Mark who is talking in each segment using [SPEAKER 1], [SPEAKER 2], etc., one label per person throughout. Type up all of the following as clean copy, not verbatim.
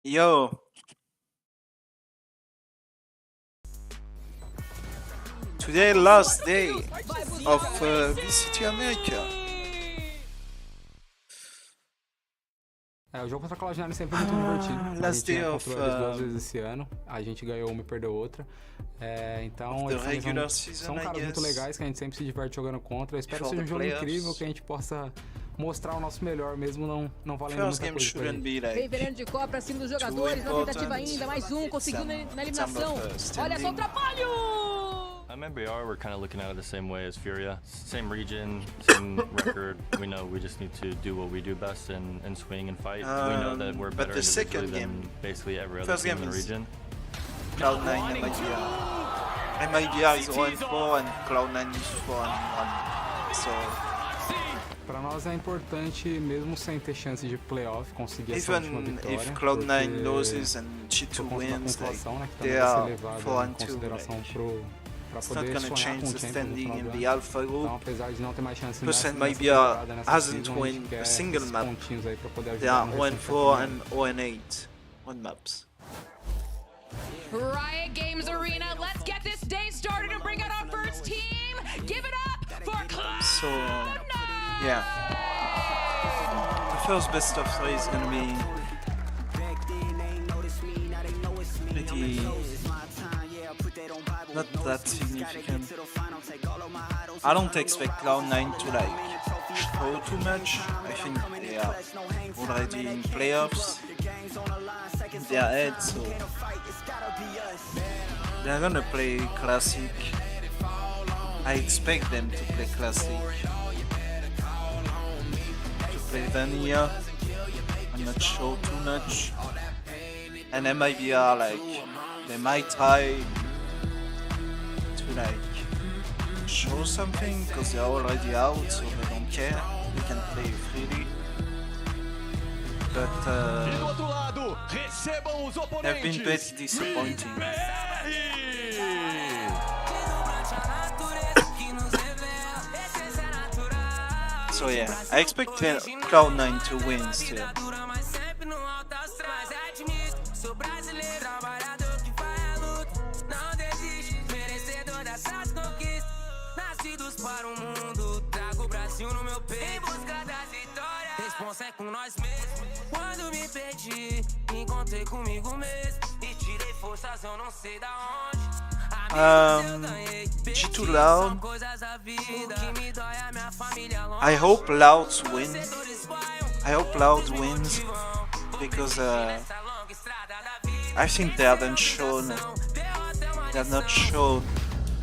[SPEAKER 1] Yo, today last day of VCT America.
[SPEAKER 2] O jogo contra a Cloud9 sempre foi muito divertido. A gente encontrou eles 2 vezes esse ano. A gente ganhou uma e perdeu outra. Então, eles são caras muito legais que a gente sempre se diverte jogando contra. Eu espero que seja um jogo incrível, que a gente possa mostrar o nosso melhor, mesmo não valendo muita coisa pra gente.
[SPEAKER 3] Vem veneno de cobra pra cima dos jogadores, na tentativa ainda, mais um, conseguiu na eliminação. Olha só o trabalho!
[SPEAKER 4] I'm MBR, we're kind of looking at it the same way as Furia. Same region, same record. We know we just need to do what we do best and swing and fight. We know that we're better individually than basically every other team in the region.
[SPEAKER 1] Cloud9 and MBR is 1-4 and Cloud9 is 4-1. So
[SPEAKER 2] Para nós é importante, mesmo sem ter chance de playoff, conseguir essa última
[SPEAKER 1] Even
[SPEAKER 2] vitória.
[SPEAKER 1] if Cloud9 loses and G2 wins,
[SPEAKER 2] né, que
[SPEAKER 1] they
[SPEAKER 2] are
[SPEAKER 1] are 4-2.
[SPEAKER 2] Para
[SPEAKER 1] It's
[SPEAKER 2] poder
[SPEAKER 1] not going to
[SPEAKER 2] sonhar
[SPEAKER 1] change
[SPEAKER 2] com o
[SPEAKER 1] the
[SPEAKER 2] Champions
[SPEAKER 1] standing
[SPEAKER 2] no
[SPEAKER 1] in
[SPEAKER 2] final do
[SPEAKER 1] the
[SPEAKER 2] ano.
[SPEAKER 1] Alpha
[SPEAKER 2] Então,
[SPEAKER 1] Group.
[SPEAKER 2] apesar de não ter mais chance
[SPEAKER 1] Plus,
[SPEAKER 2] nessa
[SPEAKER 1] MIBR
[SPEAKER 2] temporada, nessa
[SPEAKER 1] hasn't
[SPEAKER 2] season, a gente
[SPEAKER 1] won
[SPEAKER 2] quer
[SPEAKER 1] a single
[SPEAKER 2] esses
[SPEAKER 1] map.
[SPEAKER 2] pontinhos aí para poder
[SPEAKER 1] They
[SPEAKER 2] ajudar
[SPEAKER 1] are
[SPEAKER 2] no restante
[SPEAKER 1] 0-4
[SPEAKER 2] do
[SPEAKER 1] and 0-8 on maps.
[SPEAKER 3] Riot Games Arena, let's get this day started and bring out our first team. Give it up for Cloud9.
[SPEAKER 1] So, yeah. The first best of 3 is going to be pretty not that significant. I don't expect Cloud9 to like show too much. I think they are already in playoffs in their head, so they're gonna play classic. I expect them to play classic. To play vanilla and not show too much. And MIBR, like, they might try to like show something because they're already out, so they don't care. They can play freely. But they've been pretty disappointing. So yeah, I expect Cloud9 to win still. G2 Loud. I hope Loud wins. I hope Loud wins because I think they haven't shown. They have not shown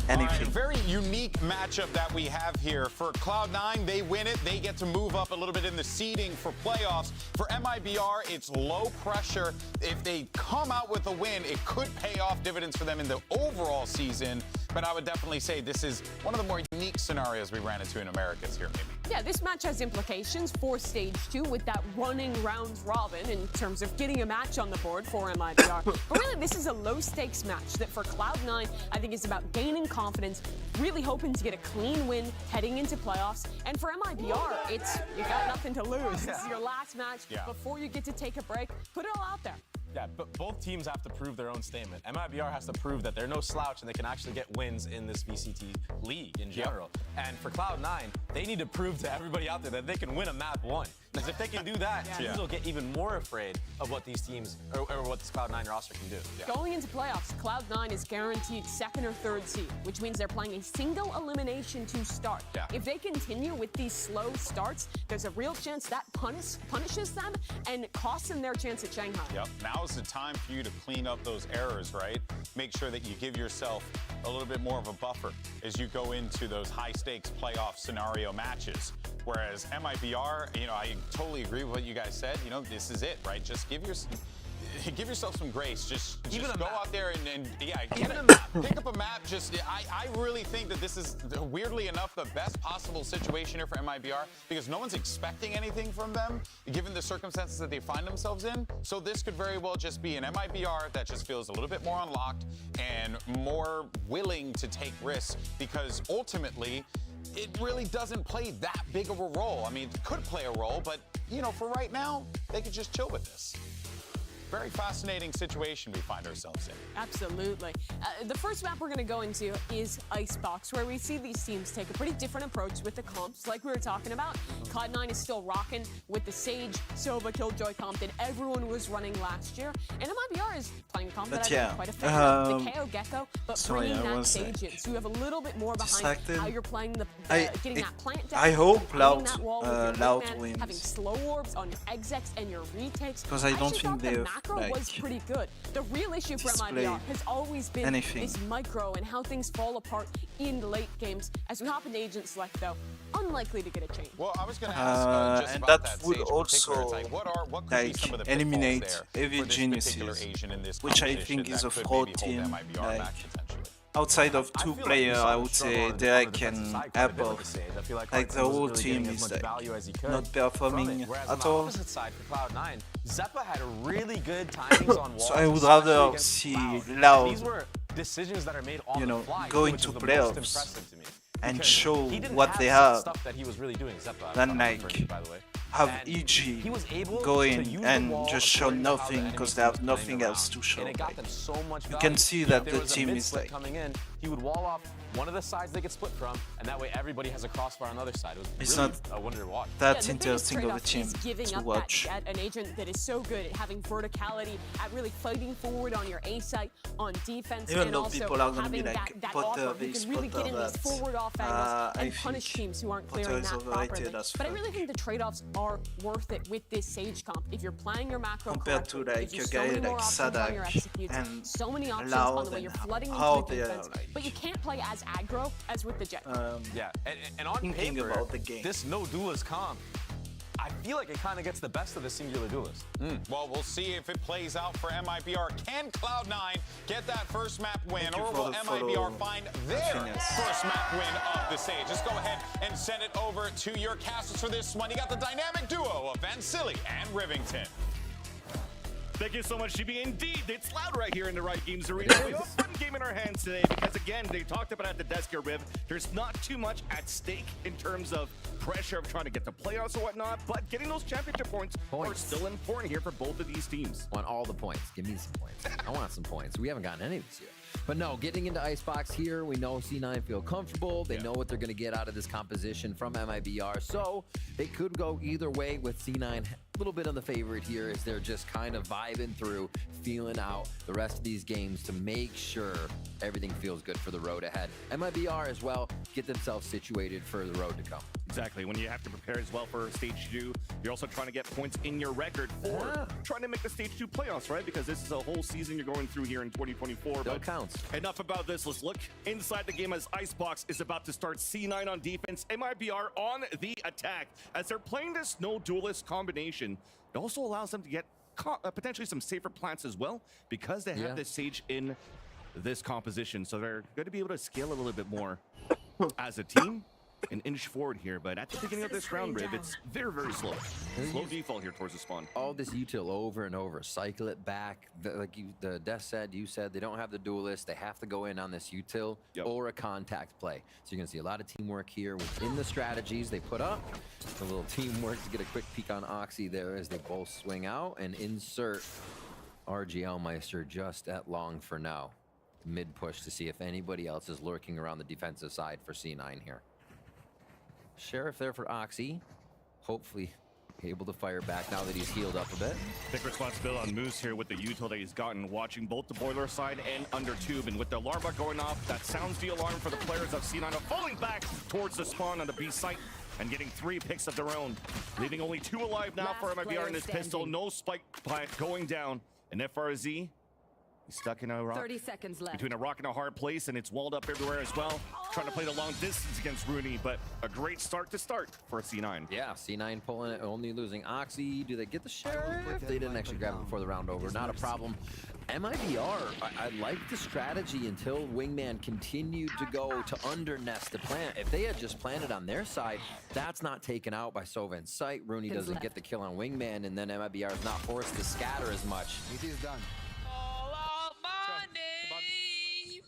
[SPEAKER 1] anything.
[SPEAKER 5] A very unique matchup that we have here. For Cloud9, they win it. They get to move up a little bit in the seeding for playoffs. For MIBR, it's low pressure. If they come out with a win, it could pay off dividends for them in the overall season. But I would definitely say this is one of the more unique scenarios we ran into in Americas here, maybe.
[SPEAKER 6] Yeah, this match has implications for Stage 2 with that running round robin in terms of getting a match on the board for MIBR. But really, this is a low-stakes match that for Cloud9, I think is about gaining confidence, really hoping to get a clean win heading into playoffs. And for MIBR, it's you got nothing to lose. This is your last match before you get to take a break. Put it all out there.
[SPEAKER 7] Yeah, but both teams have to prove their own statement. MIBR has to prove that they're no slouch and they can actually get wins in this VCT league in general. And for Cloud9, they need to prove to everybody out there that they can win a map 1. Because if they can do that, teams will get even more afraid of what these teams or what this Cloud9 roster can do.
[SPEAKER 6] Going into playoffs, Cloud9 is guaranteed 2nd or 3rd seed, which means they're playing a single elimination to start. If they continue with these slow starts, there's a real chance that punishes them and costs them their chance at Shanghai.
[SPEAKER 5] Now is the time for you to clean up those errors, right? Make sure that you give yourself a little bit more of a buffer as you go into those high-stakes playoff scenario matches. Whereas MIBR, I totally agree with what you guys said. This is it, right? Just give yourself some grace. Just go out there and pick up a map. I really think that this is, weirdly enough, the best possible situation here for MIBR because no one's expecting anything from them given the circumstances that they find themselves in. So this could very well just be an MIBR that just feels a little bit more unlocked and more willing to take risks because ultimately it really doesn't play that big of a role. I mean, it could play a role, but, for right now, they could just chill with this. Very fascinating situation we find ourselves in.
[SPEAKER 6] Absolutely. The first map we're going to go into is Icebox, where we see these teams take a pretty different approach with the comps, like we were talking about. Cloud9 is still rocking with the Sage, Sova, Killjoy comp that everyone was running last year. And MIBR is playing a comp that I think quite effective. The KO Gecko, but bringing that Sage in. So you have a retake you have a little bit more behind how you're playing getting that plant down.
[SPEAKER 1] I hope Loud wins.
[SPEAKER 6] Having slow orbs on your execs and your retakes.
[SPEAKER 1] Because I don't think they've
[SPEAKER 6] was pretty good. The real issue for MIBR has always been this micro and how things fall apart in late games. As we hop into Agent Select, though, unlikely to get a change.
[SPEAKER 5] Well, I was going to ask just
[SPEAKER 1] and
[SPEAKER 5] about
[SPEAKER 1] that
[SPEAKER 5] that
[SPEAKER 1] would
[SPEAKER 5] Sage
[SPEAKER 1] also
[SPEAKER 5] what could be some of the
[SPEAKER 1] eliminate
[SPEAKER 5] pitfalls
[SPEAKER 1] heavy
[SPEAKER 5] there for this
[SPEAKER 1] geniuses,
[SPEAKER 5] particular Asian in this
[SPEAKER 1] which I
[SPEAKER 5] competition
[SPEAKER 1] think is
[SPEAKER 5] that
[SPEAKER 1] a
[SPEAKER 5] could
[SPEAKER 1] fraud
[SPEAKER 5] maybe hold
[SPEAKER 1] team.
[SPEAKER 5] MIBR back potentially?
[SPEAKER 1] outside of two players, I would say Derek and Apple, like the whole team is like not performing at all.
[SPEAKER 7] Zeppa had really good timings on walls.
[SPEAKER 1] So I would rather see Loud,
[SPEAKER 7] These were decisions that are made on the fly,
[SPEAKER 1] go
[SPEAKER 7] which
[SPEAKER 1] into
[SPEAKER 7] is the most
[SPEAKER 1] playoffs
[SPEAKER 7] impressive to me.
[SPEAKER 1] and show
[SPEAKER 7] He didn't
[SPEAKER 1] what
[SPEAKER 7] have
[SPEAKER 1] they
[SPEAKER 7] some
[SPEAKER 1] have,
[SPEAKER 7] stuff that he was really doing, Zeppa,
[SPEAKER 1] than like
[SPEAKER 7] by the way.
[SPEAKER 1] have
[SPEAKER 7] And
[SPEAKER 1] EG
[SPEAKER 7] he was able
[SPEAKER 1] go
[SPEAKER 7] to
[SPEAKER 1] in
[SPEAKER 7] use the
[SPEAKER 1] and
[SPEAKER 7] wall
[SPEAKER 1] just show
[SPEAKER 7] according to how the
[SPEAKER 1] nothing
[SPEAKER 7] enemy
[SPEAKER 1] because
[SPEAKER 7] team
[SPEAKER 1] they have
[SPEAKER 7] was playing
[SPEAKER 1] nothing
[SPEAKER 7] around.
[SPEAKER 1] else to show.
[SPEAKER 7] And it got
[SPEAKER 1] Like,
[SPEAKER 7] them so much
[SPEAKER 1] you
[SPEAKER 7] value.
[SPEAKER 1] can see
[SPEAKER 7] If
[SPEAKER 1] that
[SPEAKER 7] there
[SPEAKER 1] the
[SPEAKER 7] was a
[SPEAKER 1] team is
[SPEAKER 7] mid-split
[SPEAKER 1] like,
[SPEAKER 7] coming in, he would wall off one of the sides they get split from, and that way everybody has a crossbar on the other side. It was
[SPEAKER 1] it's
[SPEAKER 7] really
[SPEAKER 1] not
[SPEAKER 7] a wonder to watch.
[SPEAKER 1] that
[SPEAKER 6] the biggest
[SPEAKER 1] interesting of a
[SPEAKER 6] trade-off
[SPEAKER 1] team
[SPEAKER 6] is giving
[SPEAKER 1] to
[SPEAKER 6] up
[SPEAKER 1] watch.
[SPEAKER 6] at an agent that is so good at having verticality, at really fighting forward on your A site, on defense,
[SPEAKER 1] Even
[SPEAKER 6] and
[SPEAKER 1] though
[SPEAKER 6] also
[SPEAKER 1] people are gonna
[SPEAKER 6] having
[SPEAKER 1] be like,
[SPEAKER 6] that
[SPEAKER 1] Potter
[SPEAKER 6] offer who
[SPEAKER 1] this,
[SPEAKER 6] can really get
[SPEAKER 1] Potter
[SPEAKER 6] in these
[SPEAKER 1] that.
[SPEAKER 6] forward off angles
[SPEAKER 1] I
[SPEAKER 6] and punish
[SPEAKER 1] think
[SPEAKER 6] teams who aren't
[SPEAKER 1] Potter
[SPEAKER 6] clearing
[SPEAKER 1] is
[SPEAKER 6] that
[SPEAKER 1] overrated
[SPEAKER 6] properly.
[SPEAKER 1] as
[SPEAKER 6] But I
[SPEAKER 1] fuck.
[SPEAKER 6] really think the trade-offs are worth it with this Sage comp. If you're playing your macro
[SPEAKER 1] Compared to
[SPEAKER 6] correctly,
[SPEAKER 1] like
[SPEAKER 6] gives you
[SPEAKER 1] a
[SPEAKER 6] so
[SPEAKER 1] guy
[SPEAKER 6] many more
[SPEAKER 1] like
[SPEAKER 6] options on your
[SPEAKER 1] Sadak
[SPEAKER 6] executes,
[SPEAKER 1] and
[SPEAKER 6] so many options
[SPEAKER 1] Loud
[SPEAKER 6] on the way you're
[SPEAKER 1] and
[SPEAKER 6] flooding
[SPEAKER 1] how
[SPEAKER 6] into the
[SPEAKER 1] they are
[SPEAKER 6] defense,
[SPEAKER 1] like
[SPEAKER 6] but you can't play as aggro as with the Jet.
[SPEAKER 7] Yeah, and on
[SPEAKER 1] Thinking
[SPEAKER 7] paper,
[SPEAKER 1] about the game.
[SPEAKER 7] this no duelist comp, I feel like it kind of gets the best of the singular duelist.
[SPEAKER 5] Well, we'll see if it plays out for MIBR. Can Cloud9 get that first map win,
[SPEAKER 1] Thank you
[SPEAKER 5] or
[SPEAKER 1] for
[SPEAKER 5] will
[SPEAKER 1] the
[SPEAKER 5] MIBR
[SPEAKER 1] follow,
[SPEAKER 5] find their
[SPEAKER 1] Happiness.
[SPEAKER 5] first map win of the stage? Just go ahead and send it over to your casters for this one. You got the dynamic duo of Vansili and Rivington.
[SPEAKER 8] Thank you so much, GB. Indeed, it's loud right here in the Riot Games Arena. We have a fun game in our hands today because, again, they talked about at the desk here, Riv. There's not too much at stake in terms of pressure of trying to get the playoffs or whatnot, but getting those championship points are still important here for both of these teams.
[SPEAKER 9] I want all the points. Give me some points. I want some points. We haven't gotten any of these yet. But no, getting into Icebox here, we know C9 feel comfortable. They know what they're going to get out of this composition from MIBR. So they could go either way with C9. A little bit on the favorite here as they're just kind of vibing through, feeling out the rest of these games to make sure everything feels good for the road ahead. MIBR as well, get themselves situated for the road to come.
[SPEAKER 8] Exactly. When you have to prepare as well for Stage 2, you're also trying to get points in your record for trying to make the Stage 2 playoffs, right? Because this is a whole season you're going through here in 2024.
[SPEAKER 9] Still counts.
[SPEAKER 8] Enough about this. Let's look inside the game as Icebox is about to start. C9 on defense, MIBR on the attack. As they're playing this no duelist combination, it also allows them to get potentially some safer plants as well because they have this Sage in this composition. So they're going to be able to scale a little bit more as a team and inch forward here. But at the beginning of this round, Riv, it's very, very slow. Slow default here towards the spawn.
[SPEAKER 9] All this util over and over, cycle it back. Like the desk said, you said, they don't have the duelist. They have to go in on this util or a contact play. So you're gonna see a lot of teamwork here within the strategies they put up. A little teamwork to get a quick peek on Oxy there as they both swing out and insert RGL Meister just at long for now. Mid push to see if anybody else is lurking around the defensive side for C9 here. Sheriff there for Oxy. Hopefully able to fire back now that he's healed up a bit.
[SPEAKER 8] Big responsibility on Moose here with the util that he's gotten, watching both the boiler side and under tube. And with the alarm bot going off, that sounds the alarm for the players of C9 are falling back towards the spawn on the B site and getting 3 picks of their own. Leaving only 2 alive now for MIBR in this pistol. No spike plant going down. And FRZ, he's stuck in a rock.
[SPEAKER 3] 30 seconds left.
[SPEAKER 8] Between a rock and a hard place, and it's walled up everywhere as well. Trying to play the long distance against Rooney, but a great start to start for C9.
[SPEAKER 9] Yeah, C9 pulling it, only losing Oxy. Do they get the Sheriff? They didn't actually grab it before the round over. Not a problem. MIBR, I like the strategy until Wingman continued to go to under-nest the plant. If they had just planted on their side, that's not taken out by Sovan's sight. Rooney doesn't get the kill on Wingman, and then MIBR is not forced to scatter as much.
[SPEAKER 10] He's done.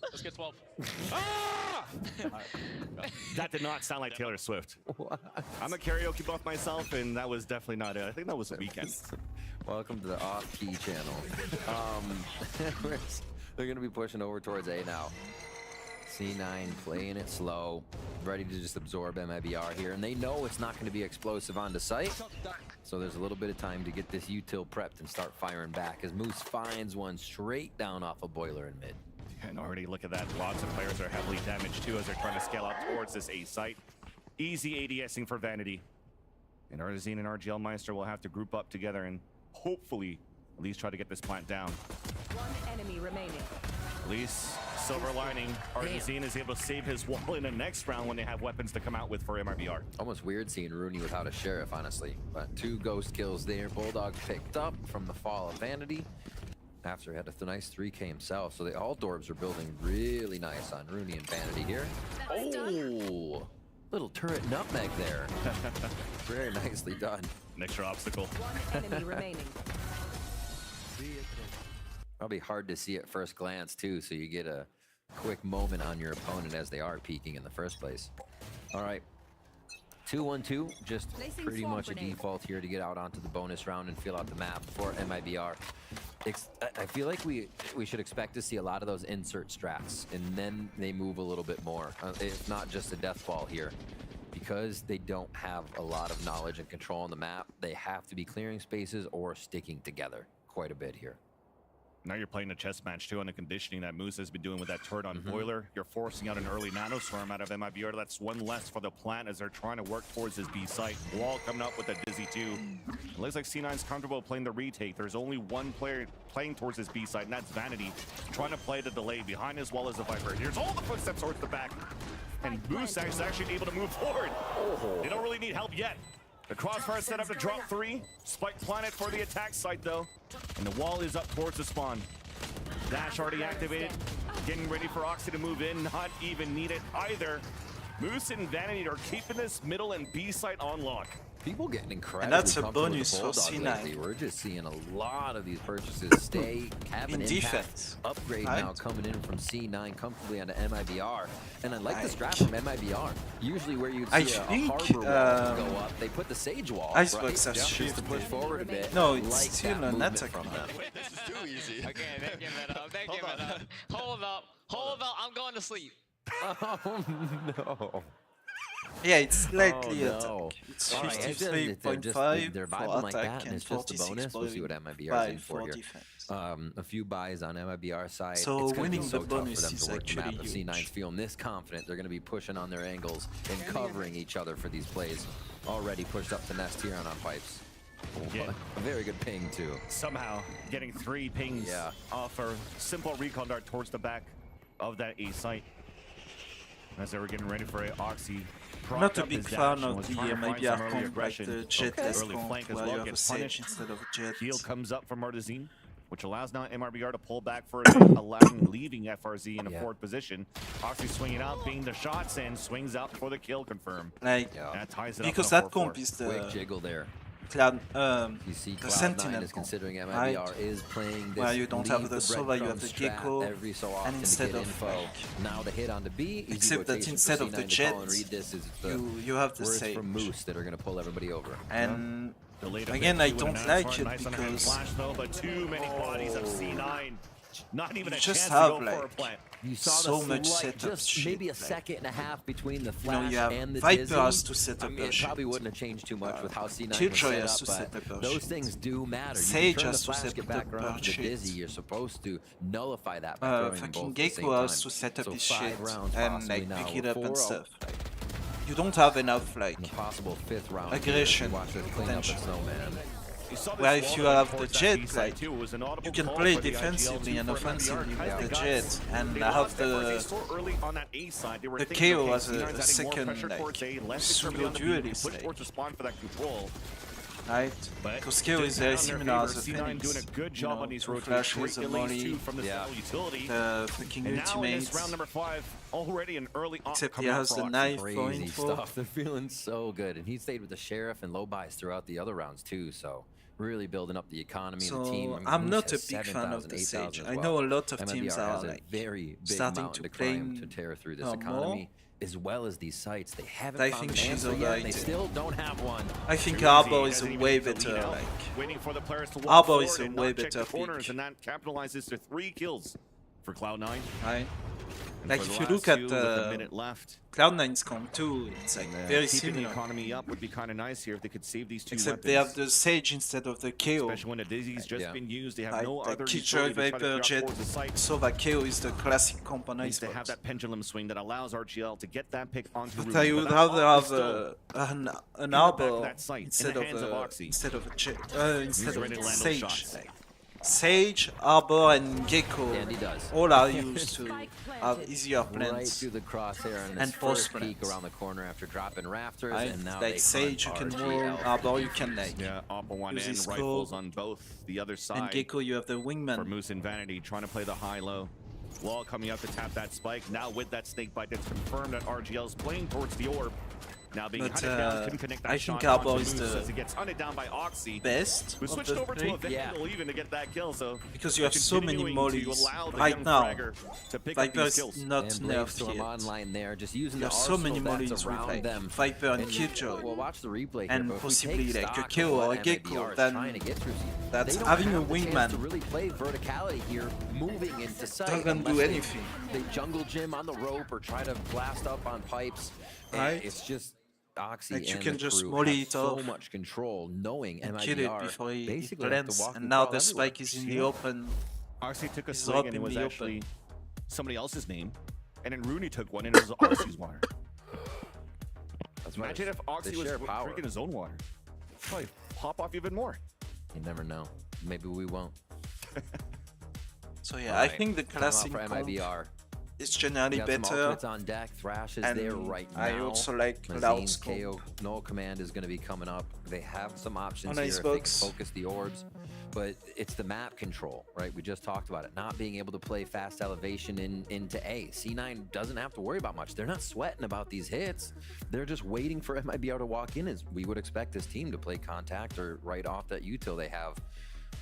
[SPEAKER 4] Let's get 12.
[SPEAKER 8] That did not sound like Taylor Swift. I'm a karaoke buff myself, and that was definitely not it. I think that was a weekend.
[SPEAKER 9] Welcome to the off-key channel. They're going to be pushing over towards A now. C9 playing it slow, ready to just absorb MIBR here. And they know it's not going to be explosive onto site. So there's a little bit of time to get this util prepped and start firing back as Moose finds one straight down off a boiler in mid.
[SPEAKER 8] And already look at that. Lots of players are heavily damaged too as they're trying to scale out towards this A site. Easy ADSing for Vanity. And Arzine and RGL Meister will have to group up together and hopefully at least try to get this plant down.
[SPEAKER 3] One enemy remaining.
[SPEAKER 8] At least silver lining, Arzine is able to save his wall in the next round when they have weapons to come out with for MIBR.
[SPEAKER 9] Almost weird seeing Rooney without a Sheriff, honestly. But 2 ghost kills there. Bulldog picked up from the fall of Vanity. after he had a nice 3K himself. So the Alt-Orbs are building really nice on Rooney and Vanity here. Oh, little turret nutmeg there. Very nicely done.
[SPEAKER 8] An extra obstacle.
[SPEAKER 3] One enemy remaining.
[SPEAKER 9] Probably hard to see at first glance too, so you get a quick moment on your opponent as they are peeking in the first place. All right. 2-1-2, just pretty much a default here to get out onto the bonus round and feel out the map for MIBR. I feel like we should expect to see a lot of those insert strats, and then they move a little bit more. It's not just a death ball here. Because they don't have a lot of knowledge and control on the map, they have to be clearing spaces or sticking together quite a bit here.
[SPEAKER 8] Now you're playing a chess match too on the conditioning that Moose has been doing with that turret on Boiler. You're forcing out an early nano swarm out of MIBR. That's one less for the plant as they're trying to work towards his B site. Wall coming up with a Dizzy 2. It looks like C9's comfortable playing the retake. There's only one player playing towards his B site, and that's Vanity, trying to play the delay. Behind his wall is a Viper. Here's all the footsteps towards the back. And Moose is actually able to move forward. They don't really need help yet. The crossfire set up to drop 3. Spike planet for the attack site though. And the wall is up towards the spawn. Dash already activated. Getting ready for Oxy to move in. Not even needed either. Moose and Vanity are keeping this middle and B site on lock.
[SPEAKER 9] People getting incredible.
[SPEAKER 1] And that's a bonus for C9.
[SPEAKER 9] We're just seeing a lot of these purchases stay, have an
[SPEAKER 1] in
[SPEAKER 9] impact.
[SPEAKER 1] defense.
[SPEAKER 9] Upgrade
[SPEAKER 1] Right.
[SPEAKER 9] now coming in from C9 comfortably onto MIBR. And I like the strat from MIBR. Usually where you'd see a harbor wall go up, they put the Sage wall,
[SPEAKER 1] Icebox
[SPEAKER 9] right?
[SPEAKER 1] has
[SPEAKER 9] Just to push forward a bit.
[SPEAKER 1] No, it's
[SPEAKER 9] like
[SPEAKER 1] still
[SPEAKER 9] that
[SPEAKER 1] an
[SPEAKER 9] movement
[SPEAKER 1] attack
[SPEAKER 9] from them.
[SPEAKER 10] This is too easy.
[SPEAKER 11] Okay, they give it up. They give it up. Hold up. I'm going to sleep.
[SPEAKER 9] Oh no.
[SPEAKER 1] Yeah, it's slightly
[SPEAKER 9] no.
[SPEAKER 1] attack. It's
[SPEAKER 9] All right, it's just-
[SPEAKER 1] 53.5
[SPEAKER 9] they're
[SPEAKER 1] for
[SPEAKER 9] vibing like
[SPEAKER 1] attack
[SPEAKER 9] that, and
[SPEAKER 1] and
[SPEAKER 9] it's just a bonus. We'll see what MIBR is in for here.
[SPEAKER 1] defense.
[SPEAKER 9] A few buys on MIBR side.
[SPEAKER 1] So
[SPEAKER 9] it's gonna
[SPEAKER 1] winning
[SPEAKER 9] be so
[SPEAKER 1] the
[SPEAKER 9] tough
[SPEAKER 1] bonus
[SPEAKER 9] for them
[SPEAKER 1] is
[SPEAKER 9] to work the map.
[SPEAKER 1] actually
[SPEAKER 9] If C9's
[SPEAKER 1] huge.
[SPEAKER 9] feeling this confident, they're going to be pushing on their angles and covering each other for these plays. Already pushed up to Nest here on pipes.
[SPEAKER 8] Yeah.
[SPEAKER 9] A very good ping too.
[SPEAKER 8] Somehow getting 3 pings off a simple recon dart towards the back of that A site. As they were getting ready for a Oxy.
[SPEAKER 1] Not a big fan of the MIBR comp, like the Jetless comp, where you have a Sage instead of a Jet.
[SPEAKER 8] Heal comes up from Artazine, which allows now MRBR to pull back for a bit, allowing leaving FRZ in a forward position. Oxy swinging out, being the shots, and swings out for the kill confirm.
[SPEAKER 1] Like,
[SPEAKER 8] that ties it
[SPEAKER 1] because
[SPEAKER 8] up
[SPEAKER 1] that comp is the
[SPEAKER 9] quick jiggle there.
[SPEAKER 1] Cloud,
[SPEAKER 9] you see
[SPEAKER 1] the
[SPEAKER 9] Cloud9
[SPEAKER 1] Sentinel
[SPEAKER 9] is
[SPEAKER 1] comp,
[SPEAKER 9] considering MIBR
[SPEAKER 1] right?
[SPEAKER 9] is playing this
[SPEAKER 1] Where you don't have
[SPEAKER 9] leave
[SPEAKER 1] the Sova, you have the
[SPEAKER 9] breadcrumb strat
[SPEAKER 1] Gecko,
[SPEAKER 9] every so often
[SPEAKER 1] and instead
[SPEAKER 9] to get
[SPEAKER 1] of
[SPEAKER 9] info.
[SPEAKER 1] like,
[SPEAKER 9] Now the hit on the B, easy
[SPEAKER 1] except that
[SPEAKER 9] rotation
[SPEAKER 1] instead
[SPEAKER 9] for
[SPEAKER 1] of the
[SPEAKER 9] C9 to
[SPEAKER 1] Jet,
[SPEAKER 9] call and read this is the
[SPEAKER 1] you have the
[SPEAKER 9] words
[SPEAKER 1] Sage.
[SPEAKER 9] from Moose that are going to pull everybody over.
[SPEAKER 1] And
[SPEAKER 8] Delayed
[SPEAKER 1] again, I don't like it
[SPEAKER 8] nice on a
[SPEAKER 1] because
[SPEAKER 8] flash though, but too many bodies of C9. Not even
[SPEAKER 1] you
[SPEAKER 8] a
[SPEAKER 1] just
[SPEAKER 8] chance
[SPEAKER 1] have
[SPEAKER 8] to go for a
[SPEAKER 1] like
[SPEAKER 8] plant.
[SPEAKER 9] You saw
[SPEAKER 1] so
[SPEAKER 9] the
[SPEAKER 1] much
[SPEAKER 9] slight,
[SPEAKER 1] setup
[SPEAKER 9] just
[SPEAKER 1] shit,
[SPEAKER 9] maybe a
[SPEAKER 1] like,
[SPEAKER 9] second and a half between the
[SPEAKER 1] you
[SPEAKER 9] flash
[SPEAKER 1] have
[SPEAKER 9] and the
[SPEAKER 1] Viper
[SPEAKER 9] Dizzy.
[SPEAKER 1] has to set
[SPEAKER 9] I
[SPEAKER 1] up
[SPEAKER 9] mean,
[SPEAKER 1] their
[SPEAKER 9] it probably
[SPEAKER 1] shit.
[SPEAKER 9] wouldn't have changed too much with how C9
[SPEAKER 1] Killjoy
[SPEAKER 9] was
[SPEAKER 1] has to
[SPEAKER 9] set
[SPEAKER 1] set
[SPEAKER 9] up,
[SPEAKER 1] up their
[SPEAKER 9] but those
[SPEAKER 1] shit.
[SPEAKER 9] things do matter.
[SPEAKER 1] Sage
[SPEAKER 9] you turn
[SPEAKER 1] has
[SPEAKER 9] the
[SPEAKER 1] to
[SPEAKER 9] flash,
[SPEAKER 1] set
[SPEAKER 9] get
[SPEAKER 1] up
[SPEAKER 9] back
[SPEAKER 1] their
[SPEAKER 9] around to the
[SPEAKER 1] shit.
[SPEAKER 9] Dizzy. You're supposed to nullify that by throwing them both
[SPEAKER 1] fucking
[SPEAKER 9] at the same
[SPEAKER 1] Gecko has
[SPEAKER 9] time.
[SPEAKER 1] to set up
[SPEAKER 9] So
[SPEAKER 1] his
[SPEAKER 9] 5
[SPEAKER 1] shit
[SPEAKER 9] rounds
[SPEAKER 1] and
[SPEAKER 9] possibly
[SPEAKER 1] like
[SPEAKER 9] now.
[SPEAKER 1] pick it up and
[SPEAKER 9] 4-0.
[SPEAKER 1] stuff. Like, you don't have enough like
[SPEAKER 9] And a possible 5th round.
[SPEAKER 1] aggression
[SPEAKER 9] Watch this clean up at
[SPEAKER 1] potential.
[SPEAKER 9] Snowman.
[SPEAKER 1] Where if you have the Jet, like, you can play defensively and offensively with the Jet and have the KO as a second like pseudo duelist, right? Because KO is very similar as a Phoenix.
[SPEAKER 8] Doing a good job on these
[SPEAKER 1] flashes, a molly,
[SPEAKER 8] from the utility.
[SPEAKER 1] the fucking
[SPEAKER 8] And now in this
[SPEAKER 1] ultimates.
[SPEAKER 8] round number 5, already an early op
[SPEAKER 1] Except he
[SPEAKER 8] coming
[SPEAKER 1] has
[SPEAKER 8] out
[SPEAKER 1] the
[SPEAKER 8] for
[SPEAKER 1] knife for
[SPEAKER 9] Crazy
[SPEAKER 1] info.
[SPEAKER 9] stuff. They're feeling so good, and he stayed with the sheriff and low buys throughout the other rounds too. So really building up the economy and the team.
[SPEAKER 1] So
[SPEAKER 9] I mean,
[SPEAKER 1] I'm
[SPEAKER 9] Moose
[SPEAKER 1] not a
[SPEAKER 9] has
[SPEAKER 1] big fan of
[SPEAKER 9] 7,000,
[SPEAKER 1] the
[SPEAKER 9] 8,000
[SPEAKER 1] Sage.
[SPEAKER 9] as
[SPEAKER 1] I
[SPEAKER 9] well.
[SPEAKER 1] know a lot of
[SPEAKER 9] MIBR
[SPEAKER 1] teams are
[SPEAKER 9] has a
[SPEAKER 1] like
[SPEAKER 9] very big
[SPEAKER 1] starting
[SPEAKER 9] mountain
[SPEAKER 1] to
[SPEAKER 9] to climb
[SPEAKER 1] claim
[SPEAKER 9] to tear through this
[SPEAKER 1] more.
[SPEAKER 9] economy, as well as these sites. They haven't
[SPEAKER 1] I
[SPEAKER 9] found
[SPEAKER 1] think
[SPEAKER 9] an
[SPEAKER 1] she's
[SPEAKER 9] answer yet, and they
[SPEAKER 1] overrated.
[SPEAKER 9] still don't have one.
[SPEAKER 1] I think
[SPEAKER 8] Too
[SPEAKER 1] Arbor
[SPEAKER 8] easy.
[SPEAKER 1] is a
[SPEAKER 8] Doesn't
[SPEAKER 1] way
[SPEAKER 8] even need to
[SPEAKER 1] better
[SPEAKER 8] lead out.
[SPEAKER 1] like
[SPEAKER 8] Waiting for the players to walk
[SPEAKER 1] Arbor
[SPEAKER 8] forward
[SPEAKER 1] is a
[SPEAKER 8] and
[SPEAKER 1] way
[SPEAKER 8] not check
[SPEAKER 1] better
[SPEAKER 8] the corners,
[SPEAKER 1] pick.
[SPEAKER 8] and that capitalizes to 3 kills for Cloud9.
[SPEAKER 1] right?
[SPEAKER 8] And
[SPEAKER 1] Like
[SPEAKER 8] for
[SPEAKER 1] if
[SPEAKER 8] the
[SPEAKER 1] you look
[SPEAKER 8] last
[SPEAKER 1] at
[SPEAKER 8] two, with a minute left,
[SPEAKER 1] Cloud9's comp too, it's like very
[SPEAKER 8] keeping the
[SPEAKER 1] similar.
[SPEAKER 8] economy up would be kind of nice here if they could save these 2
[SPEAKER 1] Except
[SPEAKER 8] weapons.
[SPEAKER 1] they have the Sage instead of the KO.
[SPEAKER 8] Especially when the Dizzy's just been used, they have
[SPEAKER 1] Like,
[SPEAKER 8] no
[SPEAKER 1] like
[SPEAKER 8] other
[SPEAKER 1] Killjoy,
[SPEAKER 8] utility to try to
[SPEAKER 1] Viper,
[SPEAKER 8] figure out
[SPEAKER 1] Jet,
[SPEAKER 8] towards the site.
[SPEAKER 1] Sova KO is the classic comp on
[SPEAKER 8] Needs to have
[SPEAKER 1] Icebox.
[SPEAKER 8] that pendulum swing that allows RGL to get that pick onto
[SPEAKER 1] But
[SPEAKER 8] Ruby.
[SPEAKER 1] I would
[SPEAKER 8] that
[SPEAKER 1] rather
[SPEAKER 8] bomb is
[SPEAKER 1] have
[SPEAKER 8] still
[SPEAKER 1] an
[SPEAKER 8] the back of
[SPEAKER 1] Arbor
[SPEAKER 8] that site, in
[SPEAKER 1] instead
[SPEAKER 8] the
[SPEAKER 1] of
[SPEAKER 8] hands of Oxy.
[SPEAKER 1] instead of a Jet, instead
[SPEAKER 8] ready
[SPEAKER 1] of
[SPEAKER 8] to land those
[SPEAKER 1] Sage.
[SPEAKER 8] shots.
[SPEAKER 1] Like, Sage, Arbor, and Gecko
[SPEAKER 9] And he does.
[SPEAKER 1] all are used to have easier
[SPEAKER 9] Right
[SPEAKER 1] plants.
[SPEAKER 9] through the crosshair and
[SPEAKER 1] And
[SPEAKER 9] his first
[SPEAKER 1] post
[SPEAKER 9] peek
[SPEAKER 1] plants.
[SPEAKER 9] around the corner after dropping rafters,
[SPEAKER 1] Right?
[SPEAKER 9] and now
[SPEAKER 1] Like
[SPEAKER 9] they
[SPEAKER 1] Sage, you
[SPEAKER 9] hunt
[SPEAKER 1] can roll,
[SPEAKER 9] RGL.
[SPEAKER 1] Arbor, you can like.
[SPEAKER 8] Yeah, Oppa one
[SPEAKER 1] Use
[SPEAKER 8] and
[SPEAKER 1] his
[SPEAKER 8] rifles
[SPEAKER 1] scope.
[SPEAKER 8] on both the other side.
[SPEAKER 1] And Gecko, you have the
[SPEAKER 8] For
[SPEAKER 1] wingman.
[SPEAKER 8] Moose and Vanity trying to play the high-low. Wall coming up to tap that spike. Now with that snake bite, it's confirmed that RGL's playing towards the orb. Now being
[SPEAKER 1] But,
[SPEAKER 8] hunted down, couldn't connect that
[SPEAKER 1] I
[SPEAKER 8] shot
[SPEAKER 1] think Arbor
[SPEAKER 8] onto
[SPEAKER 1] is
[SPEAKER 8] Moose
[SPEAKER 1] the
[SPEAKER 8] as he gets hunted down by Oxy.
[SPEAKER 1] Best
[SPEAKER 8] Who
[SPEAKER 1] of
[SPEAKER 8] switched
[SPEAKER 1] the
[SPEAKER 8] over
[SPEAKER 1] three.
[SPEAKER 8] to a Vandal even to get that kill, so
[SPEAKER 1] Because you have so many
[SPEAKER 8] continuing to
[SPEAKER 1] mollies
[SPEAKER 8] allow the
[SPEAKER 1] right
[SPEAKER 8] young
[SPEAKER 1] now.
[SPEAKER 8] fragger to pick up
[SPEAKER 1] Viper
[SPEAKER 8] these
[SPEAKER 1] is
[SPEAKER 8] kills.
[SPEAKER 1] not
[SPEAKER 9] And
[SPEAKER 1] nerfed
[SPEAKER 9] Bladestorm
[SPEAKER 1] yet.
[SPEAKER 9] online there, just using
[SPEAKER 1] You
[SPEAKER 9] the
[SPEAKER 1] have so many
[SPEAKER 9] arsenal that's
[SPEAKER 1] mollies with
[SPEAKER 9] around
[SPEAKER 1] like
[SPEAKER 9] them.
[SPEAKER 1] Viper and
[SPEAKER 9] And
[SPEAKER 1] Killjoy.
[SPEAKER 9] We'll watch the replay here,
[SPEAKER 1] And
[SPEAKER 9] but if we
[SPEAKER 1] possibly
[SPEAKER 9] take
[SPEAKER 1] like a
[SPEAKER 9] stock
[SPEAKER 1] kill
[SPEAKER 9] of what
[SPEAKER 1] or a Gecko,
[SPEAKER 9] MIBR is
[SPEAKER 1] then
[SPEAKER 9] trying to get through,
[SPEAKER 1] that's
[SPEAKER 9] they don't
[SPEAKER 1] having a
[SPEAKER 9] have the chance
[SPEAKER 1] wingman
[SPEAKER 9] to really play verticality here, moving into sight.
[SPEAKER 1] doesn't do
[SPEAKER 9] unless
[SPEAKER 1] anything.
[SPEAKER 9] They jungle gym on the rope or try to blast up on pipes. And
[SPEAKER 1] Right.
[SPEAKER 9] it's just Oxy
[SPEAKER 1] Like, you
[SPEAKER 9] and
[SPEAKER 1] can
[SPEAKER 9] the
[SPEAKER 1] just
[SPEAKER 9] crew
[SPEAKER 1] molly
[SPEAKER 9] have
[SPEAKER 1] it
[SPEAKER 9] so
[SPEAKER 1] off
[SPEAKER 9] much control, knowing
[SPEAKER 1] and kill it
[SPEAKER 9] MIBR
[SPEAKER 1] before he
[SPEAKER 9] basically have to
[SPEAKER 1] plants.
[SPEAKER 9] walk
[SPEAKER 1] And
[SPEAKER 9] the
[SPEAKER 1] now
[SPEAKER 9] crawl
[SPEAKER 1] the
[SPEAKER 9] everywhere.
[SPEAKER 1] spike is in the open.
[SPEAKER 8] Oxy took a
[SPEAKER 1] He's
[SPEAKER 8] swing
[SPEAKER 1] up
[SPEAKER 8] and it
[SPEAKER 1] in
[SPEAKER 8] was
[SPEAKER 1] the
[SPEAKER 8] actually
[SPEAKER 1] open.
[SPEAKER 8] somebody else's name. And then Rooney took one and it was Oxy's water.
[SPEAKER 9] That's right.
[SPEAKER 8] Imagine if Oxy
[SPEAKER 9] They
[SPEAKER 8] was
[SPEAKER 9] share power.
[SPEAKER 8] drinking his own water. Probably pop off even more.
[SPEAKER 9] You never know. Maybe we won't.
[SPEAKER 1] So yeah,
[SPEAKER 9] All
[SPEAKER 1] I
[SPEAKER 9] right.
[SPEAKER 1] think the
[SPEAKER 9] Time out
[SPEAKER 1] classic
[SPEAKER 9] for
[SPEAKER 1] comp
[SPEAKER 9] MIBR.
[SPEAKER 1] is generally
[SPEAKER 9] We got some
[SPEAKER 1] better.
[SPEAKER 9] ultimates on deck. Thrash is there
[SPEAKER 1] And
[SPEAKER 9] right now.
[SPEAKER 1] I also like
[SPEAKER 9] Mazine's
[SPEAKER 1] loud scope.
[SPEAKER 9] KO null command is going to be coming up. They have some options
[SPEAKER 1] On
[SPEAKER 9] here if they can
[SPEAKER 1] Icebox.
[SPEAKER 9] focus the orbs, but it's the map control, right? We just talked about it, not being able to play fast elevation into A. C9 doesn't have to worry about much. They're not sweating about these hits. They're just waiting for MIBR to walk in, as we would expect this team to play contact or right off that util they have.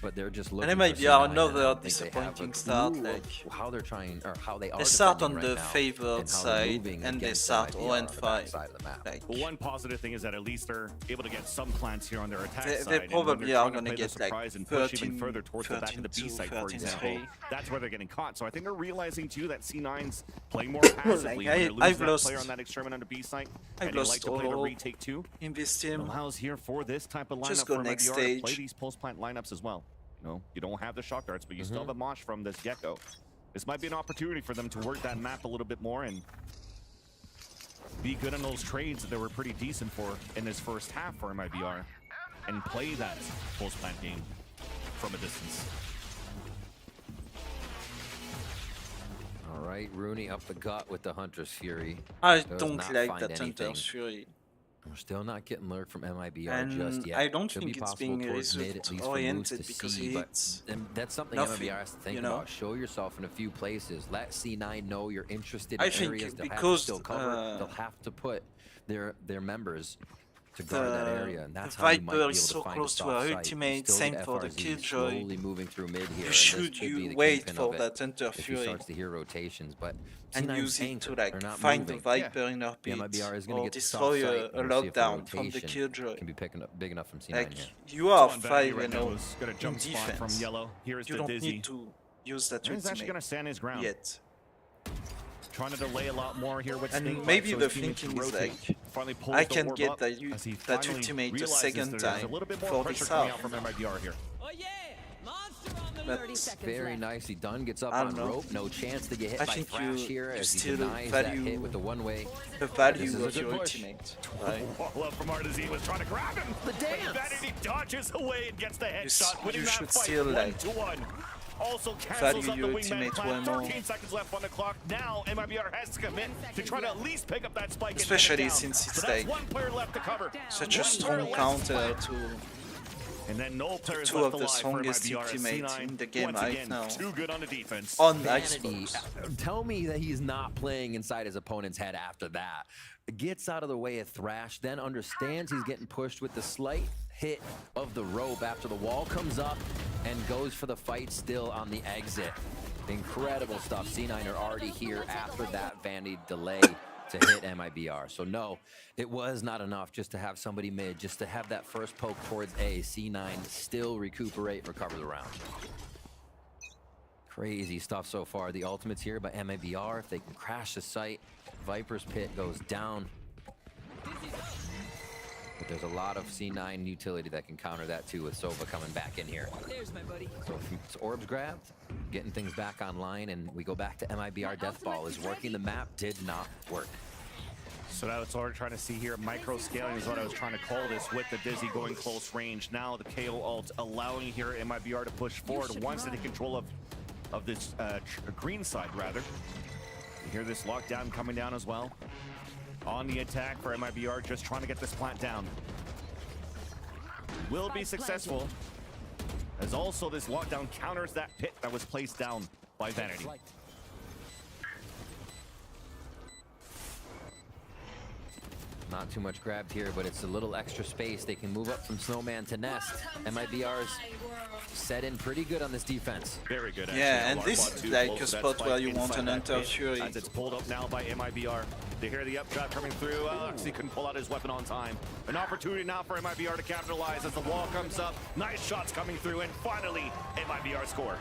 [SPEAKER 9] But they're just looking.
[SPEAKER 1] And
[SPEAKER 9] for
[SPEAKER 1] MIBR,
[SPEAKER 9] C9, and I
[SPEAKER 1] another
[SPEAKER 9] don't think they have a
[SPEAKER 1] disappointing start,
[SPEAKER 9] clue of
[SPEAKER 1] like,
[SPEAKER 9] how they're trying or how they are.
[SPEAKER 1] They start on
[SPEAKER 9] defending
[SPEAKER 1] the
[SPEAKER 9] right now
[SPEAKER 1] favored
[SPEAKER 9] and how they're
[SPEAKER 1] side,
[SPEAKER 9] moving
[SPEAKER 1] and they
[SPEAKER 9] against
[SPEAKER 1] start
[SPEAKER 9] MIBR
[SPEAKER 1] 0 and
[SPEAKER 9] on the
[SPEAKER 1] 5.
[SPEAKER 9] backside of the map.
[SPEAKER 1] Like,
[SPEAKER 8] Well, one positive thing is that at least they're able to get some plants here on their attack
[SPEAKER 1] They
[SPEAKER 8] side. and when
[SPEAKER 1] probably
[SPEAKER 8] they're
[SPEAKER 1] are
[SPEAKER 8] trying to
[SPEAKER 1] gonna
[SPEAKER 8] play the
[SPEAKER 1] get, like,
[SPEAKER 8] surprise and push even
[SPEAKER 1] 13,
[SPEAKER 8] further towards the back of the B
[SPEAKER 1] 13-2,
[SPEAKER 8] side, for
[SPEAKER 1] 13-3.
[SPEAKER 8] example. That's where they're getting caught. So I think they're realizing too that C9's playing more passively.
[SPEAKER 1] Like,
[SPEAKER 8] when they're losing
[SPEAKER 1] I've
[SPEAKER 8] that
[SPEAKER 1] lost-
[SPEAKER 8] player on that experiment on the B side,
[SPEAKER 1] I've
[SPEAKER 8] and they like
[SPEAKER 1] lost
[SPEAKER 8] to play the
[SPEAKER 1] all
[SPEAKER 8] retake too.
[SPEAKER 1] in this team.
[SPEAKER 8] Allows here for this type of lineup
[SPEAKER 1] Just go
[SPEAKER 8] for
[SPEAKER 1] next
[SPEAKER 8] MIBR to play
[SPEAKER 1] stage.
[SPEAKER 8] these post plant lineups as well. You know, you don't have the shock darts, but you still have a mosh from this Gecko. This might be an opportunity for them to work that map a little bit more and be good on those trades that they were pretty decent for in this first half for MIBR and play that post plant game from a distance.
[SPEAKER 9] All right, Rooney up the gut with the Hunter's Fury.
[SPEAKER 1] I
[SPEAKER 9] Does
[SPEAKER 1] don't
[SPEAKER 9] not
[SPEAKER 1] like
[SPEAKER 9] find
[SPEAKER 1] that
[SPEAKER 9] anything.
[SPEAKER 1] Hunter's Fury.
[SPEAKER 9] We're still not getting lurk from MIBR
[SPEAKER 1] And
[SPEAKER 9] just yet.
[SPEAKER 1] I don't
[SPEAKER 9] Could
[SPEAKER 1] think
[SPEAKER 9] be
[SPEAKER 1] it's
[SPEAKER 9] possible
[SPEAKER 1] being
[SPEAKER 9] towards mid, at least for Moose
[SPEAKER 1] result-oriented
[SPEAKER 9] to
[SPEAKER 1] because
[SPEAKER 9] see,
[SPEAKER 1] he
[SPEAKER 9] but
[SPEAKER 1] hits
[SPEAKER 9] that's something
[SPEAKER 1] nothing,
[SPEAKER 9] MIBR has to think
[SPEAKER 1] you know?
[SPEAKER 9] about. Show yourself in a few places. Let C9 know you're interested
[SPEAKER 1] I
[SPEAKER 9] in
[SPEAKER 1] think
[SPEAKER 9] areas they'll have to
[SPEAKER 1] because,
[SPEAKER 9] still cover. They'll have to put their members to guard that area, and that's
[SPEAKER 1] the
[SPEAKER 9] how you might be
[SPEAKER 1] Viper
[SPEAKER 9] able
[SPEAKER 1] is
[SPEAKER 9] to
[SPEAKER 1] so
[SPEAKER 9] find
[SPEAKER 1] close
[SPEAKER 9] a
[SPEAKER 1] to
[SPEAKER 9] soft
[SPEAKER 1] our
[SPEAKER 9] site.
[SPEAKER 1] ultimate,
[SPEAKER 9] Still
[SPEAKER 1] same
[SPEAKER 9] get
[SPEAKER 1] for the
[SPEAKER 9] FRZ
[SPEAKER 1] Killjoy.
[SPEAKER 9] slowly moving through mid here.
[SPEAKER 1] You
[SPEAKER 9] and this
[SPEAKER 1] should
[SPEAKER 9] could be the
[SPEAKER 1] wait
[SPEAKER 9] kingpin
[SPEAKER 1] for
[SPEAKER 9] of it
[SPEAKER 1] that Hunter
[SPEAKER 9] if he
[SPEAKER 1] Fury
[SPEAKER 9] starts to hear rotations, but
[SPEAKER 1] and
[SPEAKER 9] C9's
[SPEAKER 1] use it
[SPEAKER 9] anchored.
[SPEAKER 1] to
[SPEAKER 9] They're
[SPEAKER 1] like
[SPEAKER 9] not
[SPEAKER 1] find the
[SPEAKER 9] moving.
[SPEAKER 1] Viper in our
[SPEAKER 9] The
[SPEAKER 1] beat
[SPEAKER 9] MIBR is going
[SPEAKER 1] or
[SPEAKER 9] to get the soft
[SPEAKER 1] destroy
[SPEAKER 9] site.
[SPEAKER 1] a
[SPEAKER 9] and we'll see if the
[SPEAKER 1] lockdown from the
[SPEAKER 9] rotation
[SPEAKER 1] Killjoy.
[SPEAKER 9] can be picking up big enough from C9
[SPEAKER 1] Like,
[SPEAKER 9] here.
[SPEAKER 1] you are
[SPEAKER 8] On Vanity
[SPEAKER 1] 5
[SPEAKER 8] right
[SPEAKER 1] and
[SPEAKER 8] now
[SPEAKER 1] 0
[SPEAKER 8] is got a
[SPEAKER 1] in
[SPEAKER 8] jump spot from
[SPEAKER 1] defense.
[SPEAKER 8] Yellow. Here is
[SPEAKER 1] You
[SPEAKER 8] the
[SPEAKER 1] don't
[SPEAKER 8] Dizzy.
[SPEAKER 1] need to use that
[SPEAKER 8] And he's actually going to
[SPEAKER 1] ultimate
[SPEAKER 8] stand his ground.
[SPEAKER 1] yet.
[SPEAKER 8] Trying to delay a lot more here with
[SPEAKER 1] And
[SPEAKER 8] Snake
[SPEAKER 1] maybe
[SPEAKER 8] Bite,
[SPEAKER 1] the
[SPEAKER 8] so he's continuing
[SPEAKER 1] thinking
[SPEAKER 8] to
[SPEAKER 1] is
[SPEAKER 8] rotate.
[SPEAKER 1] like,
[SPEAKER 8] Finally pulls
[SPEAKER 1] I
[SPEAKER 8] the
[SPEAKER 1] can
[SPEAKER 8] orb
[SPEAKER 1] get
[SPEAKER 8] up
[SPEAKER 1] that
[SPEAKER 8] as he
[SPEAKER 1] that
[SPEAKER 8] finally
[SPEAKER 1] ultimate a
[SPEAKER 8] realizes
[SPEAKER 1] second
[SPEAKER 8] there's
[SPEAKER 1] time
[SPEAKER 8] a little bit more
[SPEAKER 1] for
[SPEAKER 8] pressure
[SPEAKER 1] this
[SPEAKER 8] coming
[SPEAKER 1] half.
[SPEAKER 8] out from MIBR here.
[SPEAKER 6] Oh yeah, monster on the
[SPEAKER 1] But
[SPEAKER 6] 30 seconds
[SPEAKER 9] Very
[SPEAKER 6] left.
[SPEAKER 9] nicely done. Gets up
[SPEAKER 1] I
[SPEAKER 9] on
[SPEAKER 1] don't know.
[SPEAKER 9] rope. No chance to get hit
[SPEAKER 1] I
[SPEAKER 9] by
[SPEAKER 1] think
[SPEAKER 9] Thrash
[SPEAKER 1] you
[SPEAKER 9] here as he
[SPEAKER 1] still
[SPEAKER 9] denies that
[SPEAKER 1] value
[SPEAKER 9] hit with the one-way.
[SPEAKER 1] the
[SPEAKER 9] This
[SPEAKER 1] value
[SPEAKER 9] is a
[SPEAKER 1] of
[SPEAKER 9] good
[SPEAKER 1] your
[SPEAKER 9] push.
[SPEAKER 1] ultimate, right?
[SPEAKER 8] Wall up from RDZ was trying to grab him.
[SPEAKER 9] The dance.
[SPEAKER 8] Vanity dodges away and gets the headshot, winning
[SPEAKER 1] you
[SPEAKER 8] that
[SPEAKER 1] should
[SPEAKER 8] fight
[SPEAKER 1] still,
[SPEAKER 8] 1-1. Also cancels
[SPEAKER 1] value
[SPEAKER 8] out the
[SPEAKER 1] your
[SPEAKER 8] wingman
[SPEAKER 1] ultimate
[SPEAKER 8] plan.
[SPEAKER 1] one more.
[SPEAKER 8] 13 seconds left on the clock. Now MIBR has to commit to try to at least pick up that spike.
[SPEAKER 1] Especially
[SPEAKER 8] and get it down.
[SPEAKER 1] since it's
[SPEAKER 8] so that's
[SPEAKER 1] like
[SPEAKER 8] one player left to cover.
[SPEAKER 1] Such a
[SPEAKER 8] One
[SPEAKER 1] strong
[SPEAKER 8] player left
[SPEAKER 1] counter
[SPEAKER 8] to
[SPEAKER 1] to
[SPEAKER 8] And then no players
[SPEAKER 1] two
[SPEAKER 8] left
[SPEAKER 1] of the
[SPEAKER 8] alive for
[SPEAKER 1] strongest
[SPEAKER 8] MIBR.
[SPEAKER 1] ultimates
[SPEAKER 8] C9
[SPEAKER 1] in the game
[SPEAKER 8] once
[SPEAKER 1] right
[SPEAKER 8] again,
[SPEAKER 1] now.
[SPEAKER 8] too good on the defense.
[SPEAKER 1] on
[SPEAKER 9] Vanity,
[SPEAKER 1] Xbox.
[SPEAKER 9] tell me that he's not playing inside his opponent's head after that. Gets out of the way of Thrash, then understands he's getting pushed with the slight hit of the rope after the wall comes up and goes for the fight still on the exit. Incredible stuff. C9 are already here after that Vanity delay to hit MIBR. So no, it was not enough just to have somebody mid, just to have that first poke towards A. C9 still recuperate, recover the round. Crazy stuff so far. The ultimate's here by MIBR. If they can crash the site, Viper's Pit goes down. But there's a lot of C9 utility that can counter that too, with Sova coming back in here.
[SPEAKER 6] There's my buddy.
[SPEAKER 9] So it's orbs grabbed, getting things back online, and we go back to MIBR Death Ball. Is working the map, did not work.
[SPEAKER 8] So that's what we're trying to see here. Micro scaling is what I was trying to call this, with the Dizzy going close range. Now the KO ult allowing here MIBR to push forward once they take control of this green side, rather. You hear this lockdown coming down as well. On the attack for MIBR, just trying to get this plant down. Will be successful, as also this lockdown counters that pit that was placed down by Vanity.
[SPEAKER 9] Not too much grabbed here, but it's a little extra space. They can move up from Snowman to Nest. MIBR's set in pretty good on this defense.
[SPEAKER 8] Very good, actually.
[SPEAKER 1] Yeah, and this is like a spot where you want an interfury.
[SPEAKER 8] As it's pulled up now by MIBR. They hear the upshot coming through. He couldn't pull out his weapon on time. An opportunity now for MIBR to capitalize as the wall comes up. Nice shots coming through, and finally, MIBR score.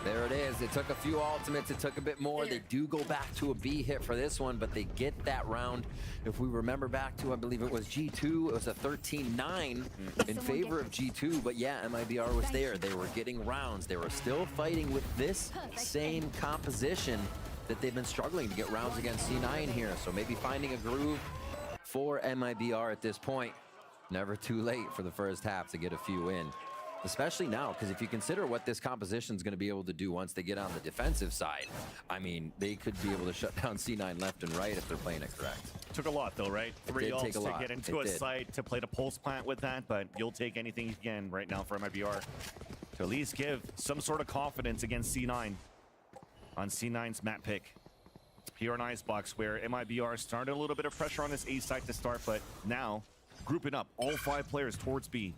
[SPEAKER 9] There it is. It took a few ultimates. It took a bit more. They do go back to a B hit for this one, but they get that round. If we remember back to, I believe it was G2, it was a 13-9 in favor of G2. But yeah, MIBR was there. They were getting rounds. They were still fighting with this same composition that they've been struggling to get rounds against C9 here. So maybe finding a groove for MIBR at this point. Never too late for the first half to get a few in. Especially now, because if you consider what this composition is going to be able to do once they get on the defensive side, I mean, they could be able to shut down C9 left and right if they're playing it correct.
[SPEAKER 8] Took a lot, though, right? 3 ults to get into a site, to play the pulse plant with that, but you'll take anything you can right now for MIBR to at least give some sort of confidence against C9 on C9's map pick. Here on Icebox, where MIBR started a little bit of pressure on this A site to start, but now grouping up all 5 players towards B.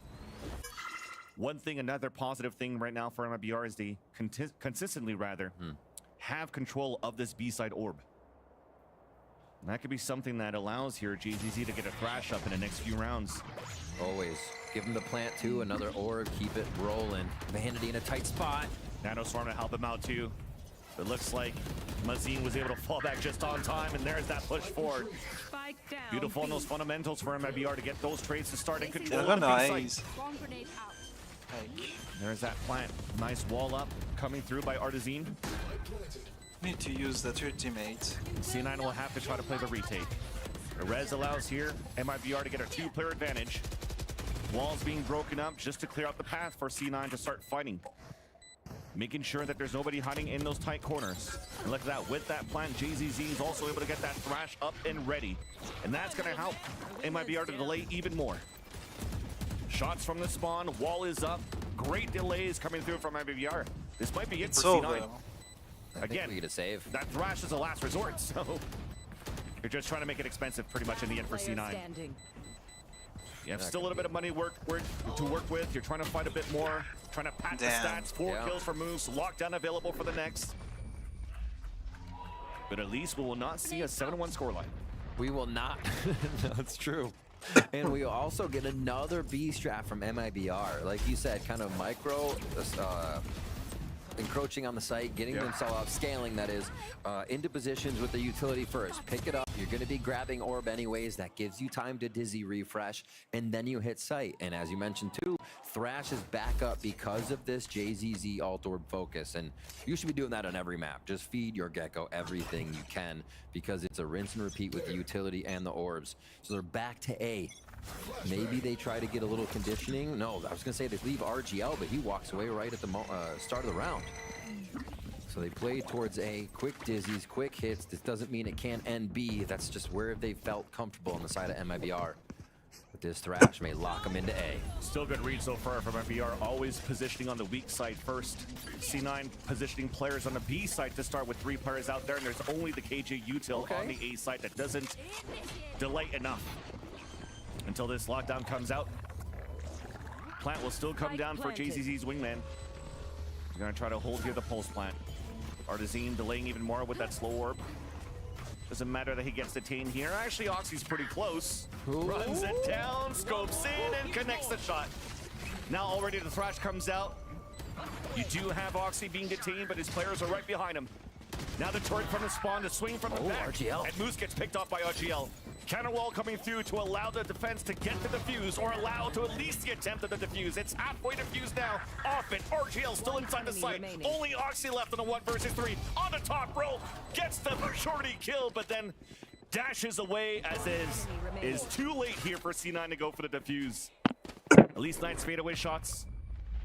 [SPEAKER 8] One thing, another positive thing right now for MIBR is they consistently have control of this B-side orb. And that could be something that allows here JZZ to get a thrash up in the next few rounds.
[SPEAKER 9] Always. Give him the plant too, another orb, keep it rolling. Vanity in a tight spot.
[SPEAKER 8] Nanoswarm to help him out too. It looks like Mazine was able to fall back just on time, and there's that push forward. Beautiful on those fundamentals for MIBR to get those trades to start in control of the B-side. There's that plant. Nice wall up coming through by Artazine.
[SPEAKER 1] Need to use that ultimate.
[SPEAKER 8] C9 will have to try to play the retake. The res allows here MIBR to get a 2-player advantage. Walls being broken up just to clear out the path for C9 to start fighting. Making sure that there's nobody hiding in those tight corners. And look at that, with that plant, JZZ is also able to get that thrash up and ready. And that's going to help MIBR to delay even more. Shots from the spawn, wall is up. Great delays coming through from MIBR. This might be it for C9. Again,
[SPEAKER 9] we get a save.
[SPEAKER 8] That thrash is a last resort, so you're just trying to make it expensive pretty much in the end for C9. You have still a little bit of money to work with. You're trying to fight a bit more, trying to pat the stats. 4 kills for moves, lockdown available for the next. But at least we will not see a 7-1 scoreline.
[SPEAKER 9] We will not. That's true. And we also get another B strat from MIBR. Like you said, kind of micro encroaching on the site, getting themselves up, scaling that is, into positions with the utility first. Pick it up. You're going to be grabbing orb anyways. That gives you time to dizzy refresh, and then you hit site. And as you mentioned too, Thrash is back up because of this JZZ alt orb focus. And you should be doing that on every map. Just feed your Gecko everything you can, because it's a rinse and repeat with the utility and the orbs. So they're back to A. Maybe they try to get a little conditioning. No, I was going to say they leave RGL, but he walks away right at the start of the round. So they play towards A. Quick dizzies, quick hits. This doesn't mean it can't end B. That's just where they felt comfortable on the side of MIBR. But this Thrash may lock them into A.
[SPEAKER 8] Still good read so far from MIBR. Always positioning on the weak side first. C9 positioning players on the B side to start with 3 players out there. And there's only the KJ util on the A side that doesn't delay enough. Until this lockdown comes out. Plant will still come down for JZZ's wingman. He's going to try to hold here the pulse plant. Artazine delaying even more with that slow orb. Doesn't matter that he gets detained here. Actually, Oxy's pretty close. Runs it down, scopes in, and connects the shot. Now already the Thrash comes out. You do have Oxy being detained, but his players are right behind him. Now the turret from the spawn to swing from the back.
[SPEAKER 9] RGL.
[SPEAKER 8] And Moose gets picked off by RGL. Counter wall coming through to allow the defense to get the defuse, or allow to at least the attempt at the defuse. It's halfway defused now. Off it. RGL still inside the site. Only Oxy left on a 1 versus 3. On the top row. Gets the majority kill, but then dashes away as is too late here for C9 to go for the defuse. At least Knight's fadeaway shots.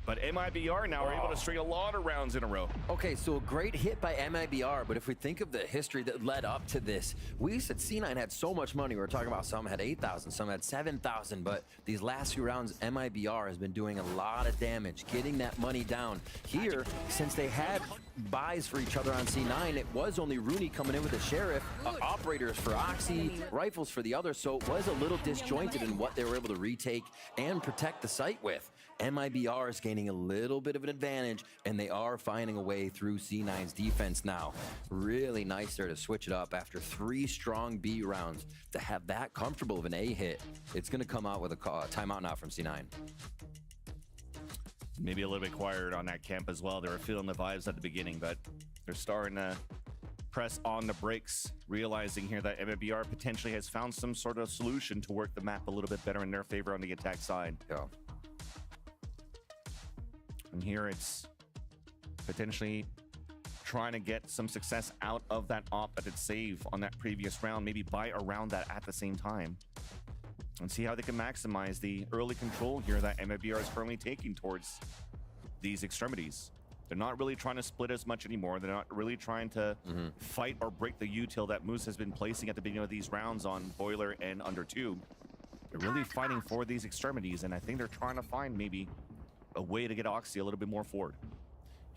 [SPEAKER 8] But MIBR now are able to string a lot of rounds in a row.
[SPEAKER 9] Okay, so a great hit by MIBR, but if we think of the history that led up to this, we said C9 had so much money. We were talking about some had 8,000, some had 7,000, but these last few rounds, MIBR has been doing a lot of damage, getting that money down. Here, since they had buys for each other on C9, it was only Rooney coming in with the Sheriff, operators for Oxy, rifles for the others, so it was a little disjointed in what they were able to retake and protect the site with. MIBR is gaining a little bit of an advantage, and they are finding a way through C9's defense now. Really nice there to switch it up after 3 strong B rounds. To have that comfortable of an A hit, it's going to come out with a timeout now from C9.
[SPEAKER 8] Maybe a little bit quieter on that camp as well. They were feeling the vibes at the beginning, but they're starting to press on the brakes, realizing here that MIBR potentially has found some sort of solution to work the map a little bit better in their favor on the attack side.
[SPEAKER 9] Yeah.
[SPEAKER 8] And here it's potentially trying to get some success out of that op that it saved on that previous round, maybe buy around that at the same time, and see how they can maximize the early control here that MIBR is currently taking towards these extremities. They're not really trying to split as much anymore. They're not really trying to fight or break the util that Moose has been placing at the beginning of these rounds on Boiler and Under 2. They're really fighting for these extremities, and I think they're trying to find maybe a way to get Oxy a little bit more forward.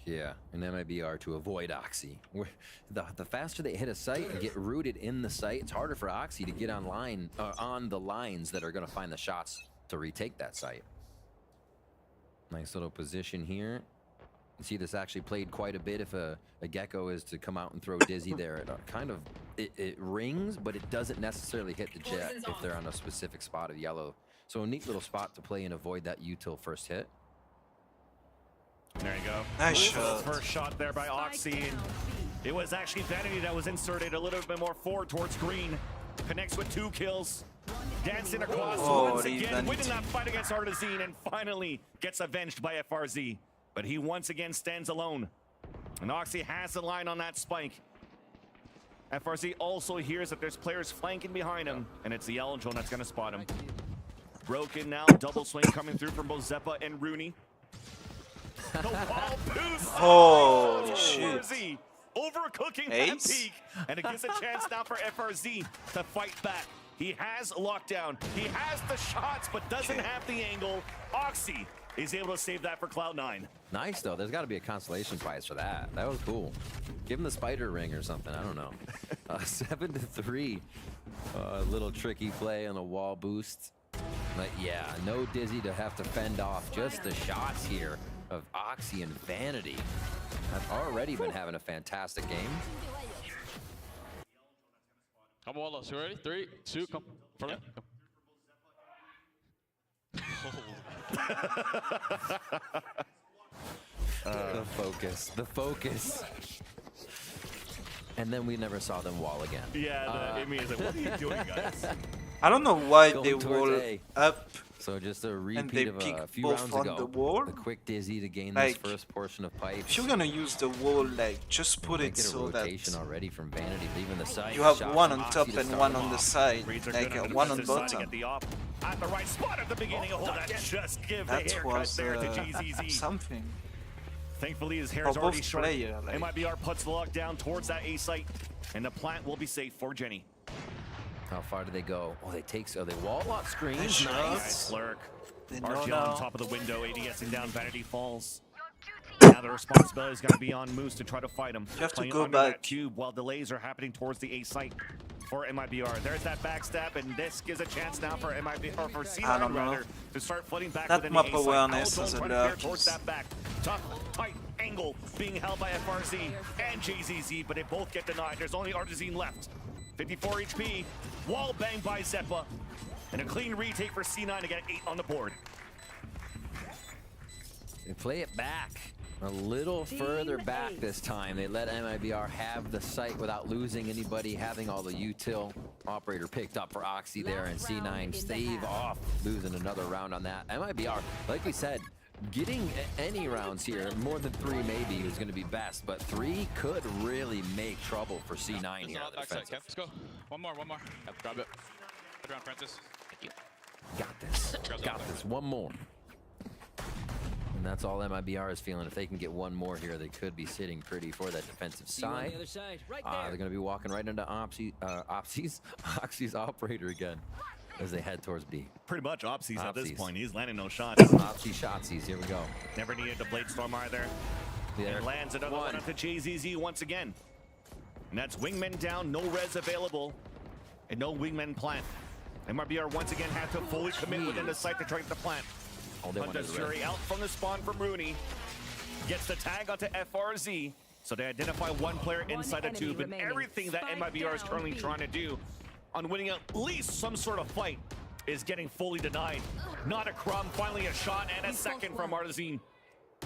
[SPEAKER 9] Yeah, and MIBR to avoid Oxy. The faster they hit a site and get rooted in the site, it's harder for Oxy to get on the lines that are going to find the shots to retake that site. Nice little position here. You see this actually played quite a bit if a Gecko is to come out and throw Dizzy there. It rings, but it doesn't necessarily hit the jet if they're on a specific spot of yellow. So a neat little spot to play and avoid that util first hit.
[SPEAKER 8] There you go.
[SPEAKER 1] Nice shot.
[SPEAKER 8] First shot there by Oxy. It was actually Vanity that was inserted a little bit more forward towards green. Connects with 2 kills. Dancing across once again, winning that fight against Artazine, and finally gets avenged by FRZ. But he once again stands alone. And Oxy has the line on that spike. FRZ also hears that there's players flanking behind him, and it's the Eldron that's going to spot him. Broken now, double swing coming through from both Zeppa and Rooney. The wall boost.
[SPEAKER 1] Holy shit.
[SPEAKER 8] FRZ overcooking that peak, and it gives a chance now for FRZ to fight back. He has lockdown. He has the shots, but doesn't have the angle. Oxy is able to save that for Cloud9.
[SPEAKER 9] Nice, though. There's got to be a consolation prize for that. That was cool. Give him the spider ring or something. I don't know. 7-3. Little tricky play on the wall boost. But yeah, no Dizzy to have to fend off. Just the shots here of Oxy and Vanity have already been having a fantastic game.
[SPEAKER 11] Come on, let's ready? 3, 2, come. Front.
[SPEAKER 9] The focus. And then we never saw them wall again.
[SPEAKER 8] Yeah, Amy is like, what are you doing, guys?
[SPEAKER 1] I don't know why they wall up.
[SPEAKER 9] So just a repeat of a few rounds ago.
[SPEAKER 1] The wall.
[SPEAKER 9] The quick Dizzy to gain this first portion of pipes.
[SPEAKER 1] If you're gonna use the wall, like just put it so that
[SPEAKER 9] already from Vanity, leaving the side.
[SPEAKER 1] You have one on top and one on the side, like one on bottom.
[SPEAKER 8] At the right spot at the beginning. That just give the haircut there to GZZ.
[SPEAKER 1] Something.
[SPEAKER 8] Thankfully, his hair is already short. MIBR puts the lock down towards that A site, and the plant will be safe for Jenny.
[SPEAKER 9] How far do they go? Oh, they wall lock screens.
[SPEAKER 8] Nice lurk. RG on top of the window, ADSing down, Vanity falls. Now the responsibility is going to be on Moose to try to fight him.
[SPEAKER 1] You have to
[SPEAKER 8] Playing
[SPEAKER 1] go
[SPEAKER 8] under
[SPEAKER 1] back.
[SPEAKER 8] that cube while delays are happening towards the A site for MIBR. There's that backstab, and this gives a chance now for MIBR, or for C9 rather, to start flooding back
[SPEAKER 1] That
[SPEAKER 8] within
[SPEAKER 1] map
[SPEAKER 8] the A site.
[SPEAKER 1] awareness is
[SPEAKER 8] Eldron
[SPEAKER 1] a
[SPEAKER 8] trying to
[SPEAKER 1] luck.
[SPEAKER 8] towards that back. Tough, tight angle being held by FRZ and JZZ, but they both get denied. There's only Artazine left. 54 HP, wall bang by Zeppa, and a clean retake for C9 to get 8 on the board.
[SPEAKER 9] They play it back a little further back this time. They let MIBR have the site without losing anybody, having all the util. Operator picked up for Oxy there, and C9 stave off, losing another round on that. MIBR, like we said, getting any rounds here, more than 3 maybe is going to be best, but 3 could really make trouble for C9 here.
[SPEAKER 10] Let's go. One more. Yep, grab it. Good round, Francis. Thank you.
[SPEAKER 9] Got this. One more. And that's all MIBR is feeling. If they can get one more here, they could be sitting pretty for that defensive side. They're going to be walking right into Oxy's operator again as they head towards B.
[SPEAKER 8] Pretty much Opsies at this point. He's landing no shots.
[SPEAKER 9] Opsy shotsies. Here we go.
[SPEAKER 8] Never needed the Blade Storm either. And lands another one onto JZZ once again. And that's Wingman down, no res available, and no Wingman plant. MRBR once again had to fully commit within the site to try the plant. Hunter's Fury out from the spawn from Rooney. Gets the tag onto FRZ. So they identify one player inside a tube, and everything that MIBR is currently trying to do on winning at least some sort of fight is getting fully denied. Not a crumb, finally a shot and a second from Arzine.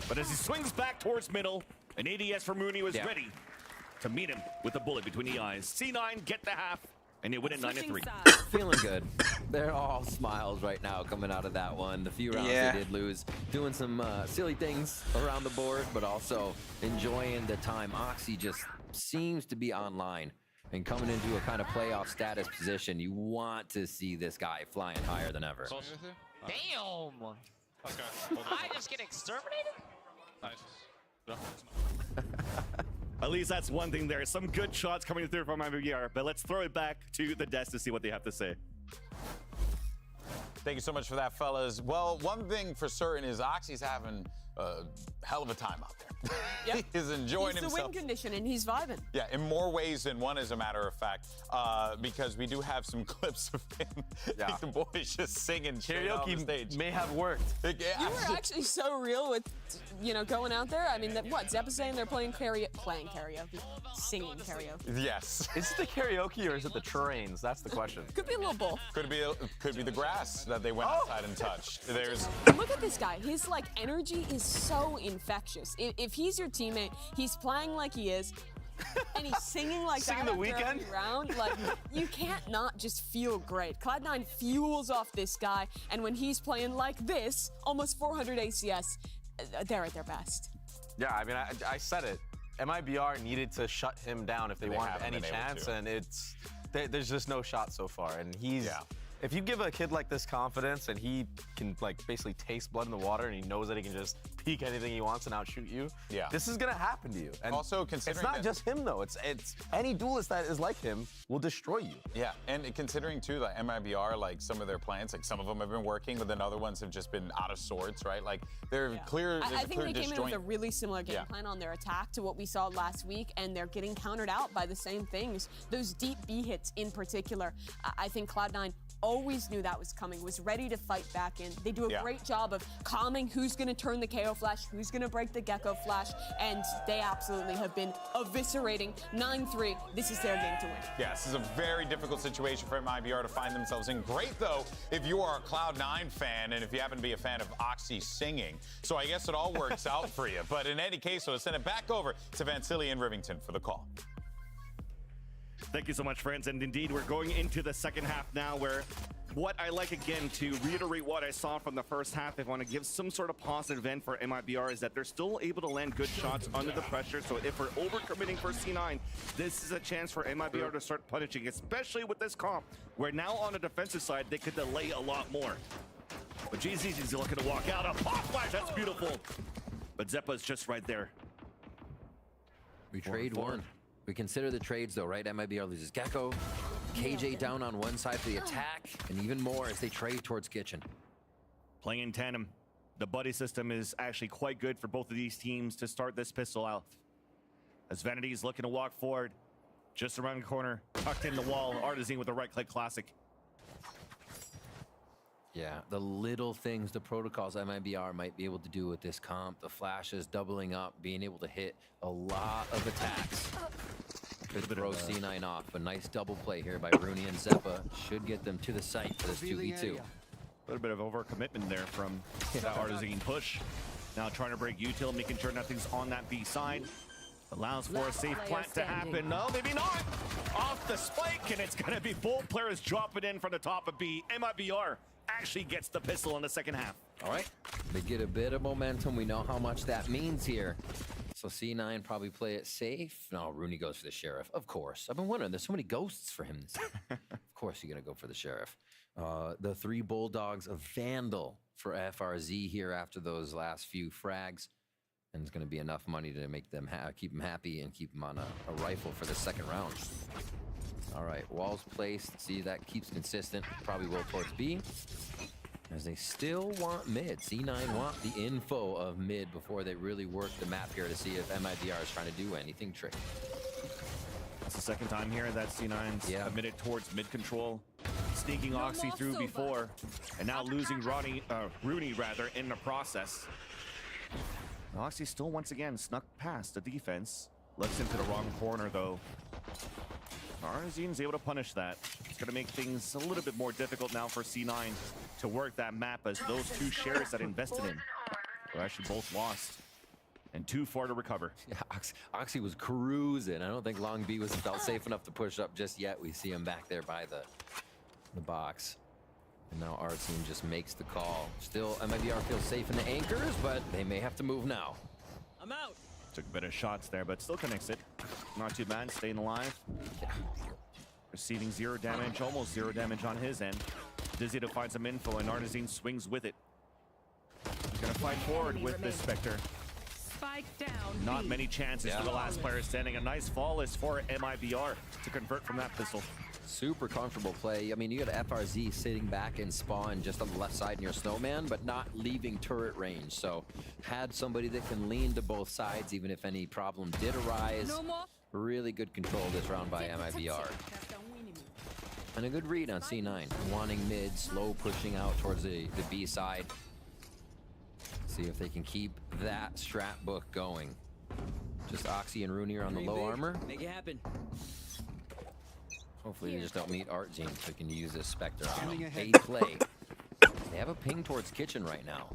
[SPEAKER 8] But as he swings back towards middle, an ADS from Rooney was ready to meet him with a bullet between the eyes. C9 get the half, and they win it 9-3.
[SPEAKER 9] Feeling good. They're all smiles right now coming out of that one. The few rounds they did lose, doing some silly things around the board, but also enjoying the time. Oxy just seems to be online and coming into a kind of playoff status position. You want to see this guy flying higher than ever.
[SPEAKER 11] Damn! I just get exterminated?
[SPEAKER 10] Nice.
[SPEAKER 8] At least that's one thing there. Some good shots coming through from MIBR, but let's throw it back to the desk to see what they have to say.
[SPEAKER 5] Thank you so much for that, fellas. Well, one thing for certain is Oxy's having a hell of a time out there.
[SPEAKER 6] Yep.
[SPEAKER 5] He's enjoying himself.
[SPEAKER 6] It's the win condition, and he's vibing.
[SPEAKER 5] Yeah, in more ways than one, as a matter of fact, because we do have some clips of him. Like the boys just singing karaoke on the stage.
[SPEAKER 7] May have worked.
[SPEAKER 6] You were actually so real with, going out there. I mean, Zeppa's saying they're playing karaoke, singing karaoke.
[SPEAKER 5] Yes.
[SPEAKER 7] Is it the karaoke or is it the trains? That's the question.
[SPEAKER 6] Could be a little both.
[SPEAKER 5] Could be the grass that they went outside and touched. There's.
[SPEAKER 6] Look at this guy. His energy is so infectious. If he's your teammate, he's playing like he is, and he's singing like that
[SPEAKER 7] The Weeknd
[SPEAKER 6] every round. You can't not just feel great. Cloud9 fuels off this guy, and when he's playing like this, almost 400 ACS, they're at their best.
[SPEAKER 7] Yeah, I mean, I said it. MIBR needed to shut him down if they wanted any chance, and there's just no shot so far. And he's if you give a kid like this confidence and he can basically taste blood in the water and he knows that he can just peek anything he wants and outshoot you, this is gonna happen to you. And
[SPEAKER 5] also considering
[SPEAKER 7] it's not just him though. It's any duelist that is like him will destroy you.
[SPEAKER 5] Yeah, and considering too that MIBR, some of their plans, some of them have been working, but then other ones have just been out of sorts, right? They're clear.
[SPEAKER 6] I think they came in with a really similar game plan on their attack to what we saw last week, and they're getting countered out by the same things. Those deep B hits in particular. I think Cloud9 always knew that was coming, was ready to fight back in. They do a great job of calming who's going to turn the KO flash, who's going to break the Gecko flash, and they absolutely have been eviscerating 9-3. This is their game to win.
[SPEAKER 5] Yeah, this is a very difficult situation for MIBR to find themselves in. Great, though, if you are a Cloud9 fan and if you happen to be a fan of Oxy singing. So I guess it all works out for you. But in any case, we'll send it back over to Vansili and Rivington for the call.
[SPEAKER 8] Thank you so much, friends. And indeed, we're going into the second half now, where what I like, again, to reiterate what I saw from the first half, if I want to give some sort of positive end for MIBR, is that they're still able to land good shots under the pressure. So if we're overcommitting for C9, this is a chance for MIBR to start punishing, especially with this comp, where now on the defensive side, they could delay a lot more. But GZZ is looking to walk out. A pop flash, that's beautiful. But Zeppa's just right there.
[SPEAKER 9] We trade one. We consider the trades though, right? MIBR loses Gecko, KJ down on one side for the attack, and even more as they trade towards Kitchen.
[SPEAKER 8] Playing in tandem. The buddy system is actually quite good for both of these teams to start this pistol out. As Vanity is looking to walk forward, just around the corner, tucked in the wall, Artisan with a right-click classic.
[SPEAKER 9] Yeah, the little things, the protocols MIBR might be able to do with this comp, the flashes doubling up, being able to hit a lot of attacks. Could throw C9 off. A nice double play here by Rooney and Zeppa should get them to the site for this 2v2.
[SPEAKER 8] A little bit of overcommitment there from that Artisan push. Now trying to break util, making sure nothing's on that B side. Allows for a safe plant to happen. No, maybe not. Off the spike, and it's going to be both players dropping in from the top of B. MIBR actually gets the pistol in the second half.
[SPEAKER 9] All right, they get a bit of momentum. We know how much that means here. So C9 probably play it safe. No, Rooney goes for the Sheriff. Of course. I've been wondering, there's so many ghosts for him. Of course you're going to go for the Sheriff. The 3 Bulldogs of Vandal for FRZ here after those last few frags. And it's going to be enough money to make them keep them happy and keep them on a rifle for the second round. All right, walls placed. See, that keeps consistent. Probably will towards B. As they still want mid. C9 want the info of mid before they really work the map here to see if MIBR is trying to do anything tricky.
[SPEAKER 8] It's the second time here that C9's admitted towards mid control. Sneaking Oxy through before, and now losing Rooney in the process. Oxy still once again snuck past the defense. Looks into the wrong corner though. Arzine's able to punish that. It's going to make things a little bit more difficult now for C9 to work that map, as those 2 shares that invested in were actually both lost and too far to recover.
[SPEAKER 9] Yeah, Oxy was cruising. I don't think Long B was felt safe enough to push up just yet. We see him back there by the box. And now our team just makes the call. Still, MIBR feels safe in the anchors, but they may have to move now.
[SPEAKER 6] I'm out.
[SPEAKER 8] Took a bit of shots there, but still connects it. Not too bad, staying alive.
[SPEAKER 9] Yeah.
[SPEAKER 8] Receiving 0 damage, almost 0 damage on his end. Dizzy to find some info, and Artazine swings with it. He's gonna fight forward with this Spectre.
[SPEAKER 3] Spike down.
[SPEAKER 8] Not many chances for the last player standing. A nice fall is for MIBR to convert from that pistol.
[SPEAKER 9] Super comfortable play. I mean, you got FRZ sitting back in spawn just on the left side near Snowman, but not leaving turret range. So had somebody that can lean to both sides, even if any problem did arise. Really good control this round by MIBR. And a good read on C9. Wanting mid, slow pushing out towards the B side. See if they can keep that strat book going. Just Oxy and Rooney are on the low armor.
[SPEAKER 6] Make it happen.
[SPEAKER 9] Hopefully they just don't meet Artzine so we can use this Spectre on them. A play. They have a ping towards kitchen right now.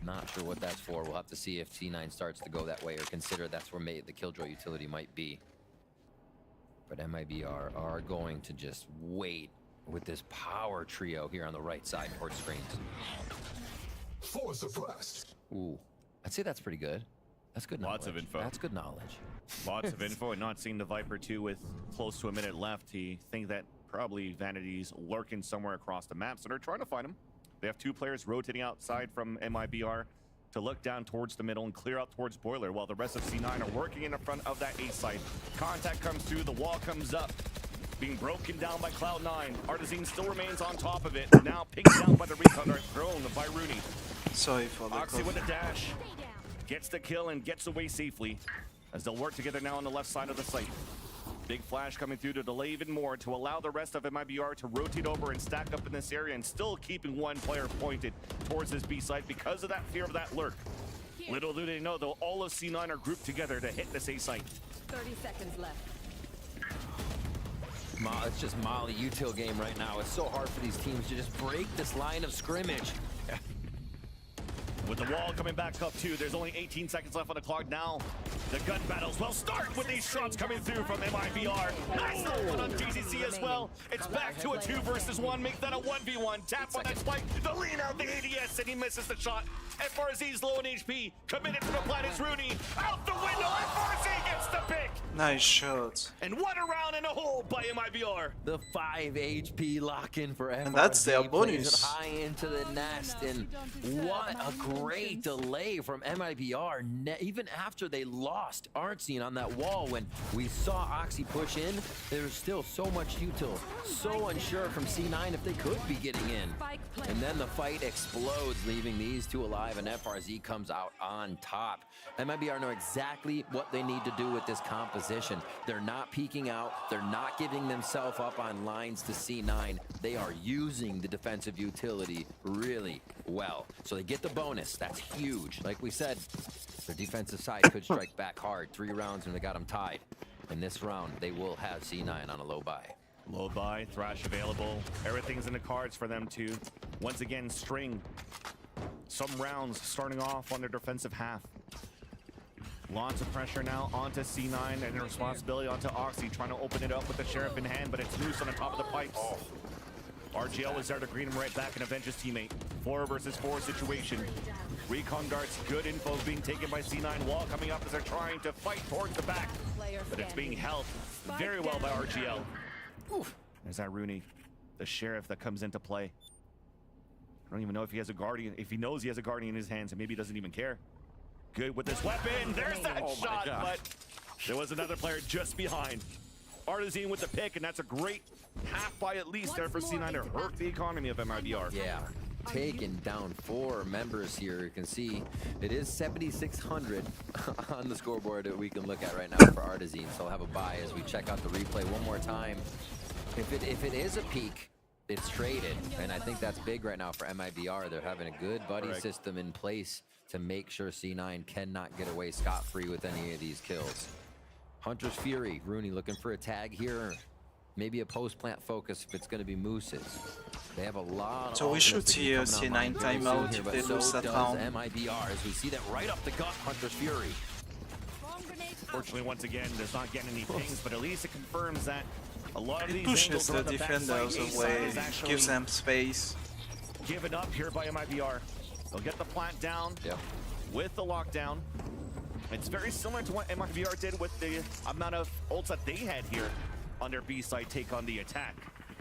[SPEAKER 9] Not sure what that's for. We'll have to see if C9 starts to go that way or consider that's where the Killjoy utility might be. But MIBR are going to just wait with this power trio here on the right side towards screens.
[SPEAKER 12] Four suppressed.
[SPEAKER 9] Ooh, I'd say that's pretty good. That's good knowledge.
[SPEAKER 8] Lots of info.
[SPEAKER 9] That's good knowledge.
[SPEAKER 8] Lots of info, and not seeing the Viper 2 with close to a minute left. He think that probably Vanity's lurking somewhere across the map, so they're trying to find him. They have 2 players rotating outside from MIBR to look down towards the middle and clear out towards Boiler, while the rest of C9 are working in the front of that A site. Contact comes through, the wall comes up, being broken down by Cloud9. Artazine still remains on top of it, now picked down by the recon dart thrown by Rooney.
[SPEAKER 1] Sorry for the
[SPEAKER 8] Oxy with a dash, gets the kill and gets away safely, as they'll work together now on the left side of the site. Big flash coming through to delay even more, to allow the rest of MIBR to rotate over and stack up in this area, and still keeping one player pointed towards this B site because of that fear of that lurk. Little do they know, though, all of C9 are grouped together to hit this A site.
[SPEAKER 3] 30 seconds left.
[SPEAKER 9] It's just Molly util game right now. It's so hard for these teams to just break this line of scrimmage.
[SPEAKER 8] With the wall coming back up too, there's only 18 seconds left on the clock now. The gun battles will start with these shots coming through from MIBR. Nice little one on GCC as well. It's back to a 2 versus 1. Make that a 1v1. Tap on that spike. The lean out the ADS, and he misses the shot. FRZ's low in HP. Committed to the planet. Rooney out the window. FRZ gets the pick.
[SPEAKER 1] Nice shot.
[SPEAKER 8] And what a round in a hole by MIBR.
[SPEAKER 9] The 5 HP lock-in for FRZ.
[SPEAKER 1] And that's their bonus.
[SPEAKER 9] Plays it high into the nest, and what a great delay from MIBR. Even after they lost Artzine on that wall, when we saw Oxy push in, there's still so much util, so unsure from C9 if they could be getting in. And then the fight explodes, leaving these 2 alive, and FRZ comes out on top. MIBR know exactly what they need to do with this composition. They're not peeking out. They're not giving themselves up on lines to C9. They are using the defensive utility really well. So they get the bonus. That's huge. Like we said, their defensive side could strike back hard. 3 rounds and they got them tied. In this round, they will have C9 on a low buy.
[SPEAKER 8] Low buy, Thrash available. Everything's in the cards for them to once again string some rounds starting off on their defensive half. Lots of pressure now onto C9 and responsibility onto Oxy, trying to open it up with the Sheriff in hand, but it's loose on the top of the pipes. RGL was there to green him right back and avenge his teammate. 4 versus 4 situation. Recon darts, good info being taken by C9. Wall coming up as they're trying to fight towards the back. But it's being held very well by RGL. Oof. There's that Rooney, the sheriff that comes into play. I don't even know if he has a guardian. If he knows he has a guardian in his hands, and maybe he doesn't even care. Good with this weapon. There's that shot, but there was another player just behind. Artesian with the pick, and that's a great half by at least there for C9 to hurt the economy of MIBR.
[SPEAKER 9] Yeah, taking down 4 members here. You can see it is 7,600 on the scoreboard that we can look at right now for Artesian. So I'll have a buy as we check out the replay one more time. If it is a peak, it's traded, and I think that's big right now for MIBR. They're having a good buddy system in place to make sure C9 cannot get away scot-free with any of these kills. Hunter's Fury, Rooney looking for a tag here. Maybe a post-plant focus if it's going to be Moose's. They have a lot of...
[SPEAKER 1] So we should see a C9 timeout if they lose that round.
[SPEAKER 9] MIBR, as we see that right up the gut, Hunter's Fury.
[SPEAKER 8] Fortunately, once again, there's not getting any pings, but at least it confirms that a lot of these
[SPEAKER 1] pushes the defenders away, gives them space.
[SPEAKER 8] Given up here by MIBR. They'll get the plant down with the lockdown. It's very similar to what MIBR did with the amount of ults that they had here on their B side take on the attack.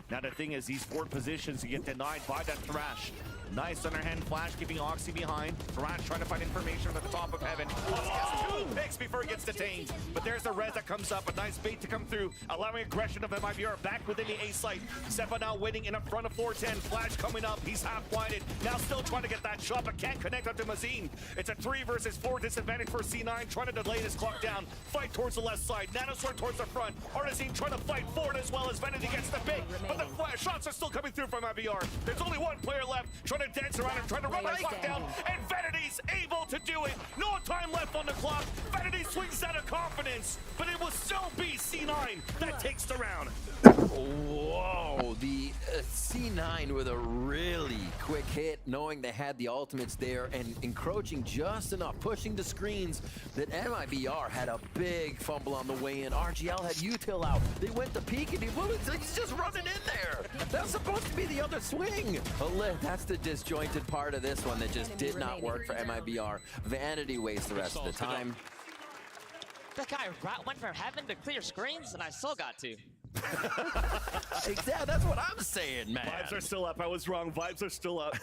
[SPEAKER 8] Now the thing is, these forward positions get denied by that Thrash. Nice underhand flash, keeping Oxy behind. Thrash trying to find information at the top of heaven. Oxy has 2 picks before he gets detained. But there's the res that comes up. A nice bait to come through, allowing aggression of MIBR back within the A site. Sepa now waiting in front of 410. Flash coming up. He's half blinded. Now still trying to get that shot, but can't connect up to Mazin. It's a 3 versus 4 disadvantage for C9, trying to delay this clock down. Fight towards the left side. Nanosword towards the front. Artesian trying to fight forward as well as Vanity gets the pick. But the flash shots are still coming through from MIBR. There's only 1 player left, trying to dance around him, trying to run the clock down, and Vanity's able to do it. No time left on the clock. Vanity swings out of confidence, but it will still be C9 that takes the round.
[SPEAKER 9] Whoa, the C9 with a really quick hit, knowing they had the ultimates there and encroaching just enough, pushing the screens that MIBR had a big fumble on the way in. RGL had util out. They went to peek and he's just running in there. That's supposed to be the other swing. That's the disjointed part of this one that just did not work for MIBR. Vanity wastes the rest of the time.
[SPEAKER 11] That guy went for heaven to clear screens, and I still got to.
[SPEAKER 9] Exactly, that's what I'm saying, man.
[SPEAKER 8] Vibes are still up. I was wrong. Vibes are still up.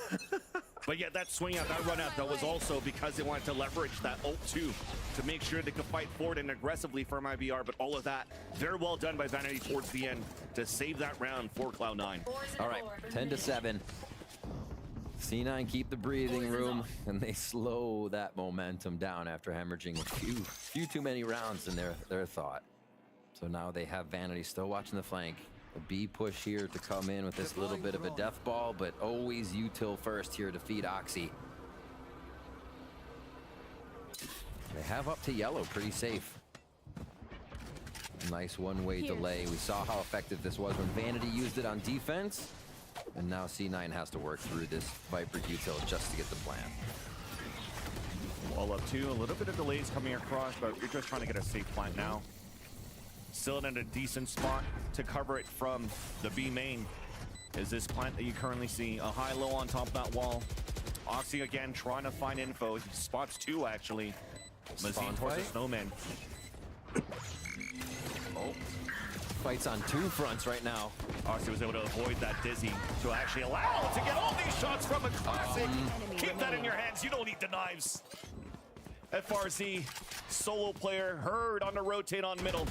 [SPEAKER 8] But yeah, that swing out, that run out, that was also because they wanted to leverage that ult too, to make sure they could fight forward and aggressively for MIBR. But all of that, very well done by Vanity towards the end to save that round for Cloud9.
[SPEAKER 9] All right, 10-7. C9 keep the breathing room, and they slow that momentum down after hemorrhaging a few too many rounds in their thought. So now they have Vanity still watching the flank. A B push here to come in with this little bit of a death ball, but always util first here to feed Oxy. They have up to yellow, pretty safe. Nice one-way delay. We saw how effective this was when Vanity used it on defense. And now C9 has to work through this Viper util just to get the plan.
[SPEAKER 8] Wall up 2, a little bit of delays coming across, but you're just trying to get a safe plant now. Still in a decent spot to cover it from the B main. Is this plant that you currently see? A high-low on top of that wall. Oxy again trying to find info. He spots 2 actually. Mazin towards the snowman.
[SPEAKER 9] Oh. Fights on 2 fronts right now.
[SPEAKER 8] Oxy was able to avoid that dizzy to actually allow to get all these shots from a classic. Keep that in your hands. You don't need the knives. FRZ, solo player, heard on the rotate on middle.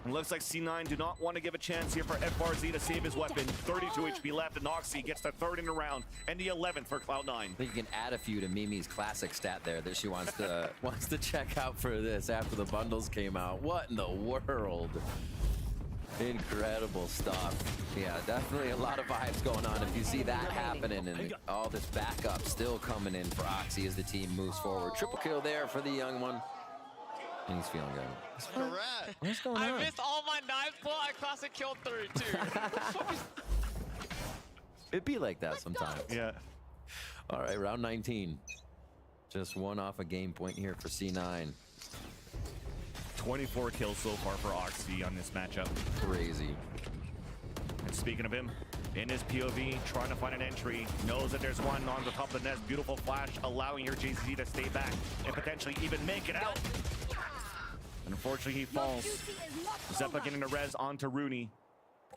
[SPEAKER 8] And looks like C9 do not want to give a chance here for FRZ to save his weapon. 32 HP left, and Oxy gets the 3rd in the round and the 11th for Cloud9.
[SPEAKER 9] I think you can add a few to Mimi's classic stat there that she wants to check out for this after the bundles came out. What in the world? Incredible stuff. Yeah, definitely a lot of vibes going on if you see that happening, and all this backup still coming in for Oxy as the team moves forward. Triple kill there for the young one. And he's feeling good.
[SPEAKER 11] Correct.
[SPEAKER 9] What's going on?
[SPEAKER 11] I missed all my knives, but I classic killed 3 too.
[SPEAKER 9] It'd be like that sometimes.
[SPEAKER 8] Yeah.
[SPEAKER 9] All right, round 19. Just one off a game point here for C9.
[SPEAKER 8] 24 kills so far for Oxy on this matchup.
[SPEAKER 9] Crazy.
[SPEAKER 8] And speaking of him, in his POV, trying to find an entry. Knows that there's one on the top of the nest. Beautiful flash, allowing your JCC to stay back and potentially even make it out. Unfortunately, he falls. Zeppa getting the res onto Rooney,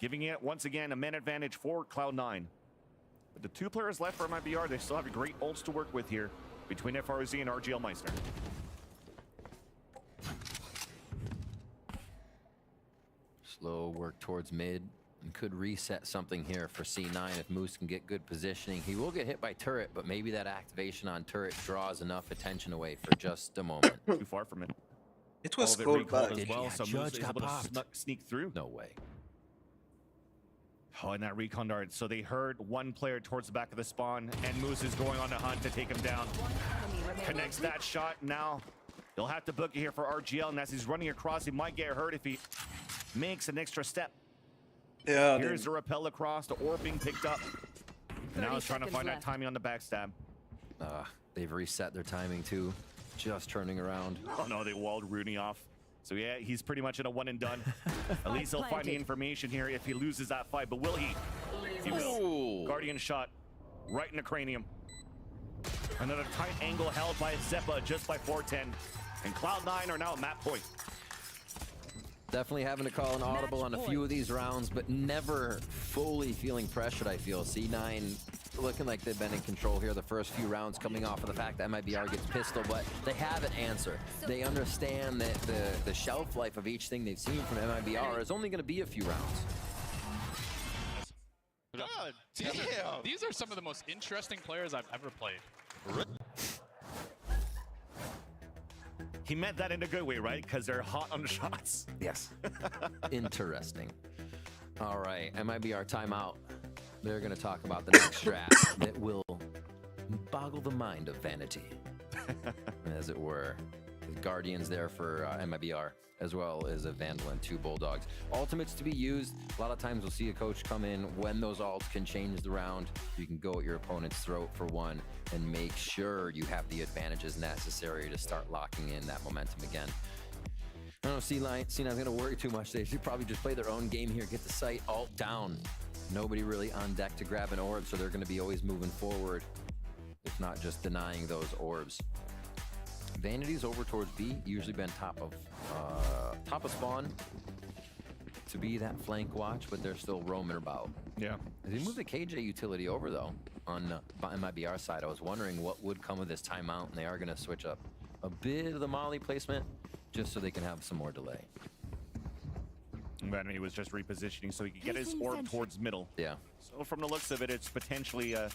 [SPEAKER 8] giving it once again a man advantage for Cloud9. But the 2 players left for MIBR, they still have great ults to work with here between FRZ and RGL Meister.
[SPEAKER 9] Slow work towards mid. And could reset something here for C9 if Moose can get good positioning. He will get hit by turret, but maybe that activation on turret draws enough attention away for just a moment.
[SPEAKER 8] Too far from it.
[SPEAKER 1] It was called back.
[SPEAKER 8] As well, so Moose is able to sneak through.
[SPEAKER 9] No way.
[SPEAKER 8] Oh, and that recon dart. So they heard one player towards the back of the spawn, and Moose is going on a hunt to take him down. Connects that shot. Now he'll have to book it here for RGL, and as he's running across, he might get hurt if he makes an extra step.
[SPEAKER 1] Yeah.
[SPEAKER 8] Here's the rappel across, the orb being picked up. And now he's trying to find that timing on the backstab.
[SPEAKER 9] They've reset their timing too. Just turning around.
[SPEAKER 8] Oh no, they walled Rooney off. So yeah, he's pretty much in a one and done. At least he'll find the information here if he loses that fight. But will he? He will. Guardian shot right in the cranium. Another tight angle held by Zeppa just by 410. And Cloud9 are now at map point.
[SPEAKER 9] Definitely having to call an audible on a few of these rounds, but never fully feeling pressured, I feel. C9 looking like they've been in control here the first few rounds, coming off of the fact that MIBR gets pistol, but they have an answer. They understand that the shelf life of each thing they've seen from MIBR is only going to be a few rounds.
[SPEAKER 10] God damn! These are some of the most interesting players I've ever played.
[SPEAKER 8] He meant that in a good way, right? Because they're hot on the shots.
[SPEAKER 9] Yes. Interesting. All right, MIBR timeout. They're going to talk about the next strat that will boggle the mind of vanity, as it were. The Guardians there for MIBR, as well as a Vandal and 2 Bulldogs. Ultimates to be used. A lot of times we'll see a coach come in when those ults can change the round. You can go at your opponent's throat for one and make sure you have the advantages necessary to start locking in that momentum again. I don't know, C9's going to worry too much. They should probably just play their own game here, get the site alt down. Nobody really on deck to grab an orb, so they're going to be always moving forward, if not just denying those orbs. Vanity's over towards B, usually been top of spawn to be that flank watch, but they're still roaming about.
[SPEAKER 8] Yeah.
[SPEAKER 9] As he moved the KJ utility over though on MIBR side, I was wondering what would come of this timeout, and they are going to switch up a bit of the molly placement just so they can have some more delay.
[SPEAKER 8] Vanity was just repositioning so he could get his orb towards middle.
[SPEAKER 9] Yeah.
[SPEAKER 8] So from the looks of it, it's potentially a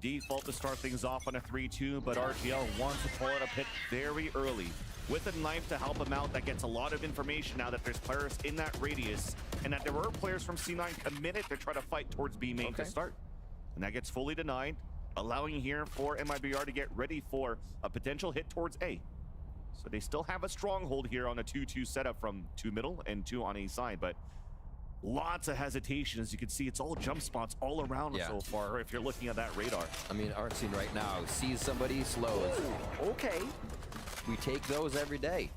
[SPEAKER 8] default to start things off on a 3-2, but RGL wants to pull out a pit very early with a knife to help him out. That gets a lot of information now that there's players in that radius, and that there were players from C9 committed to try to fight towards B main to start. And that gets fully denied, allowing here for MIBR to get ready for a potential hit towards A. So they still have a stronghold here on a 2-2 setup from 2 middle and 2 on A side, but lots of hesitation. As you can see, it's all jump spots all around so far if you're looking at that radar.
[SPEAKER 9] I mean, Artsine right now sees somebody, slows. Okay. We take those every day.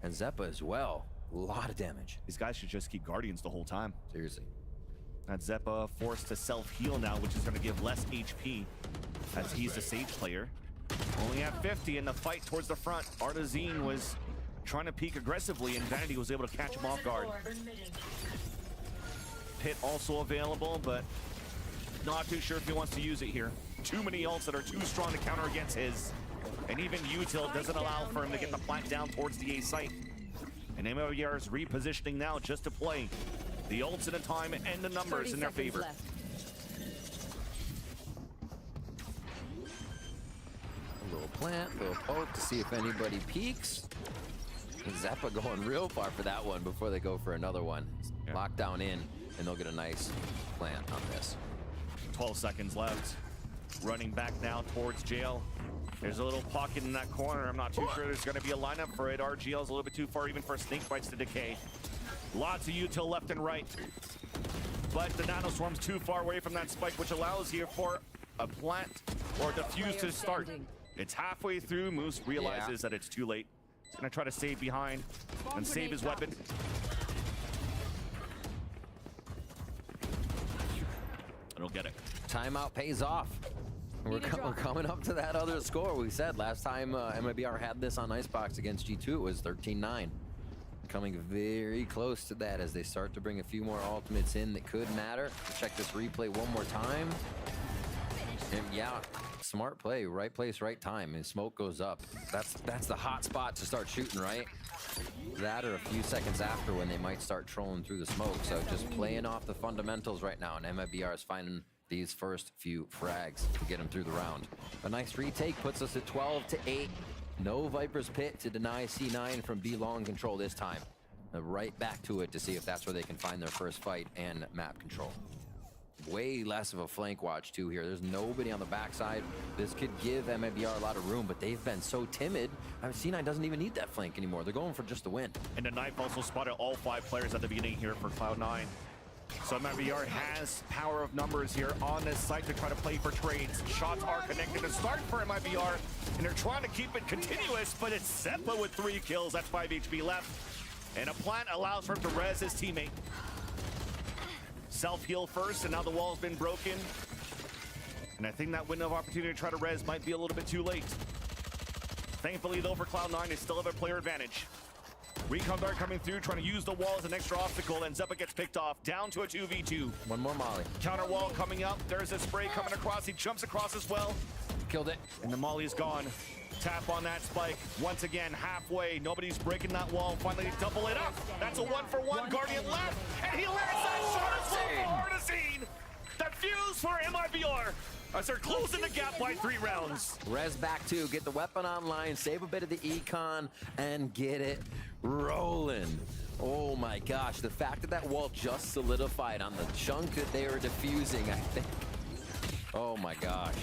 [SPEAKER 9] And Zeppa as well. A lot of damage.
[SPEAKER 8] These guys should just keep Guardians the whole time.
[SPEAKER 9] Seriously.
[SPEAKER 8] That Zeppa forced to self-heal now, which is going to give less HP as he's a Sage player. Only at 50 in the fight towards the front. Artazine was trying to peek aggressively, and Vanity was able to catch him off guard. Pit also available, but not too sure if he wants to use it here. Too many ults that are too strong to counter against his. And even util doesn't allow for him to get the plant down towards the A site. And MIBR is repositioning now just to play the ults in a time and the numbers in their favor.
[SPEAKER 9] A little plant, a little poke to see if anybody peeks. Zeppa going real far for that one before they go for another one. Lockdown in, and they'll get a nice plant on this.
[SPEAKER 8] 12 seconds left. Running back now towards jail. There's a little pocket in that corner. I'm not too sure there's going to be a lineup for it. RGL's a little bit too far even for snake bites to decay. Lots of util left and right. But the nanoswarm's too far away from that spike, which allows here for a plant or defuse to start. It's halfway through. Moose realizes that it's too late. He's going to try to save behind and save his weapon. he'll get it.
[SPEAKER 9] Timeout pays off. We're coming up to that other score. We said last time MIBR had this on Icebox against G2, it was 13-9. Coming very close to that as they start to bring a few more ultimates in that could matter. Check this replay one more time. And yeah, smart play, right place, right time, and smoke goes up. That's the hot spot to start shooting, right? That or a few seconds after when they might start trolling through the smoke. So just playing off the fundamentals right now, and MIBR is finding these first few frags to get them through the round. A nice retake puts us at 12-8. No Viper's Pit to deny C9 from B long control this time. Right back to it to see if that's where they can find their first fight and map control. Way less of a flank watch too here. There's nobody on the backside. This could give MIBR a lot of room, but they've been so timid. I mean, C9 doesn't even need that flank anymore. They're going for just the win.
[SPEAKER 8] And the knife also spotted all 5 players at the beginning here for Cloud9. So MIBR has power of numbers here on this site to try to play for trades. Shots are connected to start for MIBR, and they're trying to keep it continuous, but it's Seppa with 3 kills. That's 5 HP left. And a plant allows for him to res his teammate. Self-heal first, and now the wall's been broken. And I think that window of opportunity to try to res might be a little bit too late. Thankfully, though, for Cloud9, they still have a player advantage. Recon Dart coming through, trying to use the wall as an extra obstacle, and Zeppa gets picked off, down to a 2v2.
[SPEAKER 9] One more Molly.
[SPEAKER 8] Counter wall coming up. There's a spray coming across. He jumps across as well.
[SPEAKER 9] Killed it.
[SPEAKER 8] And the Molly's gone. Tap on that spike. Once again, halfway. Nobody's breaking that wall. Finally, double it up. That's a 1-for-1. Guardian left. And he lands that shot as well for Artisine. The fuse for MIBR as they're closing the gap by 3 rounds.
[SPEAKER 9] Res back 2. Get the weapon online. Save a bit of the econ and get it rolling. Oh my gosh. The fact that that wall just solidified on the chunk that they were defusing, I think. Oh my gosh.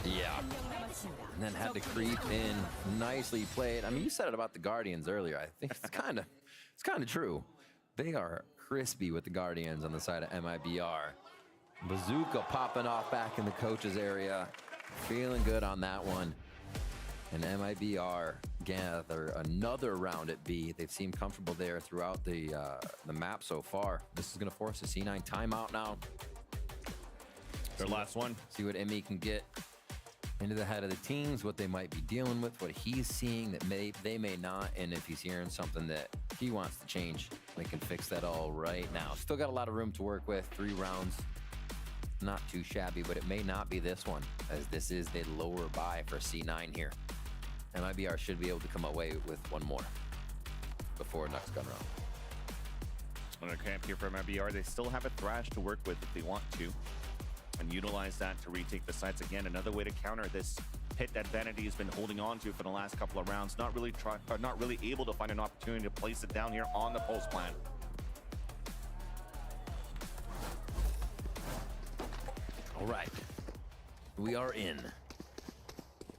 [SPEAKER 9] Yeah. And then had to creep in. Nicely played. I mean, you said it about the Guardians earlier. I think it's kind of true. They are crispy with the Guardians on the side of MIBR. Bazooka popping off back in the coach's area. Feeling good on that one. And MIBR gather another round at B. They've seemed comfortable there throughout the map so far. This is going to force a C9 timeout now.
[SPEAKER 8] Their last one.
[SPEAKER 9] See what Emmy can get into the head of the teams, what they might be dealing with, what he's seeing that they may not, and if he's hearing something that he wants to change, they can fix that all right now. Still got a lot of room to work with. 3 rounds, not too shabby, but it may not be this one, as this is the lower buy for C9 here. MIBR should be able to come away with 1 more before next gun round.
[SPEAKER 8] On a camp here for MIBR, they still have a Thrash to work with if they want to, and utilize that to retake the sites again. Another way to counter this pit that Vanity has been holding on to for the last couple of rounds. Not really able to find an opportunity to place it down here on the post plan.
[SPEAKER 9] All right, we are in.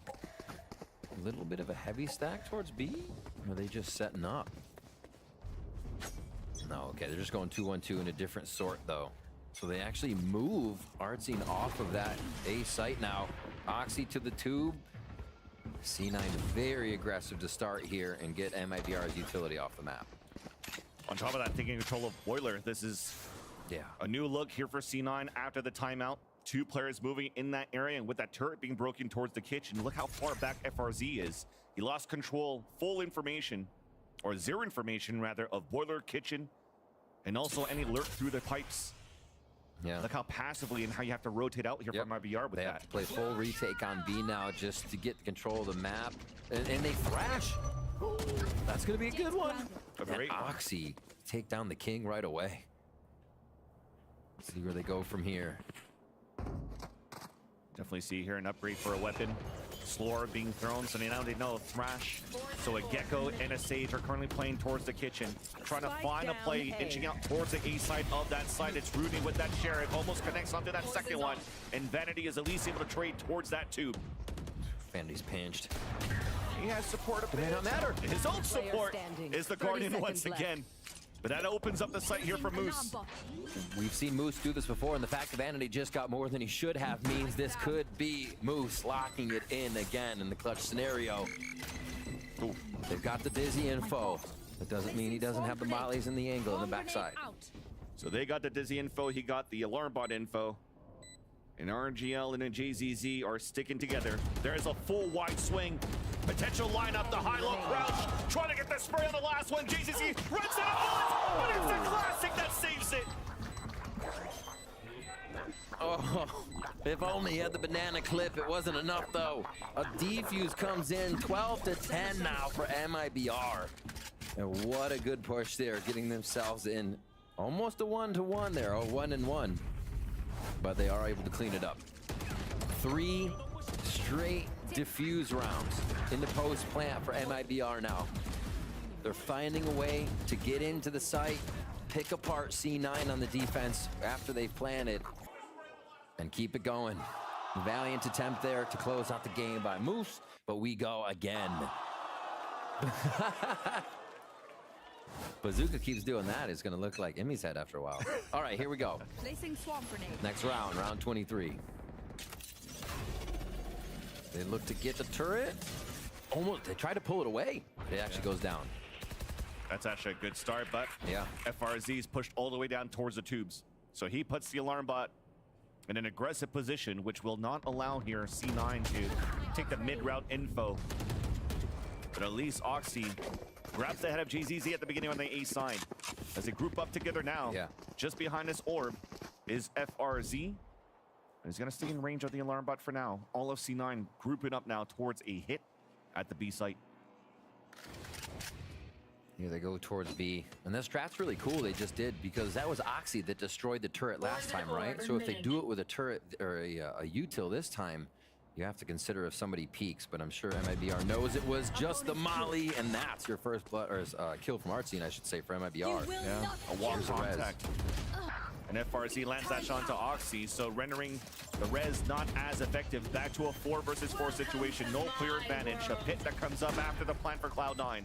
[SPEAKER 9] A little bit of a heavy stack towards B? Or are they just setting up? No, okay, they're just going 2-1-2 in a different sort though. So they actually move Artsine off of that A site now. Oxy to the tube. C9 very aggressive to start here and get MIBR's utility off the map.
[SPEAKER 8] On top of that, taking control of Boiler. This is a new look here for C9 after the timeout. 2 players moving in that area, and with that turret being broken towards the kitchen, look how far back FRZ is. He lost control, full information, or 0 information rather, of Boiler, kitchen, and also any lurk through the pipes.
[SPEAKER 9] Yeah.
[SPEAKER 8] Look how passively and how you have to rotate out here from MIBR with
[SPEAKER 9] they
[SPEAKER 8] that.
[SPEAKER 9] Have to play full retake on B now just to get control of the map. And they thrash. That's going to be a good one. And Oxy take down the king right away. See where they go from here.
[SPEAKER 8] Definitely see here an upgrade for a weapon. Slore being thrown, so now they know Thrash. So a Gecko and a Sage are currently playing towards the kitchen. Trying to find a play, inching out towards the A side of that site. It's Rudy with that Sheriff, almost connects onto that second one. And Vanity is at least able to trade towards that tube.
[SPEAKER 9] Vanity's pinched.
[SPEAKER 8] He has support of
[SPEAKER 9] it. May not matter.
[SPEAKER 8] His own support is the Guardian once again. But that opens up the site here for Moose.
[SPEAKER 9] We've seen Moose do this before, and the fact that Vanity just got more than he should have means this could be Moose locking it in again in the clutch scenario. Ooh. They've got the Dizzy info. That doesn't mean he doesn't have the mollies and the angle in the backside.
[SPEAKER 8] So they got the Dizzy info, he got the alarm bot info. And RGL and a JZZ are sticking together. There's a full wide swing. Potential lineup, the high-low crouch. Trying to get the spray on the last one. JZZ runs out of bullets, but it's the classic that saves it.
[SPEAKER 9] Oh, if only he had the banana clip. It wasn't enough, though. A defuse comes in, 12 to 10 now for MIBR. And what a good push there, getting themselves in almost a 1-to-1 there, a 1-and-1. But they are able to clean it up. 3 straight diffuse rounds in the post plant for MIBR now. They're finding a way to get into the site, pick apart C9 on the defense after they've planted, and keep it going. Valiant attempt there to close out the game by Moose, but we go again. Bazooka keeps doing that. It's going to look like Emmy's head after a while. All right, here we go.
[SPEAKER 3] Placing swamp grenade.
[SPEAKER 9] Next round, round 23. They look to get the turret. Almost, they try to pull it away. It actually goes down.
[SPEAKER 8] That's actually a good start, but
[SPEAKER 9] yeah,
[SPEAKER 8] FRZ is pushed all the way down towards the tubes. So he puts the alarm bot in an aggressive position, which will not allow here C9 to take the mid-route info. But at least Oxy grabs the head of JZZ at the beginning on the A side. As they group up together now, just behind this orb is FRZ. He's going to stay in range of the alarm bot for now. All of C9 grouping up now towards a hit at the B site.
[SPEAKER 9] Here they go towards B. And this strat's really cool they just did, because that was Oxy that destroyed the turret last time, right? So if they do it with a turret or a util this time, you have to consider if somebody peeks, but I'm sure MIBR knows it was just the molly, and that's your first blood, or kill from our scene, I should say, for MIBR.
[SPEAKER 8] Yeah, a walk contact. And FRZ lands that shot onto Oxy, so rendering the res not as effective. Back to a 4 versus 4 situation, no clear advantage. A pit that comes up after the plant for Cloud9.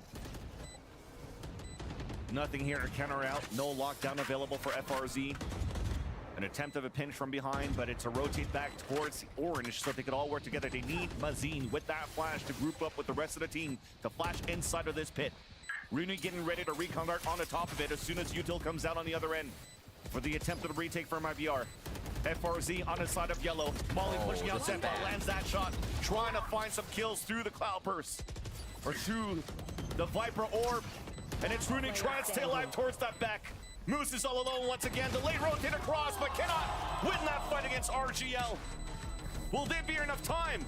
[SPEAKER 8] Nothing here to counter out, no lockdown available for FRZ. An attempt of a pinch from behind, but it's a rotate back towards orange so they could all work together. They need Mazine with that flash to group up with the rest of the team to flash inside of this pit. Rooney getting ready to recon dart on the top of it as soon as util comes out on the other end for the attempt of a retake from IBR. FRZ on the side of yellow. Molly pushing out Zeppa, lands that shot, trying to find some kills through the Cloud Burst or through the Viper orb. And it's Rooney trying to stay alive towards that back. Moose is all alone once again. The late rotate across, but cannot win that fight against RGL. Will there be enough time?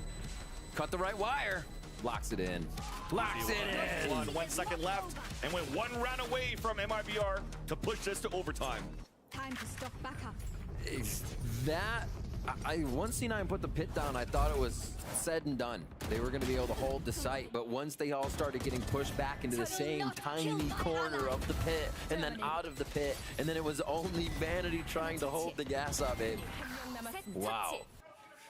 [SPEAKER 9] Cut the right wire. Locks it in. Locks it in.
[SPEAKER 8] 1 second left, and went 1 round away from MIBR to push this to overtime.
[SPEAKER 3] Time to stock back up.
[SPEAKER 9] Once C9 put the pit down, I thought it was said and done. They were going to be able to hold the site, but once they all started getting pushed back into the same tiny corner of the pit, and then out of the pit, and then it was only Vanity trying to hold the gas up, wow.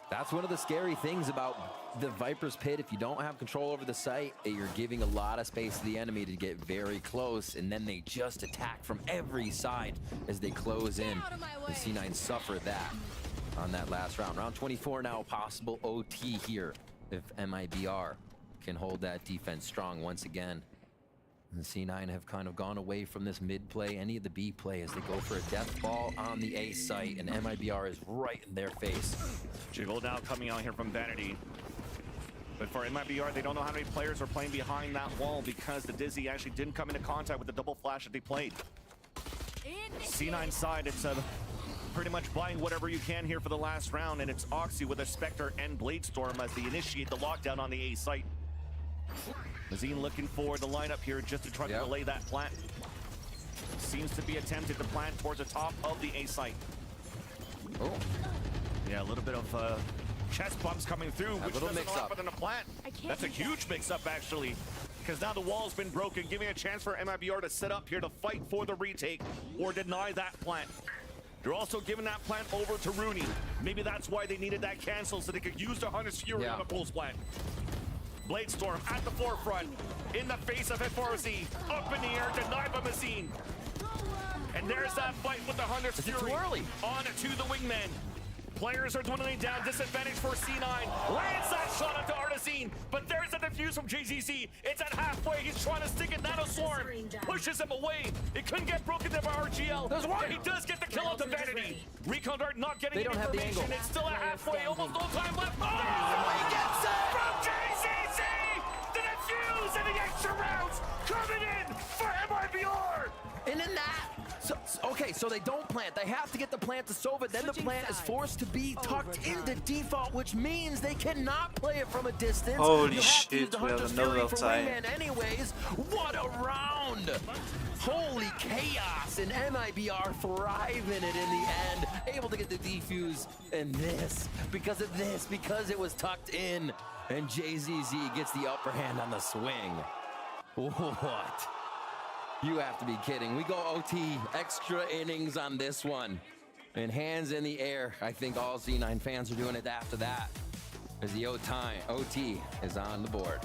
[SPEAKER 9] That's one of the scary things about the Viper's pit. If you don't have control over the site, you're giving a lot of space to the enemy to get very close, and then they just attack from every side as they close in. And C9 suffered that on that last round. Round 24 now, possible OT here if MIBR can hold that defense strong once again. And C9 have kind of gone away from this mid play, any of the B play, as they go for a death ball on the A site, and MIBR is right in their face.
[SPEAKER 8] Jiggle now coming out here from Vanity. But for MIBR, they don't know how many players are playing behind that wall because the Dizzy actually didn't come into contact with the double flash that they played. C9 side, it's pretty much buying whatever you can here for the last round, and it's Oxy with a Spectre and Bladestorm as they initiate the lockdown on the A site. Mazine looking for the lineup here just to try to delay that plant. Seems to be attempted to plant towards the top of the A site.
[SPEAKER 9] Oh.
[SPEAKER 8] Yeah, a little bit of chest bumps coming through, which doesn't allow for them to plant. That's a huge mix-up, actually, because now the wall's been broken, giving a chance for MIBR to set up here to fight for the retake or deny that plant. They're also giving that plant over to Rooney. Maybe that's why they needed that cancel, so they could use the Hunter's Fury on the pulse plant. Bladestorm at the forefront, in the face of FRZ, up in the air, denied by Mazine. And there's that fight with the Hunter's Fury on to the wingman. Players are dwindling down. Disadvantage for C9. Lands that shot onto Artazine, but there's a defuse from JZZ. It's at halfway. He's trying to stick it. Nanoswarm pushes him away. It couldn't get broken there by RGL. But he does get the kill onto Vanity. Recon Dart not getting any information. It's still at halfway. Almost no time left. Oh, he gets it from JZZ. The defuse and the extra rounds coming in for MIBR.
[SPEAKER 9] And in that, okay, so they don't plant. They have to get the plant to Sova. Then the plant is forced to be tucked into default, which means they cannot play it from a distance.
[SPEAKER 1] Holy shit, we have another time.
[SPEAKER 9] Anyways, what a round! Holy chaos, and MIBR thriving it in the end, able to get the defuse, and because it was tucked in, and JZZ gets the upper hand on the swing. What? You have to be kidding. We go OT, extra innings on this one. And hands in the air. I think all Z9 fans are doing it after that, as the OT is on the board.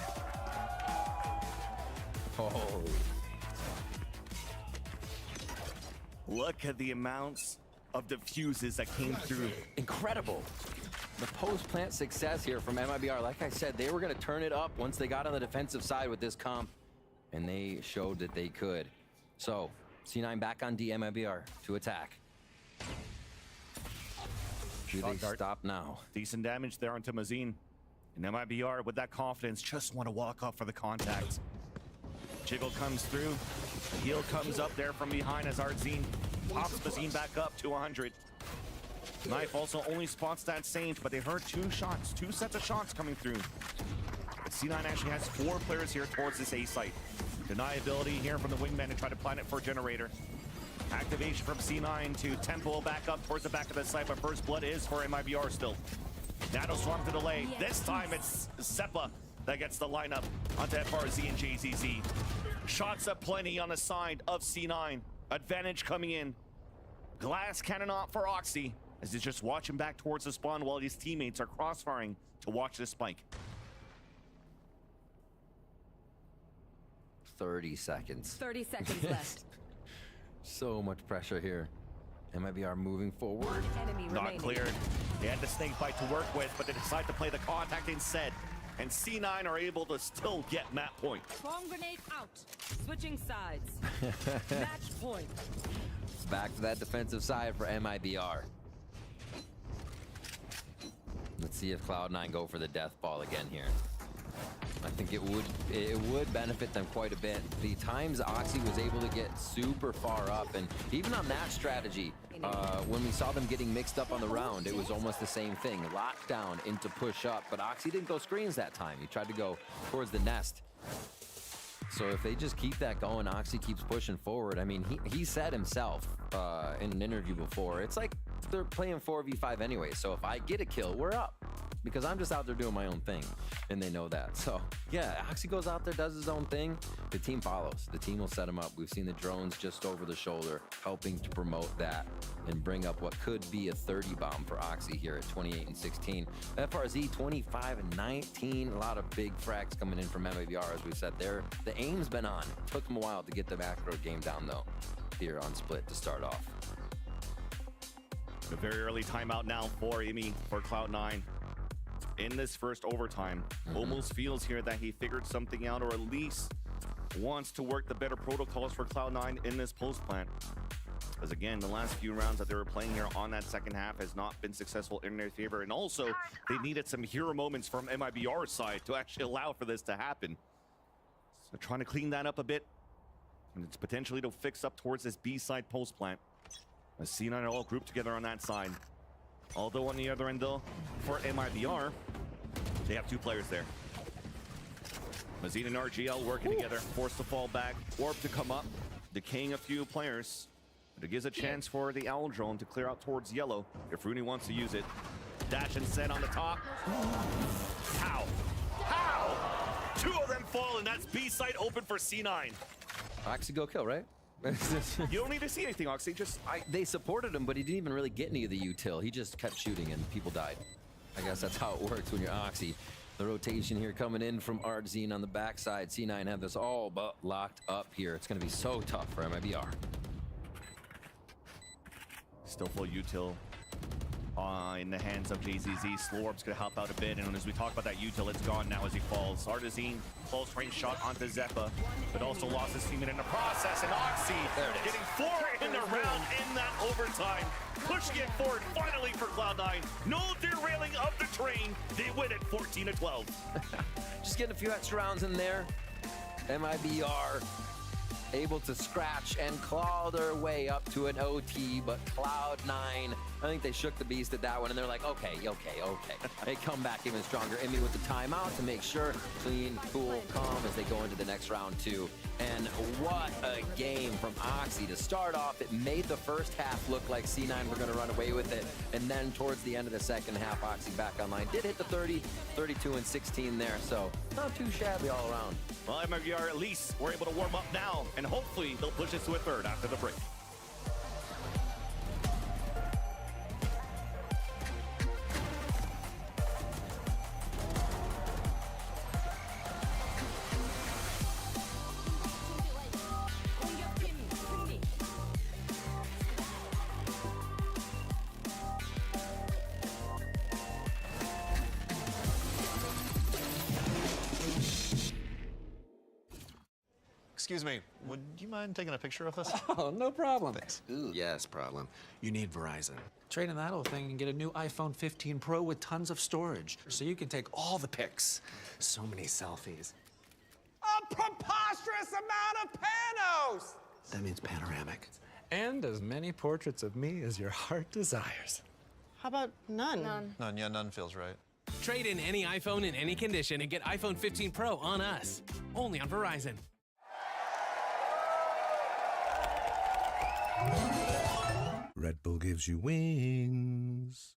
[SPEAKER 9] Oh.
[SPEAKER 8] Look at the amounts of diffuses that came through.
[SPEAKER 9] Incredible. The post-plant success here from MIBR. Like I said, they were going to turn it up once they got on the defensive side with this comp. And they showed that they could. So, C9 back on D, MIBR to attack. Do they stop now?
[SPEAKER 8] Decent damage there onto Mazine. And MIBR, with that confidence, just want to walk up for the contact. Jiggle comes through. The heal comes up there from behind as Artzine pops Mazine back up to 100. Knife also only spots that Saint, but they heard two sets of shots coming through. C9 actually has 4 players here towards this A site. Deniability here from the wingman to try to plant it for a generator. Activation from C9 to tempo back up towards the back of the site, but first blood is for MIBR still. Nanoswarm to delay. This time it's Seppa that gets the lineup onto FRZ and JZZ. Shots up plenty on the side of C9. Advantage coming in. Glass cannon off for Oxy as he's just watching back towards the spawn while his teammates are crossfiring to watch this spike.
[SPEAKER 9] 30 seconds.
[SPEAKER 3] 30 seconds left.
[SPEAKER 9] So much pressure here. MIBR moving forward.
[SPEAKER 3] Enemy
[SPEAKER 8] Not
[SPEAKER 3] remaining.
[SPEAKER 8] cleared. They had the snake bite to work with, but they decide to play the contact instead. And C9 are able to still get map point.
[SPEAKER 3] Bomb grenade out. Switching sides. Match point.
[SPEAKER 9] Back to that defensive side for MIBR. Let's see if Cloud9 go for the death ball again here. I think it would benefit them quite a bit. The times Oxy was able to get super far up, and even on that strategy, when we saw them getting mixed up on the round, it was almost the same thing. Lockdown into push up, but Oxy didn't go screens that time. He tried to go towards the nest. So if they just keep that going, Oxy keeps pushing forward. I mean, he said himself in an interview before, it's like they're playing 4v5 anyway. So if I get a kill, we're up. Because I'm just out there doing my own thing, and they know that. So, yeah, Oxy goes out there, does his own thing. The team follows. The team will set him up. We've seen the drones just over the shoulder, helping to promote that and bring up what could be a 30 bomb for Oxy here at 28 and 16. FRZ 25 and 19. A lot of big frags coming in from MIBR, as we said there. The aim's been on. Took them a while to get the macro game down, though, here on Split to start off.
[SPEAKER 8] A very early timeout now for Imi for Cloud9. In this first overtime, almost feels here that he figured something out, or at least wants to work the better protocols for Cloud9 in this post plant. Because again, the last few rounds that they were playing here on that second half has not been successful in their favor. And also, they needed some hero moments from MIBR's side to actually allow for this to happen. So trying to clean that up a bit. And it's potentially to fix up towards this B side post plant. As C9 are all grouped together on that side. Although on the other end, though, for MIBR, they have 2 players there. Mazine and RGL working together, forced to fall back, Orb to come up, decaying a few players. But it gives a chance for the Owl Drone to clear out towards yellow if Rooney wants to use it. Dash and set on the top. How? How? 2 of them fall, and that's B side open for C9.
[SPEAKER 9] Oxy go kill, right?
[SPEAKER 8] You don't need to see anything, Oxy. Just
[SPEAKER 9] they supported him, but he didn't even really get any of the util. He just kept shooting and people died. I guess that's how it works when you're Oxy. The rotation here coming in from Artzine on the backside. C9 have this all but locked up here. It's going to be so tough for MIBR.
[SPEAKER 8] Still full util in the hands of JZZ. Slorb's gonna help out a bit, and as we talk about that util, it's gone now as he falls. Artazine, close range shot onto Zeppa, but also lost his teammate in the process, and Oxy getting 4 in the round in that overtime. Pushing it forward finally for Cloud9. No derailing of the train. They win it 14-12.
[SPEAKER 9] Just getting a few extra rounds in there. MIBR able to scratch and claw their way up to an OT, but Cloud9, I think they shook the beast at that one, and they're like, okay. They come back even stronger. Emmy with the timeout to make sure, clean, cool, calm as they go into the next round too. And what a game from Oxy to start off. It made the first half look like C9 were going to run away with it, and then towards the end of the second half, Oxy back online. Did hit the 30, 32, and 16 there, so not too shabby all around.
[SPEAKER 8] Well, MIBR at least we're able to warm up now, and hopefully they'll push us to a third after the break.
[SPEAKER 13] Excuse me, would you mind taking a picture of us?
[SPEAKER 14] Oh, no problem.
[SPEAKER 13] Thanks.
[SPEAKER 14] Ooh, yes, problem. You need Verizon. Trade in that old thing and get a new iPhone 15 Pro with tons of storage, so you can take all the pics. So many selfies.
[SPEAKER 15] A preposterous amount of panos!
[SPEAKER 14] That means panoramic. And as many portraits of me as your heart desires.
[SPEAKER 15] How about none?
[SPEAKER 13] None, yeah, none feels right.
[SPEAKER 16] Trade in any iPhone in any condition and get iPhone 15 Pro on us. Only on Verizon.
[SPEAKER 17] Red Bull gives you wings.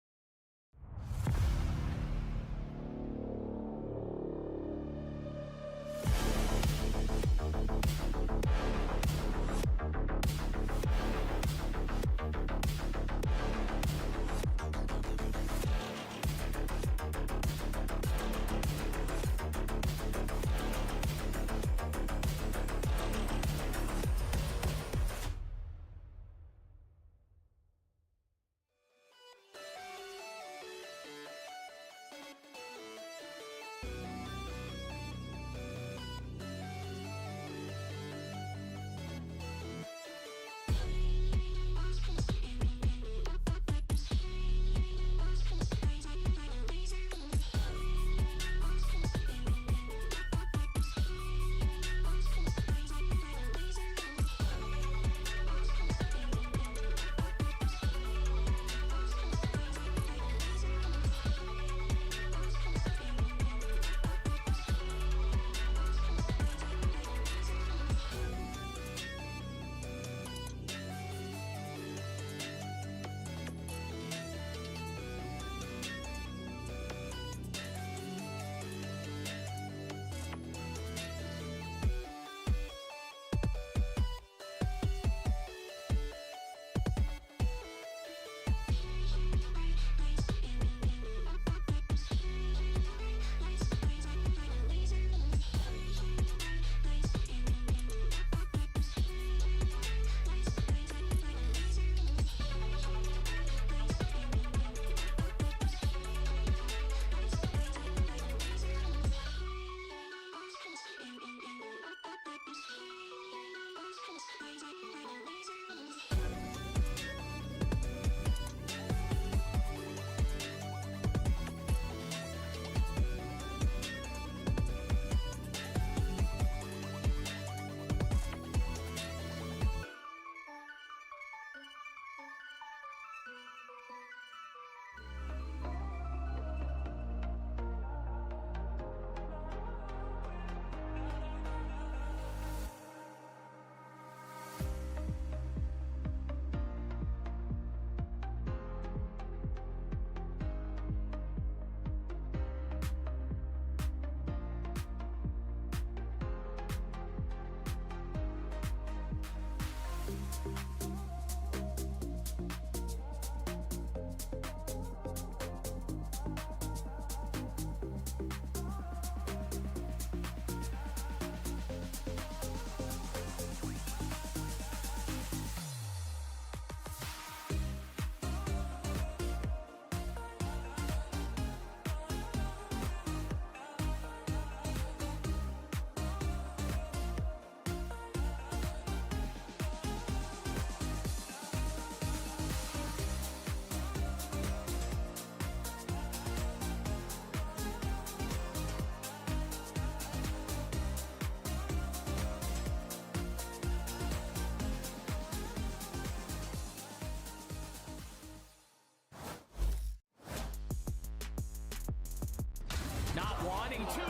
[SPEAKER 16] Wanting to,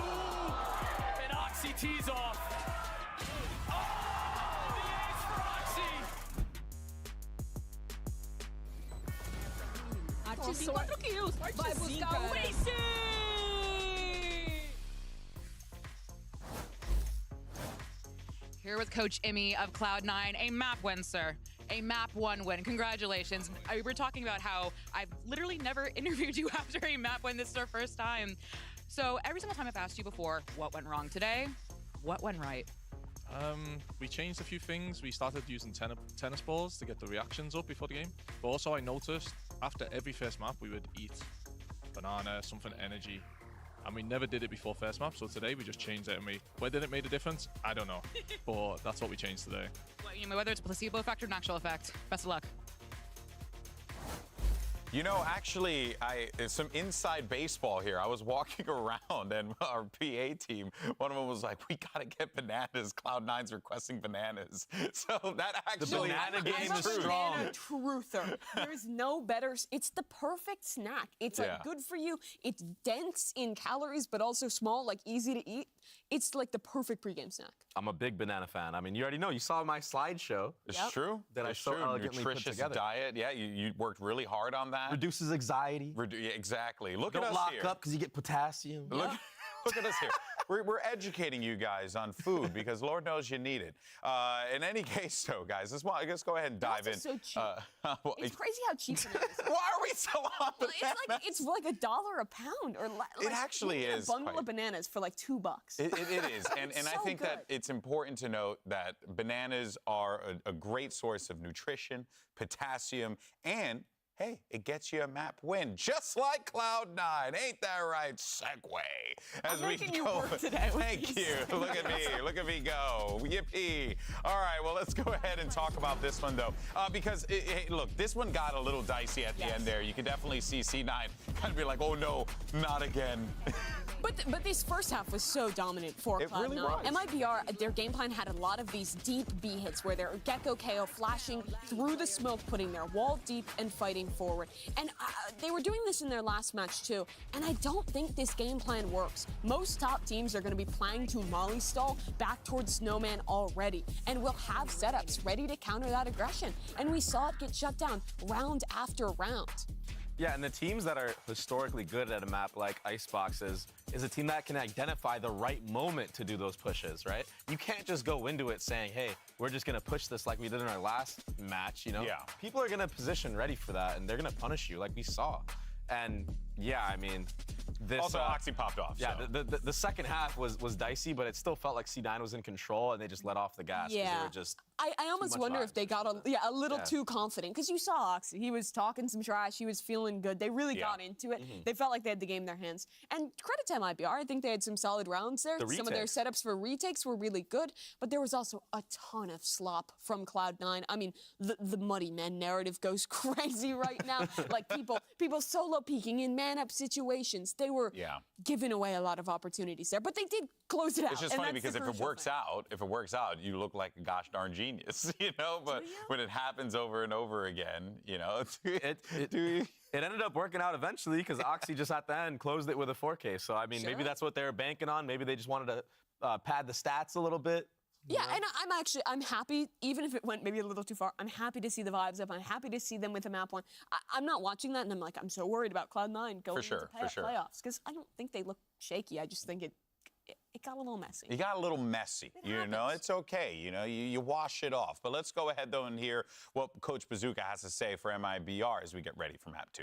[SPEAKER 16] and Oxy tees off. Oh, the ace for Oxy.
[SPEAKER 3] Artezinho 4 kills. Vai buscar o ace.
[SPEAKER 18] Here with Coach Immy of Cloud9, a map win, sir. A map 1 win. Congratulations. We were talking about how I've literally never interviewed you after a map win. This is our first time. So every single time I've asked you before, what went wrong today? What went right?
[SPEAKER 19] We changed a few things. We started using tennis balls to get the reactions up before the game. But also I noticed after every first map, we would eat banana, something energy. And we never did it before first map, so today we just changed it. And whether it made a difference, I don't know. But that's what we changed today.
[SPEAKER 18] Well, you know, whether it's a placebo effect or an actual effect. Best of luck.
[SPEAKER 5] You know, actually, it's some inside baseball here. I was walking around and our PA team, one of them was like, we got to get bananas. Cloud9's requesting bananas. So that actually...
[SPEAKER 6] The banana game is strong. I'm a truther. There's no better... It's the perfect snack. It's like good for you. It's dense in calories, but also small, like easy to eat. It's like the perfect pregame snack.
[SPEAKER 7] I'm a big banana fan. I mean, you already know. You saw my slideshow.
[SPEAKER 5] It's true.
[SPEAKER 7] That I so elegantly put
[SPEAKER 5] Nutritious
[SPEAKER 7] together.
[SPEAKER 5] Diet. Yeah, you worked really hard on that.
[SPEAKER 7] Reduces anxiety.
[SPEAKER 5] Yeah, exactly. Look
[SPEAKER 7] Don't
[SPEAKER 5] at us
[SPEAKER 7] lock
[SPEAKER 5] here.
[SPEAKER 7] up because you get potassium.
[SPEAKER 5] Look at us here. We're educating you guys on food because Lord knows you need it. In any case, though, guys, let's go ahead and dive in.
[SPEAKER 6] So cheap. It's crazy how cheap it is.
[SPEAKER 5] Why are we so on bananas?
[SPEAKER 6] It's like $1 a pound, or like
[SPEAKER 5] It actually
[SPEAKER 6] you can get
[SPEAKER 5] is
[SPEAKER 6] a bundle
[SPEAKER 5] quite-
[SPEAKER 6] of bananas for like $2.
[SPEAKER 5] It is, and I
[SPEAKER 6] so
[SPEAKER 5] think that
[SPEAKER 6] good.
[SPEAKER 5] it's important to note that bananas are a great source of nutrition, potassium, and hey, it gets you a map win, just like Cloud9. Ain't that right? Segue. As
[SPEAKER 6] I'm
[SPEAKER 5] we
[SPEAKER 6] making you
[SPEAKER 5] go.
[SPEAKER 6] work today with
[SPEAKER 5] Thank
[SPEAKER 6] these
[SPEAKER 5] you. Look at me. Look at me go. Yippee. All right, well, let's go ahead and talk about this one, though. Because, hey, look, this one got a little dicey at the end there. You can definitely see C9 kind of be like, oh, no, not again.
[SPEAKER 6] But this first half was so dominant for
[SPEAKER 5] It
[SPEAKER 6] Cloud9.
[SPEAKER 5] really was.
[SPEAKER 6] MIBR, their game plan had a lot of these deep B hits where they're Gecko KO flashing through the smoke, putting their wall deep and fighting forward. And they were doing this in their last match too. And I don't think this game plan works. Most top teams are going to be planning to molly stall back towards Snowman already, and will have setups ready to counter that aggression. And we saw it get shut down round after round.
[SPEAKER 7] Yeah, and the teams that are historically good at a map like Icebox is a team that can identify the right moment to do those pushes, right? You can't just go into it saying, hey, we're just going to push this like we did in our last match, you know?
[SPEAKER 5] Yeah.
[SPEAKER 7] People are going to position ready for that, and they're going to punish you like we saw. And yeah, I mean, this...
[SPEAKER 5] Also, Oxy popped off.
[SPEAKER 7] Yeah,
[SPEAKER 5] so.
[SPEAKER 7] the second half was dicey, but it still felt like C9 was in control, and they just let off the gas. 'Cause they were just...
[SPEAKER 6] I almost wonder if they got a little too confident, because you saw Oxy. He was talking some trash. He was feeling good. They really got into it. They felt like they had the game in their hands. And credit to MIBR. I think they had some solid rounds there. Some of their setups for retakes were really good, but there was also a ton of slop from Cloud9. I mean, the Muddy Men narrative goes crazy right now. Like people solo peeking in man-up situations. They were giving away a lot of opportunities there, but they did close it out.
[SPEAKER 5] It's just funny because if it works out, you look like a gosh darn genius, you know? But when it happens over and over again, you know,
[SPEAKER 7] it ended up working out eventually because Oxy just at the end closed it with a 4K. So, I mean, maybe that's what they were banking on. Maybe they just wanted to pad the stats a little bit.
[SPEAKER 6] Yeah, and I'm happy, even if it went maybe a little too far, I'm happy to see the vibes up. I'm happy to see them with a map one. I'm not watching that, and I'm like, I'm so worried about Cloud9 going into playoffs, because I don't think they look shaky. I just think it got a little messy.
[SPEAKER 5] It got a little messy, you know? It's okay, you know? You wash it off. But let's go ahead, though, and hear what Coach Bazooka has to say for MIBR as we get ready for Map 2.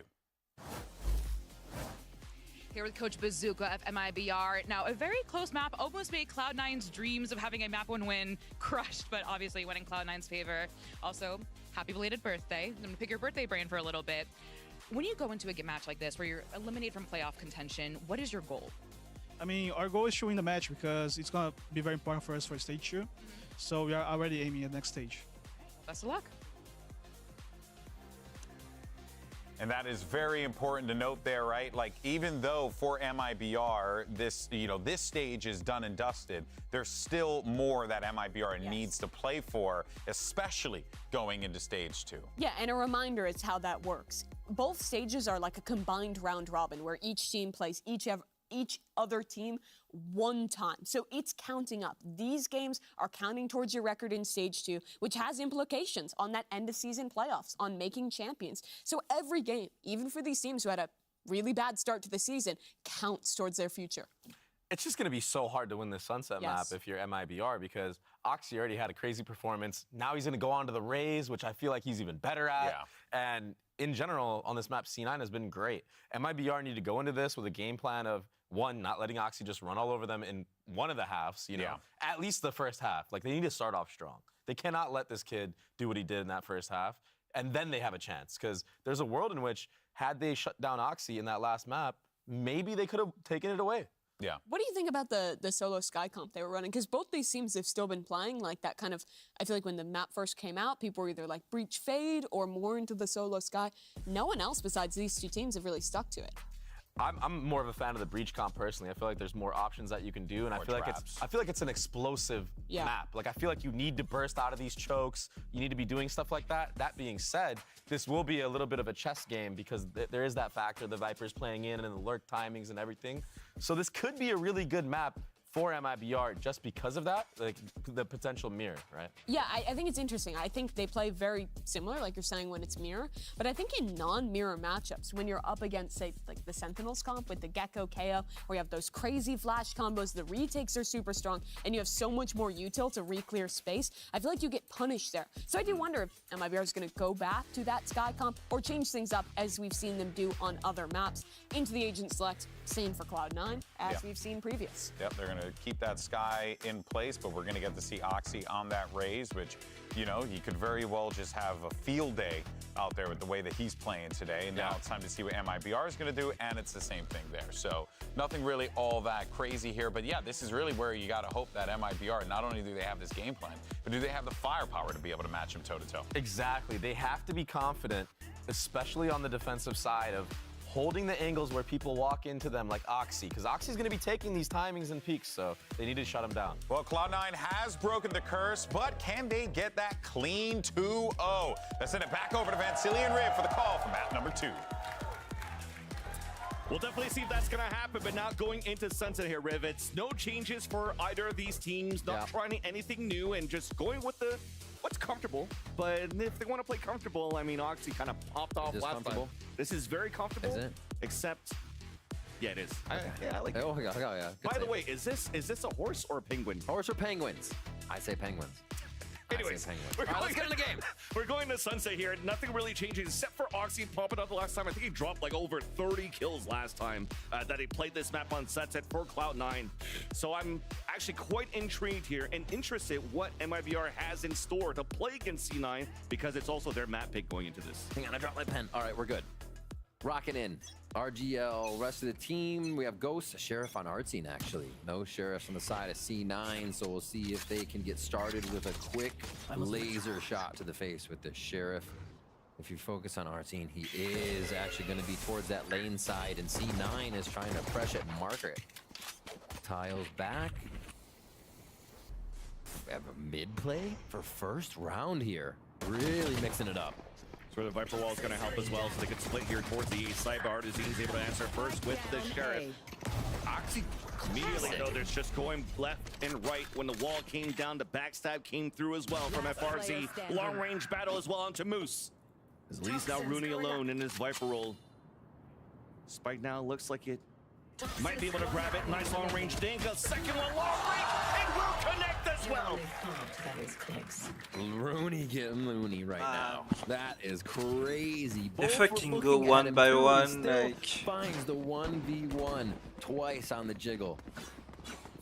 [SPEAKER 18] Here with Coach Bazooka of MIBR. Now, a very close map almost made Cloud9's dreams of having a map 1 win crushed, but obviously went in Cloud9's favor. Also, happy belated birthday. I'm going to pick your birthday brain for a little bit. When you go into a match like this where you're eliminated from playoff contention, what is your goal?
[SPEAKER 20] I mean, our goal is to win the match because it's going to be very important for us for stage 2. So we are already aiming at the next stage.
[SPEAKER 18] Best of luck.
[SPEAKER 5] And that is very important to note there, right? Like, even though for MIBR, this stage is done and dusted, there's still more that MIBR needs to play for, especially going into stage 2.
[SPEAKER 6] Yeah, and a reminder is how that works. Both stages are like a combined round robin where each team plays each each other team 1 time. So it's counting up. These games are counting towards your record in Stage 2, which has implications on that end-of-season playoffs, on making champions. So every game, even for these teams who had a really bad start to the season, counts towards their future.
[SPEAKER 7] It's just going to be so hard to win this Sunset map if you're MIBR, because Oxy already had a crazy performance. Now he's going to go on to the Rays, which I feel like he's even better at. And in general, on this map, C9 has been great. MIBR need to go into this with a game plan of, 1, not letting Oxy just run all over them in one of the halves, you know, at least the first half. Like, they need to start off strong. They cannot let this kid do what he did in that first half, and then they have a chance. Because there's a world in which, had they shut down Oxy in that last map, maybe they could have taken it away.
[SPEAKER 13] Yeah.
[SPEAKER 6] What do you think about the solo Sky comp they were running? Because both these teams have still been playing like that kind of, I feel like when the map first came out, people were either like Breach Fade or more into the solo Sky. No one else besides these 2 teams have really stuck to it.
[SPEAKER 7] I'm more of a fan of the Breach comp personally. I feel like there's more options that you can do, and I feel like it's an explosive map. Like, I feel like you need to burst out of these chokes. You need to be doing stuff like that. That being said, this will be a little bit of a chess game because there is that factor, the Vipers playing in and the lurk timings and everything. So this could be a really good map for MIBR just because of that, like the potential mirror, right?
[SPEAKER 6] Yeah, I think it's interesting. I think they play very similar, like you're saying, when it's mirror. But I think in non-mirror matchups, when you're up against, say, like the Sentinels comp with the Gecko KO, where you have those crazy flash combos, the retakes are super strong, and you have so much more util to re-clear space, I feel like you get punished there. So I do wonder if MIBR is going to go back to that Sky comp or change things up as we've seen them do on other maps. Into the Agent Select, same for Cloud9, as we've seen previous.
[SPEAKER 5] Yep, they're going to keep that Sky in place, but we're going to get to see Oxy on that Raze, which, you know, he could very well just have a field day out there with the way that he's playing today. And now it's time to see what MIBR is going to do, and it's the same thing there. So nothing really all that crazy here. But yeah, this is really where you got to hope that MIBR, not only do they have this game plan, but do they have the firepower to be able to match him toe-to-toe?
[SPEAKER 7] Exactly. They have to be confident, especially on the defensive side, of holding the angles where people walk into them like Oxy, because Oxy's going to be taking these timings and peaks, so they need to shut him down.
[SPEAKER 5] Well, Cloud9 has broken the curse, but can they get that clean 2-0? Let's send it back over to Vancilian Rib for the call for map number 2.
[SPEAKER 8] We'll definitely see if that's going to happen, but now going into Sunset here, Rivets. No changes for either of these teams, not trying anything new, and just going with what's comfortable. But if they want to play comfortable, I mean, Oxy kind of popped off last time. This is very comfortable.
[SPEAKER 9] Is it?
[SPEAKER 8] Except, yeah, it is.
[SPEAKER 9] Okay.
[SPEAKER 8] I like it.
[SPEAKER 9] Oh, yeah.
[SPEAKER 8] By the way, is this a horse or a penguin?
[SPEAKER 9] Horse or penguins? I say penguins.
[SPEAKER 8] Anyways,
[SPEAKER 9] all right, let's get in the game.
[SPEAKER 8] We're going to Sunset here. Nothing really changes except for Oxy popping up the last time. I think he dropped like over 30 kills last time that he played this map on Sunset for Cloud9. So I'm actually quite intrigued here and interested what MIBR has in store to play against C9, because it's also their map pick going into this.
[SPEAKER 9] Hang on, I dropped my pen. All right, we're good. Rocking in. RGL, rest of the team. We have Ghost, a Sheriff on Artsine, actually. No Sheriffs on the side of C9, so we'll see if they can get started with a quick laser shot to the face with the Sheriff. If you focus on Artsine, he is actually going to be towards that lane side, and C9 is trying to press it and marker it. Tiles back. We have a mid play for first round here. Really mixing it up.
[SPEAKER 8] So the Viper Wall is going to help as well, so they can split here towards the east side. Artisan's able to answer first with the Sheriff. Oxy immediately, though, there's just going left and right. When the wall came down, the backstab came through as well from FRZ. Long range battle as well onto Moose. As Lee's now Rooney alone in his Viper roll. Spike now looks like it might be able to grab it. Nice long range dink. A second one, long range, and will connect as well.
[SPEAKER 9] Rooney getting loony right now. That is crazy.
[SPEAKER 1] If I can go one by one, like...
[SPEAKER 9] Finds the 1v1 twice on the jiggle.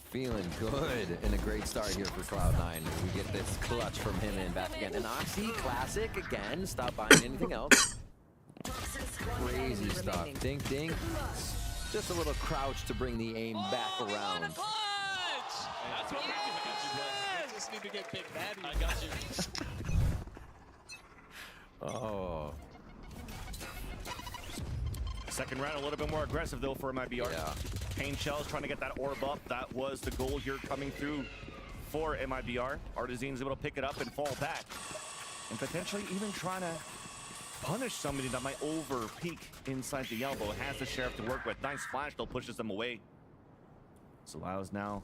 [SPEAKER 9] Feeling good, and a great start here for Cloud9. We get this clutch from him and back again. And Oxy, classic again. Stop buying anything else. Crazy stuff. Dink, dink. Just a little crouch to bring the aim back around.
[SPEAKER 11] That's what we do. I just need to get big baddie. I got you.
[SPEAKER 9] Oh.
[SPEAKER 8] Second round a little bit more aggressive though for MIBR.
[SPEAKER 9] Yeah.
[SPEAKER 8] Pain Shells trying to get that orb up. That was the goal here coming through for MIBR. Artisan's able to pick it up and fall back. And potentially even trying to punish somebody that might over peek inside the elbow. Has the Sheriff to work with. Nice flash though, pushes them away. This allows now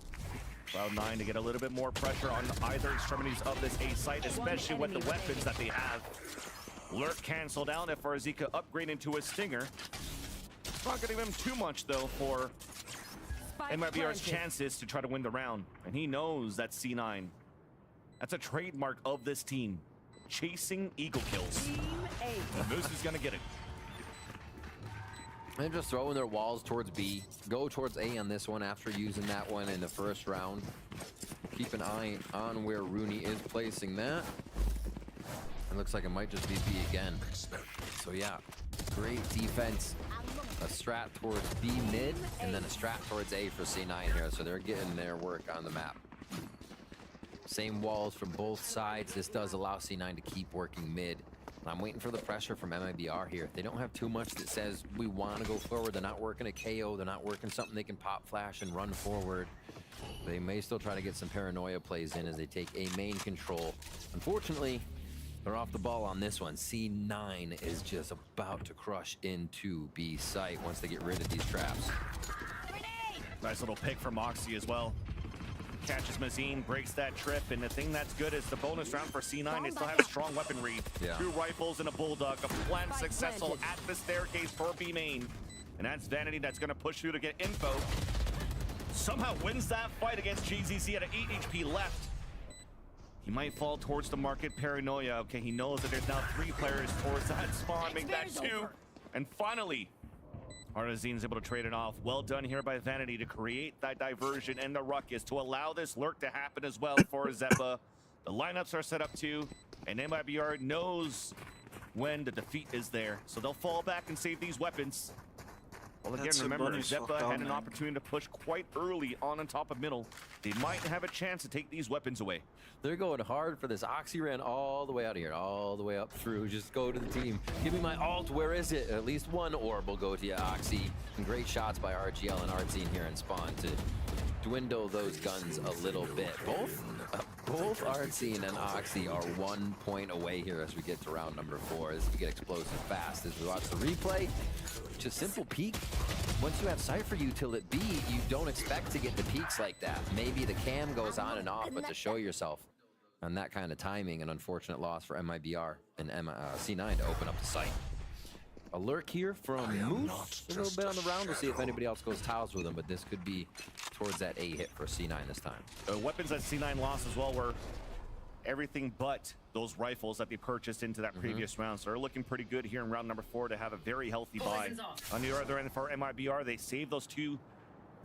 [SPEAKER 8] Cloud9 to get a little bit more pressure on either extremities of this A site, especially with the weapons that they have. Lurk canceled out. FRZ upgrade into a Stinger. It's not going to give him too much, though, for MIBR's chances to try to win the round. And he knows that C9. That's a trademark of this team. Chasing eagle kills. And Moose is going to get it.
[SPEAKER 9] They're just throwing their walls towards B. Go towards A on this one after using that one in the first round. Keep an eye on where Rooney is placing that. It looks like it might just be B again. So yeah, great defense. A strat towards B mid, and then a strat towards A for C9 here. So they're getting their work on the map. Same walls from both sides. This does allow C9 to keep working mid. I'm waiting for the pressure from MIBR here. They don't have too much that says we want to go forward. They're not working a KO. They're not working something they can pop flash and run forward. They may still try to get some paranoia plays in as they take A main control. Unfortunately, they're off the ball on this one. C9 is just about to crush into B site once they get rid of these traps.
[SPEAKER 8] Nice little pick from Moxie as well. Catches Mazine, breaks that trip, and the thing that's good is the bonus round for C9, they still have strong weaponry.
[SPEAKER 9] Yeah.
[SPEAKER 8] 2 rifles and a Bulldog, a plan successful at the staircase for B main. And that's Vanity that's gonna push through to get info. Somehow wins that fight against GZZ at an 8 HP left. He might fall towards the market paranoia. Okay, he knows that there's now 3 players towards that spawn, make that 2. And finally, Artizine's able to trade it off. Well done here by Vanity to create that diversion and the ruckus to allow this lurk to happen as well for Zeppa. The lineups are set up too, and MIBR knows when the defeat is there. So they'll fall back and save these weapons. Well, again, remember, Zeppa had an opportunity to push quite early on top of middle. They might have a chance to take these weapons away.
[SPEAKER 9] They're going hard for this. Oxy ran all the way out of here, all the way up through. Just go to the team. Give me my ult. Where is it? At least one orb will go to you, Oxy. And great shots by RGL and Artzine here in spawn to dwindle those guns a little bit. Both Artzine and Oxy are 1 point away here as we get to round number 4. As we get explosive fast. As we watch the replay, just simple peek. Once you have Cypher util at B, you don't expect to get the peaks like that. Maybe the cam goes on and off, but to show yourself on that kind of timing, an unfortunate loss for MIBR and C9 to open up the site. A lurk here from Moose. A little bit on the round. We'll see if anybody else goes tiles with him, but this could be towards that A hit for C9 this time.
[SPEAKER 8] The weapons that C9 lost as well were everything but those rifles that they purchased into that previous round. So they're looking pretty good here in round number 4 to have a very healthy buy. On the other end for MIBR, they saved those 2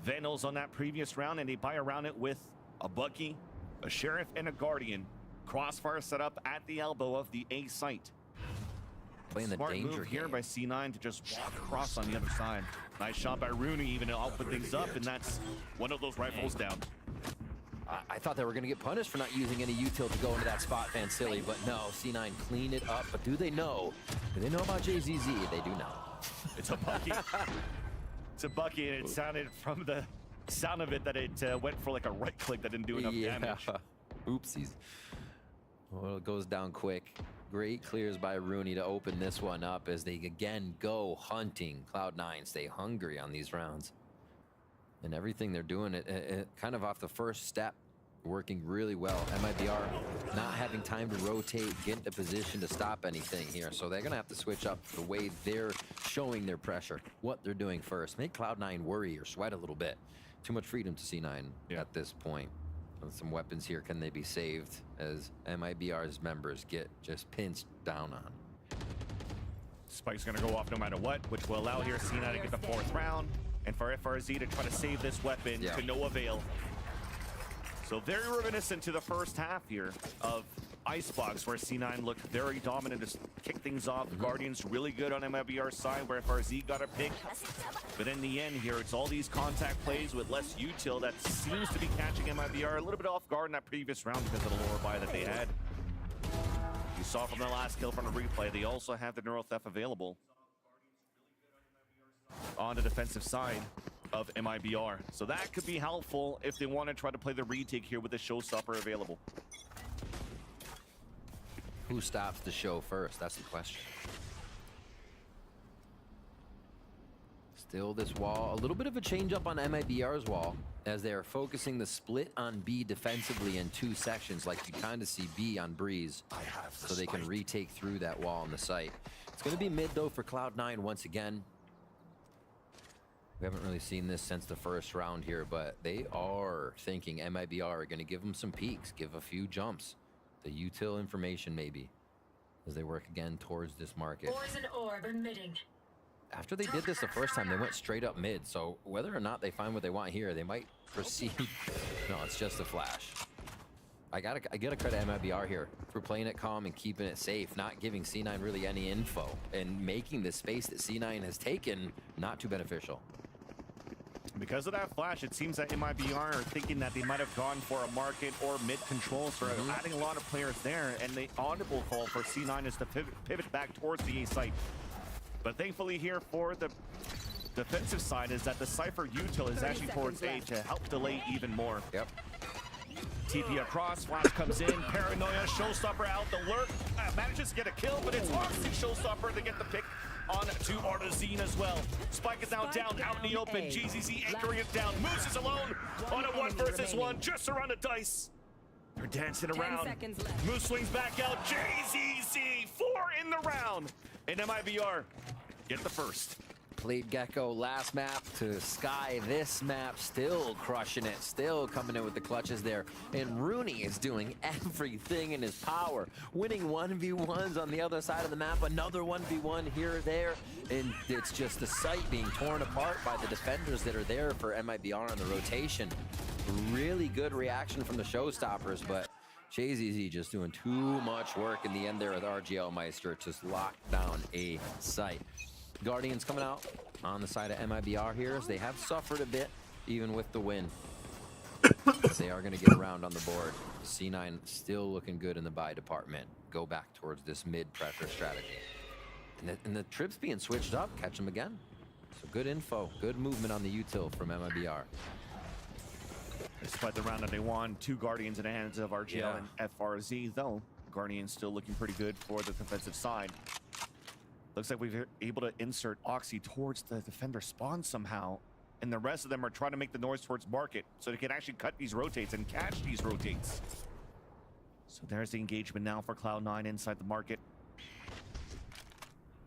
[SPEAKER 8] Vandals on that previous round, and they buy around it with a Bucky, a Sheriff, and a Guardian. Crossfire set up at the elbow of the A site.
[SPEAKER 9] Playing the
[SPEAKER 8] Smart
[SPEAKER 9] danger
[SPEAKER 8] move here by C9 to just walk across on the other side. Nice shot by Rooney, even to open things up, and that's one of those rifles down.
[SPEAKER 9] I thought they were going to get punished for not using any util to go into that spot, Silly, but no, C9 cleaned it up. But do they know? Do they know about JZZ? They do not.
[SPEAKER 8] It's a Bucky. It's a Bucky, and it sounded from the sound of it that it went for like a right click that didn't do enough damage.
[SPEAKER 9] Oopsies. Well, it goes down quick. Great clears by Rooney to open this one up as they again go hunting. Cloud9 stay hungry on these rounds. And everything they're doing, it kind of off the first step, working really well. MIBR not having time to rotate, get into position to stop anything here. So they're going to have to switch up the way they're showing their pressure, what they're doing first. Make Cloud9 worry or sweat a little bit. Too much freedom to C9 at this point. With some weapons here, can they be saved as MIBR's members get just pinched down on?
[SPEAKER 8] Spike's going to go off no matter what, which will allow here C9 to get the 4th round. And for FRZ to try to save this weapon to no avail. So very reminiscent to the first half here of Icebox, where C9 looked very dominant to kick things off. Guardians really good on MIBR's side, where FRZ got a pick. But in the end here, it's all these contact plays with less util that seems to be catching MIBR a little bit off guard in that previous round because of the lower buy that they had. You saw from the last kill from the replay, they also have the Neuro Theft available on the defensive side of MIBR. So that could be helpful if they want to try to play the retake here with the showstopper available.
[SPEAKER 9] Who stops the show first? That's the question. Still this wall, a little bit of a change up on MIBR's wall as they are focusing the split on B defensively in 2 sections, like you kind of see B on Breeze, so they can retake through that wall on the site. It's going to be mid though for Cloud9 once again. We haven't really seen this since the first round here, but they are thinking MIBR are going to give them some peeks, give a few jumps. The util information maybe, as they work again towards this market.
[SPEAKER 21] Poison orb emitting.
[SPEAKER 9] After they did this the first time, they went straight up mid, so whether or not they find what they want here, they might proceed. No, it's just a flash. I gotta credit MIBR here for playing it calm and keeping it safe, not giving C9 really any info, and making the space that C9 has taken not too beneficial.
[SPEAKER 8] Because of that flash, it seems that MIBR are thinking that they might have gone for a market or mid control, so adding a lot of players there, and the audible call for C9 is to pivot back towards the A site. But thankfully here for the defensive side is that the Cypher util is actually towards A to help delay even more.
[SPEAKER 9] Yep.
[SPEAKER 8] TP across, flash comes in, Paranoia, Showstopper out, the lurk, manages to get a kill, but it's Oxy Showstopper to get the pick on to Artazine as well. Spike is now down, out in the open, GZZ anchoring it down, Moose is alone on a 1 versus 1, just around the dice. They're dancing around. Moose swings back out, JZZ, 4 in the round, and MIBR get the first.
[SPEAKER 9] Played Gecko last map to Sky this map, still crushing it, still coming in with the clutches there. And Rooney is doing everything in his power, winning 1v1s on the other side of the map, another 1v1 here or there, and it's just the site being torn apart by the defenders that are there for MIBR on the rotation. Really good reaction from the Showstoppers, but JZZ just doing too much work in the end there with RGL Meister, just locked down a site. Guardians coming out on the side of MIBR here as they have suffered a bit, even with the win. They are going to get around on the board. C9 still looking good in the buy department. Go back towards this mid-pressure strategy. And the trips being switched up, catch them again. So good info, good movement on the util from MIBR.
[SPEAKER 8] Despite the round that they won, 2 Guardians in the hands of RGL and FRZ, though. Guardians still looking pretty good for the defensive side. Looks like we're able to insert Oxy towards the defender spawn somehow. And the rest of them are trying to make the noise towards market so they can actually cut these rotates and catch these rotates. So there's the engagement now for Cloud9 inside the market.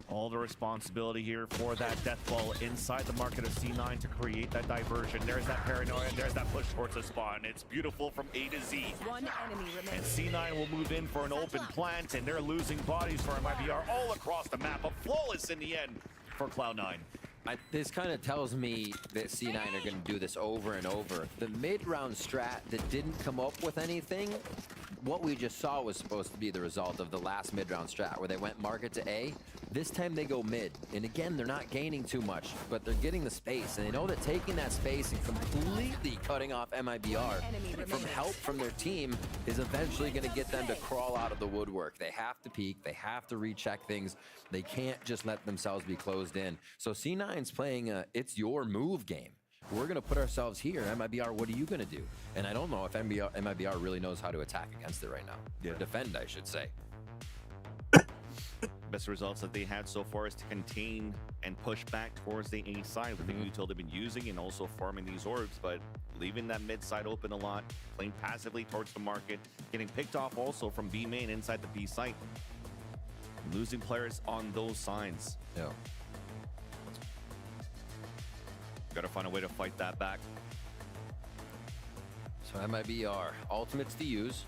[SPEAKER 8] All the responsibility here for that death ball inside the market of C9 to create that diversion. There's that paranoia, there's that push towards the spawn. It's beautiful from A to Z.
[SPEAKER 21] One enemy
[SPEAKER 8] And
[SPEAKER 21] remains.
[SPEAKER 8] C9 will move in for an open plant, and they're losing bodies for MIBR all across the map, but flawless in the end for Cloud9.
[SPEAKER 9] This kind of tells me that C9 are going to do this over and over. The mid-round strat that didn't come up with anything, what we just saw was supposed to be the result of the last mid-round strat where they went market to A. This time they go mid, and again, they're not gaining too much, but they're getting the space, and they know that taking that space and completely cutting off MIBR from help from their team is eventually going to get them to crawl out of the woodwork. They have to peek, they have to recheck things, they can't just let themselves be closed in. So C9's playing a it's your move game. We're going to put ourselves here. MIBR, what are you going to do? And I don't know if MIBR really knows how to attack against it right now. Or defend, I should say.
[SPEAKER 8] Best results that they had so far is to contain and push back towards the A side with the util they've been using and also farming these orbs, but leaving that mid side open a lot, playing passively towards the market, getting picked off also from B main inside the B site. Losing players on those sides.
[SPEAKER 9] Yeah.
[SPEAKER 8] Gotta find a way to fight that back.
[SPEAKER 9] So MIBR, ultimates to use.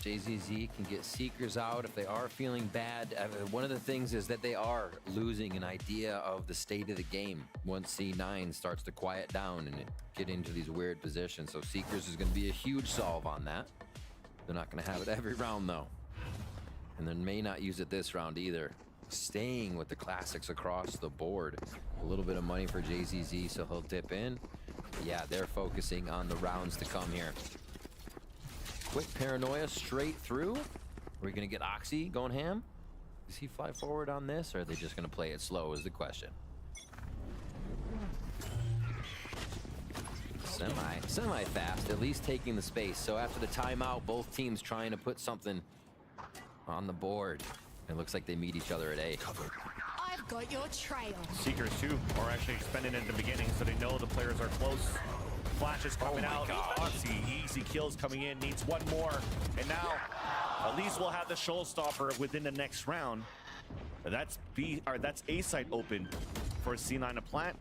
[SPEAKER 9] JZZ can get Seekers out if they are feeling bad. One of the things is that they are losing an idea of the state of the game once C9 starts to quiet down and get into these weird positions. So Seekers is going to be a huge solve on that. They're not going to have it every round though. And they may not use it this round either. Staying with the classics across the board. A little bit of money for JZZ, so he'll dip in. But yeah, they're focusing on the rounds to come here. Quick paranoia straight through. Are we going to get Oxy going ham? Does he fly forward on this, or are they just going to play it slow is the question. Semi-fast, at least taking the space. So after the timeout, both teams trying to put something on the board. It looks like they meet each other at A.
[SPEAKER 2] I've got your trail.
[SPEAKER 8] Seekers too are actually expending it in the beginning, so they know the players are close. Flashes coming out. Oxy, easy kills coming in. Needs one more, and now at least we'll have the showstopper within the next round. That's that's A site open for C9 to plant,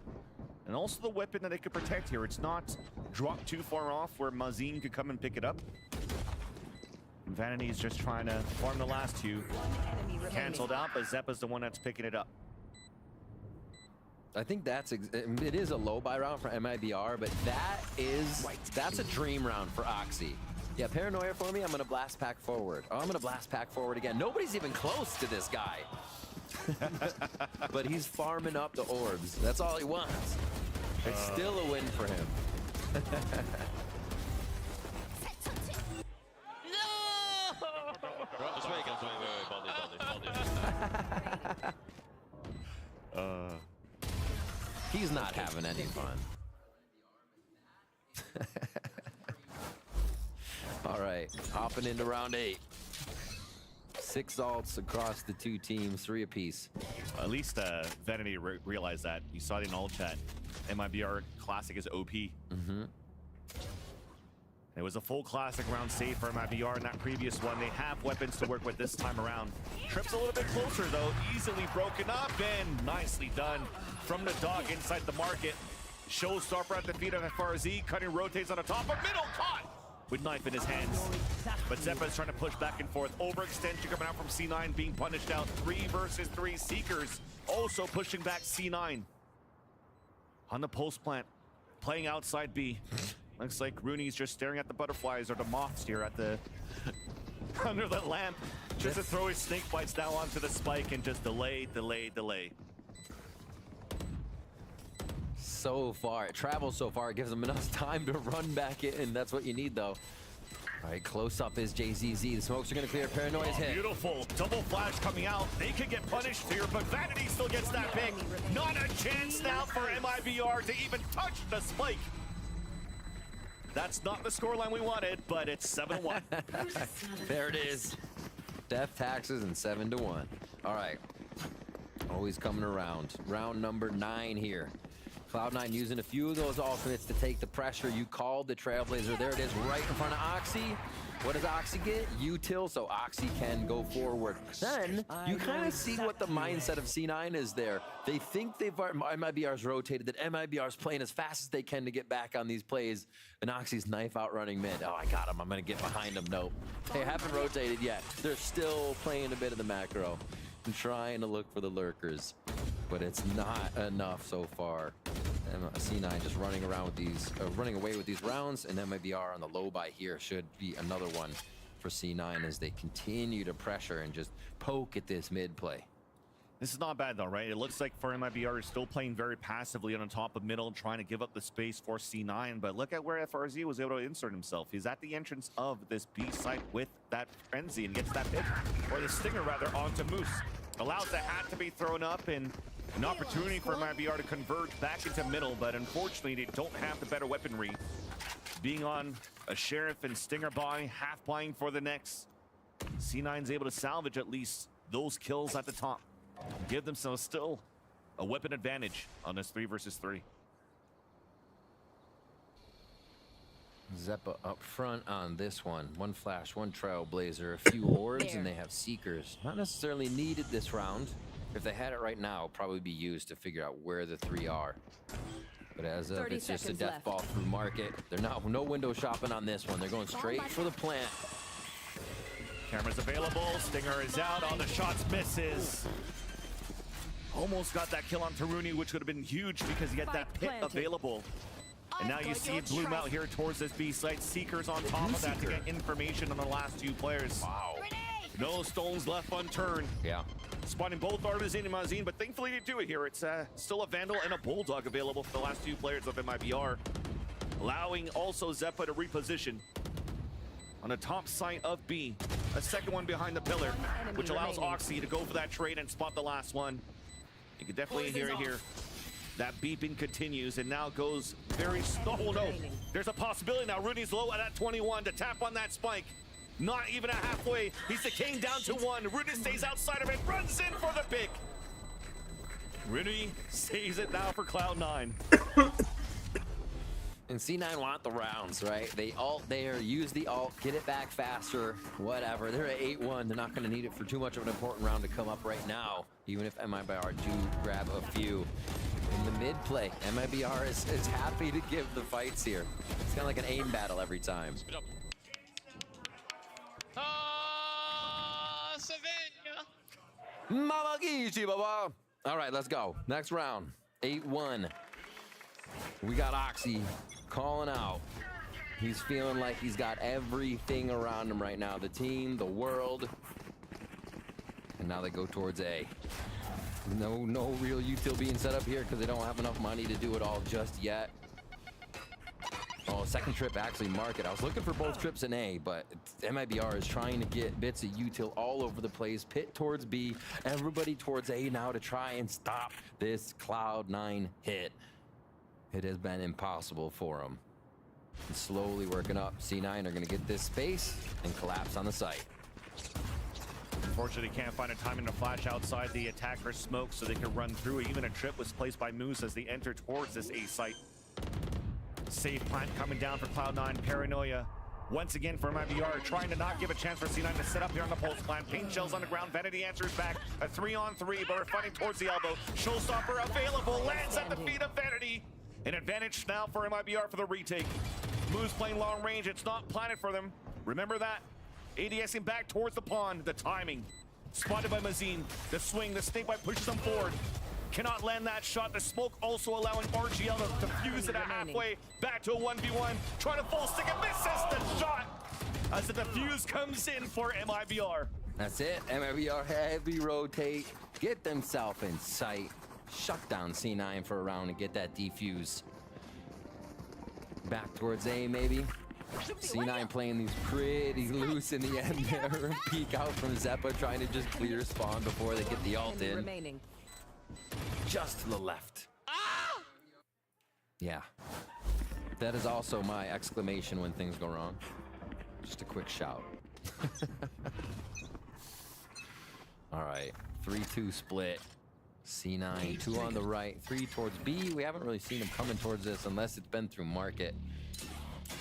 [SPEAKER 8] and also the weapon that they could protect here. It's not dropped too far off where Mazin could come and pick it up. Vanity is just trying to farm the last two. Cancelled out, but Zeppa's the one that's picking it up.
[SPEAKER 9] I think it is a low buy round for MIBR, but that's a dream round for Oxy. Yeah, Paranoia for me. I'm gonna blast pack forward. Oh, I'm gonna blast pack forward again. Nobody's even close to this guy. But he's farming up the orbs. That's all he wants. It's still a win for him. He's not having any fun. All right, hopping into round 8. 6 ults across the two teams, 3 apiece.
[SPEAKER 8] At least Vanity realized that. You saw it in all chat. MIBR Classic is OP. It was a full Classic round save for MIBR in that previous one. They have weapons to work with this time around. Trip's a little bit closer though, easily broken up and nicely done from the dog inside the market. Showstopper at the feet of FRZ, cutting rotates on the top of middle, caught with knife in his hands. But Zeppa's trying to push back and forth. Overextension coming out from C9, being punished out. 3 versus 3 Seekers also pushing back C9. On the post plant, playing outside B. Looks like Rooney's just staring at the butterflies or the moths here at the under the lamp. Just to throw his snake bites now onto the spike and just delay.
[SPEAKER 9] So far, it travels so far, it gives him enough time to run back in. That's what you need though. All right, close up is JZZ. The smokes are gonna clear. Paranoia's hit.
[SPEAKER 8] Beautiful double flash coming out. They could get punished here, but Vanity still gets that pick. Not a chance now for MIBR to even touch the spike. That's not the scoreline we wanted, but it's 7-1.
[SPEAKER 9] There it is. Death taxes and 7-1. All right. Always coming around. Round number 9 here. Cloud9 using a few of those alternates to take the pressure. You called the Trailblazer. There it is right in front of Oxy. What does Oxy get? Util, so Oxy can go forward. Then you kind of see what the mindset of C9 is there. They think MIBR's rotated, that MIBR's playing as fast as they can to get back on these plays, and Oxy's knife outrunning mid. Oh, I got him. I'm going to get behind him. Nope. They haven't rotated yet. They're still playing a bit of the macro and trying to look for the lurkers, but it's not enough so far. C9 just running around with these, running away with these rounds, and MIBR on the low buy here should be another one for C9 as they continue to pressure and just poke at this mid play.
[SPEAKER 8] This is not bad though, right? It looks like for MIBR is still playing very passively on the top of middle, trying to give up the space for C9, but look at where FRZ was able to insert himself. He's at the entrance of this B site with that frenzy and gets that pick, or the stinger rather, onto Moose. Allows the hat to be thrown up and an opportunity for MIBR to converge back into middle, but unfortunately they don't have the better weaponry. Being on a Sheriff and Stinger buy, half buying for the next. C9's able to salvage at least those kills at the top. Give themselves still a weapon advantage on this 3 versus 3.
[SPEAKER 9] Zeppa up front on this one. 1 flash, 1 Trailblazer, a few orbs, and they have Seekers. Not necessarily needed this round. If they had it right now, it'll probably be used to figure out where the 3 are. But as of, it's just a death ball through market. They're not, no window shopping on this one. They're going straight for the plant.
[SPEAKER 8] Camera's available. Stinger is out. All the shots misses. Almost got that kill on Taruni, which would have been huge because he had that pit available. And now you see it bloom out here towards this B site. Seekers on top of that to get information on the last 2 players. Wow. No stones left unturned.
[SPEAKER 9] Yeah.
[SPEAKER 8] Spawning both Artisan and Mazin, but thankfully they do it here. It's still a Vandal and a Bulldog available for the last 2 players of MIBR. Allowing also Zeppa to reposition on the top site of B. A second one behind the pillar, which allows Oxy to go for that trade and spot the last one. You can definitely hear it here. That beeping continues and now goes very slow. Oh no, there's a possibility now. Rooney's low at that 21 to tap on that spike. Not even a halfway. He's decaying down to 1. Rooney stays outside of it, runs in for the pick. Rooney saves it now for Cloud9.
[SPEAKER 9] And C9 want the rounds, right? They ult there, use the ult, get it back faster, whatever. They're at 8-1. They're not going to need it for too much of an important round to come up right now, even if MIBR do grab a few. In the mid play, MIBR is happy to give the fights here. It's kind of like an aim battle every time. Mama Gishi, baba. All right, let's go. Next round, 8-1. We got Oxy calling out. He's feeling like he's got everything around him right now. The team, the world. And now they go towards A. No real util being set up here because they don't have enough money to do it all just yet. Oh, second trip actually market. I was looking for both trips in A, but MIBR is trying to get bits of util all over the place. Pit towards B, everybody towards A now to try and stop this Cloud9 hit. It has been impossible for them. And slowly working up. C9 are going to get this space and collapse on the site.
[SPEAKER 8] Unfortunately, can't find a timing to flash outside the attacker smoke so they can run through. Even a trip was placed by Moose as they enter towards this A site. Safe plant coming down for Cloud9. Paranoia once again for MIBR, trying to not give a chance for C9 to set up here on the pulse plant. Paint shells on the ground. Vanity answers back. A 3-on-3, but we're fighting towards the elbow. Showstopper available. Lands at the feet of Vanity. An advantage now for MIBR for the retake. Moose playing long range. It's not planted for them. Remember that. ADSing back towards the pond. The timing. Spotted by Mazine. The swing. The snakebite pushes them forward. Cannot land that shot. The smoke also allowing RGL to defuse it at halfway. Back to a 1v1. Trying to full stick and misses the shot as the defuse comes in for MIBR.
[SPEAKER 9] That's it. MIBR heavy rotate. Get themselves in sight. Shut down C9 for a round and get that defuse. Back towards A, maybe. C9 playing these pretty loose in the end there. Peek out from Zeppa, trying to just clear spawn before they get the ult in. Just to the left. Yeah. That is also my exclamation when things go wrong. Just a quick shout. All right. 3-2 split. C9, 2 on the right, 3 towards B. We haven't really seen them coming towards this unless it's been through market.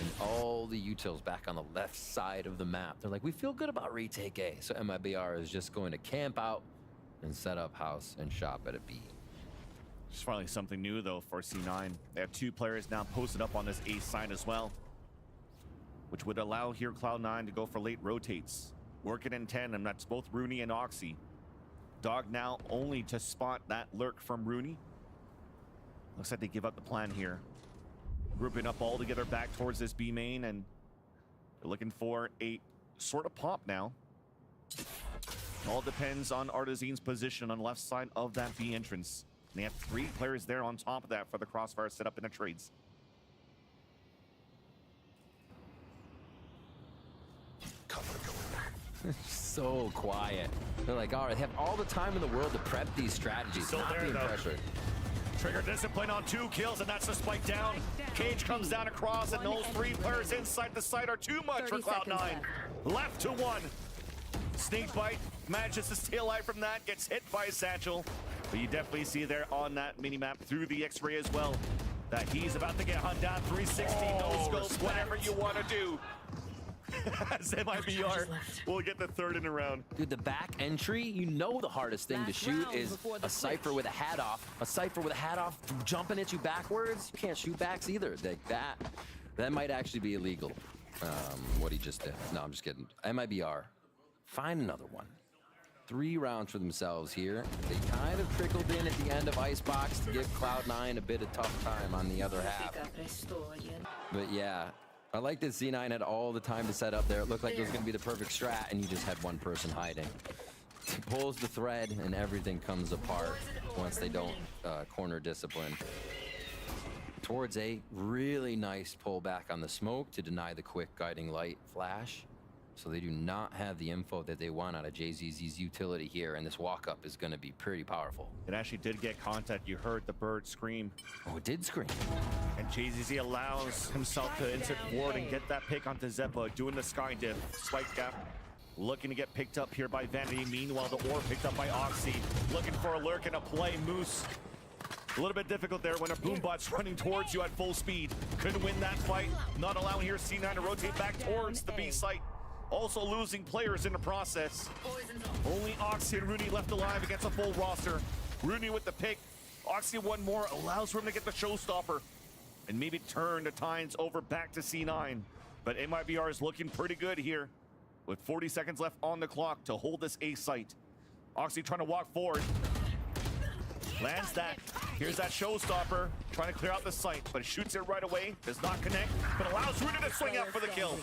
[SPEAKER 9] And all the utils back on the left side of the map. They're like, we feel good about retake A. So MIBR is just going to camp out and set up house and shop at a B.
[SPEAKER 8] Just finally something new though for C9. They have 2 players now posted up on this A side as well, which would allow here Cloud9 to go for late rotates. Working in 10, and that's both Rooney and Oxy. Dog now only to spot that lurk from Rooney. Looks like they give up the plan here. Grouping up all together back towards this B main, and they're looking for a sort of pop now. All depends on Artizane's position on the left side of that B entrance. And they have 3 players there on top of that for the crossfire set up in the trades.
[SPEAKER 9] So quiet. They're like, all right, they have all the time in the world to prep these strategies.
[SPEAKER 8] Still
[SPEAKER 9] not
[SPEAKER 8] there,
[SPEAKER 9] being
[SPEAKER 8] though.
[SPEAKER 9] pressured.
[SPEAKER 8] Trigger discipline on 2 kills, and that's the spike down. Cage comes down across, and those 3 players inside the site are too much for Cloud9. Left to 1. Snakebite manages to stay alive from that, gets hit by Satchel. But you definitely see there on that mini-map through the X-ray as well that he's about to get hunt down. 360, no scopes, whatever you want to do. As MIBR will get the 3rd in a round.
[SPEAKER 9] Dude, the back entry, you know the hardest thing to shoot is a Cypher with a hat off. A Cypher with a hat off jumping at you backwards. You can't shoot backs either. Like that might actually be illegal. What he just did. No, I'm just kidding. MIBR, find another one. 3 rounds for themselves here. They kind of trickled in at the end of Icebox to give Cloud9 a bit of tough time on the other half. But yeah, I like that C9 had all the time to set up there. It looked like it was going to be the perfect strat, and you just had one person hiding. Pulls the thread, and everything comes apart once they don't corner discipline. Towards A, really nice pull back on the smoke to deny the quick guiding light flash. So they do not have the info that they want out of JZZ's utility here, and this walk-up is going to be pretty powerful.
[SPEAKER 8] It actually did get contact. You heard the bird scream.
[SPEAKER 9] Oh, it did scream.
[SPEAKER 8] And JZZ allows himself to insert forward and get that pick onto Zeppa, doing the sky diff. Spike gap. looking to get picked up here by Vanity. Meanwhile, the ore picked up by Oxy. Looking for a lurk and a play. Moose, a little bit difficult there when a Boombot's running towards you at full speed. Couldn't win that fight. Not allowing here C9 to rotate back towards the B site. Also losing players in the process. Only Oxy and Rooney left alive against a full roster. Rooney with the pick. Oxy one more, allows for him to get the showstopper and maybe turn the tides over back to C9. But MIBR is looking pretty good here with 40 seconds left on the clock to hold this A site. Oxy trying to walk forward. Lands that. Here's that showstopper. Trying to clear out the site, but shoots it right away. Does not connect, but allows Rooney to swing out for the kill.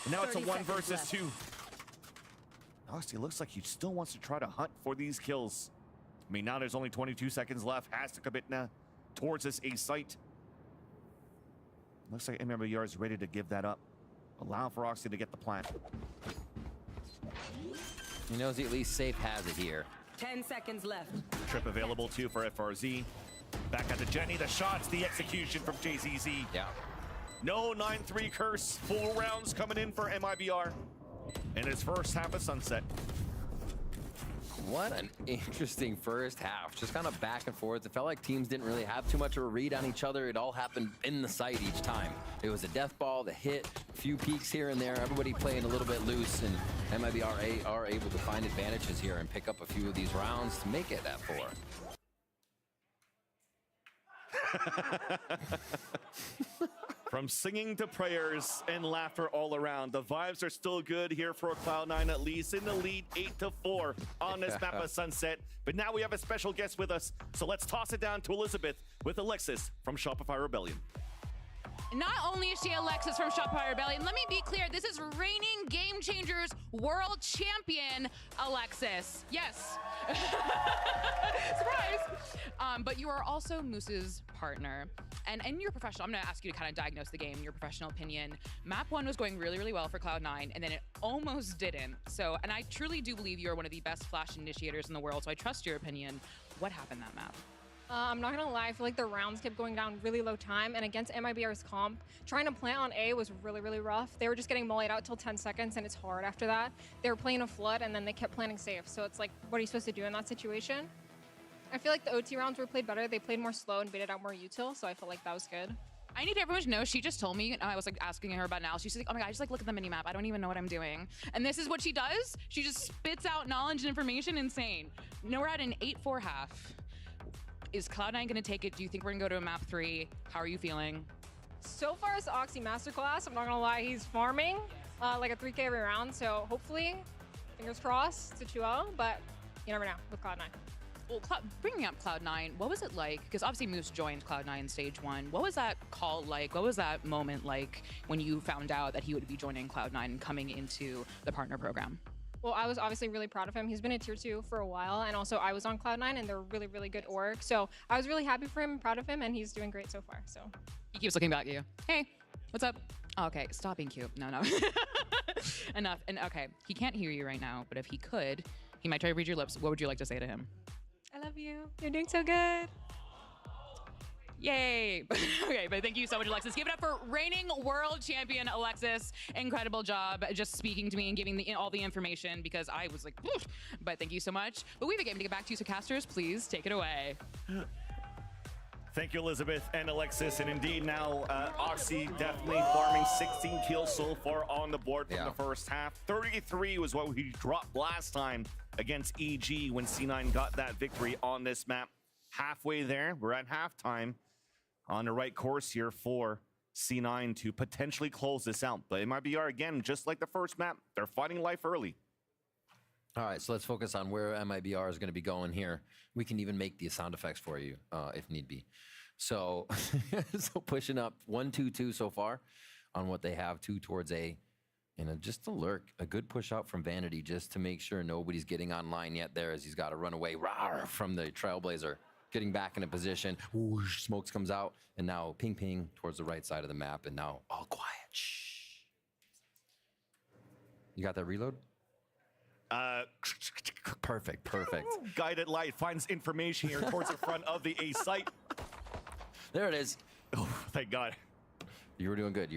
[SPEAKER 8] And now it's a 1 versus 2. Oxy looks like he still wants to try to hunt for these kills. I mean, now there's only 22 seconds left. Has to commit now towards this A site. Looks like MIBR is ready to give that up. Allow for Oxy to get the plant.
[SPEAKER 9] He knows he at least safe has it here.
[SPEAKER 21] 10 seconds left.
[SPEAKER 8] Trip available too for FRZ. Back at the Jenny, the shots, the execution from JZZ.
[SPEAKER 9] Yeah.
[SPEAKER 8] No 9-3 curse. Full rounds coming in for MIBR. And his first half of Sunset.
[SPEAKER 9] What an interesting first half. Just kind of back and forth. It felt like teams didn't really have too much of a read on each other. It all happened in the site each time. It was a death ball, the hit, a few peaks here and there. Everybody playing a little bit loose, and MIBR are able to find advantages here and pick up a few of these rounds to make it that 4.
[SPEAKER 8] From singing to prayers and laughter all around, the vibes are still good here for Cloud9, at least in the lead 8-4 on this map of Sunset. But now we have a special guest with us, so let's toss it down to Elizabeth with Alexis from Shopify Rebellion.
[SPEAKER 18] Not only is she Alexis from Shopify Rebellion, let me be clear, this is reigning Game Changers World Champion Alexis. Yes. Surprise. But you are also Moose's partner. And in your professional, I'm going to ask you to kind of diagnose the game in your professional opinion. Map 1 was going really, really well for Cloud9, and then it almost didn't. So, and I truly do believe you are one of the best flash initiators in the world, so I trust your opinion. What happened that map?
[SPEAKER 2] I'm not gonna lie, I feel like the rounds kept going down really low time, and against MIBR's comp, trying to plant on A was really, really rough. They were just getting mullied out till 10 seconds, and it's hard after that. They were playing a flood, and then they kept planting safe. So it's like, what are you supposed to do in that situation? I feel like the OT rounds were played better. They played more slow and baited out more util, so I felt like that was good.
[SPEAKER 18] I need everyone to know, she just told me, and I was like asking her about now. She's like, oh my God, I just like look at the mini map. I don't even know what I'm doing. And this is what she does. She just spits out knowledge and information. Insane. Now we're at an 8-4 half. Is Cloud9 gonna take it? Do you think we're gonna go to a map 3? How are you feeling?
[SPEAKER 2] So far as the Oxy Masterclass, I'm not gonna lie, he's farming like a 3K every round. So hopefully, fingers crossed, it's a 2-0, but you never know with Cloud9.
[SPEAKER 18] Well, bringing up Cloud9, what was it like? Because obviously Moose joined Cloud9 stage 1. What was that call like? What was that moment like when you found out that he would be joining Cloud9 and coming into the partner program?
[SPEAKER 2] Well, I was obviously really proud of him. He's been a tier 2 for a while, and also I was on Cloud9, and they're really, really good org. So I was really happy for him, proud of him, and he's doing great so far. So
[SPEAKER 18] he keeps looking back at you. Hey, what's up? Oh, okay, stop being cute. No. Enough. And okay, he can't hear you right now, but if he could, he might try to read your lips. What would you like to say to him?
[SPEAKER 2] I love you. You're doing so good.
[SPEAKER 18] Yay. Okay, but thank you so much, Alexis. Give it up for reigning world champion Alexis. Incredible job just speaking to me and giving all the information, because I was like, oof. But thank you so much. But we have a game to get back to, so casters, please take it away.
[SPEAKER 8] Thank you, Elizabeth and Alexis. And indeed now, Oxy definitely farming 16 kills so far on the board from the first half. 33 was what we dropped last time against EG when C9 got that victory on this map. Halfway there, we're at halftime. On the right course here for C9 to potentially close this out. But MIBR, again, just like the first map, they're fighting life early.
[SPEAKER 9] All right, so let's focus on where MIBR is going to be going here. We can even make the sound effects for you if need be. So, so pushing up 1-2-2 so far on what they have, 2 towards A. And just a lurk, a good push out from Vanity just to make sure nobody's getting online yet there, as he's got to run away from the Trailblazer. Getting back in a position, whoosh, smokes comes out, and now ping ping towards the right side of the map, and now all quiet. Shh. You got that reload? Perfect.
[SPEAKER 8] Guided light finds information here towards the front of the A site.
[SPEAKER 9] There it is.
[SPEAKER 8] Oh, thank God.
[SPEAKER 9] You were doing good.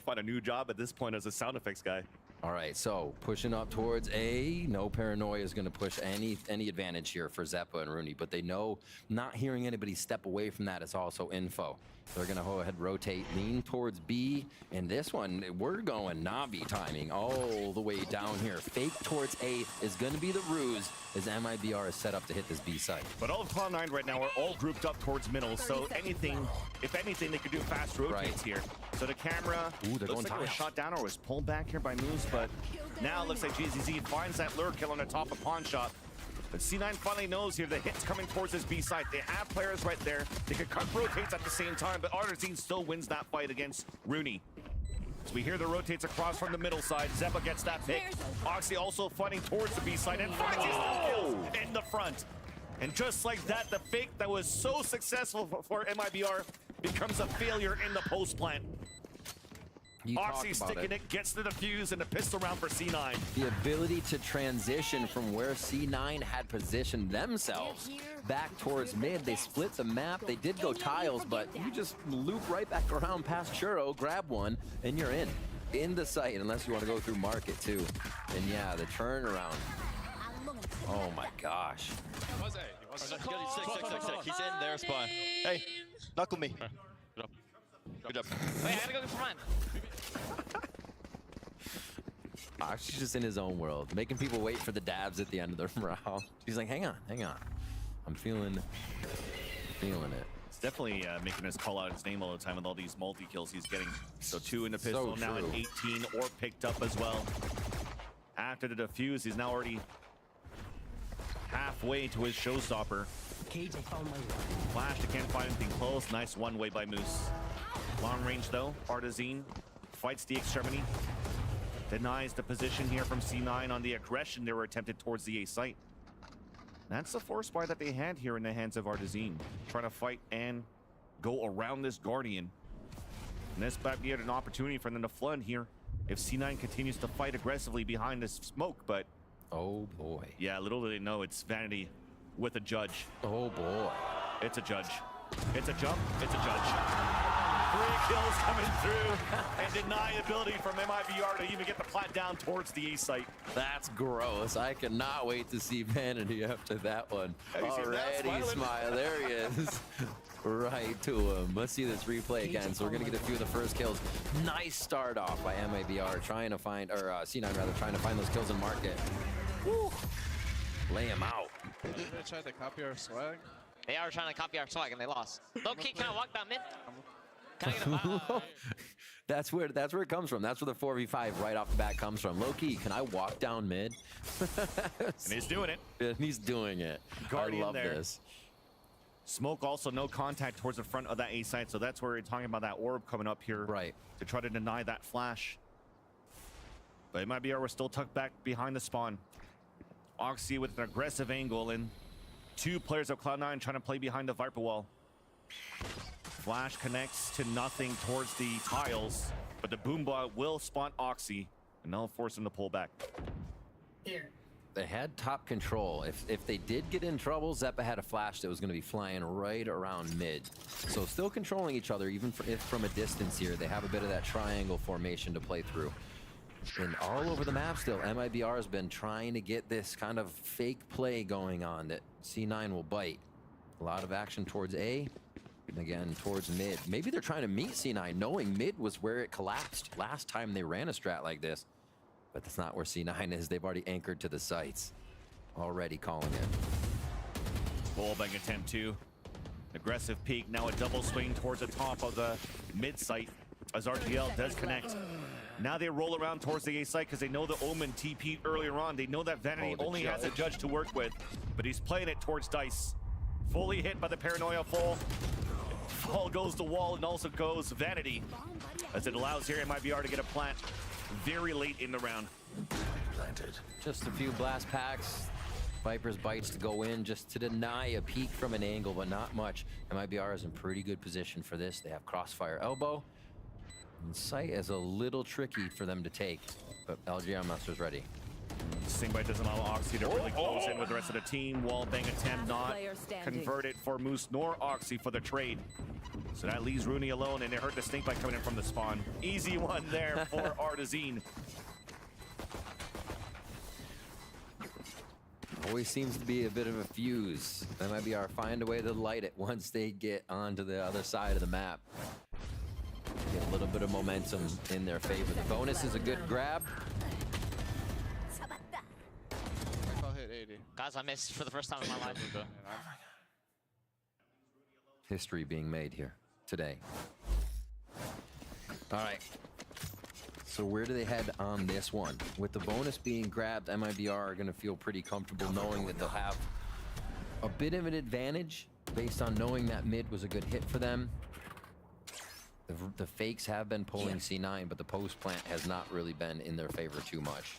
[SPEAKER 8] Find a new job at this point as a sound effects guy.
[SPEAKER 9] All right, so pushing up towards A. No paranoia is going to push any advantage here for Zeppa and Rooney, but they know not hearing anybody step away from that is also info. They're going to go ahead, rotate, lean towards B. And this one, we're going Navi timing all the way down here. Fake towards A is going to be the ruse as MIBR is set up to hit this B site.
[SPEAKER 8] But all of Cloud9 right now are all grouped up towards middle, so anything, if anything, they could do fast rotates here. So the camera looks like it was shot down or was pulled back here by Moose, but now it looks like GZZ finds that lure kill on the top of Pawn Shot. But C9 finally knows here the hit's coming towards this B side. They have players right there. They could cut rotates at the same time, but Artazine still wins that fight against Rooney. So we hear the rotates across from the middle side. Zeppa gets that pick. Oxy also fighting towards the B side and finds his kills in the front. And just like that, the fake that was so successful for MIBR becomes a failure in the post plant. Oxy sticking it, gets the defuse and the pistol round for C9.
[SPEAKER 9] The ability to transition from where C9 had positioned themselves back towards mid. They split the map. They did go tiles, but you just loop right back around past Churro, grab one, and you're in the site, unless you want to go through market too. And yeah, the turnaround. Oh my gosh.
[SPEAKER 11] He's in there, spy. Hey, knuckle me. Good job.
[SPEAKER 4] Wait, I gotta go for mine.
[SPEAKER 9] She's just in his own world, making people wait for the dabs at the end of the round. She's like, hang on. I'm feeling it.
[SPEAKER 8] It's definitely making us call out his name all the time with all these multi-kills he's getting. So 2 in the pistol, now at 18, or picked up as well. After the defuse, he's now already halfway to his showstopper. Flash, they can't find anything close. Nice one-way by Moose. Long range though, Artazine fights the extremity. Denies the position here from C9 on the aggression they were attempted towards the A site. That's the force buy that they had here in the hands of Artazine. Trying to fight and go around this Guardian. And this might be an opportunity for them to flood here if C9 continues to fight aggressively behind this smoke, but...
[SPEAKER 9] Oh boy.
[SPEAKER 8] Yeah, little do they know it's Vanity with a judge.
[SPEAKER 9] Oh boy.
[SPEAKER 8] It's a judge. It's a jump. It's a judge. 3 kills coming through and deniability from MIBR to even get the plat down towards the A site.
[SPEAKER 9] That's gross. I cannot wait to see Vanity after that one. Already smile. There he is. Right to him. Let's see this replay again. So we're going to get a few of the first kills. Nice start off by MIBR trying to find, or C9 rather, trying to find those kills in market. Woo. Lay him out.
[SPEAKER 19] Did they try to copy our swag?
[SPEAKER 4] They are trying to copy our swag and they lost. Low-key, can I walk down mid? Can I get a
[SPEAKER 9] That's where it comes from. That's where the 4v5 right off the bat comes from. Low-key, can I walk down mid?
[SPEAKER 8] And he's doing it.
[SPEAKER 9] And he's doing it.
[SPEAKER 8] Guardian
[SPEAKER 9] I love
[SPEAKER 8] there.
[SPEAKER 9] this.
[SPEAKER 8] Smoke also no contact towards the front of that A site, so that's where we're talking about that orb coming up here.
[SPEAKER 9] Right.
[SPEAKER 8] To try to deny that flash. But it might be we're still tucked back behind the spawn. Oxy with an aggressive angle and 2 players of Cloud9 trying to play behind the Viper wall. Flash connects to nothing towards the tiles, but the Boombot will spawn Oxy and they'll force him to pull back.
[SPEAKER 21] Here.
[SPEAKER 9] They had top control. If they did get in trouble, Zeppa had a flash that was going to be flying right around mid. So still controlling each other, even if from a distance here. They have a bit of that triangle formation to play through. And all over the map still, MIBR has been trying to get this kind of fake play going on that C9 will bite. A lot of action towards A, and again towards mid. Maybe they're trying to meet C9, knowing mid was where it collapsed last time they ran a strat like this. But that's not where C9 is. They've already anchored to the sites. Already calling it.
[SPEAKER 8] Wallbang attempt 2. Aggressive peek, now a double swing towards the top of the mid site as RTL does connect. Now they roll around towards the A site because they know the Omen TP'd earlier on. They know that Vanity only has a judge to work with, but he's playing it towards Dice. Fully hit by the Paranoia fall. Fall goes the wall and also goes Vanity as it allows here MIBR to get a plant very late in the round.
[SPEAKER 9] Planted. Just a few blast packs. Viper's bites to go in just to deny a peek from an angle, but not much. MIBR is in pretty good position for this. They have crossfire elbow. And sight is a little tricky for them to take, but LGR Master's ready.
[SPEAKER 8] Stingbite doesn't allow Oxy to really close in with the rest of the team. Wallbang attempt not converted for Moose nor Oxy for the trade. So that leaves Rooney alone, and they heard the Stingbite coming in from the spawn. Easy one there for Artazine.
[SPEAKER 9] Always seems to be a bit of a fuse. MIBR find a way to light it once they get onto the other side of the map. Get a little bit of momentum in their favor. The bonus is a good grab.
[SPEAKER 10] I'll hit 80.
[SPEAKER 4] Guys, I missed for the first time in my life.
[SPEAKER 9] History being made here today. All right. So where do they head on this one? With the bonus being grabbed, MIBR are going to feel pretty comfortable knowing that they'll have a bit of an advantage based on knowing that mid was a good hit for them. The fakes have been pulling C9, but the post plant has not really been in their favor too much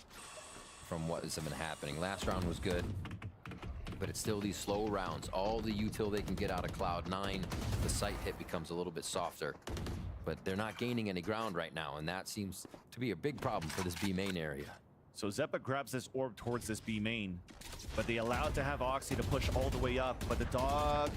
[SPEAKER 9] from what has been happening. Last round was good, but it's still these slow rounds. All the util they can get out of Cloud9, the site hit becomes a little bit softer. But they're not gaining any ground right now, and that seems to be a big problem for this B main area.
[SPEAKER 8] So Zeppa grabs this orb towards this B main, but they allow it to have Oxy to push all the way up, but the dog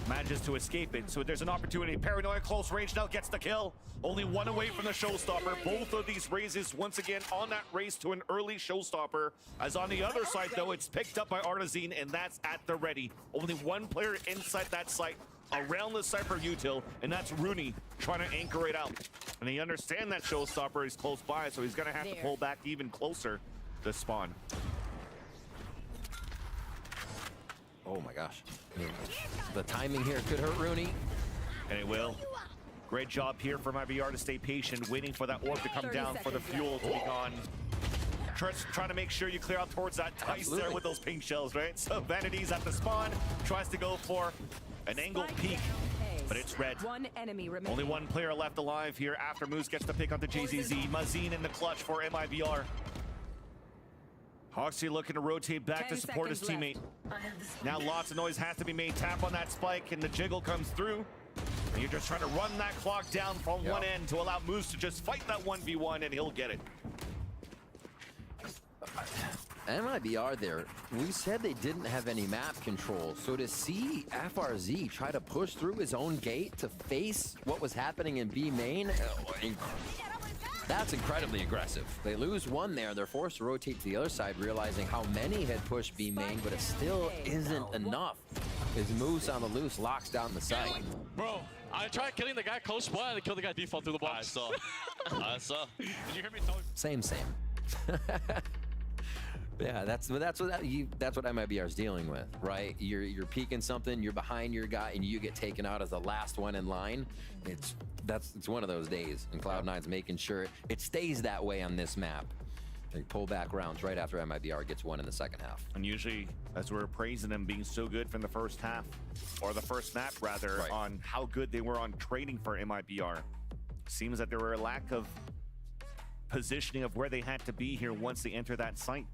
[SPEAKER 8] manages to escape it. So there's an opportunity. Paranoia close range now gets the kill. Only one away from the showstopper. Both of these raises once again on that race to an early showstopper. As on the other side, though, it's picked up by Artazine, and that's at the ready. Only one player inside that site, around the Cypher util, and that's Rooney trying to anchor it out. And they understand that showstopper is close by, so he's going to have to pull back even closer to spawn.
[SPEAKER 9] Oh my gosh. The timing here could hurt Rooney.
[SPEAKER 8] And it will. Great job here from IBR to stay patient, waiting for that orb to come down, for the fuel to be gone. Trying to make sure you clear out towards that dice there with those pink shells, right? So Vanity's at the spawn, tries to go for an angle peek, but it's red.
[SPEAKER 21] One enemy remaining.
[SPEAKER 8] Only one player left alive here after Moose gets the pick onto JZZ. Mazine in the clutch for MIBR. Hoxie looking to rotate back to support his teammate. Now lots of noise has to be made. Tap on that spike and the jiggle comes through. And you're just trying to run that clock down from one end to allow Moose to just fight that 1v1 and he'll get it.
[SPEAKER 9] MIBR there, we said they didn't have any map control, so to see FRZ try to push through his own gate to face what was happening in B main, that's incredibly aggressive. They lose one there, they're forced to rotate to the other side, realizing how many had pushed B main, but it still isn't enough. His Moose on the loose locks down the site.
[SPEAKER 11] Bro, I tried killing the guy close by and I killed the guy default through the box. I saw. I saw. Did you hear me tell you?
[SPEAKER 9] Same. Yeah, that's what MIBR is dealing with, right? You're peeking something, you're behind your guy, and you get taken out as the last one in line. It's one of those days, and Cloud9's making sure it stays that way on this map. They pull back rounds right after MIBR gets one in the second half.
[SPEAKER 8] And usually, as we're praising them being so good from the first half, or the first map rather,
[SPEAKER 9] right,
[SPEAKER 8] on how good they were on trading for MIBR, seems that there were a lack of positioning of where they had to be here once they enter that site,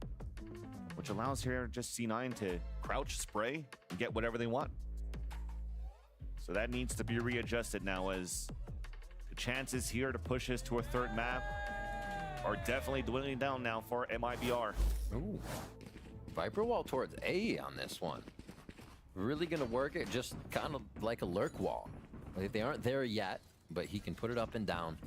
[SPEAKER 8] which allows here just C9 to crouch, spray, and get whatever they want. So that needs to be readjusted now, as the chances here to push us to a third map are definitely dwindling down now for MIBR.
[SPEAKER 9] Ooh, Viper wall towards A on this one. Really gonna work it just kind of like a lurk wall. Like they aren't there yet, but he can put it up and down.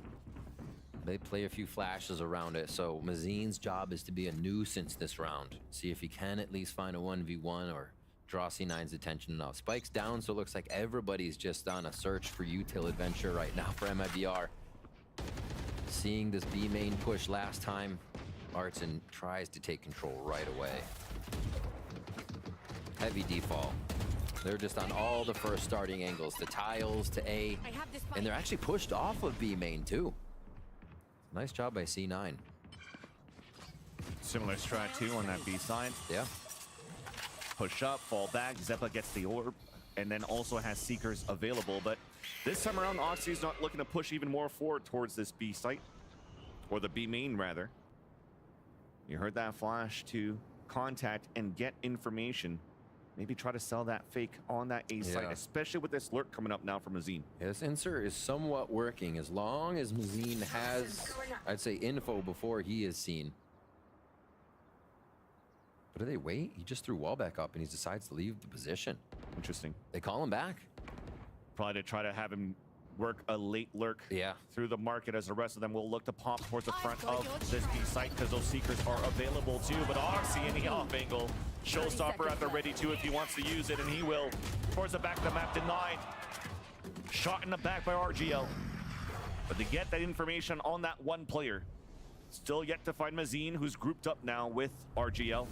[SPEAKER 9] They play a few flashes around it, so Mazine's job is to be a nuisance this round. See if he can at least find a 1v1 or draw C9's attention enough. Spike's down, so it looks like everybody's just on a search for util adventure right now for MIBR. Seeing this B main push last time, Artson tries to take control right away. Heavy default. They're just on all the first starting angles, to tiles, to A, and they're actually pushed off of B main too. Nice job by C9.
[SPEAKER 8] Similar strat too on that B side.
[SPEAKER 9] Yeah.
[SPEAKER 8] Push up, fall back, Zeppa gets the orb, and then also has Seekers available. But this time around, Oxy's not looking to push even more forward towards this B site, or the B main rather. You heard that flash to contact and get information. Maybe try to sell that fake on that A site, especially with this lurk coming up now from Mazine.
[SPEAKER 9] Yeah, this insert is somewhat working as long as Mazine has, I'd say, info before he is seen. But do they wait? He just threw wall back up and he decides to leave the position.
[SPEAKER 8] Interesting.
[SPEAKER 9] They call him back.
[SPEAKER 8] Probably to try to have him work a late lurk through the market as the rest of them will look to pop towards the front of this B site because those Seekers are available too. But Oxy in the off angle. Showstopper at the ready too if he wants to use it, and he will. Towards the back of the map, denied. Shot in the back by RGL. But to get that information on that one player, still yet to find Mazine, who's grouped up now with RGL.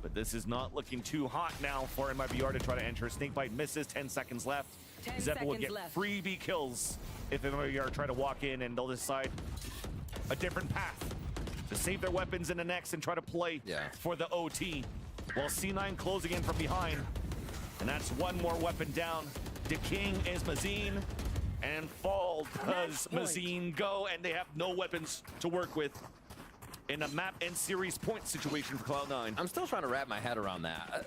[SPEAKER 8] But this is not looking too hot now for MIBR to try to enter. Snakebite misses, 10 seconds left.
[SPEAKER 21] 10
[SPEAKER 8] Zephyr will
[SPEAKER 21] seconds
[SPEAKER 8] get
[SPEAKER 21] left.
[SPEAKER 8] freebie kills if MIBR try to walk in, and they'll decide a different path to save their weapons in the next and try to play for the OT. While C9 closing in from behind. And that's one more weapon down. The king is Mazine. And fall does Mazine go, and they have no weapons to work with in a map and series point situation for Cloud9.
[SPEAKER 9] I'm still trying to wrap my head around that.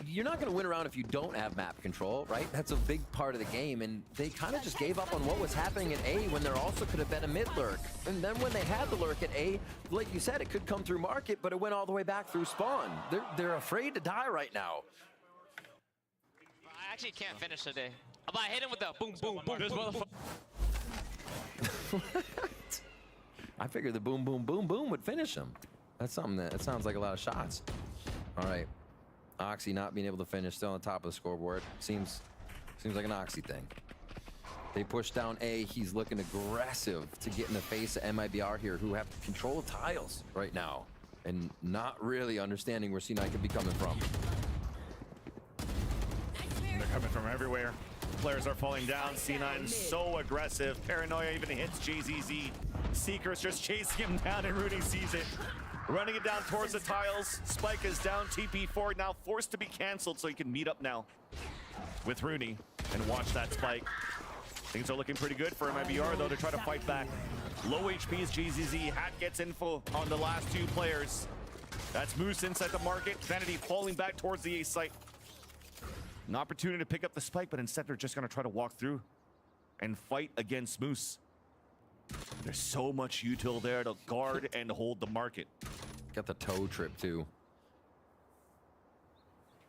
[SPEAKER 9] You're not going to win around if you don't have map control, right? That's a big part of the game, and they kind of just gave up on what was happening at A when there also could have been a mid lurk. And then when they had the lurk at A, like you said, it could come through market, but it went all the way back through spawn. They're afraid to die right now.
[SPEAKER 4] I actually can't finish today. But I hit him with the boom, boom, boom, boom.
[SPEAKER 9] I figured the boom, boom, boom, boom would finish him. That's something that sounds like a lot of shots. All right. Oxy not being able to finish, still on the top of the scoreboard. Seems like an Oxy thing. They push down A. He's looking aggressive to get in the face of MIBR here, who have control of tiles right now and not really understanding where C9 could be coming from.
[SPEAKER 8] They're coming from everywhere. Players are falling down. C9 so aggressive. Paranoia even hits JZZ. Seekers just chasing him down, and Rooney sees it. Running it down towards the tiles. Spike is down. TP4 now forced to be canceled so he can meet up now with Rooney and watch that spike. Things are looking pretty good for MIBR though to try to fight back. Low HP is JZZ. Hat gets info on the last two players. That's Moose inside the market. Vanity falling back towards the A site. An opportunity to pick up the spike, but instead they're just going to try to walk through and fight against Moose. There's so much util there to guard and hold the market.
[SPEAKER 9] Got the toe trip too.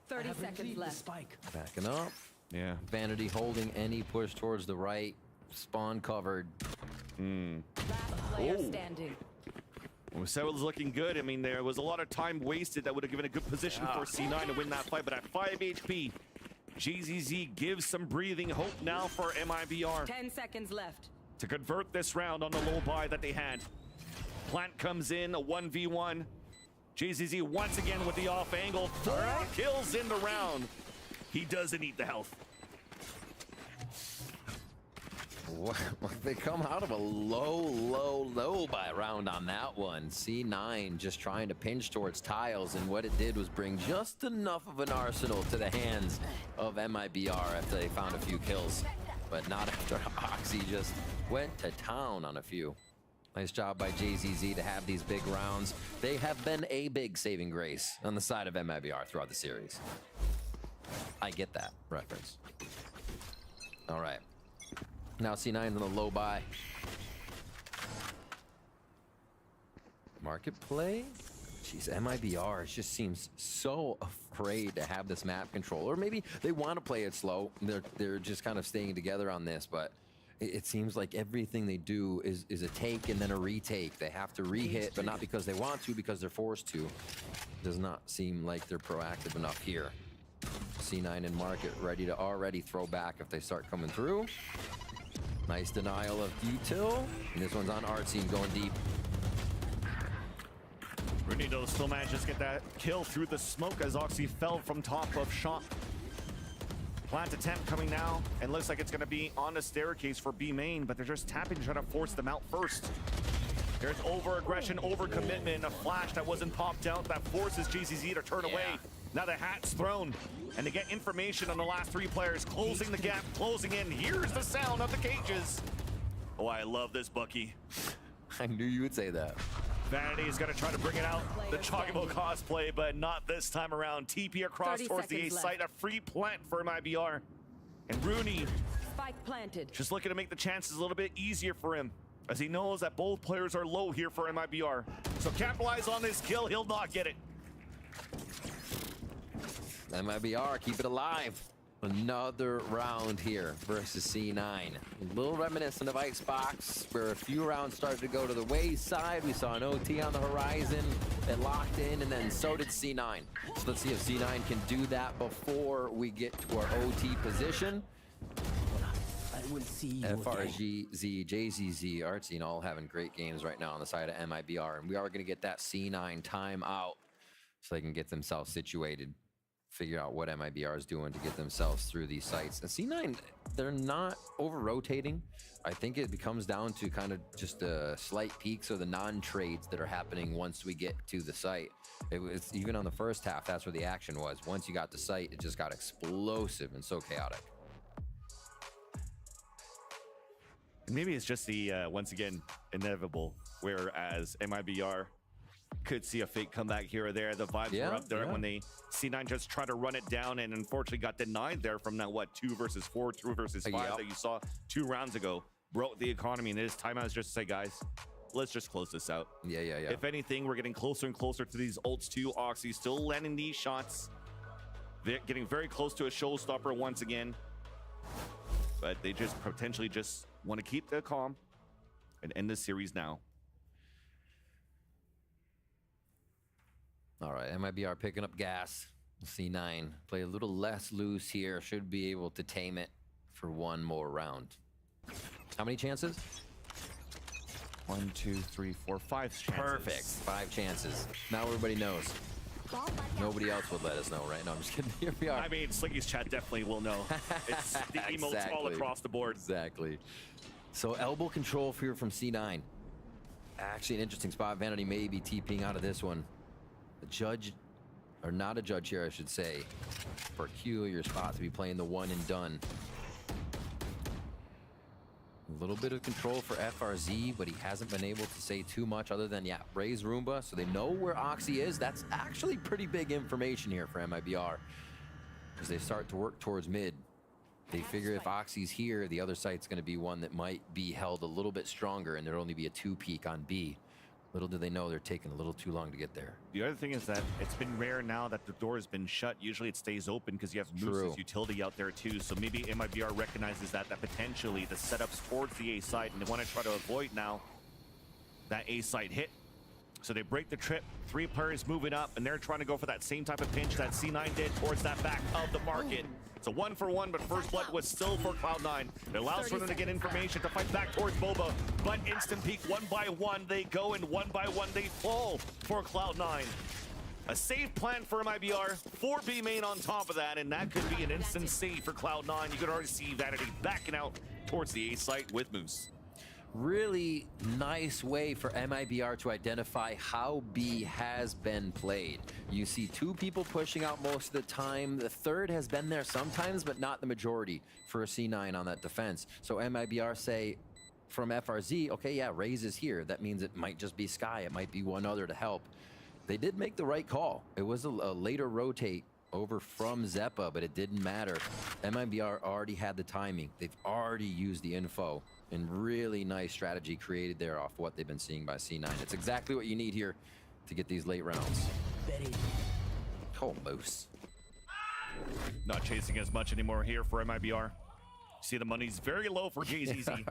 [SPEAKER 21] 30 seconds left.
[SPEAKER 9] Backing up.
[SPEAKER 8] Yeah.
[SPEAKER 9] Vanity holding any push towards the right. Spawn covered.
[SPEAKER 21] Last player standing.
[SPEAKER 8] Well, Sewell's looking good. I mean, there was a lot of time wasted that would have given a good position for C9 to win that fight, but at 5 HP, JZZ gives some breathing hope now for MIBR.
[SPEAKER 21] 10 seconds left.
[SPEAKER 8] To convert this round on the low buy that they had. Plant comes in, a 1v1. JZZ once again with the off angle. 4 kills in the round. He doesn't eat the health.
[SPEAKER 9] They come out of a low buy round on that one. C9 just trying to pinch towards tiles, and what it did was bring just enough of an arsenal to the hands of MIBR after they found a few kills, but not after Oxy just went to town on a few. Nice job by JZZ to have these big rounds. They have been a big saving grace on the side of MIBR throughout the series. I get that reference. All right. Now C9's on the low buy. Market play? Jeez, MIBR just seems so afraid to have this map control. Or maybe they want to play it slow. They're just kind of staying together on this, but it seems like everything they do is a take and then a retake. They have to re-hit, but not because they want to, because they're forced to. Does not seem like they're proactive enough here. C9 in market ready to already throw back if they start coming through. Nice denial of util. And this one's on Artsy going deep.
[SPEAKER 8] Rooney though still manages to get that kill through the smoke as Oxy fell from top of shot. Plant attempt coming now, and looks like it's going to be on the staircase for B main, but they're just tapping to try to force them out first. There's over-aggression, over-commitment, a flash that wasn't popped out that forces JZZ to turn away. Now the hat's thrown, and they get information on the last 3 players, closing the gap, closing in. Here's the sound of the cages. Oh, I love this, Bucky.
[SPEAKER 9] I knew you would say that.
[SPEAKER 8] Vanity is going to try to bring it out, the Chocobo cosplay, but not this time around. TP across towards the A site, a free plant for MIBR. And Rooney
[SPEAKER 21] Spike planted.
[SPEAKER 8] just looking to make the chances a little bit easier for him, as he knows that both players are low here for MIBR. So capitalize on this kill, he'll not get it.
[SPEAKER 9] MIBR, keep it alive. Another round here versus C9. A little reminiscent of Icebox, where a few rounds started to go to the wayside. We saw an OT on the horizon. It locked in, and then so did C9. So let's see if C9 can do that before we get to our OT position.
[SPEAKER 21] I will see you
[SPEAKER 9] FRGZ, JZZ, Artsy, and all having great games right now on the side of MIBR. And we are going to get that C9 time out so they can get themselves situated. Figure out what MIBR is doing to get themselves through these sites. And C9, they're not over-rotating. I think it comes down to kind of just the slight peaks or the non-trades that are happening once we get to the site. It was even on the first half, that's where the action was. Once you got to site, it just got explosive and so chaotic.
[SPEAKER 8] Maybe it's just the, once again, inevitable, whereas MIBR could see a fake comeback here or there. The vibes were up there when they C9 just tried to run it down and unfortunately got denied there from that, what, 2 versus 4, 2 versus 5 that you saw 2 rounds ago. Broke the economy, and it is timeout just to say, guys, let's just close this out.
[SPEAKER 9] Yeah.
[SPEAKER 8] If anything, we're getting closer and closer to these ults too. Oxy still landing these shots. They're getting very close to a showstopper once again. But they just potentially just want to keep their calm and end the series now.
[SPEAKER 9] All right, MIBR picking up gas. C9 play a little less loose here. Should be able to tame it for one more round. How many chances?
[SPEAKER 8] 1, 2, 3, 4, 5 chances.
[SPEAKER 9] Perfect. 5 chances. Now everybody knows. Nobody else would let us know, right? No, I'm just kidding. Here we are.
[SPEAKER 8] I mean, Slicky's chat definitely will know. It's the emotes all across the board.
[SPEAKER 9] Exactly. So elbow control here from C9. Actually, an interesting spot. Vanity may be TPing out of this one. The judge, or not a judge here, I should say. Peculiar spot to be playing the one and done. A little bit of control for FRZ, but he hasn't been able to say too much other than, raise Roomba, so they know where Oxy is. That's actually pretty big information here for MIBR. As they start to work towards mid, they figure if Oxy's here, the other site's going to be one that might be held a little bit stronger, and there'll only be a 2 peak on B. Little do they know they're taking a little too long to get there.
[SPEAKER 8] The other thing is that it's been rare now that the door has been shut. Usually it stays open because you have Moose's utility out there too. So maybe MIBR recognizes that potentially the setups towards the A site, and they want to try to avoid now that A site hit. So they break the trip. 3 players moving up, and they're trying to go for that same type of pinch that C9 did towards that back of the market. It's a 1-for-1, but first blood was still for Cloud9. It allows for them to get information to fight back towards Boba, but instant peak 1 by 1 they go, and 1 by 1 they fall for Cloud9. A safe plan for MIBR, 4B main on top of that, and that could be an instant save for Cloud9. You could already see Vanity backing out towards the A site with Moose.
[SPEAKER 9] Really nice way for MIBR to identify how B has been played. You see 2 people pushing out most of the time. The third has been there sometimes, but not the majority for a C9 on that defense. So MIBR say from FRZ, okay, Raze is here. That means it might just be Sky. It might be one other to help. They did make the right call. It was a later rotate over from Zeppa, but it didn't matter. MIBR already had the timing. They've already used the info. And really nice strategy created there off what they've been seeing by C9. It's exactly what you need here to get these late rounds. Oh, Moose.
[SPEAKER 8] Not chasing as much anymore here for MIBR. See, the money's very low for JZZ.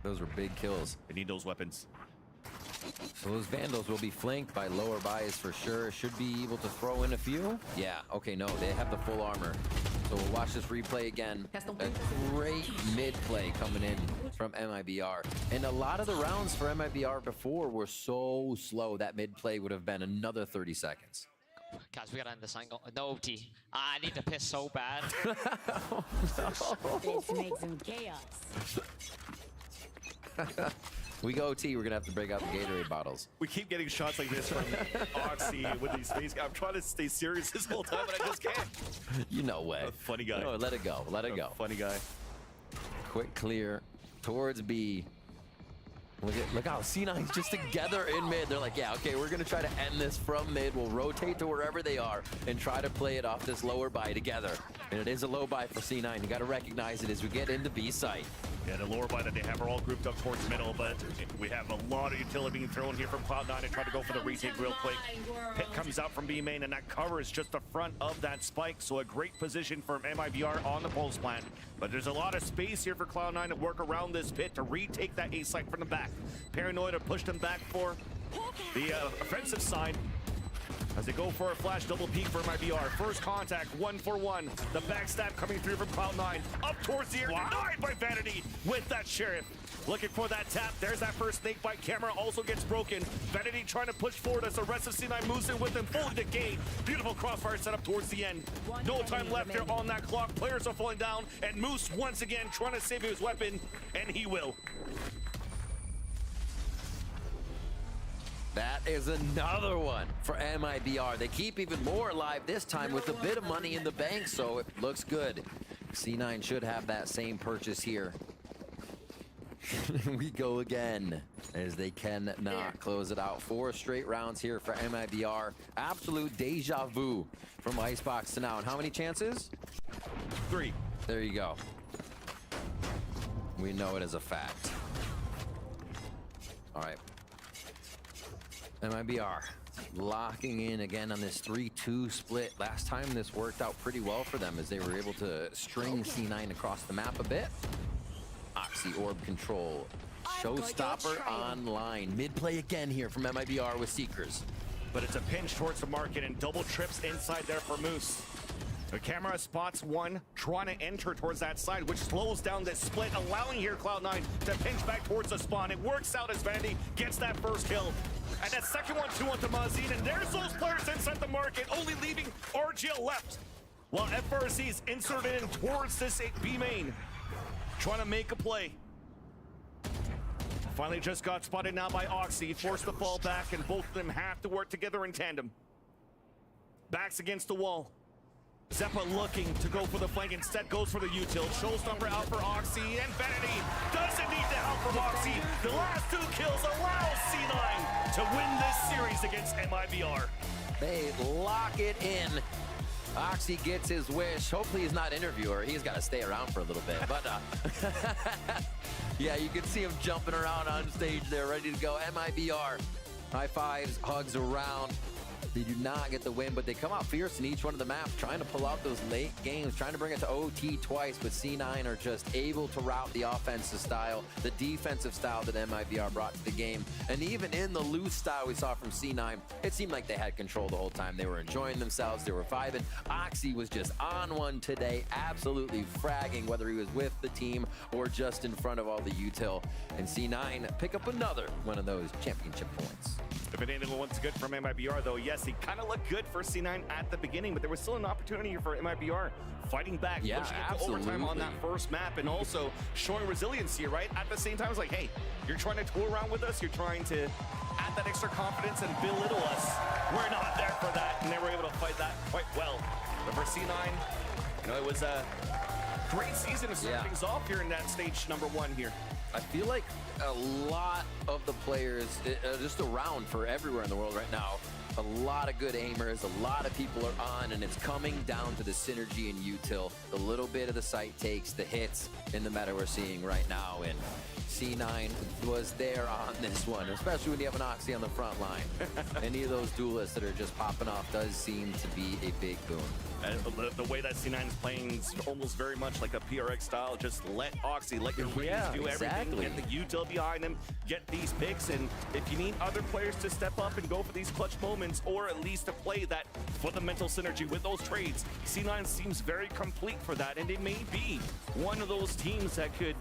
[SPEAKER 9] Those were big kills.
[SPEAKER 8] They need those weapons.
[SPEAKER 9] So those Vandals will be flanked by lower buys for sure. Should be able to throw in a few. Yeah, okay, no, they have the full armor. So we'll watch this replay again. A great mid play coming in from MIBR. And a lot of the rounds for MIBR before were so slow that mid play would have been another 30 seconds.
[SPEAKER 4] Guys, we gotta end this angle. No OT. I need to piss so bad.
[SPEAKER 21] Let's make some chaos.
[SPEAKER 9] We go OT, we're gonna have to break out the Gatorade bottles.
[SPEAKER 8] We keep getting shots like this from Oxy with these face. I'm trying to stay serious this whole time, but I just can't.
[SPEAKER 9] You know way.
[SPEAKER 8] A funny guy.
[SPEAKER 9] No, let it go. Let it go.
[SPEAKER 8] Funny guy.
[SPEAKER 9] Quick clear towards B. Look how C9's just together in mid. They're like, yeah, okay, we're going to try to end this from mid. We'll rotate to wherever they are and try to play it off this lower buy together. And it is a low buy for C9. You got to recognize it as we get into B site.
[SPEAKER 8] Yeah, the lower buy that they have are all grouped up towards middle, but we have a lot of utility being thrown here from Cloud9 and try to go for the retake real quick. Pit comes out from B main, and that covers just the front of that spike, so a great position for MIBR on the pulse plant. But there's a lot of space here for Cloud9 to work around this pit to retake that A site from the back. Paranoid have pushed them back for the offensive side. As they go for a flash double peek for MIBR. First contact, 1-for-1. The backstab coming through from Cloud9. Up towards the air, denied by Vanity with that Sheriff. Looking for that tap. There's that first snake bite. Camera also gets broken. Vanity trying to push forward as the rest of C9 moves in with him. Fully decayed. Beautiful crossfire set up towards the end. No time left here on that clock. Players are falling down. And Moose once again trying to save his weapon. And he will.
[SPEAKER 9] That is another one for MIBR. They keep even more alive this time with a bit of money in the bank, so it looks good. C9 should have that same purchase here. We go again as they cannot close it out. 4 straight rounds here for MIBR. Absolute deja vu from Icebox to now. And how many chances?
[SPEAKER 8] 3.
[SPEAKER 9] There you go. We know it as a fact. All right. MIBR locking in again on this 3-2 split. Last time this worked out pretty well for them as they were able to string C9 across the map a bit. Oxy orb control. Showstopper online. Mid play again here from MIBR with Seekers.
[SPEAKER 8] But it's a pinch towards the market and double trips inside there for Moose. The camera spots one trying to enter towards that side, which slows down this split, allowing here Cloud9 to pinch back towards the spawn. It works out as Vandy gets that first kill. And that second one, 2 onto Mazin, and there's those players inside the market, only leaving RGL left. While FRC is inserted in towards this B main, trying to make a play. Finally just got spotted now by Oxy, forced to fall back, and both of them have to work together in tandem. Backs against the wall. Zeppa looking to go for the flank, instead goes for the util. Showstopper out for Oxy, and Vanity doesn't need the help from Oxy. The last 2 kills allow C9 to win this series against MIBR.
[SPEAKER 9] They lock it in. Oxy gets his wish. Hopefully he's not interviewer. He's got to stay around for a little bit. But yeah, you can see him jumping around on stage there, ready to go. MIBR, high fives, hugs around. They do not get the win, but they come out fierce in each one of the maps, trying to pull out those late games, trying to bring it to OT twice, but C9 are just able to route the offensive style, the defensive style that MIBR brought to the game. And even in the loose style we saw from C9, it seemed like they had control the whole time. They were enjoying themselves, they were vibing. Oxy was just on one today, absolutely fragging, whether he was with the team or just in front of all the util. And C9 pick up another one of those championship points.
[SPEAKER 8] If it ain't once good from MIBR, though, yes, he kind of looked good for C9 at the beginning, but there was still an opportunity for MIBR fighting back, pushing it to overtime on that first map, and also showing resilience here, right? At the same time, it's like, hey, you're trying to tool around with us, you're trying to add that extra confidence and belittle us. We're not there for that, and they were able to fight that quite well. But for C9, you know, it was a great season to start things off here in that stage number 1 here.
[SPEAKER 9] I feel like a lot of the players, just around for everywhere in the world right now, a lot of good aimers, a lot of people are on, and it's coming down to the synergy and util. The little bit of the site takes, the hits in the meta we're seeing right now, and C9 was there on this one, especially when you have an Oxy on the front line. Any of those duelists that are just popping off does seem to be a big boon.
[SPEAKER 8] And the way that C9 is playing is almost very much like a PRX style. Just let Oxy, let your rings do everything. Get the util behind them, get these picks, and if you need other players to step up and go for these clutch moments, or at least to play that fundamental synergy with those trades, C9 seems very complete for that, and it may be one of those teams that could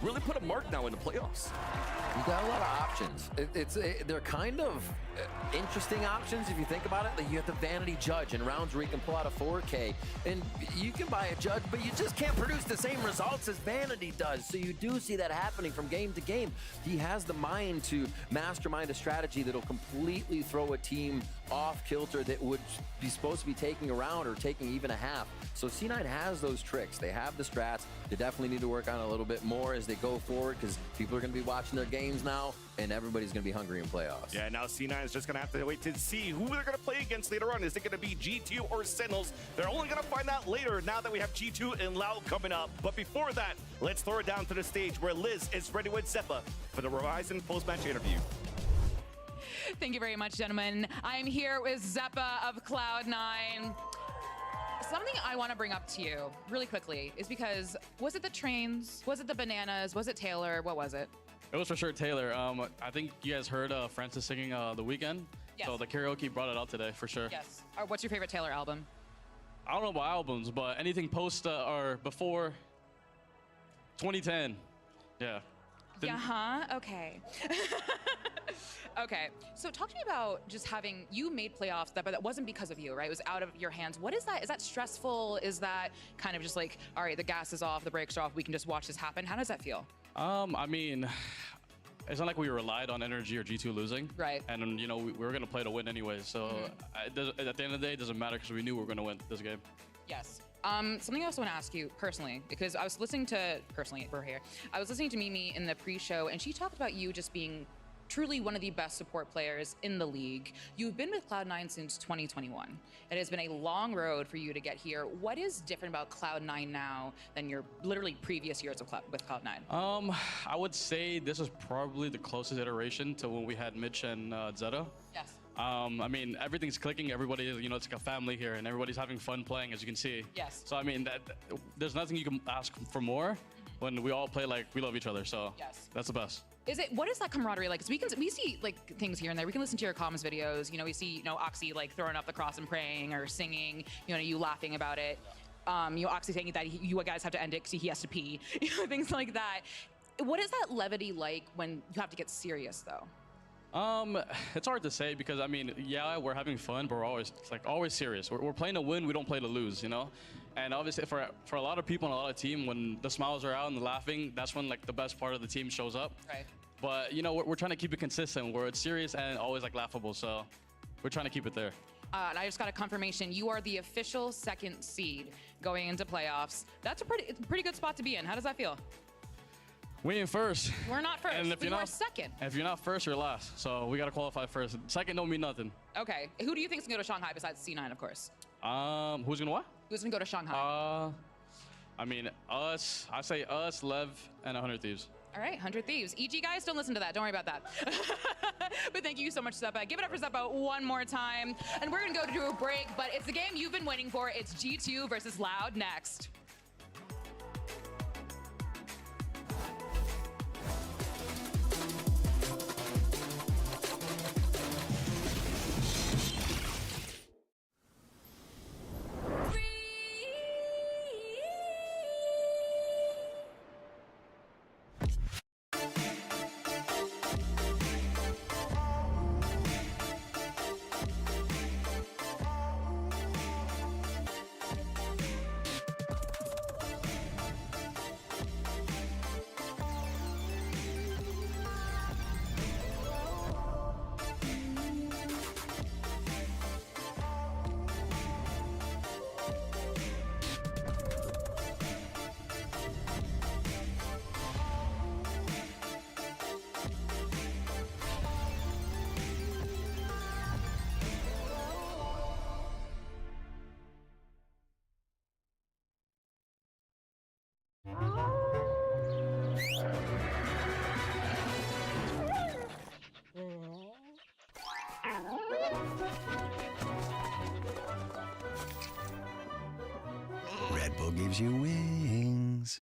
[SPEAKER 8] really put a mark now in the playoffs.
[SPEAKER 9] You got a lot of options. They're kind of interesting options if you think about it. Like, you have the Vanity Judge in rounds where you can pull out a 4K, and you can buy a Judge, but you just can't produce the same results as Vanity does. So you do see that happening from game to game. He has the mind to mastermind a strategy that'll completely throw a team off kilter that would be supposed to be taking a round or taking even a half. So C9 has those tricks. They have the strats. They definitely need to work on it a little bit more as they go forward because people are going to be watching their games now and everybody's going to be hungry in playoffs.
[SPEAKER 8] Yeah, now C9 is just going to have to wait to see who they're going to play against later on. Is it going to be G2 or Sentinels? They're only going to find out later now that we have G2 and Loud coming up. But before that, let's throw it down to the stage where Liz is ready with Zeppa for the Verizon post-match interview.
[SPEAKER 18] Thank you very much, gentlemen. I'm here with Zeppa of Cloud9. Something I want to bring up to you really quickly is because, was it the trains? Was it the bananas? Was it Taylor? What was it?
[SPEAKER 11] It was for sure Taylor. I think you guys heard Francis singing The Weeknd.
[SPEAKER 18] Yes.
[SPEAKER 11] So the karaoke brought it out today, for sure.
[SPEAKER 18] Yes. What's your favorite Taylor album?
[SPEAKER 11] I don't know about albums, but anything post or before 2010. Yeah.
[SPEAKER 18] Okay. Okay, so talk to me about just having, you made playoffs, but that wasn't because of you, right? It was out of your hands. What is that? Is that stressful? Is that kind of just like, all right, the gas is off, the brakes are off, we can just watch this happen? How does that feel?
[SPEAKER 11] I mean, it's not like we relied on Energy or G2 losing.
[SPEAKER 18] Right.
[SPEAKER 11] And, you know, we were going to play to win anyway. So at the end of the day, it doesn't matter because we knew we were going to win this game.
[SPEAKER 18] Yes. Something I also want to ask you personally, because I was listening to, we're here, I was listening to Mimi in the pre-show, and she talked about you just being truly one of the best support players in the league. You've been with Cloud9 since 2021. It has been a long road for you to get here. What is different about Cloud9 now than your literally previous years of with Cloud9?
[SPEAKER 11] I would say this is probably the closest iteration to when we had Mitch and Zeta.
[SPEAKER 18] Yes.
[SPEAKER 11] I mean, everything's clicking. Everybody, you know, it's like a family here, and everybody's having fun playing, as you can see.
[SPEAKER 18] Yes.
[SPEAKER 11] So I mean, there's nothing you can ask for more when we all play like we love each other. So
[SPEAKER 18] yes,
[SPEAKER 11] that's the best.
[SPEAKER 18] What is that camaraderie like? Because we see like things here and there. We can listen to your comms videos. You know, we see, you know, Oxy like throwing up the cross and praying or singing. You know, you laughing about it. You know, Oxy saying that you guys have to end it because he has to pee. You know, things like that. What is that levity like when you have to get serious though?
[SPEAKER 11] It's hard to say because I mean, yeah, we're having fun, but we're always serious. We're playing to win. We don't play to lose, you know. And obviously, for a lot of people and a lot of team, when the smiles are out and the laughing, that's when like the best part of the team shows up.
[SPEAKER 18] Right.
[SPEAKER 11] But you know, we're trying to keep it consistent, where it's serious and always like laughable. So we're trying to keep it there.
[SPEAKER 18] And I just got a confirmation. You are the official 2nd seed going into playoffs. That's a pretty good spot to be in. How does that feel?
[SPEAKER 11] We ain't first.
[SPEAKER 18] We're not first.
[SPEAKER 11] And if
[SPEAKER 18] we
[SPEAKER 11] you're
[SPEAKER 18] are
[SPEAKER 11] not
[SPEAKER 18] 2nd.
[SPEAKER 11] If you're not first, you're last. So we gotta qualify first. 2nd don't mean nothing.
[SPEAKER 18] Okay. Who do you think is gonna go to Shanghai besides C9, of course?
[SPEAKER 11] Who's gonna what?
[SPEAKER 18] Who's gonna go to Shanghai?
[SPEAKER 11] I mean, us. I say us, Lev, and 100 Thieves.
[SPEAKER 18] All right, 100 Thieves. EG guys, don't listen to that. Don't worry about that. But thank you so much, Zeppa. Give it up for Zeppa one more time. And we're gonna go to a break, but it's the game you've been waiting for. It's G2 versus Loud next.
[SPEAKER 17] Red Bull gives you wings.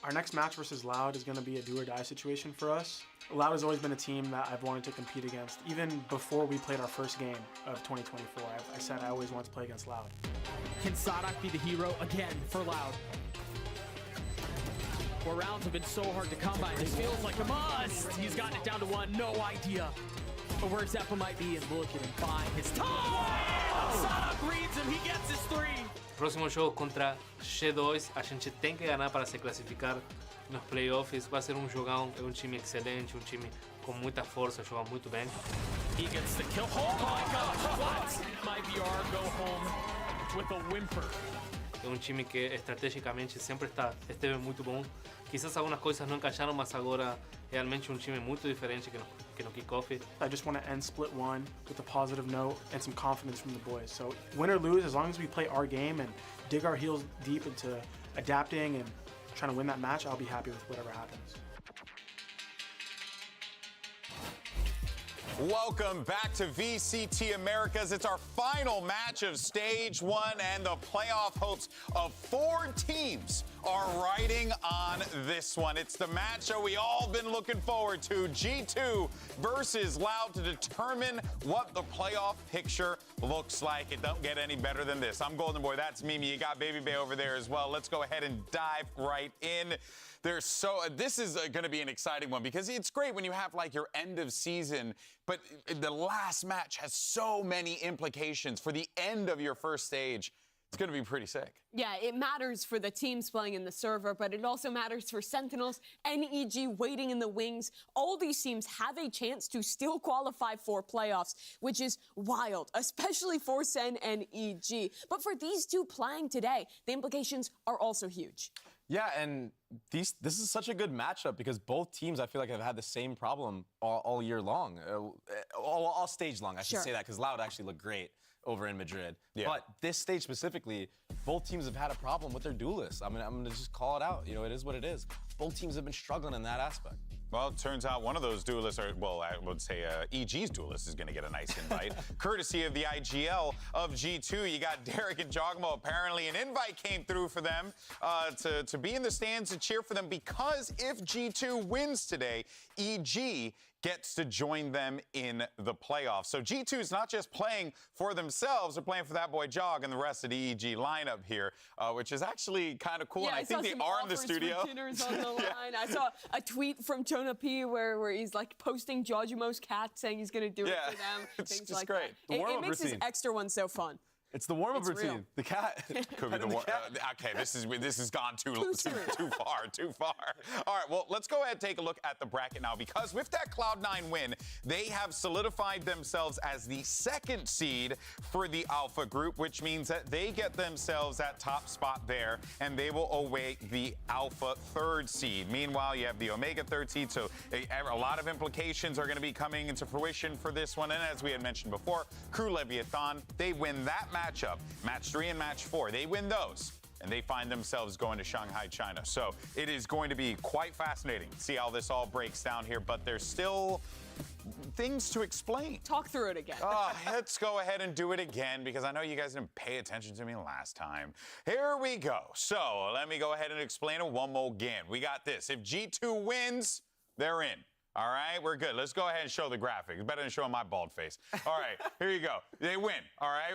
[SPEAKER 12] Our next match versus Loud is going to be a do-or-die situation for us. Loud has always been a team that I've wanted to compete against. Even before we played our first game of 2024, I said I always want to play against Loud.
[SPEAKER 22] Can Sadak be the hero again for Loud? 4 rounds have been so hard to come by. This feels like a must. He's gotten it down to 1. No idea but where Zeppa might be, and look at him buying his time. Sadak reads him. He gets his 3.
[SPEAKER 23] Próximo jogo contra G2, a gente tem que ganhar para se classificar nos playoffs. Vai ser um jogão, é um time excelente, um time com muita força, joga muito bem.
[SPEAKER 22] He gets the kill. Oh my gosh, what? My VR go home with a whimper.
[SPEAKER 23] É um time que estrategicamente sempre esteve muito bom. Quizás algumas coisas não encaixaram, mas agora realmente um time muito diferente que no kickoff.
[SPEAKER 12] I just want to end split 1 with a positive note and some confidence from the boys. So win or lose, as long as we play our game and dig our heels deep into adapting and trying to win that match, I'll be happy with whatever happens.
[SPEAKER 5] Welcome back to VCT Americas. It's our final match of Stage 1, and the playoff hopes of 4 teams are riding on this one. It's the match that we all been looking forward to, G2 versus Loud, to determine what the playoff picture looks like. It don't get any better than this. I'm Golden Boy, that's Mimi. You got Baby Bay over there as well. Let's go ahead and dive right in. This is going to be an exciting one because it's great when you have like your end of season, but the last match has so many implications for the end of your first stage. It's going to be pretty sick.
[SPEAKER 6] Yeah, it matters for the teams playing in the server, but it also matters for Sentinels, NEG waiting in the wings. All these teams have a chance to still qualify for playoffs, which is wild, especially for Sen and EG. But for these two playing today, the implications are also huge.
[SPEAKER 7] Yeah, and this is such a good matchup because both teams, I feel like, have had the same problem all year long, all stage long. I should say that because Loud actually looked great over in Madrid. Yeah. But this stage specifically, both teams have had a problem with their duelists. I mean, I'm going to just call it out. You know, it is what it is. Both teams have been struggling in that aspect.
[SPEAKER 5] Well, it turns out one of those duelists, or well, I would say EG's duelist is going to get a nice invite, courtesy of the IGL of G2. You got Derek and Jogmo. Apparently, an invite came through for them to be in the stands to cheer for them because if G2 wins today, EG gets to join them in the playoffs. So G2 is not just playing for themselves, they're playing for that boy Jog and the rest of the EG lineup here, which is actually kind of cool.
[SPEAKER 6] Yeah,
[SPEAKER 5] and I think they are in the studio.
[SPEAKER 6] For dinners on the line. I saw a tweet from Jonah P where he's like posting Jojumo's cat saying he's going to do it for them.
[SPEAKER 7] It's
[SPEAKER 6] things
[SPEAKER 7] just
[SPEAKER 6] like
[SPEAKER 7] great.
[SPEAKER 6] That. It makes this extra one so fun.
[SPEAKER 7] It's the warm-up
[SPEAKER 6] It's
[SPEAKER 7] routine.
[SPEAKER 6] real.
[SPEAKER 7] The cat.
[SPEAKER 5] Could be the one. Okay, this has gone too far. All right, well, let's go ahead and take a look at the bracket now, because with that Cloud9 win, they have solidified themselves as the 2nd seed for the Alpha group, which means that they get themselves that top spot there, and they will await the Alpha 3rd seed. Meanwhile, you have the Omega 3rd seed, so a lot of implications are going to be coming into fruition for this one. And as we had mentioned before, Crew Leviathan, they win that matchup. Match 3 and Match 4, they win those, and they find themselves going to Shanghai, China. So it is going to be quite fascinating to see how this all breaks down here, but there's still things to explain.
[SPEAKER 6] Talk through it again.
[SPEAKER 5] Let's go ahead and do it again, because I know you guys didn't pay attention to me last time. Here we go. So let me go ahead and explain it one more again. We got this. If G2 wins, they're in. All right, we're good. Let's go ahead and show the graphics. Better than showing my bald face. All right, here you go. They win. All right,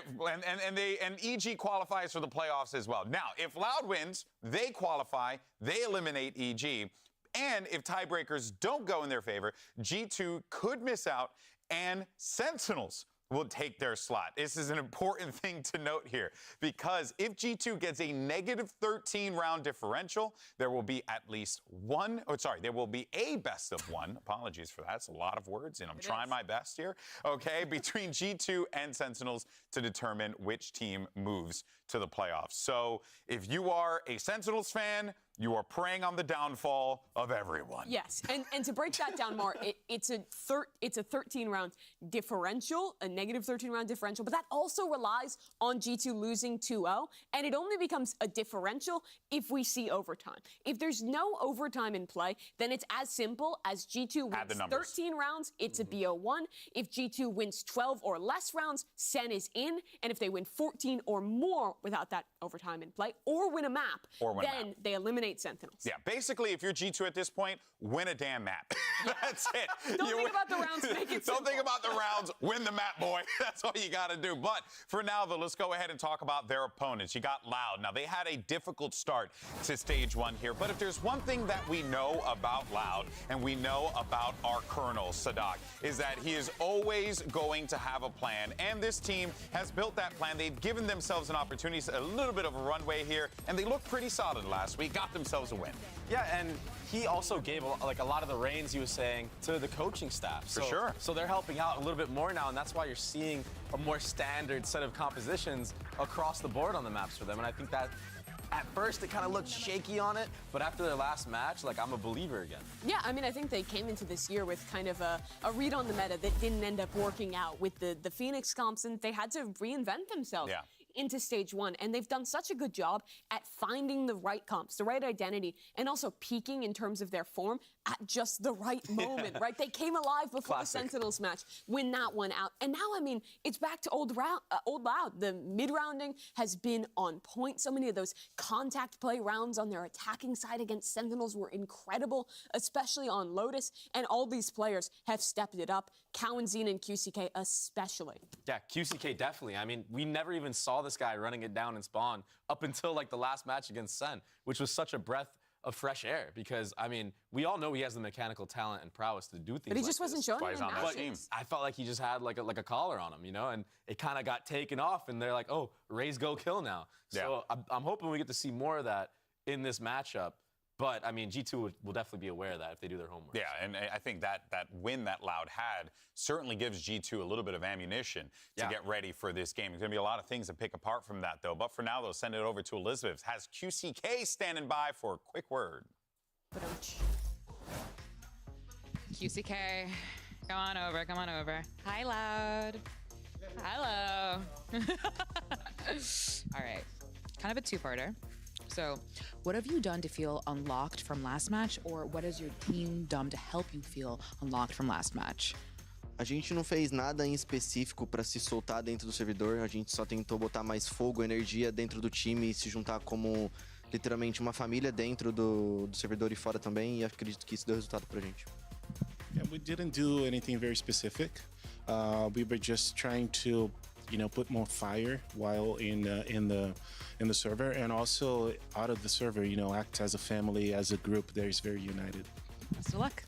[SPEAKER 5] and EG qualifies for the playoffs as well. Now, if Loud wins, they qualify. They eliminate EG. And if tiebreakers don't go in their favor, G2 could miss out, and Sentinels will take their slot. This is an important thing to note here, because if G2 gets a negative 13 round differential, there will be at least there will be a best of 1. Apologies for that. That's a lot of words, and I'm trying my best here. Okay, between G2 and Sentinels to determine which team moves to the playoffs. So if you are a Sentinels fan, you are preying on the downfall of everyone.
[SPEAKER 6] Yes, and to break that down more, it's a 13-round differential, a negative 13-round differential, but that also relies on G2 losing 2-0, and it only becomes a differential if we see overtime. If there's no overtime in play, then it's as simple as G2 wins 13 rounds, it's a BO1. If G2 wins 12 or less rounds, Sen is in, and if they win 14 or more without that overtime in play, or win a map, then they eliminate Sentinels.
[SPEAKER 5] Yeah, basically, if you're G2 at this point, win a damn map. That's it.
[SPEAKER 6] Don't think about the rounds, make it simple.
[SPEAKER 5] Don't think about the rounds, win the map, boy. That's all you got to do. But for now, though, let's go ahead and talk about their opponents. You got Loud. Now, they had a difficult start to stage 1 here, but if there's one thing that we know about Loud, and we know about our Colonel, Sadak, is that he is always going to have a plan, and this team has built that plan. They've given themselves an opportunity, a little bit of a runway here, and they looked pretty solid last week, got themselves a win.
[SPEAKER 7] Yeah, and he also gave a lot of the reins, he was saying, to the coaching staff.
[SPEAKER 5] For sure.
[SPEAKER 7] So they're helping out a little bit more now, and that's why you're seeing a more standard set of compositions across the board on the maps for them. And I think that at first it kind of looked shaky on it, but after their last match, I'm a believer again.
[SPEAKER 6] Yeah, I mean, I think they came into this year with kind of a read on the meta that didn't end up working out with the Phoenix comps, and they had to reinvent themselves. Into stage 1, and they've done such a good job at finding the right comps, the right identity, and also peaking in terms of their form at just the right moment, right? They came alive before the Sentinels match, win that one out, and now, I mean, it's back to old Loud. The mid-rounding has been on point. So many of those contact play rounds on their attacking side against Sentinels were incredible, especially on Lotus, and all these players have stepped it up. Cow and Xena and QCK especially.
[SPEAKER 7] Yeah, QCK definitely. I mean, we never even saw this guy running it down in spawn up until the last match against Sen, which was such a breath of fresh air, because I mean, we all know he has the mechanical talent and prowess to do things.
[SPEAKER 6] But he just wasn't showing it in
[SPEAKER 7] matches. I felt like he just had like a collar on him, and it kind of got taken off, and they're like, oh, Raze go kill now. So I'm hoping we get to see more of that in this matchup. But, I mean, G2 will definitely be aware of that if they do their homework.
[SPEAKER 5] Yeah, and I think that win that Loud had certainly gives G2 a little bit of ammunition to get ready for this game. There's going to be a lot of things to pick apart from that, though. But for now, they'll send it over to Elizabeth. Has QCK standing by for a quick word.
[SPEAKER 18] QCK, come on over, come on over. Hi, Loud. Hello. All right, kind of a two-parter. So, what have you done to feel unlocked from last match, or what has your team done to help you feel unlocked from last match?
[SPEAKER 14] A gente não fez nada em específico para se soltar dentro do servidor, a gente só tentou botar mais fogo, energia dentro do time e se juntar como literalmente uma família dentro do servidor e fora também, e acredito que isso deu resultado pra gente.
[SPEAKER 15] Yeah, we didn't do anything very specific. We were just trying to, put more fire while in the server, and also out of the server, act as a family, as a group that is very united.
[SPEAKER 18] Best of luck.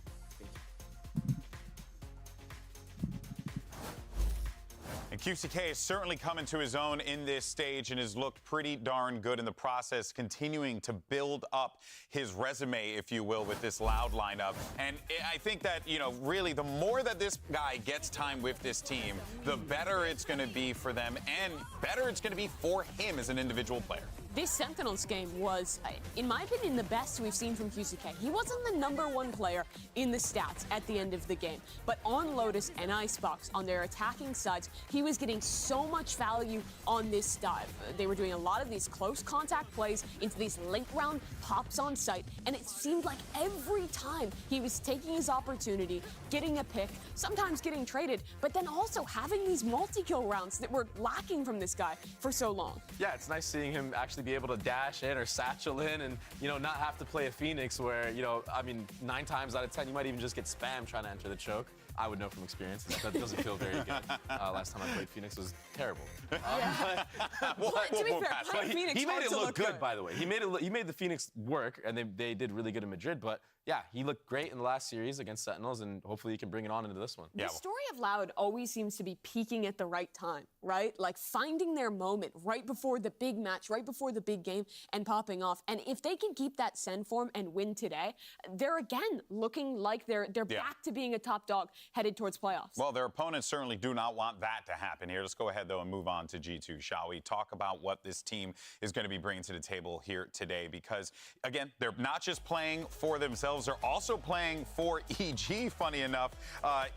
[SPEAKER 5] And QCK is certainly coming to his own in this stage and has looked pretty darn good in the process, continuing to build up his resume, if you will, with this Loud lineup. And I think that, you know, really the more that this guy gets time with this team, the better it's going to be for them and better it's going to be for him as an individual player.
[SPEAKER 6] This Sentinels game was, in my opinion, the best we've seen from QCK. He wasn't the #1 player in the stats at the end of the game, but on Lotus and Icebox, on their attacking sides, he was getting so much value on this dive. They were doing a lot of these close contact plays into these late round pops on site, and it seemed like every time he was taking his opportunity, getting a pick, sometimes getting traded, but then also having these multi-kill rounds that were lacking from this guy for so long.
[SPEAKER 7] Yeah, it's nice seeing him actually be able to dash in or satchel in and, you know, not have to play a Phoenix where, you know, I mean, 9 times out of 10, you might even just get spammed trying to enter the choke. I would know from experience that doesn't feel very good. Last time I played Phoenix was terrible.
[SPEAKER 6] To be fair, playing Phoenix
[SPEAKER 7] he made
[SPEAKER 6] hard
[SPEAKER 7] it
[SPEAKER 6] to
[SPEAKER 7] look good, by the way. He made the Phoenix work, and they did really good in Madrid. But yeah, he looked great in the last series against Sentinels, and hopefully he can bring it on into this one.
[SPEAKER 6] The story of Loud always seems to be peaking at the right time, right? Like finding their moment right before the big match, right before the big game, and popping off. And if they can keep that send form and win today, they're again looking like they're back to being a top dog headed towards playoffs.
[SPEAKER 5] Well, their opponents certainly do not want that to happen here. Let's go ahead, though, and move on to G2, shall we? Talk about what this team is going to be bringing to the table here today because, again, they're not just playing for themselves, they're also playing for EG, funny enough,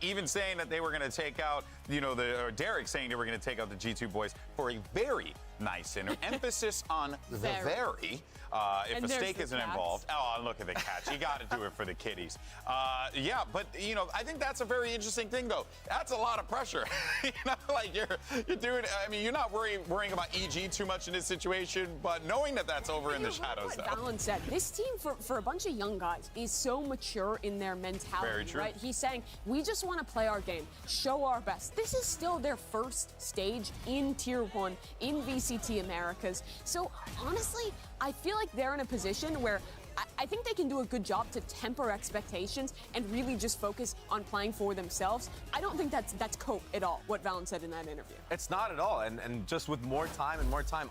[SPEAKER 5] even saying that they were going to take out, you know, Derek saying they were going to take out the G2 boys for a very nice dinner. Emphasis on the very. If a steak isn't involved. Oh, look at the cats. You got to do it for the kitties. Yeah, but, you know, I think that's a very interesting thing, though. That's a lot of pressure. You know, like you're doing, I mean, you're not worrying about EG too much in this situation, but knowing that that's over in the shadows,
[SPEAKER 6] though. Valen said, this team, for a bunch of young guys, is so mature in their mentality,
[SPEAKER 5] very true.
[SPEAKER 6] Right? He's saying, we just want to play our game, show our best. This is still their first stage in Tier 1, in VCT Americas. So, honestly, I feel like they're in a position where I think they can do a good job to temper expectations and really just focus on playing for themselves. I don't think that's cope at all, what Valen said in that interview.
[SPEAKER 7] It's not at all. And just with more time,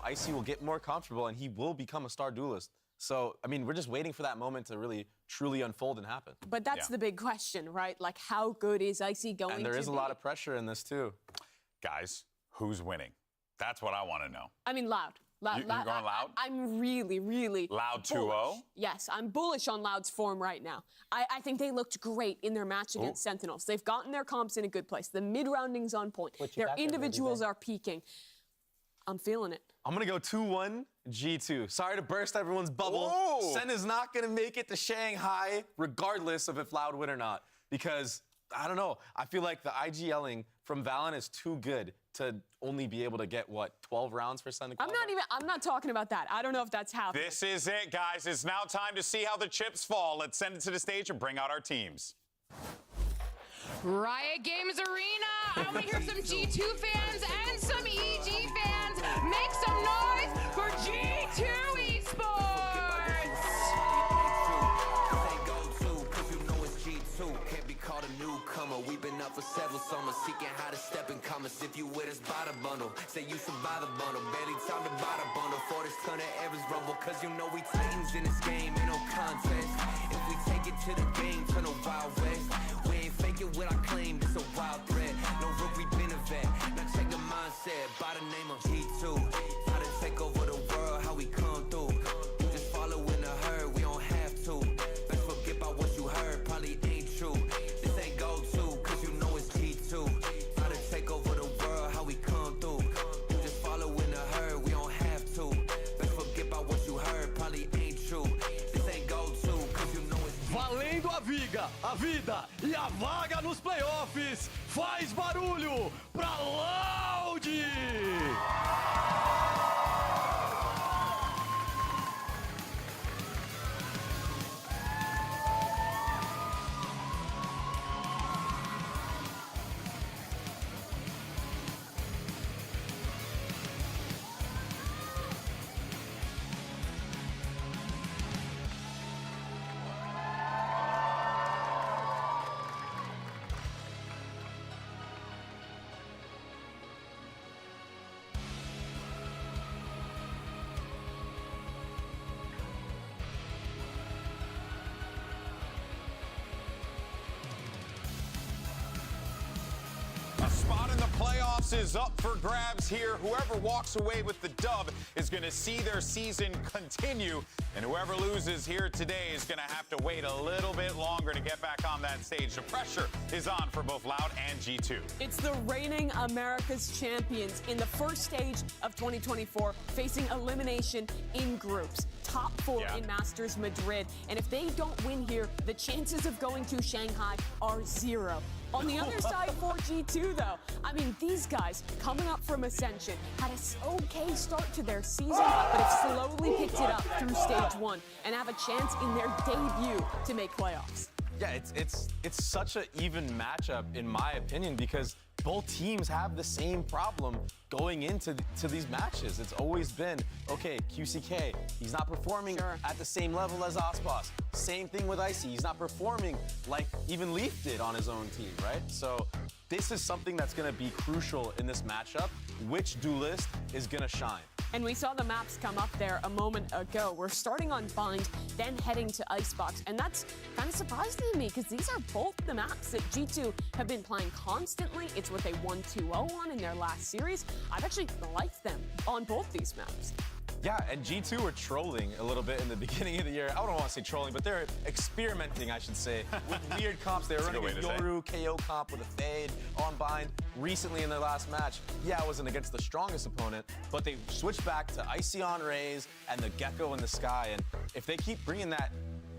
[SPEAKER 7] Icy will get more comfortable and he will become a star duelist. So, I mean, we're just waiting for that moment to really, truly unfold and happen.
[SPEAKER 6] But that's the big question, right? Like, how good is Icy going to be?
[SPEAKER 7] And there is a lot of pressure in this, too.
[SPEAKER 5] Guys, who's winning? That's what I want to know.
[SPEAKER 6] I mean, Loud.
[SPEAKER 5] You're going Loud?
[SPEAKER 6] I'm really, really
[SPEAKER 5] Loud
[SPEAKER 6] 2-0? Yes, I'm bullish on Loud's form right now. I think they looked great in their match against Sentinels. They've gotten their comps in a good place. The mid-rounding's on point. Their individuals are peaking. I'm feeling it.
[SPEAKER 7] I'm going to go 2-1 G2. Sorry to burst everyone's bubble.
[SPEAKER 5] Whoa.
[SPEAKER 7] Sen is not going to make it to Shanghai, regardless of if Loud win or not. Because, I don't know, I feel like the IGLing from Valen is too good to only be able to get, what, 12 rounds for Sen to qualify?
[SPEAKER 6] I'm not talking about that. I don't know if that's happening.
[SPEAKER 5] This is it, guys. It's now time to see how the chips fall. Let's send it to the stage and bring out our teams.
[SPEAKER 18] Riot Games Arena. I want to hear some G2 fans and some EG fans make some noise for G2 Esports.
[SPEAKER 3] We've been up for several summers, seeking how to step in commerce. If you with us, buy the bundle. Say you survive the bundle. Barely time to buy the bundle. For this ton of errors rumble. Cause you know we titans in this game, ain't no contest. If we take it to the game, turn a wild west. We ain't faking what I claim, it's a wild threat. No rook, we been a vet. Now check the mindset, by the name of G2. How to take over the world, how we come through. You just follow in the herd, we don't have to. Best forget about what you heard, probably ain't true. This ain't go to. How to take over the world, how we come through. You just follow in the herd, we don't have to. Best forget about what you heard, probably ain't true. This ain't go to, cause you know it's
[SPEAKER 22] valendo a viga, a vida e a vaga nos playoffs. Faz barulho pra Loud!
[SPEAKER 5] playoffs is up for grabs here. Whoever walks away with the dub is going to see their season continue. And whoever loses here today is going to have to wait a little bit longer to get back on that stage. The pressure is on for both Loud and G2.
[SPEAKER 6] It's the reigning America's champions in the first stage of 2024, facing elimination in groups. Top 4 in Masters Madrid. And if they don't win here, the chances of going to Shanghai are 0. On the other side for G2, though, I mean, these guys coming up from Ascension had an okay start to their season, but have slowly picked it up through stage 1 and have a chance in their debut to make playoffs.
[SPEAKER 7] Yeah, it's such an even matchup in my opinion because both teams have the same problem going into these matches. It's always been, okay, QCK, he's not performing at the same level as Ospas. Same thing with Icy, he's not performing like even Leaf did on his own team, right? So this is something that's gonna be crucial in this matchup. Which duelist is gonna shine?
[SPEAKER 6] And we saw the maps come up there a moment ago. We're starting on Bind, then heading to Icebox. And that's kind of surprising to me because these are both the maps that G2 have been playing constantly. It's what they won 2-0 on in their last series. I've actually liked them on both these maps.
[SPEAKER 7] Yeah, and G2 were trolling a little bit in the beginning of the year. I don't want to say trolling, but they're experimenting, I should say, with weird comps. They were running a Yoru KO comp with a fade on Bind recently in their last match. Yeah, it wasn't against the strongest opponent, but they switched back to Icy on Rays and the Gecko in the sky. And if they keep bringing that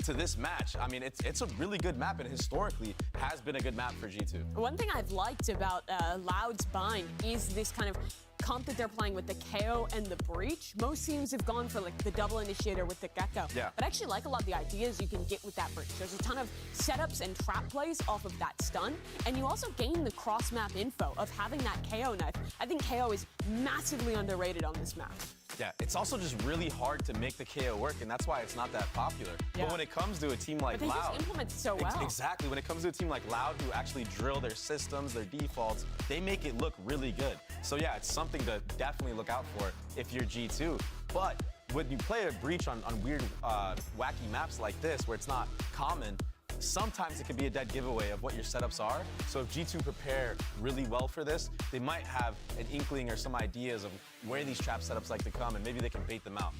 [SPEAKER 7] to this match, I mean, it's a really good map and historically has been a good map for G2.
[SPEAKER 6] One thing I've liked about Loud's Bind is this kind of comp that they're playing with the KO and the Breach. Most teams have gone for like the double initiator with the Gecko.
[SPEAKER 7] Yeah.
[SPEAKER 6] But I actually like a lot of the ideas you can get with that Breach. There's a ton of setups and trap plays off of that stun. And you also gain the cross-map info of having that KO knife. I think KO is massively underrated on this map.
[SPEAKER 7] Yeah, it's also just really hard to make the KO work, and that's why it's not that popular.
[SPEAKER 6] Yeah.
[SPEAKER 7] But when it comes to a team like
[SPEAKER 6] But they
[SPEAKER 7] Loud,
[SPEAKER 6] just implement it so well.
[SPEAKER 7] Exactly. When it comes to a team like Loud, who actually drill their systems, their defaults, they make it look really good. So yeah, it's something to definitely look out for if you're G2. But when you play a Breach on weird, wacky maps like this, where it's not common, sometimes it can be a dead giveaway of what your setups are. So if G2 prepare really well for this, they might have an inkling or some ideas of where these trap setups like to come, and maybe they can bait them out.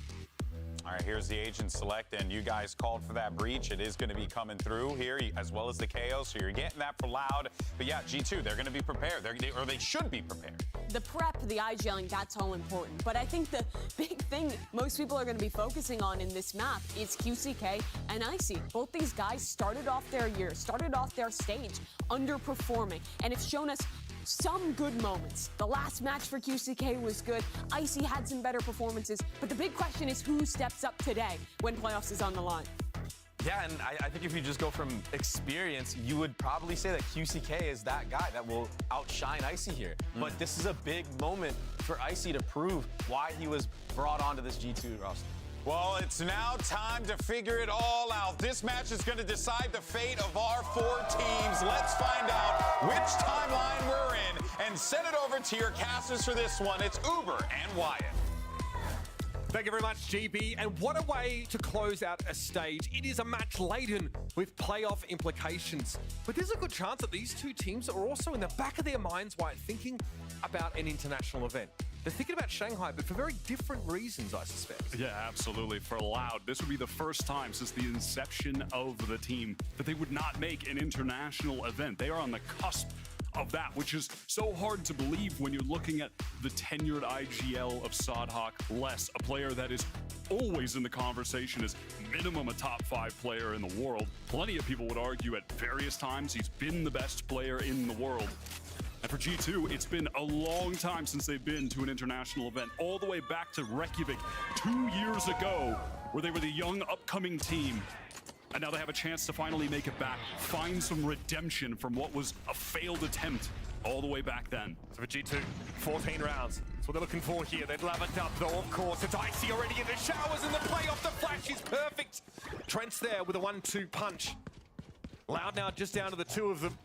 [SPEAKER 5] All right, here's the agent select, and you guys called for that Breach. It is going to be coming through here, as well as the KO, so you're getting that for Loud. But yeah, G2, they're going to be prepared, or they should be prepared.
[SPEAKER 6] The prep, the eye-gelling, that's all important. But I think the big thing most people are going to be focusing on in this map is QCK and Icy. Both these guys started off their year, started off their stage underperforming, and have shown us some good moments. The last match for QCK was good. Icy had some better performances, but the big question is who steps up today when playoffs is on the line.
[SPEAKER 7] Yeah, and I think if you just go from experience, you would probably say that QCK is that guy that will outshine Icy here. But this is a big moment for Icy to prove why he was brought onto this G2 roster.
[SPEAKER 5] Well, it's now time to figure it all out. This match is going to decide the fate of our 4 teams. Let's find out which timeline we're in and send it over to your casters for this one. It's Uber and Wyatt.
[SPEAKER 13] Thank you very much, GB. And what a way to close out a stage. It is a match laden with playoff implications. But there's a good chance that these two teams are also in the back of their minds while thinking about an international event. They're thinking about Shanghai, but for very different reasons, I suspect.
[SPEAKER 16] Yeah, absolutely. For Loud, this would be the first time since the inception of the team that they would not make an international event. They are on the cusp of that, which is so hard to believe when you're looking at the tenured IGL of Sodhawk, less a player that is always in the conversation as minimum a top 5 player in the world. Plenty of people would argue at various times he's been the best player in the world. And for G2, it's been a long time since they've been to an international event, all the way back to Reykjavik 2 years ago, where they were the young upcoming team. And now they have a chance to finally make it back, find some redemption from what was a failed attempt all the way back then.
[SPEAKER 13] So for G2, 14 rounds. That's what they're looking for here. They've leveled up, though, of course. It's Icy already in the showers, and the play off the flash is perfect. Trent's there with a 1-2 punch. Loud now just down to the 2 of them.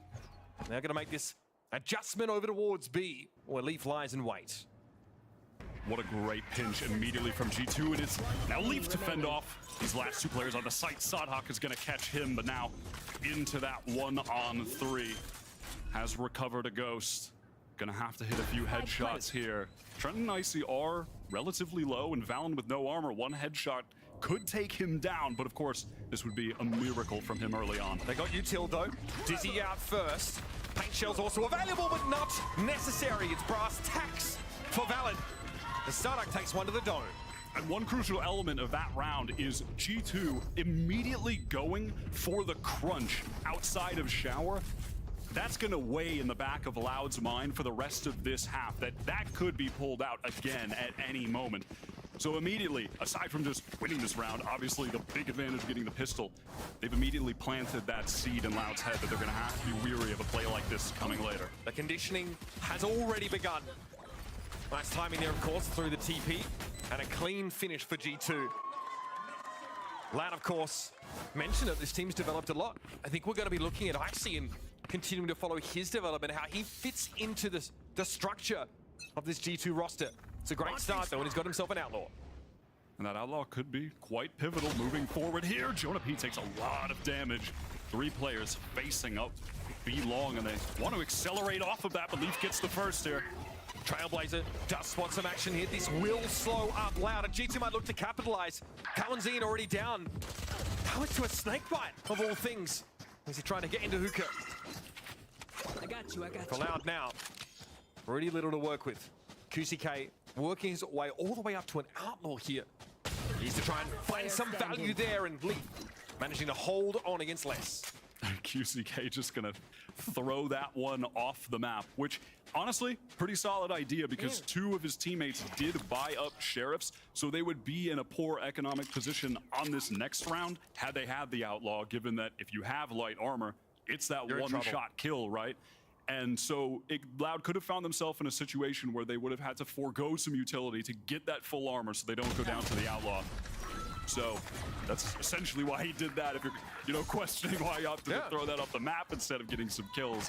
[SPEAKER 13] They're going to make this adjustment over towards B, where Leaf lies in wait.
[SPEAKER 16] What a great pinch immediately from G2. It is now Leaf to fend off these last 2 players on the site. Sodhawk is going to catch him, but now into that 1-on-3. Has recovered a Ghost. Gonna have to hit a few headshots here. Trenton and Icy are relatively low, and Valen with no armor, one headshot could take him down, but of course, this would be a miracle from him early on.
[SPEAKER 13] They got util though. Dizzy out first. Paint shell's also available, but not necessary. It's brass tacks for Valen. The Starduck takes one to the dome.
[SPEAKER 16] And one crucial element of that round is G2 immediately going for the crunch outside of Shower. That's going to weigh in the back of Loud's mind for the rest of this half, that could be pulled out again at any moment. So immediately, aside from just winning this round, obviously the big advantage of getting the pistol, they've immediately planted that seed in Loud's head that they're going to have to be weary of a play like this coming later.
[SPEAKER 13] The conditioning has already begun. Nice timing there, of course, through the TP, and a clean finish for G2. Loud, of course, mentioned that this team's developed a lot. I think we're going to be looking at Icy and continuing to follow his development, how he fits into the structure of this G2 roster. It's a great start, though, and he's got himself an outlaw.
[SPEAKER 16] And that outlaw could be quite pivotal moving forward here. Jonah P takes a lot of damage. 3 players facing up B long, and they want to accelerate off of that, but Leaf gets the first here.
[SPEAKER 13] Trailblazer does want some action here. This will slow up Loud, and G2 might look to capitalize. Kawanzine already down. How into a snake bite, of all things. Is he trying to get into Hookah?
[SPEAKER 21] I got you.
[SPEAKER 13] For Loud now, pretty little to work with. QCK working his way all the way up to an outlaw here. He's to try and find some value there, and Leaf managing to hold on against less.
[SPEAKER 16] QCK just gonna throw that one off the map, which honestly, pretty solid idea because 2 of his teammates did buy up sheriffs, so they would be in a poor economic position on this next round had they had the outlaw, given that if you have light armor, it's that one-shot kill, right? And so Loud could have found themselves in a situation where they would have had to forego some utility to get that full armor so they don't go down to the outlaw. So that's essentially why he did that, if you're questioning why he opted to throw that off the map instead of getting some kills.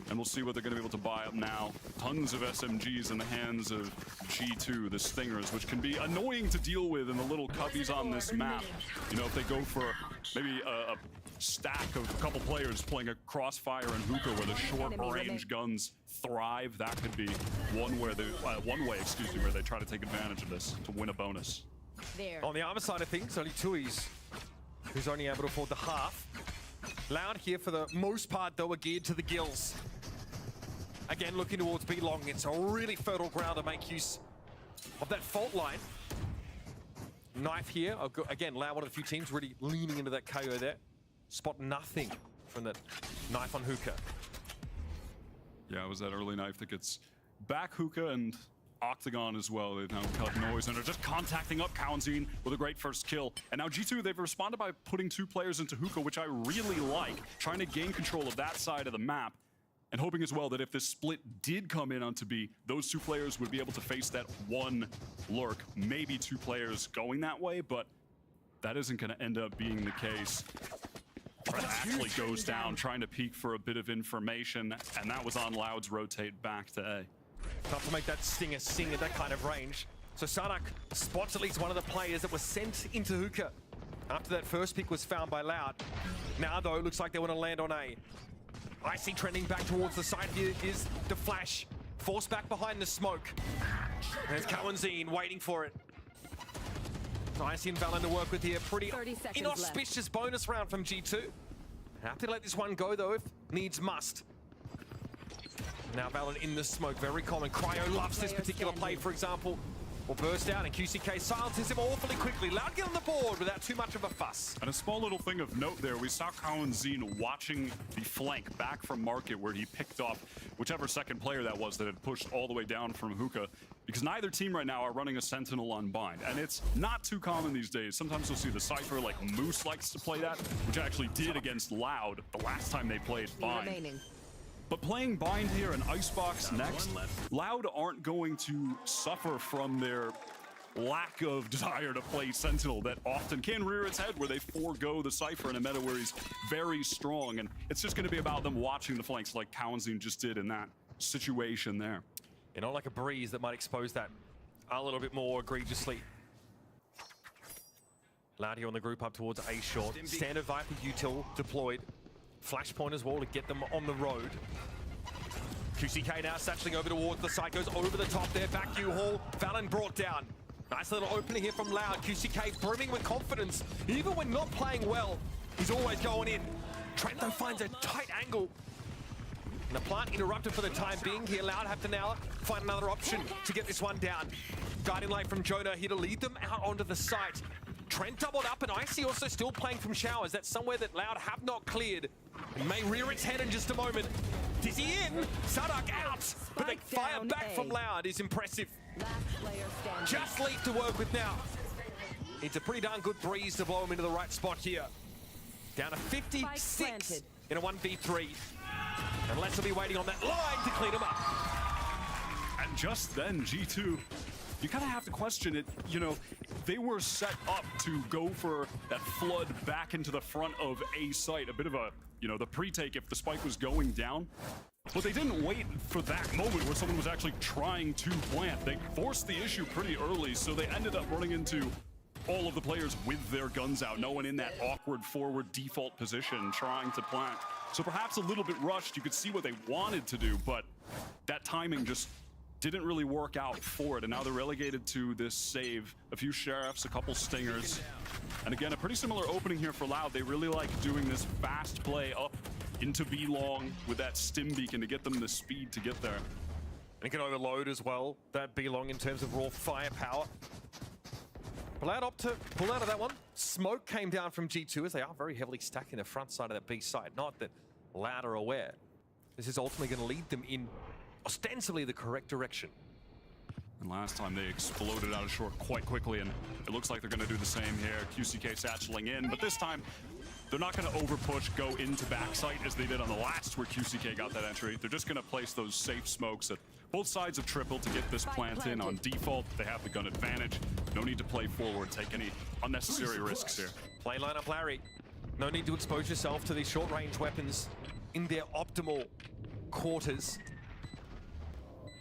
[SPEAKER 16] And we'll see what they're going to be able to buy up now. Tons of SMGs in the hands of G2, the Stingers, which can be annoying to deal with in the little cubbies on this map. If they go for maybe a stack of a couple players playing a Crossfire and Hookah where the short-range guns thrive, that could be one way, where they try to take advantage of this to win a bonus.
[SPEAKER 13] On the armor side of things, only Tui's who's only able to afford the half. Loud here for the most part, though, are geared to the gills. Again, looking towards B long. It's a really fertile ground to make use of that fault line. Knife here. Again, Loud, one of the few teams really leaning into that KO there. Spot nothing from that knife on Hookah.
[SPEAKER 16] Yeah, it was that early knife that gets back Hookah and Octagon as well. They've now cut noise and are just contacting up Kawanzine with a great first kill. And now G2, they've responded by putting 2 players into Hookah, which I really like, trying to gain control of that side of the map, and hoping as well that if this split did come in onto B, those 2 players would be able to face that one lurk, maybe 2 players going that way, but that isn't going to end up being the case. Trent actually goes down, trying to peek for a bit of information, and that was on Loud's rotate back to A.
[SPEAKER 13] Tough to make that Stinger sing at that kind of range. So Sarnak spots at least one of the players that was sent into Hookah after that first pick was found by Loud. Now, though, it looks like they want to land on A. Icy trending back towards the side here is the flash. Forced back behind the smoke. There's Kawanzine waiting for it. So Icy and Valen to work with here. Pretty inauspicious bonus round from G2. Have to let this one go, though, if needs must. Now Valen in the smoke, very common. Cryo loves this particular play, for example. Will burst out, and QCK silences him awfully quickly. Loud get on the board without too much of a fuss.
[SPEAKER 16] And a small little thing of note there, we saw Kawanzine watching the flank back from Market, where he picked off whichever second player that was that had pushed all the way down from Hookah, because neither team right now are running a Sentinel on Bind, and it's not too common these days. Sometimes you'll see the Cypher, like Moose likes to play that, which actually did against Loud the last time they played Bind. But playing Bind here and Icebox next, Loud aren't going to suffer from their lack of desire to play Sentinel that often can rear its head, where they forego the Cypher in a meta where he's very strong. And it's just going to be about them watching the flanks like Kawanzine just did in that situation there.
[SPEAKER 13] Not like a breeze that might expose that a little bit more egregiously. Loud here on the group up towards A short. Standard Viper util deployed. Flashpoint as well to get them on the road. QCK now satcheling over towards the side, goes over the top there, back U-Haul, Valen brought down. Nice little opening here from Loud. QCK brimming with confidence. Even when not playing well, he's always going in. Trent though finds a tight angle. And the plant interrupted for the time being here. Loud have to now find another option to get this one down. Guiding light from Jonah here to lead them out onto the site. Trent doubled up, and Icy also still playing from showers. That's somewhere that Loud have not cleared. It may rear its head in just a moment. Dizzy in, Sadak out, but the fire back from Loud is impressive. Just Leaf to work with now. It's a pretty darn good breeze to blow him into the right spot here. Down to 56 in a 1v3. And Let's will be waiting on that line to clean him up.
[SPEAKER 16] And just then, G2, you kind of have to question it. You know, they were set up to go for that flood back into the front of A site. A bit of a, you know, the pre-take if the spike was going down. But they didn't wait for that moment where someone was actually trying to plant. They forced the issue pretty early, so they ended up running into all of the players with their guns out. No one in that awkward forward default position trying to plant. So perhaps a little bit rushed. You could see what they wanted to do, but that timing just didn't really work out for it. And now they're relegated to this save. A few sheriffs, a couple stingers. And again, a pretty similar opening here for Loud. They really like doing this fast play up into B long with that stim beacon to get them the speed to get there.
[SPEAKER 13] And it can overload as well, that B long in terms of raw firepower. Loud opt to pull out of that one. Smoke came down from G2 as they are very heavily stacking the front side of that B side. Not that Loud are aware. This is ultimately going to lead them in ostensibly the correct direction.
[SPEAKER 16] And last time they exploded out of short quite quickly, and it looks like they're going to do the same here. QCK satcheling in, but this time they're not going to overpush, go into backside as they did on the last where QCK got that entry. They're just going to place those safe smokes at both sides of triple to get this plant in on default. They have the gun advantage. No need to play forward, take any unnecessary risks here.
[SPEAKER 13] Play lineup, Larry. No need to expose yourself to these short-range weapons in their optimal quarters.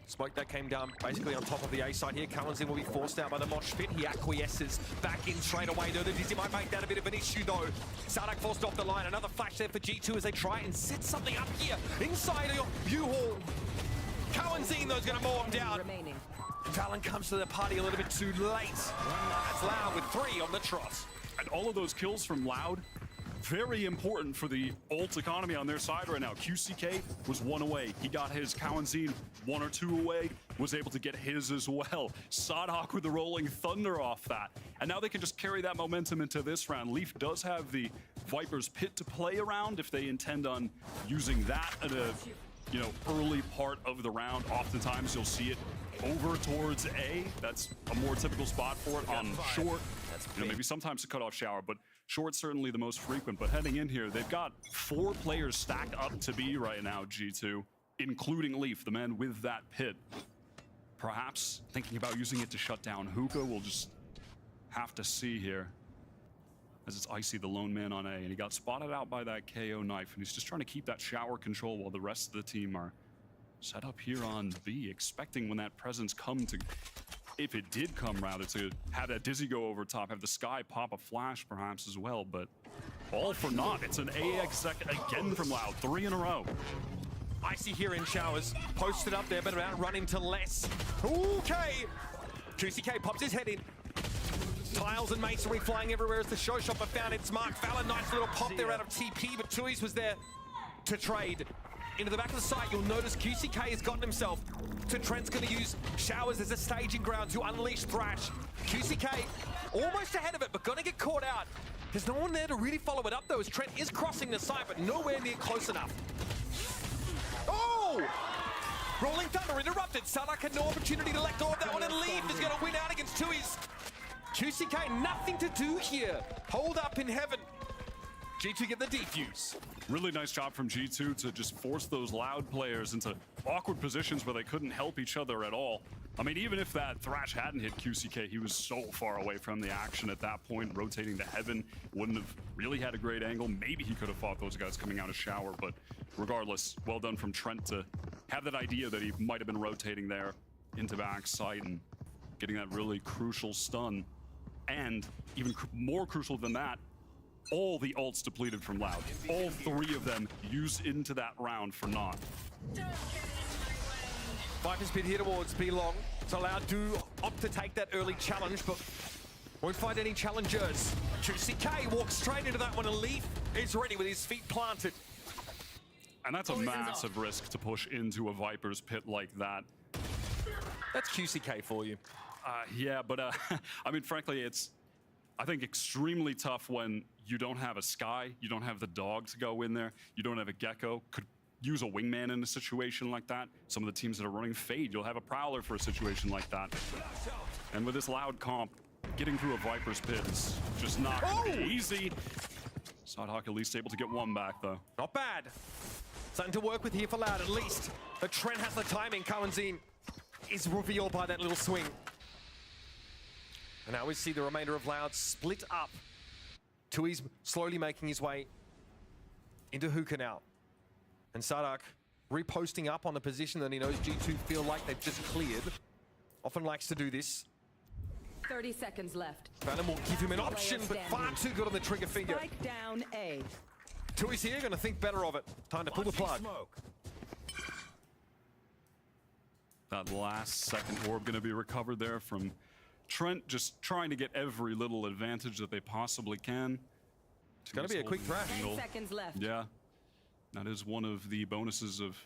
[SPEAKER 13] Smoke that came down basically on top of the A side here. Cullen's in will be forced out by the mosh pit. He acquiesces back in straight away though. The Dizzy might make that a bit of an issue though. Sardak forced off the line. Another flash there for G2 as they try and set something up here inside of U-Haul. Cullen's in though is going to mow him down. Valen comes to the party a little bit too late. That's Loud with 3 on the trot.
[SPEAKER 16] And all of those kills from Loud, very important for the ult economy on their side right now. QCK was 1 away. He got his. Cowanzine 1 or 2 away, was able to get his as well. Sadak with the rolling thunder off that. And now they can just carry that momentum into this round. Leaf does have the Viper's pit to play around if they intend on using that at a, you know, early part of the round. Oftentimes you'll see it over towards A. That's a more typical spot for it on short. You know, maybe sometimes to cut off shower, but short's certainly the most frequent. But heading in here, they've got 4 players stacked up to B right now, G2, including Leaf, the man with that pit. Perhaps thinking about using it to shut down Hookah. We'll just have to see here. As it's Icy, the lone man on A, and he got spotted out by that KO knife, and he's just trying to keep that shower control while the rest of the team are set up here on B, expecting when that presence come to, if it did come rather, to have that Dizzy go over top, have the Sky pop a flash perhaps as well, but all for naught. It's an A exec again from Loud, 3 in a row.
[SPEAKER 13] Icy here in showers, posted up there, but about run into less. Okay, QCK pops his head in. Tiles and masonry flying everywhere as the showstopper found its mark. Valen, nice little pop there out of TP, but Tui's was there to trade. Into the back of the site, you'll notice QCK has gotten himself to Trent's going to use showers as a staging ground to unleash Thrash. QCK almost ahead of it, but going to get caught out. There's no one there to really follow it up though, as Trent is crossing the site, but nowhere near close enough. Oh! Rolling Thunder interrupted. Sadak had no opportunity to let go of that one, and Leaf is going to win out against Tui's. QCK, nothing to do here. Hold up in heaven. G2 get the defuse.
[SPEAKER 16] Really nice job from G2 to just force those Loud players into awkward positions where they couldn't help each other at all. I mean, even if that Thrash hadn't hit QCK, he was so far away from the action at that point, rotating to heaven. Wouldn't have really had a great angle. Maybe he could have fought those guys coming out of shower, but regardless, well done from Trent to have that idea that he might have been rotating there into backside and getting that really crucial stun. And even more crucial than that, all the ults depleted from Loud. All 3 of them used into that round for naught.
[SPEAKER 13] Viper's Pit here towards B long. So Loud do opt to take that early challenge, but won't find any challengers. Juicy K walks straight into that one, and Leaf is ready with his feet planted.
[SPEAKER 16] And that's a massive risk to push into a Viper's Pit like that.
[SPEAKER 13] That's QCK for you.
[SPEAKER 16] Yeah, but I mean, frankly, it's, I think, extremely tough when you don't have a Sky, you don't have the dog to go in there, you don't have a Gecko. Could use a wingman in a situation like that. Some of the teams that are running Fade, you'll have a Prowler for a situation like that. And with this Loud comp, getting through a Viper's Pit is just not easy. Sadhak at least able to get one back, though.
[SPEAKER 13] Not bad. Something to work with here for Loud, at least. The Trent has the timing. Kawanzin is revealed by that little swing. And now we see the remainder of Loud split up. Tui's slowly making his way into hookah now. And Sadhak reposting up on the position that he knows G2 feel like they've just cleared. Often likes to do this.
[SPEAKER 1] 30 seconds left.
[SPEAKER 13] Venom will give him an option, but far too good on the trigger finger.
[SPEAKER 1] Strike down A.
[SPEAKER 13] Tui's here, gonna think better of it. Time to pull the plug.
[SPEAKER 16] That last second orb gonna be recovered there from Trent, just trying to get every little advantage that they possibly can.
[SPEAKER 13] It's gonna be a quick thrash.
[SPEAKER 1] 10 seconds left.
[SPEAKER 16] Yeah, that is one of the bonuses of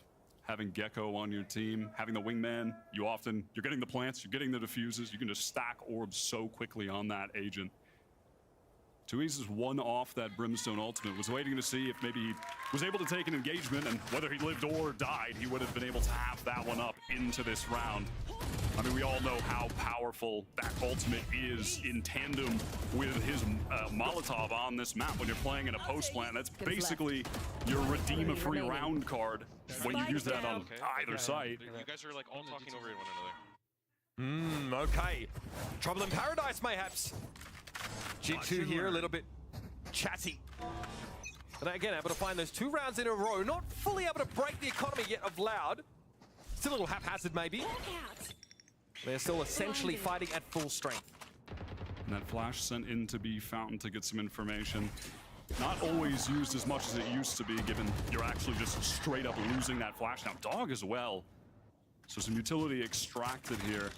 [SPEAKER 16] having Gecko on your team, having the wingman. You're getting the plants, you're getting the diffuses. You can just stack orbs so quickly on that agent. Tui's is one off that Brimstone ultimate. Was waiting to see if maybe he was able to take an engagement, and whether he lived or died, he would have been able to have that one up into this round. I mean, we all know how powerful that ultimate is in tandem with his Molotov on this map. When you're playing in a post plant, that's basically your redeem a free round card when you use that on either site.
[SPEAKER 10] You guys are like all talking over one another.
[SPEAKER 13] Okay. Trouble in paradise, mayhaps. G2 here, a little bit chatty. But again, able to find those 2 rounds in a row. Not fully able to break the economy yet of Loud. Still a little haphazard, maybe. They're still essentially fighting at full strength.
[SPEAKER 16] And that flash sent in to be Fountain to get some information. Not always used as much as it used to be, given you're actually just straight up losing that flash. Now, Dog as well. So some utility extracted here.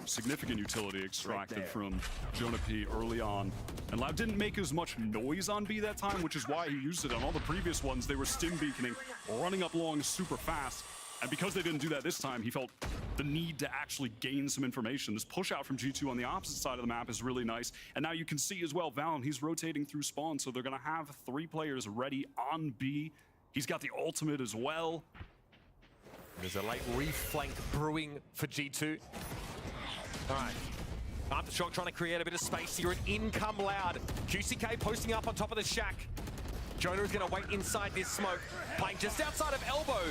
[SPEAKER 16] Significant utility extracted from Jonah P early on. And Loud didn't make as much noise on B that time, which is why he used it. On all the previous ones, they were stim beaconing, running up long super fast. And because they didn't do that this time, he felt the need to actually gain some information. This push out from G2 on the opposite side of the map is really nice. And now you can see as well, Valen, he's rotating through spawn, so they're gonna have 3 players ready on B. He's got the ultimate as well.
[SPEAKER 13] There's a late reflank brewing for G2. All right. Aftershock trying to create a bit of space here, and in come Loud. QCK posting up on top of the shack. Jonah is going to wait inside this smoke, playing just outside of elbow.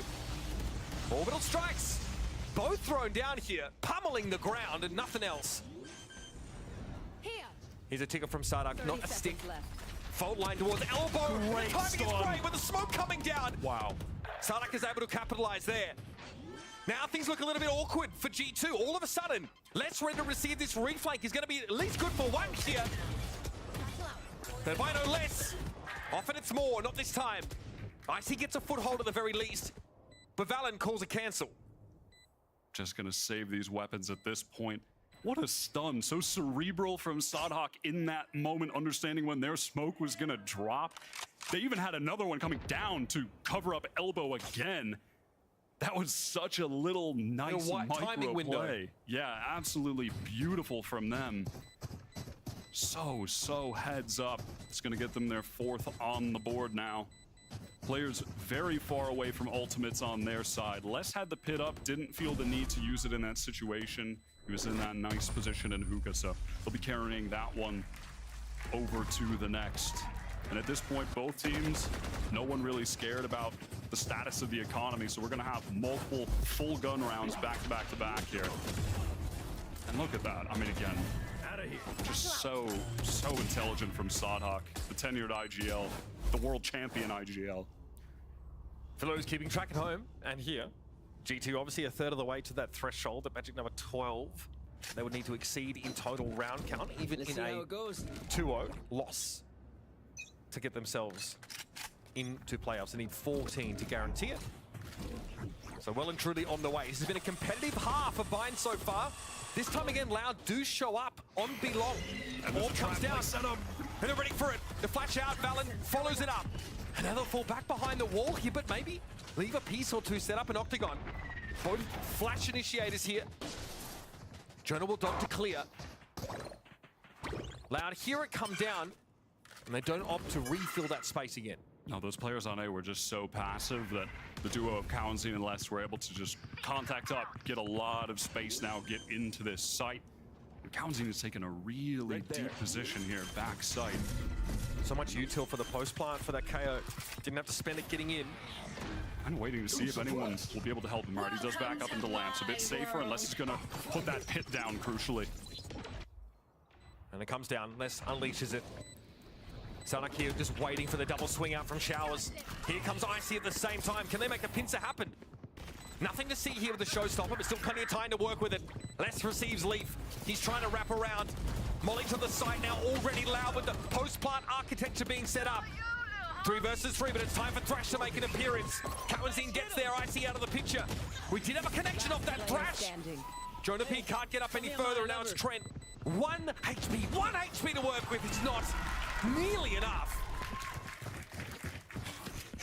[SPEAKER 13] Orbital strikes. Both thrown down here, pummeling the ground and nothing else. Here's a ticket from Sadhak, not a stick. Fault line towards elbow.
[SPEAKER 8] Great
[SPEAKER 13] Timing is
[SPEAKER 8] stun.
[SPEAKER 13] great with the smoke coming down.
[SPEAKER 8] Wow.
[SPEAKER 13] Sadhak is able to capitalize there. Now things look a little bit awkward for G2. All of a sudden, Let's Red to receive this reflank is going to be at least good for 1 here. But by no less, often it's more, not this time. Icy gets a foothold at the very least, but Valen calls a cancel.
[SPEAKER 16] Just gonna save these weapons at this point. What a stun, so cerebral from Sadhak in that moment, understanding when their smoke was gonna drop. They even had another one coming down to cover up elbow again. That was such a little nice micro play. Yeah, absolutely beautiful from them. So heads up. It's gonna get them their 4th on the board now. Players very far away from ultimates on their side. Les had the pit up, didn't feel the need to use it in that situation. He was in that nice position in hookah, so they'll be carrying that one over to the next. And at this point, both teams, no one really scared about the status of the economy, so we're gonna have multiple full gun rounds back to back to back here. And look at that. I mean, again, just so intelligent from Sadhak, the tenured IGL, the world champion IGL.
[SPEAKER 13] Philo's keeping track at home, and here, G2 obviously a third of the way to that threshold at magic number 12. They would need to exceed in total round count, even in a 2-0 loss, to get themselves into playoffs. They need 14 to guarantee it. So well and truly on the way. This has been a competitive half of Bind so far. This time again, Loud do show up on B long. All comes down. And they're ready for it. The flash out, Valen follows it up. And now they'll fall back behind the wall here, but maybe leave a piece or two set up an octagon. Both flash initiators here. Jonah will dog to clear. Loud hear it come down, and they don't opt to refill that space again.
[SPEAKER 16] No, those players on A were just so passive that the duo of Cowanzine and Les were able to just contact up, get a lot of space now, get into this site. Cowanzine has taken a really deep position here, back site.
[SPEAKER 13] So much util for the post plant for that KO. Didn't have to spend it getting in.
[SPEAKER 16] I'm waiting to see if anyone will be able to help him. Right, he does back up into lamps, a bit safer unless he's gonna put that pit down crucially.
[SPEAKER 13] And it comes down, Les unleashes it. Sanak here just waiting for the double swing out from Showers. Here comes Icy at the same time. Can they make a pincer happen? Nothing to see here with the showstopper, but still plenty of time to work with it. Les receives Leaf. He's trying to wrap around. Molly to the site now, already Loud with the post-plant architecture being set up. 3 versus 3, but it's time for Thrash to make an appearance. Cowanzine gets there, Icy out of the picture. We did have a connection off that Thrash. Jonah P can't get up any further, and now it's Trent. 1 HP to work with. It's not nearly enough.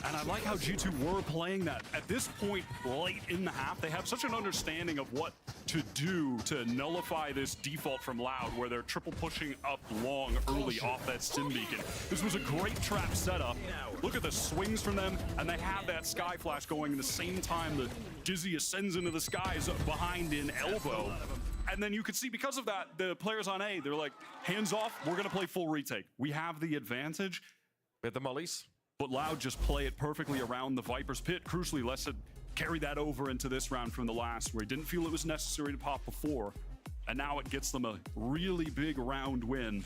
[SPEAKER 16] And I like how G2 were playing that. At this point, late in the half, they have such an understanding of what to do to nullify this default from Loud, where they're triple pushing up long early off that Stim Beacon. This was a great trap setup. Look at the swings from them, and they have that Sky Flash going at the same time the Dizzy ascends into the skies behind in elbow. And then you could see, because of that, the players on A, they're like, hands off, we're going to play full retake. We have the advantage.
[SPEAKER 13] With the mollies.
[SPEAKER 16] But Loud just play it perfectly around the Viper's pit. Crucially, Les had carried that over into this round from the last, where he didn't feel it was necessary to pop before. And now it gets them a really big round win.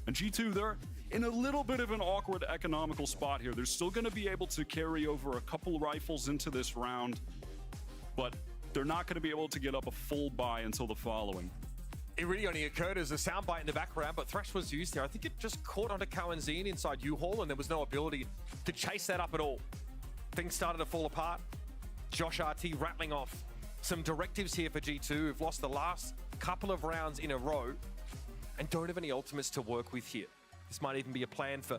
[SPEAKER 16] And G2, they're in a little bit of an awkward economical spot here. They're still going to be able to carry over a couple rifles into this round, but they're not going to be able to get up a full buy until the following.
[SPEAKER 13] It really only occurred as a soundbite in the background, but Thrash was used there. I think it just caught onto Cowanzine inside U-Haul, and there was no ability to chase that up at all. Things started to fall apart. Josh RT rattling off some directives here for G2, who've lost the last couple of rounds in a row and don't have any ultimates to work with here. This might even be a plan for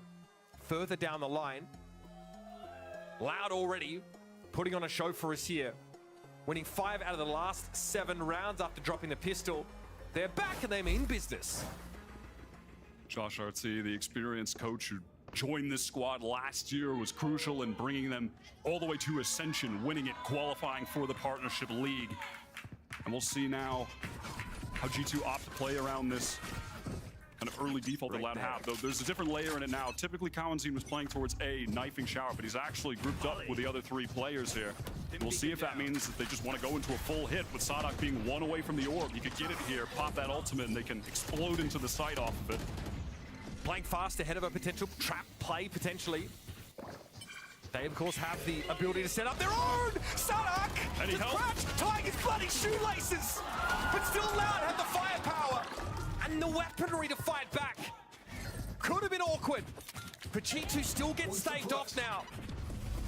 [SPEAKER 13] further down the line. Loud already putting on a show for us here, winning 5 out of the last 7 rounds after dropping the pistol. They're back and they mean business.
[SPEAKER 16] Josh RT, the experienced coach who joined this squad last year, was crucial in bringing them all the way to Ascension, winning it, qualifying for the Partnership League. And we'll see now how G2 opt to play around this kind of early default that Loud have. Though there's a different layer in it now. Typically, Cowanzine was playing towards A, knifing Shower, but he's actually grouped up with the other 3 players here. We'll see if that means that they just want to go into a full hit, with Sadak being 1 away from the orb. You could get it here, pop that ultimate, and they can explode into the site off of it.
[SPEAKER 13] Playing fast ahead of a potential trap play, potentially. They, of course, have the ability to set up their own! Sadak!
[SPEAKER 16] Any help?
[SPEAKER 13] Crouch, tying his bloody shoelaces! But still Loud had the firepower and the weaponry to fight back. Could have been awkward, but G2 still gets staved off now.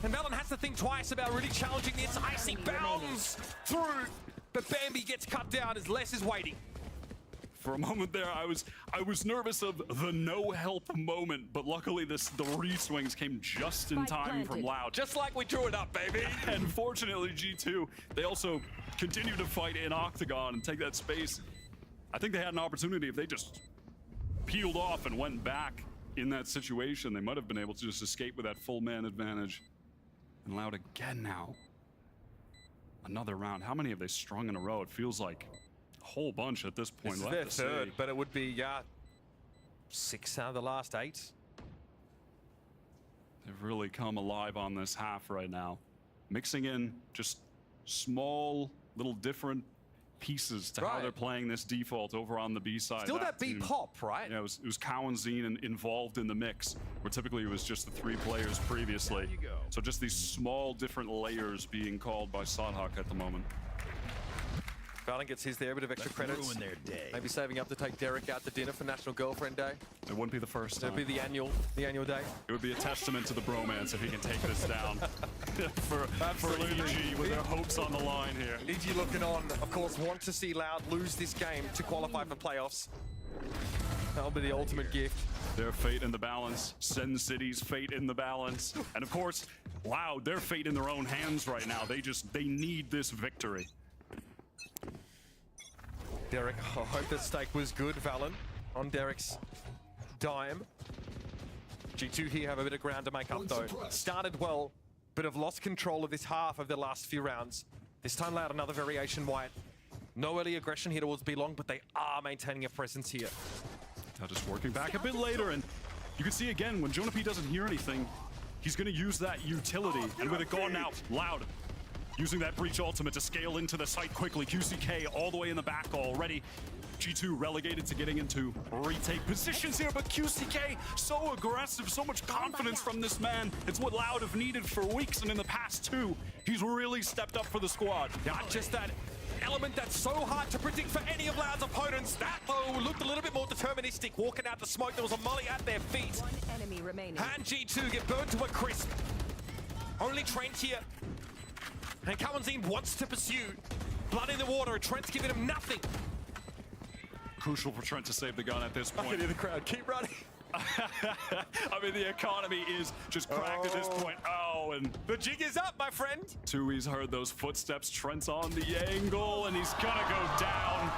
[SPEAKER 13] And Valen has to think twice about really challenging this. Icy bounds through, but Bambi gets cut down as Les is waiting.
[SPEAKER 16] For a moment there, I was nervous of the no help moment, but luckily the re-swings came just in time from Loud.
[SPEAKER 13] Just like we drew it up, baby.
[SPEAKER 16] And fortunately, G2, they also continue to fight in Octagon and take that space. I think they had an opportunity. If they just peeled off and went back in that situation, they might have been able to just escape with that full man advantage. And Loud again now. Another round. How many have they strung in a row? It feels like a whole bunch at this point.
[SPEAKER 13] This is their third, but it would be 6 out of the last 8.
[SPEAKER 16] They've really come alive on this half right now. Mixing in just small, little different pieces to how they're playing this default over on the B side.
[SPEAKER 13] Still that B pop, right?
[SPEAKER 16] Yeah, it was Cowanzine involved in the mix, where typically it was just the 3 players previously. So just these small different layers being called by Sadhak at the moment.
[SPEAKER 13] Valen gets his there, a bit of extra credits.
[SPEAKER 17] Ruin their day.
[SPEAKER 13] Maybe saving up to take Derek out to dinner for National Girlfriend Day.
[SPEAKER 16] It wouldn't be the first time.
[SPEAKER 13] It'd be the annual day.
[SPEAKER 16] It would be a testament to the bromance if he can take this down for EG with their hopes on the line here.
[SPEAKER 13] EG looking on, of course, want to see Loud lose this game to qualify for playoffs. That'll be the ultimate gift.
[SPEAKER 16] Their fate in the balance. Sen City's fate in the balance. And of course, Loud, their fate in their own hands right now. They need this victory.
[SPEAKER 13] Derek, I hope that stake was good, Valen, on Derek's dime. G2 here have a bit of ground to make up, though. Started well, but have lost control of this half of the last few rounds. This time Loud, another variation wide. No early aggression here towards B-Long, but they are maintaining a presence here.
[SPEAKER 16] Now just working back a bit later, and you can see again, when Jonah P doesn't hear anything, he's going to use that utility. And with it gone now, Loud using that breach ultimate to scale into the site quickly. QCK all the way in the back already. G2 relegated to getting into retake positions here, but QCK so aggressive, so much confidence from this man. It's what Loud have needed for weeks, and in the past two, he's really stepped up for the squad.
[SPEAKER 13] Not just that element that's so hard to predict for any of Loud's opponents. That, though, looked a little bit more deterministic. Walking out the smoke, there was a molly at their feet.
[SPEAKER 1] One enemy remaining.
[SPEAKER 13] And G2 get burned to a crisp. Only Trent here. And Kawanzin wants to pursue. Blood in the water, and Trent's giving him nothing.
[SPEAKER 16] Crucial for Trent to save the gun at this point.
[SPEAKER 13] I can hear the crowd keep running.
[SPEAKER 16] I mean, the economy is just cracked at this point. Oh, and
[SPEAKER 13] the jig is up, my friend.
[SPEAKER 16] Tui's heard those footsteps. Trent's on the angle, and he's gonna go down.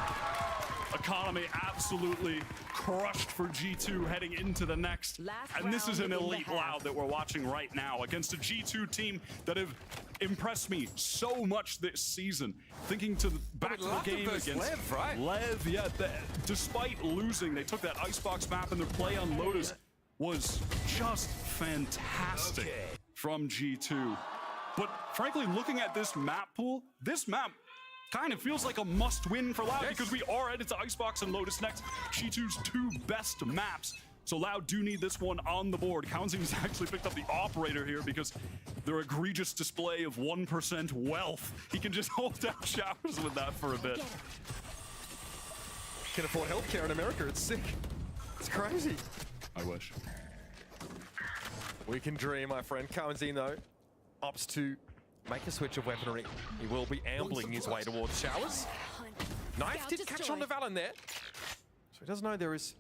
[SPEAKER 16] Economy absolutely crushed for G2 heading into the next. And this is an elite Loud that we're watching right now against a G2 team that have impressed me so much this season. Thinking to the back to the game against
[SPEAKER 13] Lev, right?
[SPEAKER 16] Lev, yeah. Despite losing, they took that icebox map, and their play on Lotus was just fantastic from G2. But frankly, looking at this map pool, this map kind of feels like a must-win for Loud because we are headed to Icebox and Lotus next. G2's two best maps. So Loud do need this one on the board. Kawanzin's actually picked up the operator here because their egregious display of 1% wealth. He can just hold down showers with that for a bit.
[SPEAKER 13] Can afford healthcare in America, it's sick. It's crazy.
[SPEAKER 16] I wish.
[SPEAKER 13] We can dream, my friend. Kawanzin, though, opts to make a switch of weaponry. He will be ambling his way towards showers. Knife did catch on to Valen there. So he does know there is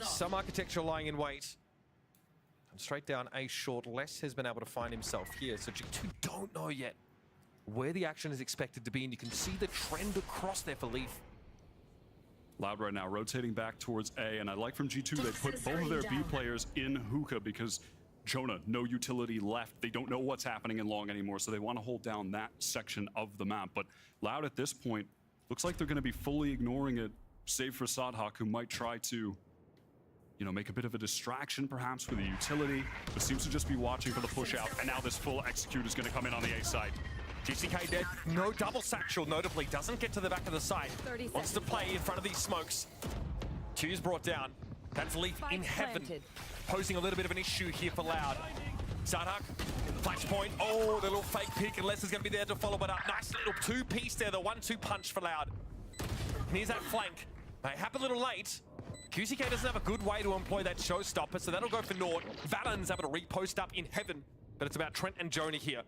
[SPEAKER 13] some architecture lying in wait. And straight down A short. Les has been able to find himself here. So G2 don't know yet where the action is expected to be. And you can see the trend across there for Leaf.
[SPEAKER 16] Loud right now rotating back towards A. And I like from G2, they put both of their B players in hookah because Jonah, no utility left. They don't know what's happening in long anymore, so they want to hold down that section of the map. But Loud at this point, looks like they're going to be fully ignoring it, save for Sadhak, who might try to, you know, make a bit of a distraction perhaps with a utility, but seems to just be watching for the push out. And now this full execute is going to come in on the A side.
[SPEAKER 13] GCK dead. No double satchel, notably. Doesn't get to the back of the site. Wants to play in front of these smokes. Q's brought down. That's Leaf in heaven. Posing a little bit of an issue here for Loud. Sadhak, flashpoint. Oh, the little fake pick, and Les is going to be there to follow it up. Nice little two-piece there, the 1-2 punch for Loud. And here's that flank. May happen a little late. QCK doesn't have a good way to employ that showstopper, so that'll go for naught. Valen's able to repost up in heaven, but it's about Trent and Jonah here.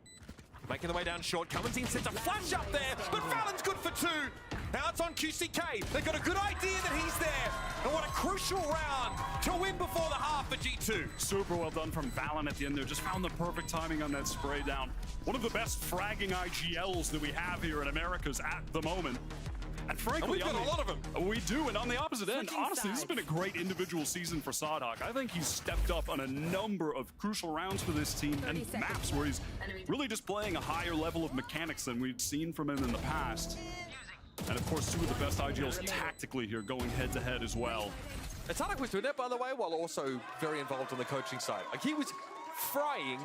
[SPEAKER 13] Making the way down short. Kawanzin sets a flash up there, but Valen's good for two. Now it's on QCK. They've got a good idea that he's there. And what a crucial round to win before the half for G2.
[SPEAKER 16] Super well done from Valen at the end there. Just found the perfect timing on that spray down. One of the best fragging IGLs that we have here in Americas at the moment. And frankly,
[SPEAKER 13] we've got a lot of them.
[SPEAKER 16] We do, and on the opposite end, honestly, this has been a great individual season for Sadhak. I think he's stepped up on a number of crucial rounds for this team and maps where he's really displaying a higher level of mechanics than we've seen from him in the past. And of course, two of the best IGLs tactically here, going head-to-head as well.
[SPEAKER 13] And Sadhak was doing that, by the way, while also very involved on the coaching side. Like, he was frying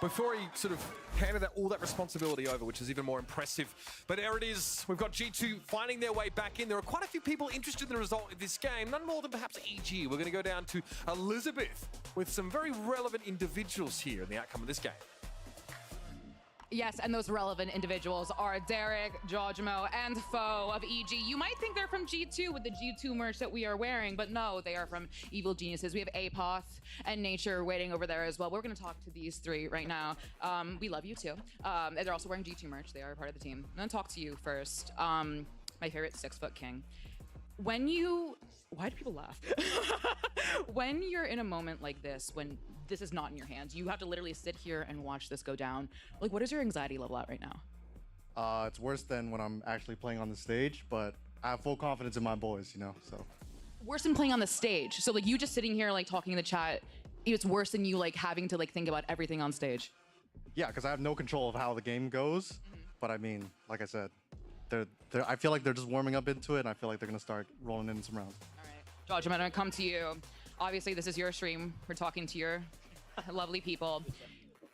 [SPEAKER 13] before he sort of handed all that responsibility over, which is even more impressive. But there it is. We've got G2 finding their way back in. There are quite a few people interested in the result of this game, none more than perhaps EG. We're going to go down to Elizabeth with some very relevant individuals here in the outcome of this game.
[SPEAKER 18] Yes, and those relevant individuals are Derek, Jojimo, and Foe of EG. You might think they're from G2 with the G2 merch that we are wearing, but no, they are from Evil Geniuses. We have Apoth and Nature waiting over there as well. We're going to talk to these three right now. We love you too. They're also wearing G2 merch. They are part of the team. I'm going to talk to you first. My favorite 6-foot king. Why do people laugh? When you're in a moment like this, when this is not in your hands, you have to literally sit here and watch this go down. Like, what is your anxiety level at right now?
[SPEAKER 2] It's worse than when I'm actually playing on the stage, but I have full confidence in my boys, you know, so.
[SPEAKER 18] Worse than playing on the stage. So like you just sitting here like talking in the chat, it's worse than you like having to like think about everything on stage.
[SPEAKER 2] Yeah, because I have no control of how the game goes, but I mean, like I said, I feel like they're just warming up into it, and I feel like they're gonna start rolling in some rounds.
[SPEAKER 18] All right, Josh, I'm gonna come to you. Obviously, this is your stream. We're talking to your lovely people.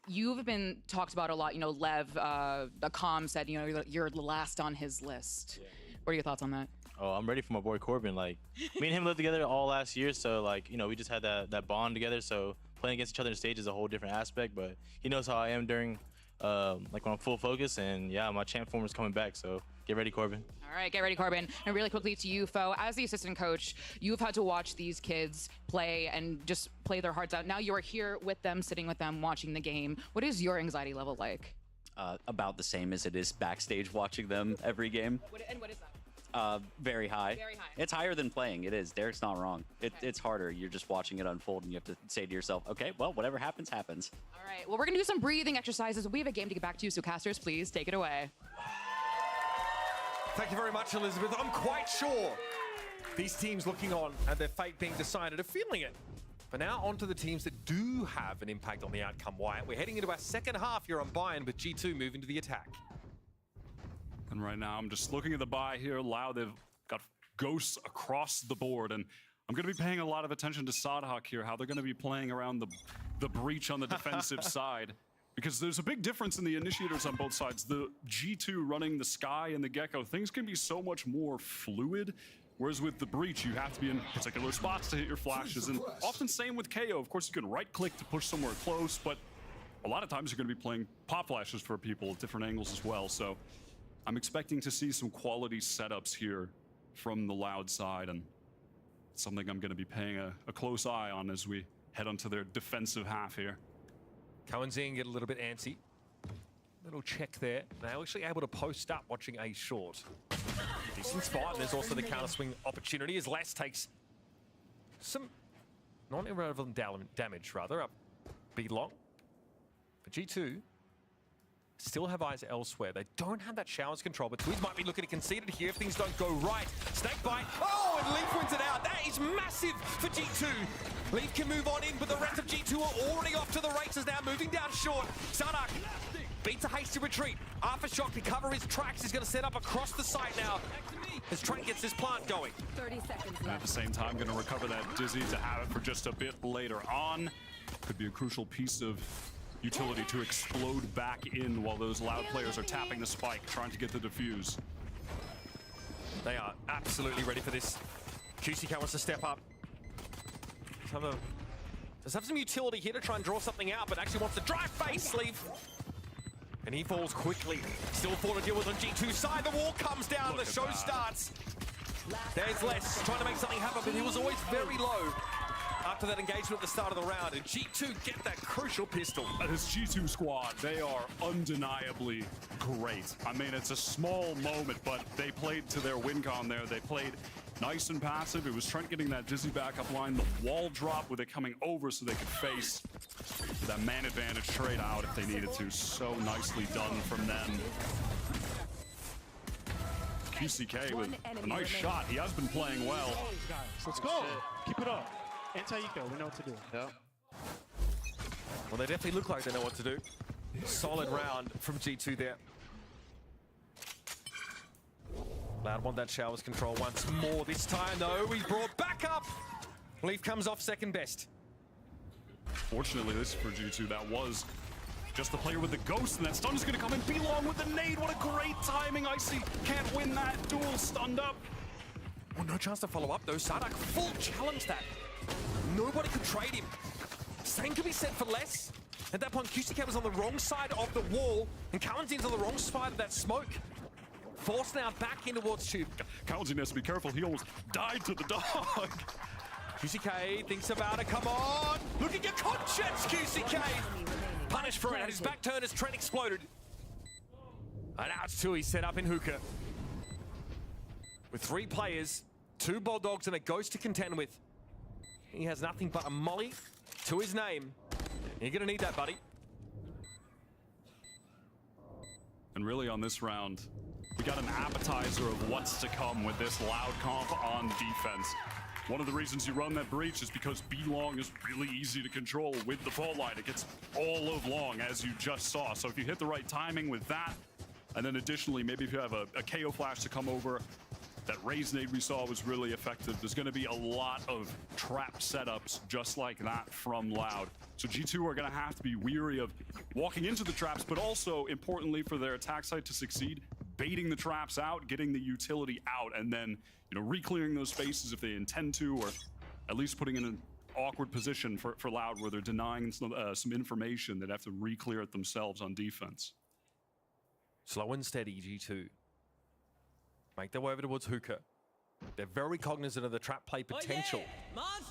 [SPEAKER 18] You've been talked about a lot. You know, Lev, Akam said, you know, you're the last on his list. What are your thoughts on that?
[SPEAKER 19] Oh, I'm ready for my boy Corbin. Like, me and him lived together all last year, so like, you know, we just had that bond together. So playing against each other on stage is a whole different aspect. But he knows how I am during, like when I'm full focus. And yeah, my champ form is coming back. So get ready, Corbin.
[SPEAKER 18] All right, get ready, Corbin. And really quickly to you, Foe, as the assistant coach, you've had to watch these kids play and just play their hearts out. Now you are here with them, sitting with them, watching the game. What is your anxiety level like?
[SPEAKER 20] About the same as it is backstage watching them every game.
[SPEAKER 18] And what is that?
[SPEAKER 20] Very high.
[SPEAKER 18] Very high.
[SPEAKER 20] It's higher than playing. It is. Derek's not wrong. It's harder. You're just watching it unfold, and you have to say to yourself, okay, well, whatever happens, happens.
[SPEAKER 18] All right, well, we're going to do some breathing exercises. We have a game to get back to, so casters, please take it away.
[SPEAKER 13] Thank you very much, Elizabeth. I'm quite sure these teams looking on and their fate being decided are feeling it. But now on to the teams that do have an impact on the outcome, Wyatt. We're heading into our second half here on Bayern with G2 moving to the attack.
[SPEAKER 16] And right now, I'm just looking at the buy here. Loud, they've got ghosts across the board. And I'm going to be paying a lot of attention to Sadhak here, how they're going to be playing around the breach on the defensive side. Because there's a big difference in the initiators on both sides. The G2 running the Sky and the Gecko, things can be so much more fluid. Whereas with the breach, you have to be in particular spots to hit your flashes. And often same with KO. Of course, you can right click to push somewhere close, but a lot of times you're going to be playing pop flashes for people at different angles as well. So I'm expecting to see some quality setups here from the Loud side, and it's something I'm going to be paying a close eye on as we head onto their defensive half here.
[SPEAKER 13] Cohen's in, get a little bit antsy. Little check there. Now actually able to post up watching a short. Decent spot, and there's also the counter swing opportunity as Les takes some non-irrelevant damage, rather, up B long. But G2 still have eyes elsewhere. They don't have that showers control, but Twiz might be looking to concede it here if things don't go right. Snake bite. Oh, and Leaf wins it out. That is massive for G2. Leaf can move on in, but the rest of G2 are already off to the races now, moving down short. Sadhak beats a hasty retreat. Aftershock to cover his tracks. He's going to set up across the site now as Trent gets his plant going.
[SPEAKER 1] 30 seconds
[SPEAKER 16] And at the same time, going to recover that Dizzy to have it for just a bit later on. Could be a crucial piece of utility to explode back in while those Loud players are tapping the spike, trying to get the defuse.
[SPEAKER 13] They are absolutely ready for this. QCK wants to step up. Does have some utility here to try and draw something out, but actually wants to drive face Leaf. And he falls quickly. Still 4 to deal with on G2 side. The wall comes down, the show starts. There's Les trying to make something happen, but he was always very low after that engagement at the start of the round. And G2 get that crucial pistol.
[SPEAKER 16] This G2 squad, they are undeniably great. I mean, it's a small moment, but they played to their win con there. They played nice and passive. It was Trent getting that Dizzy backup line, the wall drop with it coming over so they could face that man advantage trade out if they needed to. So nicely done from them. QCK with a nice shot. He has been playing well.
[SPEAKER 24] Let's go. Keep it up. Anti-eco, we know what to do.
[SPEAKER 13] Yeah. Well, they definitely look like they know what to do. Solid round from G2 there. Loud want that showers control once more. This time, though, we brought back up. Leaf comes off second best.
[SPEAKER 16] Fortunately, this for G2, that was just the player with the ghost, and that stun is going to come and be long with the nade. What a great timing. Icy can't win that duel stunned up.
[SPEAKER 13] Oh, no chance to follow up, though. Sadhak full challenge that. Nobody could trade him. Same could be said for less. At that point, QCK was on the wrong side of the wall, and Kalenzin's on the wrong side of that smoke. Forced now back in towards Tube.
[SPEAKER 16] Kalensin has to be careful. He almost died to the dog.
[SPEAKER 13] QCK thinks about it. Come on! Look at your conscience, QCK! Punished for it. At his back turn as Trent exploded. And now it's Tui set up in hookah. With 3 players, 2 Bulldogs and a Ghost to contend with. He has nothing but a molly to his name. You're gonna need that, buddy.
[SPEAKER 16] And really on this round, we got an appetizer of what's to come with this Loud comp on defense. One of the reasons you run that breach is because B-Long is really easy to control with the fault line. It gets all of long, as you just saw. So if you hit the right timing with that, and then additionally, maybe if you have a KO flash to come over, that raise nade we saw was really effective. There's going to be a lot of trap setups just like that from Loud. So G2 are going to have to be weary of walking into the traps, but also, importantly, for their attack site to succeed, baiting the traps out, getting the utility out, and then, you know, re-clearing those spaces if they intend to, or at least putting in an awkward position for Loud where they're denying some information that have to re-clear it themselves on defense.
[SPEAKER 13] Slow and steady, G2. Make their way over towards hookah. They're very cognizant of the trap play potential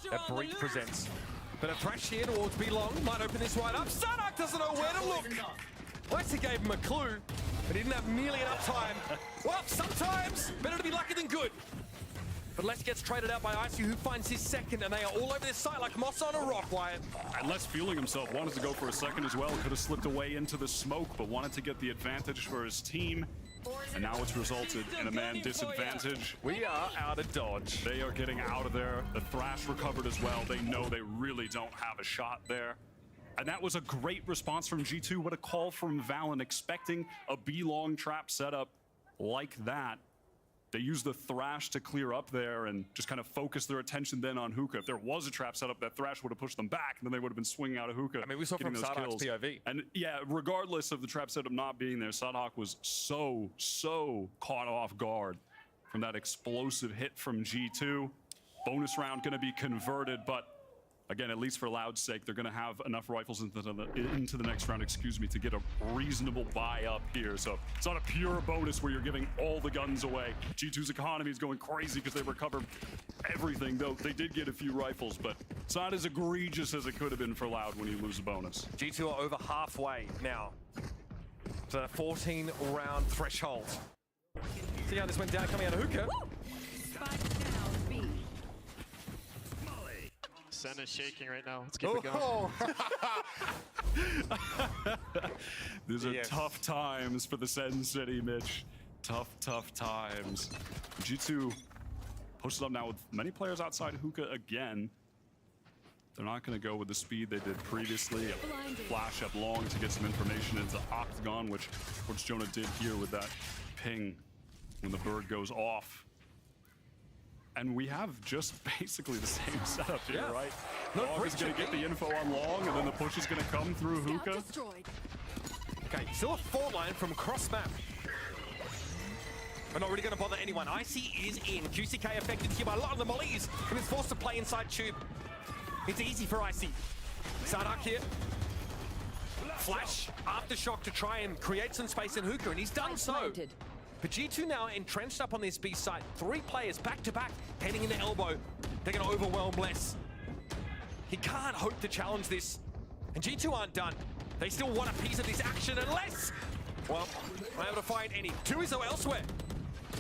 [SPEAKER 13] that Breach presents. But a thrash here towards B-Long might open this wide up. Sarnak doesn't know where to look. Wesley gave him a clue, but he didn't have nearly enough time. Well, sometimes better to be lucky than good. But Les gets traded out by Icy, who finds his second, and they are all over this site like moss on a rock, Wyatt.
[SPEAKER 16] And Les feeling himself, wanted to go for a second as well. Could have slipped away into the smoke, but wanted to get the advantage for his team. And now it's resulted in a man disadvantage.
[SPEAKER 13] We are out of dodge.
[SPEAKER 16] They are getting out of there. The thrash recovered as well. They know they really don't have a shot there. And that was a great response from G2. What a call from Valen, expecting a B-Long trap setup like that. They used the thrash to clear up there and just kind of focus their attention then on hookah. If there was a trap setup, that thrash would have pushed them back, and then they would have been swinging out of hookah.
[SPEAKER 13] I mean, we saw from Sadhawk's POV.
[SPEAKER 16] And yeah, regardless of the trap setup not being there, Sadhawk was so caught off guard from that explosive hit from G2. Bonus round going to be converted, but again, at least for Loud's sake, they're going to have enough rifles into the next round, to get a reasonable buy up here. So it's not a pure bonus where you're giving all the guns away. G2's economy is going crazy because they recovered everything, though they did get a few rifles, but it's not as egregious as it could have been for Loud when you lose a bonus.
[SPEAKER 13] G2 are over halfway now. So a 14-round threshold. See how this went down coming out of hookah.
[SPEAKER 24] Sen is shaking right now. Let's keep it going.
[SPEAKER 16] These are tough times for the Sen City, Mitch. Tough times. G2 posted up now with many players outside hookah again. They're not going to go with the speed they did previously. A flash up long to get some information into Octagon, which Jonah did here with that ping when the bird goes off. And we have just basically the same setup here, right? Dog is going to get the info on long, and then the push is going to come through hookah.
[SPEAKER 13] Okay, still a fault line from cross map. We're not really going to bother anyone. Icy is in. QCK affected here by a lot of the mollies, and is forced to play inside tube. It's easy for Icy. Sardak here. Flash, aftershock to try and create some space in hookah, and he's done so. But G2 now entrenched up on this B site. 3 players back to back heading in the elbow. They're going to overwhelm Les. He can't hope to challenge this. And G2 aren't done. They still want a piece of this action, and Les, well, unable to find any. Tui is though elsewhere.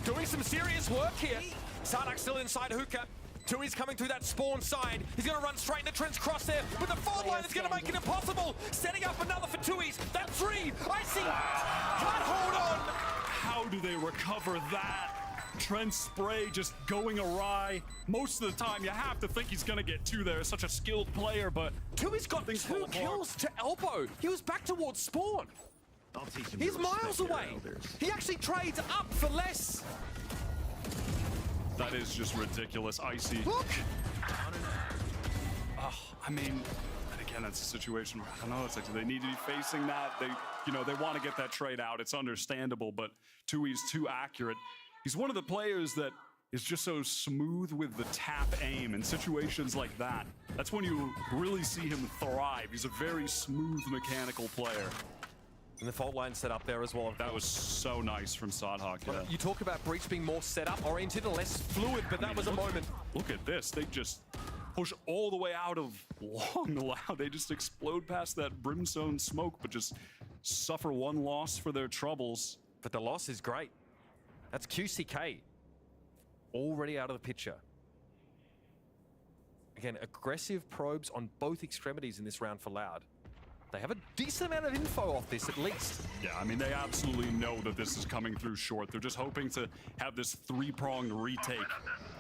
[SPEAKER 13] Doing some serious work here. Sardak still inside hookah. Tui's coming through that spawn side. He's going to run straight into Trent's crosshair, but the forward line is going to make it impossible. Setting up another for Tui's. That 3. Icy can't hold on.
[SPEAKER 16] How do they recover that? Trent's spray just going awry. Most of the time, you have to think he's going to get 2 there. Such a skilled player, but
[SPEAKER 13] Tui's got 2 kills to elbow. He was back towards spawn. He's miles away. He actually trades up for less.
[SPEAKER 16] that is just ridiculous. Icy.
[SPEAKER 13] Look!
[SPEAKER 16] Oh, I mean, and again, that's a situation where, I don't know, it's like, do they need to be facing that? They, you know, they want to get that trade out. It's understandable, but Tui's too accurate. He's one of the players that is just so smooth with the tap aim in situations like that. That's when you really see him thrive. He's a very smooth mechanical player.
[SPEAKER 13] And the fault line set up there as well.
[SPEAKER 16] That was so nice from Sadhawk. Yeah.
[SPEAKER 13] You talk about Breach being more setup oriented and less fluid, but that was a moment.
[SPEAKER 16] Look at this. They just push all the way out of long Loud. They just explode past that brimstone smoke, but just suffer one loss for their troubles.
[SPEAKER 13] But the loss is great. That's QCK already out of the picture. Again, aggressive probes on both extremities in this round for Loud. They have a decent amount of info off this, at least.
[SPEAKER 16] Yeah, I mean, they absolutely know that this is coming through short. They're just hoping to have this three-pronged retake.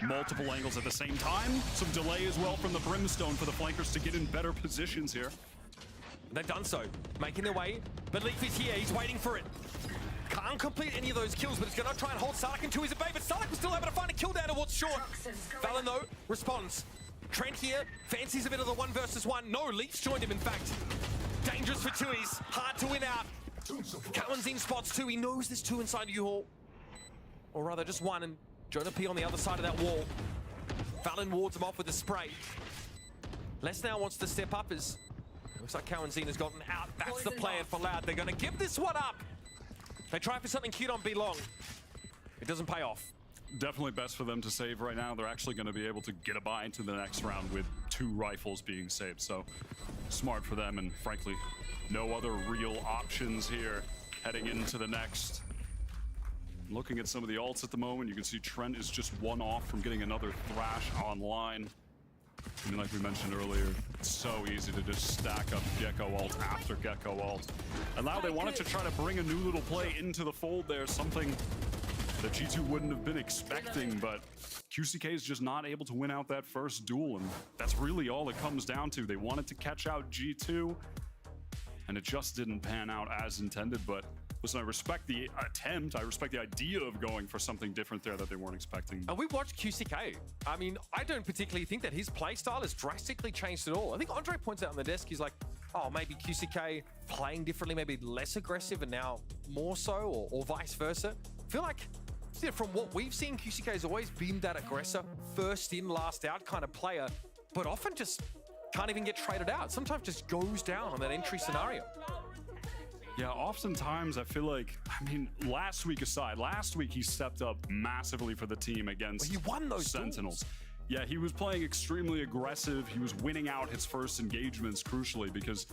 [SPEAKER 16] Multiple angles at the same time. Some delay as well from the Brimstone for the flankers to get in better positions here.
[SPEAKER 13] They've done so, making their way. But Leaf is here, he's waiting for it. Can't complete any of those kills, but he's gonna try and hold Sark into his bay, but Sark was still able to find a kill down towards short. Valen, though, responds. Trent here, fancies a bit of the 1 versus 1. No, Leaf's joined him, in fact. Dangerous for Tui's, hard to win out. Kawanzin spots 2, he knows there's 2 inside U-Haul. Or rather, just 1, and Jonah P on the other side of that wall. Valen wards him off with a spray. Les now wants to step up as looks like Kawanzin has gotten out. That's the plan for Loud. They're gonna give this one up. They try for something cute on B long. It doesn't pay off.
[SPEAKER 16] Definitely best for them to save right now. They're actually going to be able to get a buy into the next round with 2 rifles being saved. So smart for them, and frankly, no other real options here heading into the next. Looking at some of the ults at the moment, you can see Trent is just 1 off from getting another Thrash online. I mean, like we mentioned earlier, it's so easy to just stack up Gecko ult after Gecko ult. And now they wanted to try to bring a new little play into the fold there, something that G2 wouldn't have been expecting, but QCK is just not able to win out that first duel, and that's really all it comes down to. They wanted to catch out G2, and it just didn't pan out as intended, but listen, I respect the attempt. I respect the idea of going for something different there that they weren't expecting.
[SPEAKER 13] And we watched QCK. I mean, I don't particularly think that his playstyle has drastically changed at all. I think Andre points out on the desk, he's like, oh, maybe QCK playing differently, maybe less aggressive and now more so, or vice versa. I feel like, from what we've seen, QCK has always been that aggressor, first in, last out kind of player, but often just can't even get traded out. Sometimes just goes down on that entry scenario.
[SPEAKER 16] Yeah, oftentimes I feel like, I mean, last week aside, last week he stepped up massively for the team against
[SPEAKER 13] he won those
[SPEAKER 16] Sentinels.
[SPEAKER 13] duels.
[SPEAKER 16] Yeah, he was playing extremely aggressive. He was winning out his first engagements, crucially, because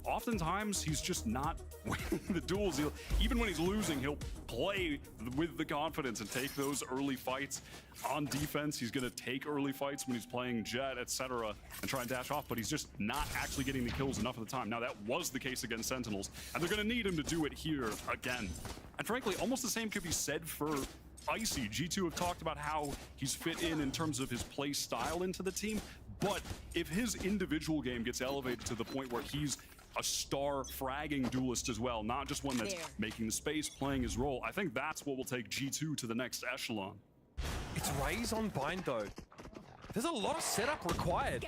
[SPEAKER 16] oftentimes he's just not winning the duels. Even when he's losing, he'll play with the confidence and take those early fights. On defense, he's going to take early fights when he's playing Jet, etc., and try and dash off, but he's just not actually getting the kills enough of the time. Now, that was the case against Sentinels, and they're going to need him to do it here again. And frankly, almost the same could be said for Icy. G2 have talked about how he's fit in terms of his play style into the team, but if his individual game gets elevated to the point where he's a star fragging duelist as well, not just one that's making the space, playing his role, I think that's what will take G2 to the next echelon.
[SPEAKER 13] It's Raze on Bind, though. There's a lot of setup required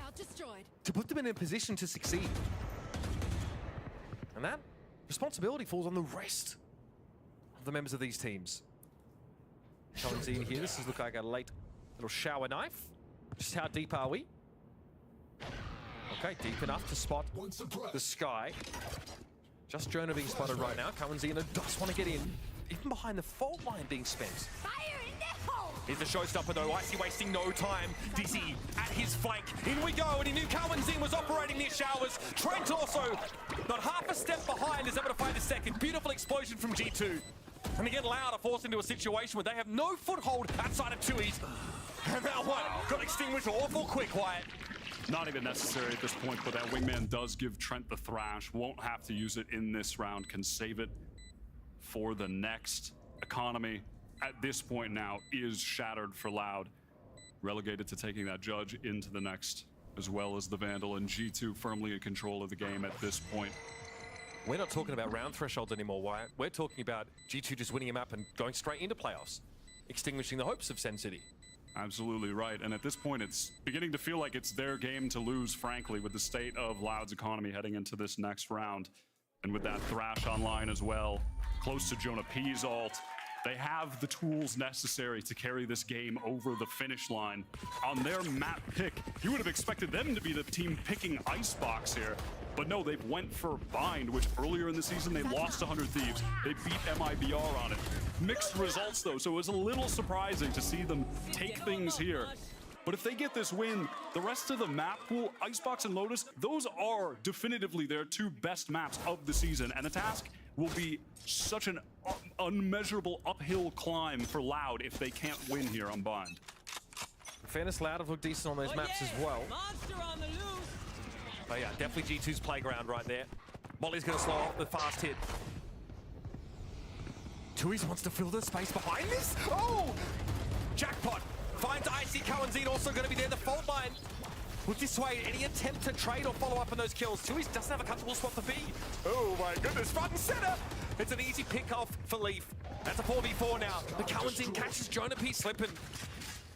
[SPEAKER 13] to put them in a position to succeed. And that responsibility falls on the rest of the members of these teams. Kawanzin here, this does look like a late little shower knife. Just how deep are we? Okay, deep enough to spot the sky. Just Jonah being spotted right now. Kawanzin does want to get in, even behind the fault line being spent. Here's the showstopper though, Icy wasting no time. Dizzy at his flank. In we go, and he knew Kawanzin was operating near showers. Trent also not half a step behind, is able to find a second. Beautiful explosion from G2. And again, Loud are forced into a situation where they have no foothold outside of Tui's. And that one got extinguished awful quick, Wyatt.
[SPEAKER 16] Not even necessary at this point, but that wingman does give Trent the Thrash. Won't have to use it in this round, can save it for the next. Economy at this point now is shattered for Loud. Relegated to taking that Judge into the next, as well as the Vandal, and G2 firmly in control of the game at this point.
[SPEAKER 13] We're not talking about round thresholds anymore, Wyatt. We're talking about G2 just winning a map and going straight into playoffs, extinguishing the hopes of Sen City.
[SPEAKER 16] Absolutely right, and at this point it's beginning to feel like it's their game to lose, frankly, with the state of Loud's economy heading into this next round. And with that Thrash online as well, close to Jonah P's ult, They have the tools necessary to carry this game over the finish line. On their map pick, you would have expected them to be the team picking Icebox here. But no, they went for Bind, which earlier in the season they lost to 100 Thieves. They beat MIBR on it. Mixed results though, so it was a little surprising to see them take things here. But if they get this win, the rest of the map pool, Icebox and Lotus, those are definitively their two best maps of the season. And the task will be such an unmeasurable uphill climb for Loud if they can't win here on Bind.
[SPEAKER 13] In fairness, Loud have looked decent on those maps as well. But yeah, definitely G2's playground right there. Molly's going to slow off the fast hit. Tui's wants to fill the space behind this. Oh! Jackpot! Finds Icy. Cowanzine also going to be there. The fault line will dissuade any attempt to trade or follow up on those kills. Tui's doesn't have a comfortable spot to be. Oh my goodness, front and center! It's an easy pick off for Leaf. That's a 4v4 now. But Cowanzine catches Jonah P slipping.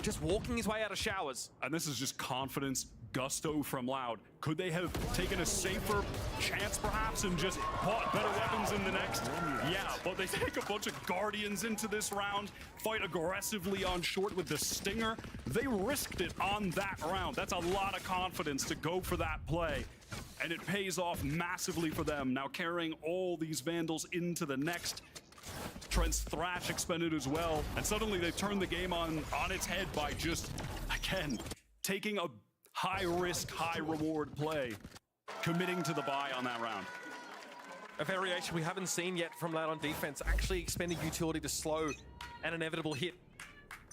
[SPEAKER 13] Just walking his way out of showers.
[SPEAKER 16] And this is just confidence, gusto from Loud. Could they have taken a safer chance perhaps and just bought better weapons in the next? Yeah, but they take a bunch of Guardians into this round, fight aggressively on short with the Stinger. They risked it on that round. That's a lot of confidence to go for that play. And it pays off massively for them. Now carrying all these Vandals into the next. Trent's Thrash expended as well. And suddenly they've turned the game on its head by just, again, taking a high risk, high reward play, committing to the buy on that round.
[SPEAKER 13] A variation we haven't seen yet from Loud on defense, actually expending utility to slow an inevitable hit.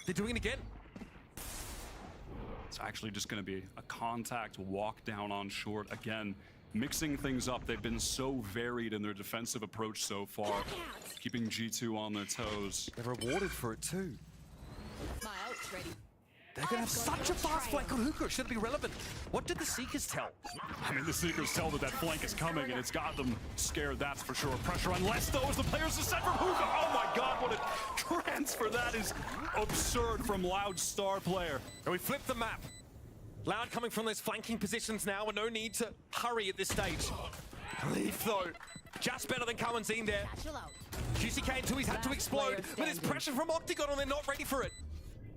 [SPEAKER 13] They're doing it again.
[SPEAKER 16] It's actually just going to be a contact walk down on short again. Mixing things up. They've been so varied in their defensive approach so far, keeping G2 on their toes.
[SPEAKER 13] They're rewarded for it too.
[SPEAKER 21] My ult's ready.
[SPEAKER 13] They're gonna have such a fast flank on Hookah. Should it be relevant? What did the Seekers tell?
[SPEAKER 16] I mean, the Seekers tell that flank is coming, and it's got them scared, that's for sure. Pressure on less, though, as the players descend from Hookah. Oh my god, what a transfer. That is absurd from Loud's star player.
[SPEAKER 13] And we flip the map. Loud coming from those flanking positions now, and no need to hurry at this stage. Leaf, though, just better than Cowanzine there. QCK and Tui's had to explode, but it's pressure from Octagon, and they're not ready for it.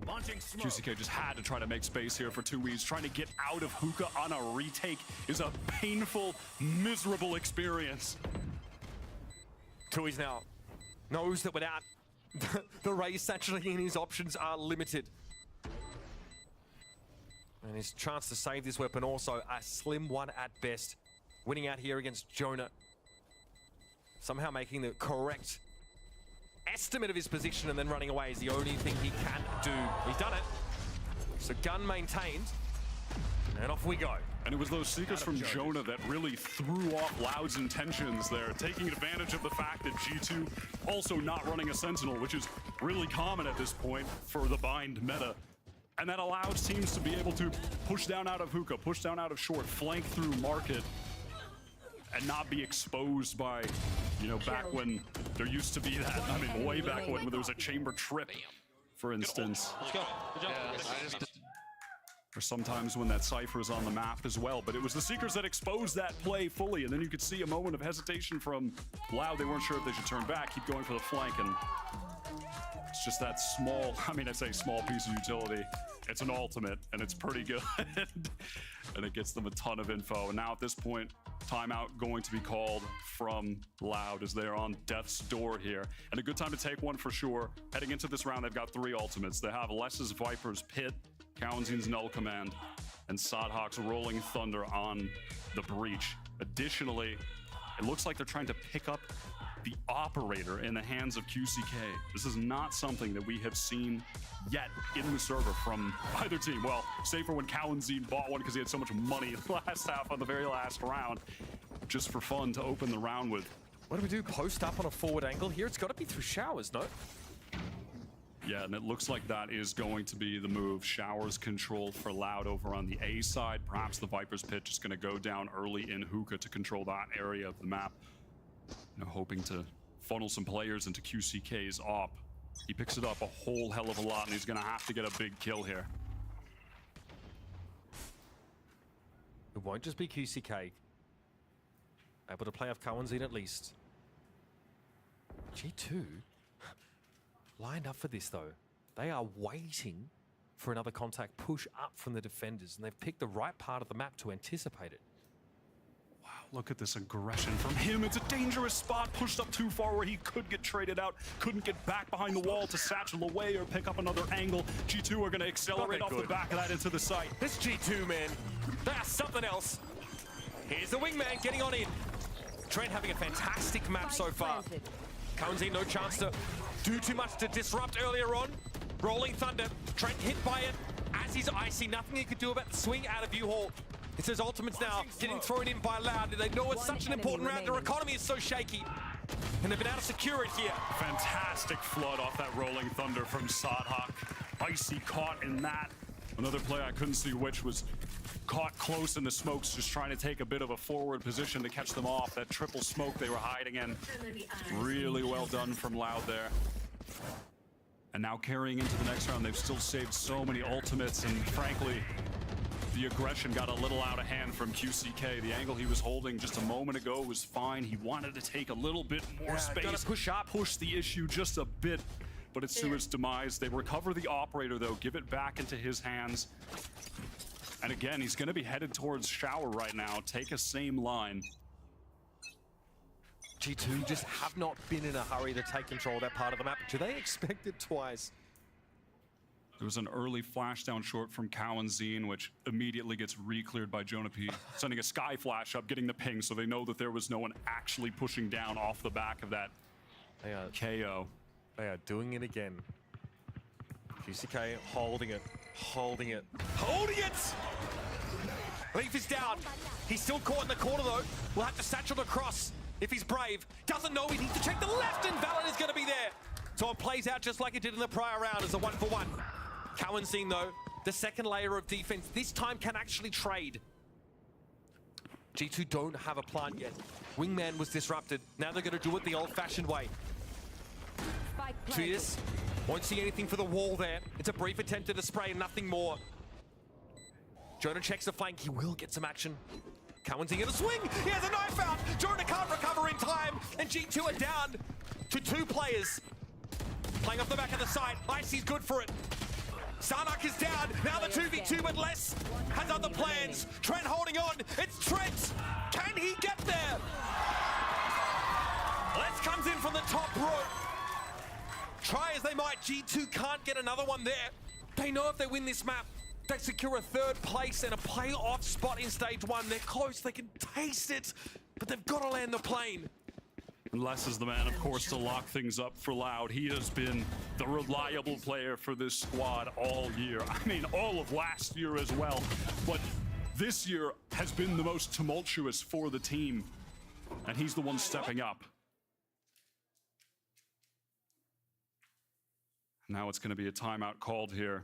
[SPEAKER 16] QCK just had to try to make space here for 2E's. Trying to get out of Hookah on a retake is a painful, miserable experience.
[SPEAKER 13] 2E's now knows that without the raise saturating his options are limited. And his chance to save this weapon also a slim one at best. Winning out here against Jonah. Somehow making the correct estimate of his position and then running away is the only thing he can do. He's done it. So gun maintained. And off we go.
[SPEAKER 16] And it was those Seekers from Jonah that really threw off Loud's intentions there, taking advantage of the fact that G2 also not running a Sentinel, which is really common at this point for the Bind meta. And that allows teams to be able to push down out of Hookah, push down out of short, flank through market, and not be exposed by, you know, back when there used to be that, I mean, way back when there was a chamber trip, for instance.
[SPEAKER 10] Let's go. Good job.
[SPEAKER 16] Or sometimes when that Cypher is on the map as well. But it was the Seekers that exposed that play fully, and then you could see a moment of hesitation from Loud. They weren't sure if they should turn back, keep going for the flank, and it's just that small, I mean, I say small piece of utility. It's an ultimate, and it's pretty good. And it gets them a ton of info. And now at this point, timeout going to be called from Loud as they are on death's door here. And a good time to take one for sure. Heading into this round, they've got 3 ultimates. They have Les's Viper's Pit, Cowanzine's Null Command, and Sodhawk's Rolling Thunder on the Breach. Additionally, it looks like they're trying to pick up the Operator in the hands of QCK. This is not something that we have seen yet in the server from either team. Well, save for when Cowanzine bought one because he had so much money last half on the very last round, just for fun to open the round with.
[SPEAKER 13] What do we do? Post up on a forward angle here? It's got to be through showers, no?
[SPEAKER 16] Yeah, and it looks like that is going to be the move. Showers controlled for Loud over on the A side. Perhaps the Viper's Pit just going to go down early in Hookah to control that area of the map. You know, hoping to funnel some players into QCK's op. He picks it up a whole hell of a lot, and he's going to have to get a big kill here.
[SPEAKER 13] It won't just be QCK. Able to play off Cowanzine at least. G2 lined up for this, though. They are waiting for another contact push up from the defenders, and they've picked the right part of the map to anticipate it.
[SPEAKER 16] Wow, look at this aggression from him. It's a dangerous spot, pushed up too far where he could get traded out, couldn't get back behind the wall to satchel away or pick up another angle. G2 are going to accelerate off the back of that into the site.
[SPEAKER 13] This G2, man, that's something else. Here's the wingman getting on in. Trent having a fantastic map so far. Kaunzi, no chance to do too much to disrupt earlier on. Rolling Thunder, Trent hit by it. As he's icy, nothing he could do about the swing out of U-Haul. It's his ultimates now, getting thrown in by Loud. They know it's such an important round. Their economy is so shaky. And they've been able to secure it here.
[SPEAKER 16] Fantastic flood off that Rolling Thunder from Sadhak. Icy caught in that. Another play I couldn't see which was caught close in the smokes, just trying to take a bit of a forward position to catch them off. That triple smoke they were hiding in. Really well done from Loud there. And now carrying into the next round, they've still saved so many ultimates, and frankly, the aggression got a little out of hand from QCK. The angle he was holding just a moment ago was fine. He wanted to take a little bit more space.
[SPEAKER 13] Gotta push up.
[SPEAKER 16] Push the issue just a bit, but it's to its demise. They recover the operator, though, give it back into his hands. And again, he's gonna be headed towards Shower right now. Take a same line.
[SPEAKER 13] G2 just have not been in a hurry to take control of that part of the map. Do they expect it twice?
[SPEAKER 16] There was an early flash down short from Cow and Zine, which immediately gets re-cleared by Jonah P, sending a sky flash up, getting the ping, so they know that there was no one actually pushing down off the back of that KO.
[SPEAKER 13] They are doing it again. QCK holding it, holding it, holding it! Leaf is down. He's still caught in the corner, though. We'll have to satchel across. If he's brave, doesn't know he needs to check the left, and Valen is going to be there. So it plays out just like it did in the prior round as a 1-for-1. Cowan-Zine, though, the second layer of defense, this time can actually trade. G2 don't have a plant yet. Wingman was disrupted. Now they're going to do it the old-fashioned way. Tuyas won't see anything for the wall there. It's a brief attempt at a spray and nothing more. Jonah checks the flank. He will get some action. Cowan-Zine in a swing. He has a knife out. Jonah can't recover in time. And G2 are down to 2 players. Playing off the back of the side. Icy's good for it. Sarnak is down. Now the 2v2, but Les has other plans. Trent holding on. It's Trent. Can he get there? Les comes in from the top row. Try as they might, G2 can't get another one there. They know if they win this map, they secure a 3rd place and a playoff spot in stage 1. They're close, they can taste it, but they've got to land the plane.
[SPEAKER 16] And Les is the man, of course, to lock things up for Loud. He has been the reliable player for this squad all year. I mean, all of last year as well. But this year has been the most tumultuous for the team. And he's the one stepping up. Now it's going to be a timeout called here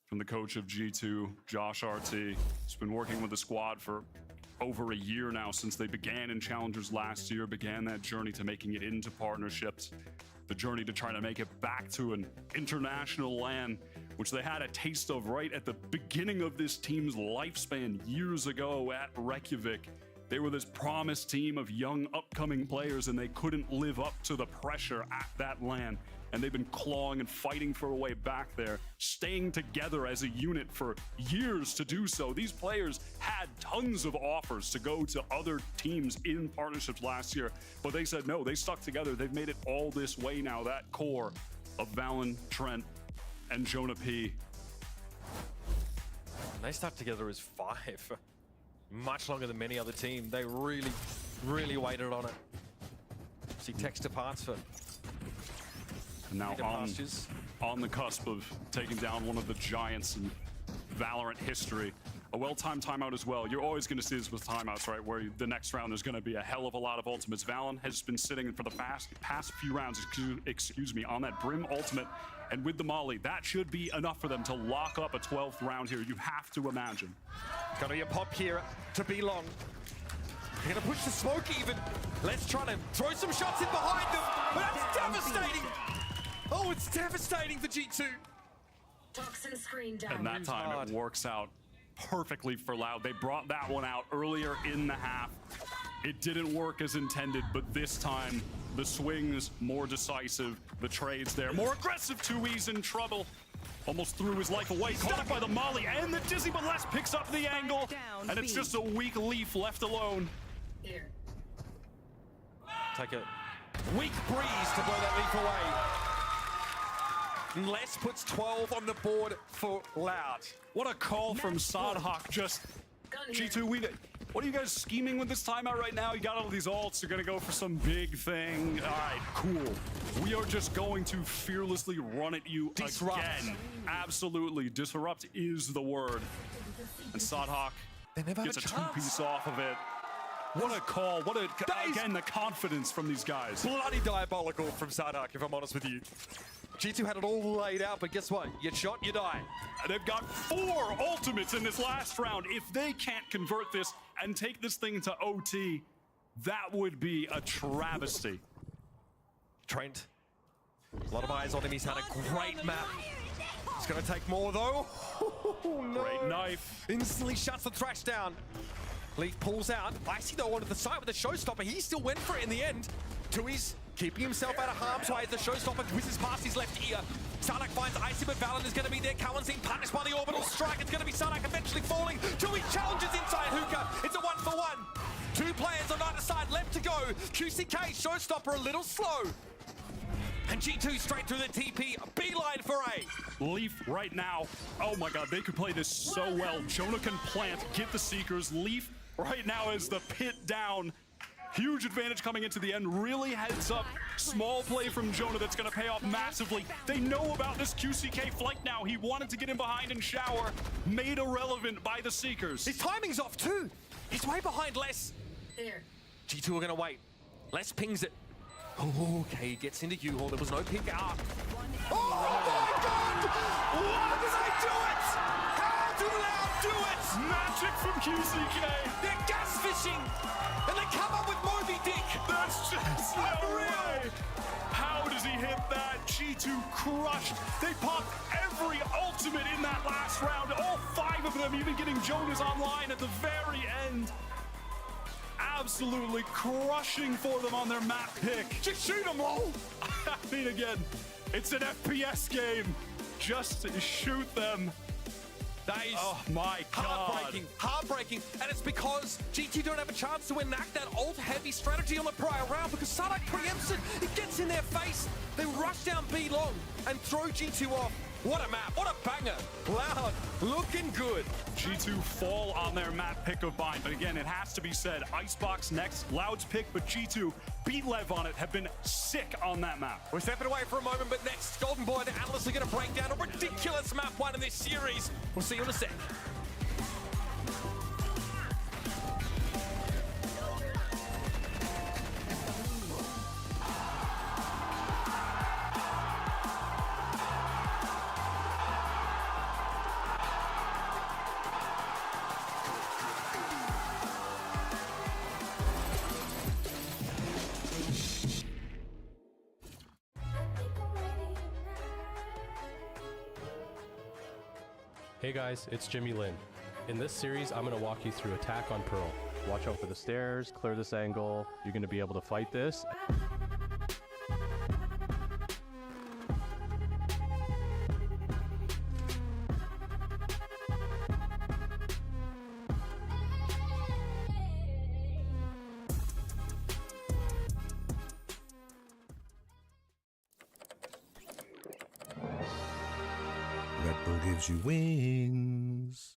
[SPEAKER 16] from the coach of G2, Josh RT. He's been working with the squad for over a year now, since they began in Challengers last year, began that journey to making it into partnerships, the journey to try to make it back to an international LAN, which they had a taste of right at the beginning of this team's lifespan years ago at Reykjavik. They were this promised team of young upcoming players, and they couldn't live up to the pressure at that LAN. And they've been clawing and fighting for a way back there, staying together as a unit for years to do so. These players had tons of offers to go to other teams in partnerships last year, but they said no, they stuck together. They've made it all this way now, that core of Valen, Trent, and Jonah P.
[SPEAKER 13] They stuck together as 5. Much longer than many other teams. They really, really waited on it. See Texture Parts for
[SPEAKER 16] now on the cusp of taking down one of the giants in Valorant history. A well-timed timeout as well. You're always going to see this with timeouts, right? Where the next round there's going to be a hell of a lot of ultimates. Valen has been sitting for the past few rounds, excuse me, on that Brim ultimate. And with the Molly, that should be enough for them to lock up a 12th round here. You have to imagine.
[SPEAKER 13] Got to be a pop here to be long. They're going to push the smoke even. Let's try to throw some shots in behind them. But that's devastating. Oh, it's devastating for G2.
[SPEAKER 4] Toxin screen down.
[SPEAKER 16] And that time it works out perfectly for Loud. They brought that one out earlier in the half. It didn't work as intended, but this time, the swings more decisive, the trades there more aggressive. 2E's in trouble. Almost threw his life away, caught up by the molly and the dizzy, but Les picks up the angle, and it's just a weak Leaf left alone.
[SPEAKER 4] Here.
[SPEAKER 13] Take a weak breeze to blow that Leaf away. Les puts 12 on the board for Loud.
[SPEAKER 16] What a call from Sadhak. Just G2, what are you guys scheming with this timeout right now? You got all these ults, you're gonna go for some big thing. All right, cool. We are just going to fearlessly run at you again. Absolutely, disrupt is the word. And Sadhak gets a two-piece off of it. What a call, again, the confidence from these guys.
[SPEAKER 13] Bloody diabolical from Sadhak, if I'm honest with you. G2 had it all laid out, but guess what? You shot, you die.
[SPEAKER 16] And they've got 4 ultimates in this last round. If they can't convert this and take this thing to OT, that would be a travesty.
[SPEAKER 13] Trent, a lot of eyes on him. He's had a great map. It's gonna take more though. No.
[SPEAKER 16] Great knife.
[SPEAKER 13] Instantly shuts the thrash down. Leaf pulls out. Icy though onto the side with the showstopper. He still went for it in the end. 2E's keeping himself out of harm's way as the showstopper whizzes past his left ear. Sarnak finds Icy, but Valen is going to be there. Cowan's being punished by the orbital strike. It's going to be Sarnak eventually falling. 2E challenges inside Hookah. It's a 1-for-1. 2 players on either side left to go. QCK showstopper a little slow. And G2 straight through the TP, beeline for A.
[SPEAKER 16] Leaf right now, oh my god, they could play this so well. Jonah can plant, get the Seekers. Leaf right now is the pit down. Huge advantage coming into the end, really heads up. Small play from Jonah that's gonna pay off massively. They know about this QCK flank now. He wanted to get in behind and shower, made irrelevant by the Seekers.
[SPEAKER 13] His timing's off too. He's way behind Les.
[SPEAKER 4] There.
[SPEAKER 13] G2 are gonna wait. Les pings it. Oh, okay, he gets into U-Haul. There was no pick up. Oh my god! Why did I do it? How do Loud do it?
[SPEAKER 16] Magic from QCK.
[SPEAKER 13] They're gas fishing, and they come up with Moby Dick.
[SPEAKER 16] That's just no way. How does he hit that? G2 crushed. They popped every ultimate in that last round. All 5 of them, even getting Jonas online at the very end. Absolutely crushing for them on their map pick.
[SPEAKER 13] Just shoot them all.
[SPEAKER 16] I mean, again, it's an FPS game. Just shoot them.
[SPEAKER 13] That is
[SPEAKER 16] oh my god.
[SPEAKER 13] Heartbreaking. And it's because G2 don't have a chance to enact that ult-heavy strategy on the prior round because Sarnak preempts it. It gets in their face. They rush down B long and throw G2 off. What a map, what a banger. Loud, looking good.
[SPEAKER 16] G2 fall on their map pick of Bind, but again, it has to be said, Icebox next, Loud's pick, but G2 beat Lev on it, have been sick on that map.
[SPEAKER 13] We're stepping away for a moment, but next, Golden Boy, the analysts are gonna break down a ridiculous map 1 in this series. We'll see you in a sec.
[SPEAKER 9] Hey guys, it's Jimmy Lin. In this series, I'm going to walk you through Attack on Pearl. Watch out for the stairs, clear this angle, you're going to be able to fight this.
[SPEAKER 17] Red Bull gives you wings.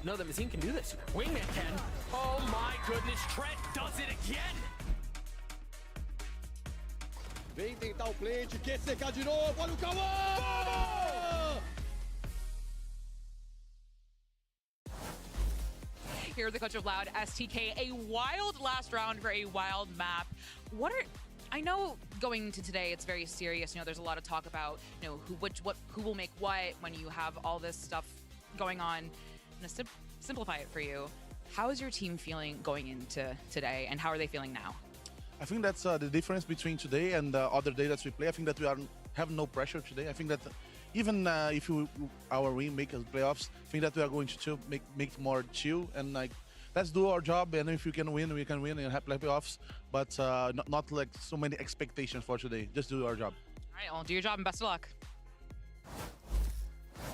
[SPEAKER 22] No, the Mazine can do this. Wingman can. Oh my goodness, Trent does it again!
[SPEAKER 11] Vem tentar o plate, quer secar de novo, olha o Cauã!
[SPEAKER 18] Here, the coach of Loud, STK, a wild last round for a wild map. I know going into today, it's very serious. You know, there's a lot of talk about, you know, who will make what when you have all this stuff going on. I'm gonna simplify it for you. How is your team feeling going into today, and how are they feeling now?
[SPEAKER 12] I think that's the difference between today and the other day that we play. I think that we have no pressure today. I think that even if our win make us playoffs, I think that we are going to make it more chill and like let's do our job. And if we can win and have playoffs. But not like so many expectations for today. Just do our job.
[SPEAKER 18] All right, well, do your job and best of luck.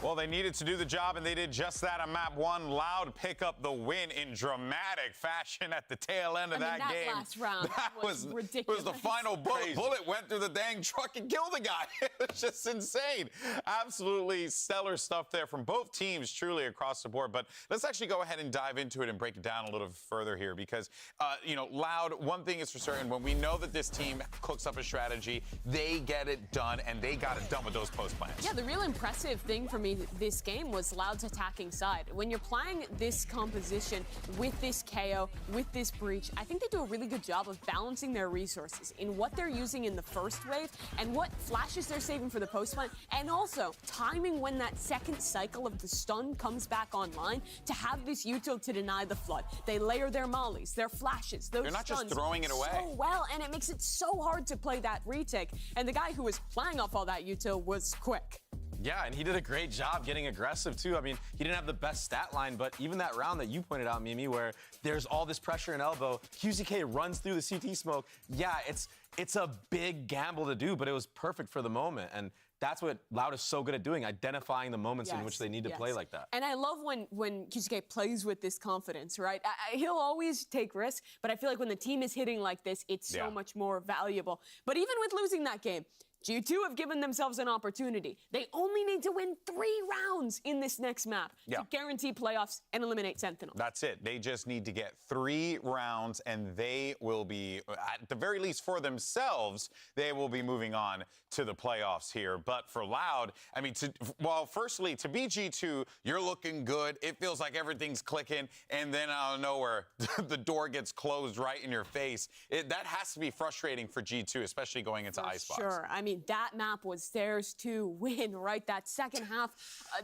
[SPEAKER 5] Well, they needed to do the job, and they did just that on map 1. Loud pick up the win in dramatic fashion at the tail end of that game.
[SPEAKER 6] That last round was ridiculous.
[SPEAKER 5] It was the final bullet went through the dang truck and killed the guy. It was just insane. Absolutely stellar stuff there from both teams, truly across the board. But let's actually go ahead and dive into it and break it down a little further here because, you know, Loud, one thing is for certain, when we know that this team cooks up a strategy, they get it done, and they got it done with those post plans.
[SPEAKER 6] Yeah, the real impressive thing for me this game was Loud's attacking side. When you're playing this composition with this KO, with this breach, I think they do a really good job of balancing their resources in what they're using in the first wave and what flashes they're saving for the post plant, and also timing when that second cycle of the stun comes back online to have this util to deny the flood. They layer their mollies, their flashes, those
[SPEAKER 5] They're not
[SPEAKER 6] stuns
[SPEAKER 5] just throwing it away
[SPEAKER 6] so well, and it makes it so hard to play that retake. And the guy who was playing off all that util was Quick.
[SPEAKER 7] Yeah, and he did a great job getting aggressive, too. I mean, he didn't have the best stat line, but even that round that you pointed out, Mimi, where there's all this pressure and elbow, QZK runs through the CT smoke. Yeah, it's a big gamble to do, but it was perfect for the moment. And that's what Loud is so good at doing, identifying the moments in which they need to play like that.
[SPEAKER 6] And I love when QZK plays with this confidence, right? He'll always take risks, but I feel like when the team is hitting like this, it's so much more valuable. But even with losing that game, G2 have given themselves an opportunity. They only need to win 3 rounds in this next map to guarantee playoffs and eliminate Sentinel.
[SPEAKER 5] That's it. They just need to get 3 rounds, and they will be, at the very least for themselves, they will be moving on to the playoffs here. But for Loud, I mean, well, firstly, to be G2, you're looking good. It feels like everything's clicking, and then out of nowhere, the door gets closed right in your face. That has to be frustrating for G2, especially going into Icebox.
[SPEAKER 6] Sure. I mean, that map was theirs to win, right? That second half,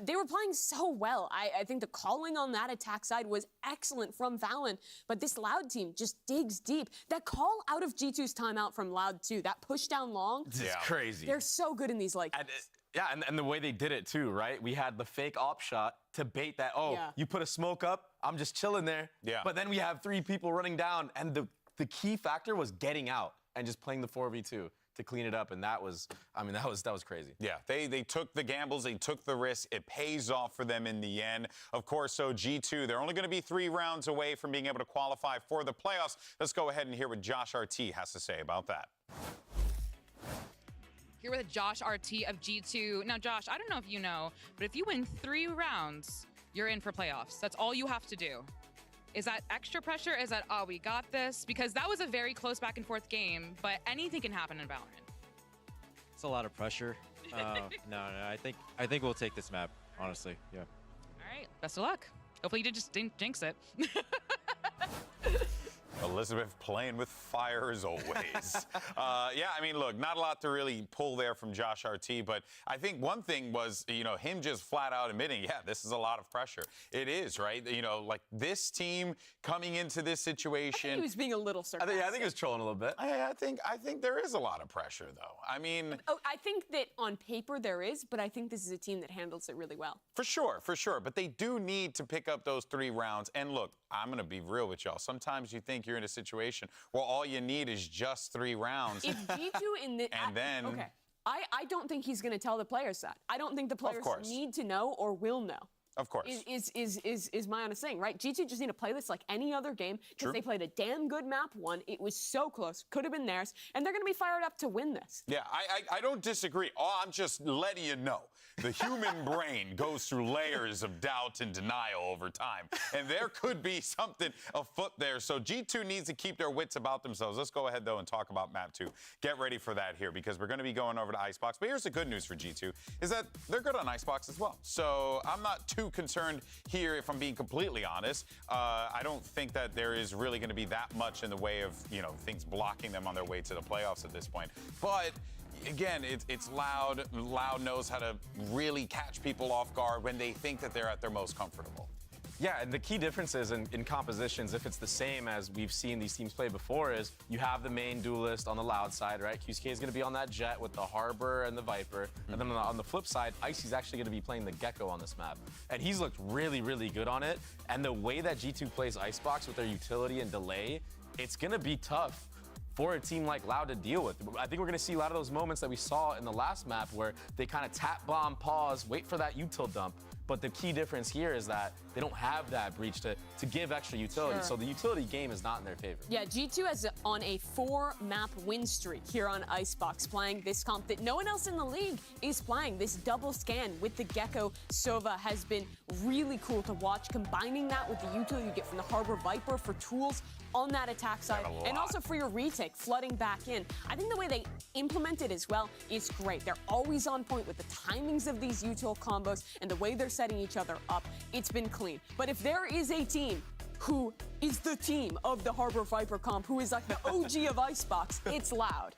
[SPEAKER 6] they were playing so well. I think the calling on that attack side was excellent from Valen, but this Loud team just digs deep. That call out of G2's timeout from Loud too, that push down long.
[SPEAKER 7] This is crazy.
[SPEAKER 6] They're so good in these like
[SPEAKER 7] and the way they did it too, right? We had the fake op shot to bait that, you put a smoke up, I'm just chilling there. Yeah. But then we have 3 people running down, and the key factor was getting out and just playing the 4v2 to clean it up, and that was crazy.
[SPEAKER 5] Yeah, they took the gambles, they took the risk. It pays off for them in the end. Of course, so G2, they're only going to be 3 rounds away from being able to qualify for the playoffs. Let's go ahead and hear what Josh RT has to say about that.
[SPEAKER 18] Here with Josh RT of G2. Now, Josh, I don't know if you know, but if you win 3 rounds, you're in for playoffs. That's all you have to do. Is that extra pressure? Is that, oh, we got this? Because that was a very close back and forth game, but anything can happen in Valorant.
[SPEAKER 14] It's a lot of pressure. No, I think we'll take this map, honestly. Yeah.
[SPEAKER 18] All right, best of luck. Hopefully you just didn't jinx it.
[SPEAKER 5] Elizabeth playing with fire as always. Yeah, I mean, look, not a lot to really pull there from Josh RT, but I think one thing was, you know, him just flat out admitting, yeah, this is a lot of pressure. It is, right? You know, like this team coming into this situation.
[SPEAKER 6] I think he was being a little sarcastic.
[SPEAKER 7] I think he was trolling a little bit.
[SPEAKER 5] I think there is a lot of pressure, though. I mean,
[SPEAKER 6] I think that on paper there is, but I think this is a team that handles it really well.
[SPEAKER 5] For sure. But they do need to pick up those 3 rounds. And look, I'm going to be real with y'all. Sometimes you think you're in a situation where all you need is just 3 rounds.
[SPEAKER 6] If G2 in the I don't think he's going to tell the players that. I don't think the players need to know or will know.
[SPEAKER 5] Of course.
[SPEAKER 6] Is my honest saying, right? G2 just need to play this like any other game because they played a damn good map one. It was so close, could have been theirs, and they're going to be fired up to win this.
[SPEAKER 5] Yeah, I don't disagree. Oh, I'm just letting you know. The human brain goes through layers of doubt and denial over time, and there could be something afoot there. So G2 needs to keep their wits about themselves. Let's go ahead, though, and talk about map 2. Get ready for that here because we're going to be going over to Icebox. But here's the good news for G2 is that they're good on Icebox as well. So I'm not too concerned here, if I'm being completely honest. I don't think that there is really going to be that much in the way of, things blocking them on their way to the playoffs at this point. But again, it's Loud. Loud knows how to really catch people off guard when they think that they're at their most comfortable.
[SPEAKER 7] Yeah, and the key difference is in compositions, if it's the same as we've seen these teams play before, is you have the main duelist on the Loud side, right? QSK is going to be on that Jet with the Harbor and the Viper. And then on the flip side, Icy's actually going to be playing the Gecko on this map. And he's looked really, really good on it. And the way that G2 plays Icebox with their utility and delay, it's going to be tough for a team like Loud to deal with. I think we're going to see a lot of those moments that we saw in the last map where they kind of tap bomb, pause, wait for that util dump. But the key difference here is that they don't have that breach to give extra utility.
[SPEAKER 6] Sure.
[SPEAKER 7] So the utility game is not in their favor.
[SPEAKER 6] Yeah, G2 is on a 4-map win streak here on Icebox, playing this comp that no one else in the league is playing. This double scan with the Gecko Sova has been really cool to watch. Combining that with the util you get from the Harbor Viper for tools on that attack side, and also for your retake, flooding back in. I think the way they implement it as well is great. They're always on point with the timings of these util combos and the way they're setting each other up. It's been clean. But if there is a team who is the team of the Harbor Viper comp, who is like the OG of Icebox, it's Loud.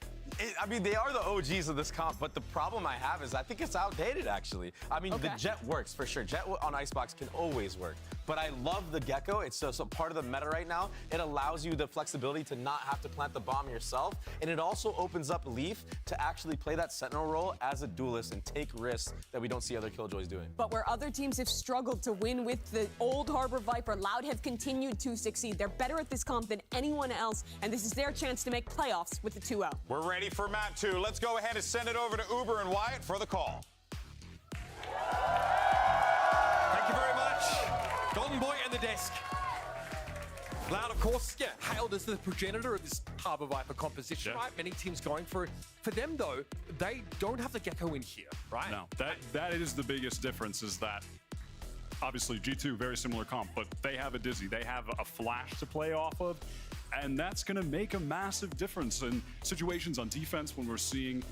[SPEAKER 7] I mean, they are the OGs of this comp, but the problem I have is I think it's outdated, actually. I mean, the Jet works, for sure. Jet on Icebox can always work. But I love the Gecko. It's so part of the meta right now. It allows you the flexibility to not have to plant the bomb yourself, and it also opens up Leaf to actually play that Sentinel role as a duelist and take risks that we don't see other Killjoys doing.
[SPEAKER 6] But where other teams have struggled to win with the old Harbor Viper, Loud have continued to succeed. They're better at this comp than anyone else, and this is their chance to make playoffs with the 2-0.
[SPEAKER 5] We're ready for map 2. Let's go ahead and send it over to Uber and Wyatt for the call.
[SPEAKER 13] Thank you very much. Golden Boy and the desk. Loud, of course, hailed as the progenitor of this Harbor Viper composition, right? Many teams going for it. For them, though, they don't have the Gecko in here, right?
[SPEAKER 16] No, that is the biggest difference, is that obviously G2, very similar comp, but they have a Dizzy. They have a flash to play off of, and that's going to make a massive difference in situations on defense when we're seeing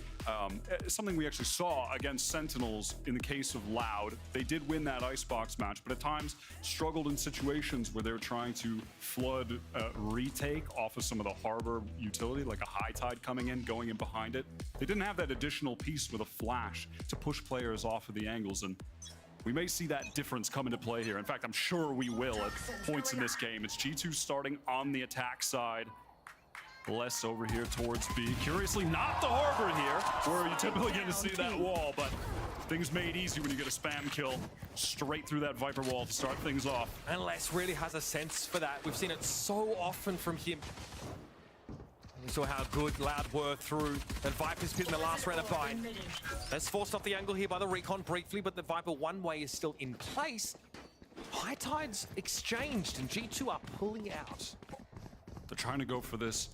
[SPEAKER 16] something we actually saw against Sentinels in the case of Loud. They did win that Icebox match, but at times struggled in situations where they were trying to flood retake off of some of the Harbor utility, like a high tide coming in, going in behind it. They didn't have that additional piece with a flash to push players off of the angles, and we may see that difference come into play here. In fact, I'm sure we will at points in this game. It's G2 starting on the attack side. Less over here towards B. Curiously, not the Harbor here, where you're typically going to see that wall, but things made easy when you get a spam kill straight through that Viper wall to start things off.
[SPEAKER 13] And Les really has a sense for that. We've seen it so often from him. We saw how good Loud were through that Viper's pit in the last round of bind. That's forced off the angle here by the recon briefly, but the Viper one-way is still in place. High tides exchanged, and G2 are pulling out.
[SPEAKER 16] They're trying to go for this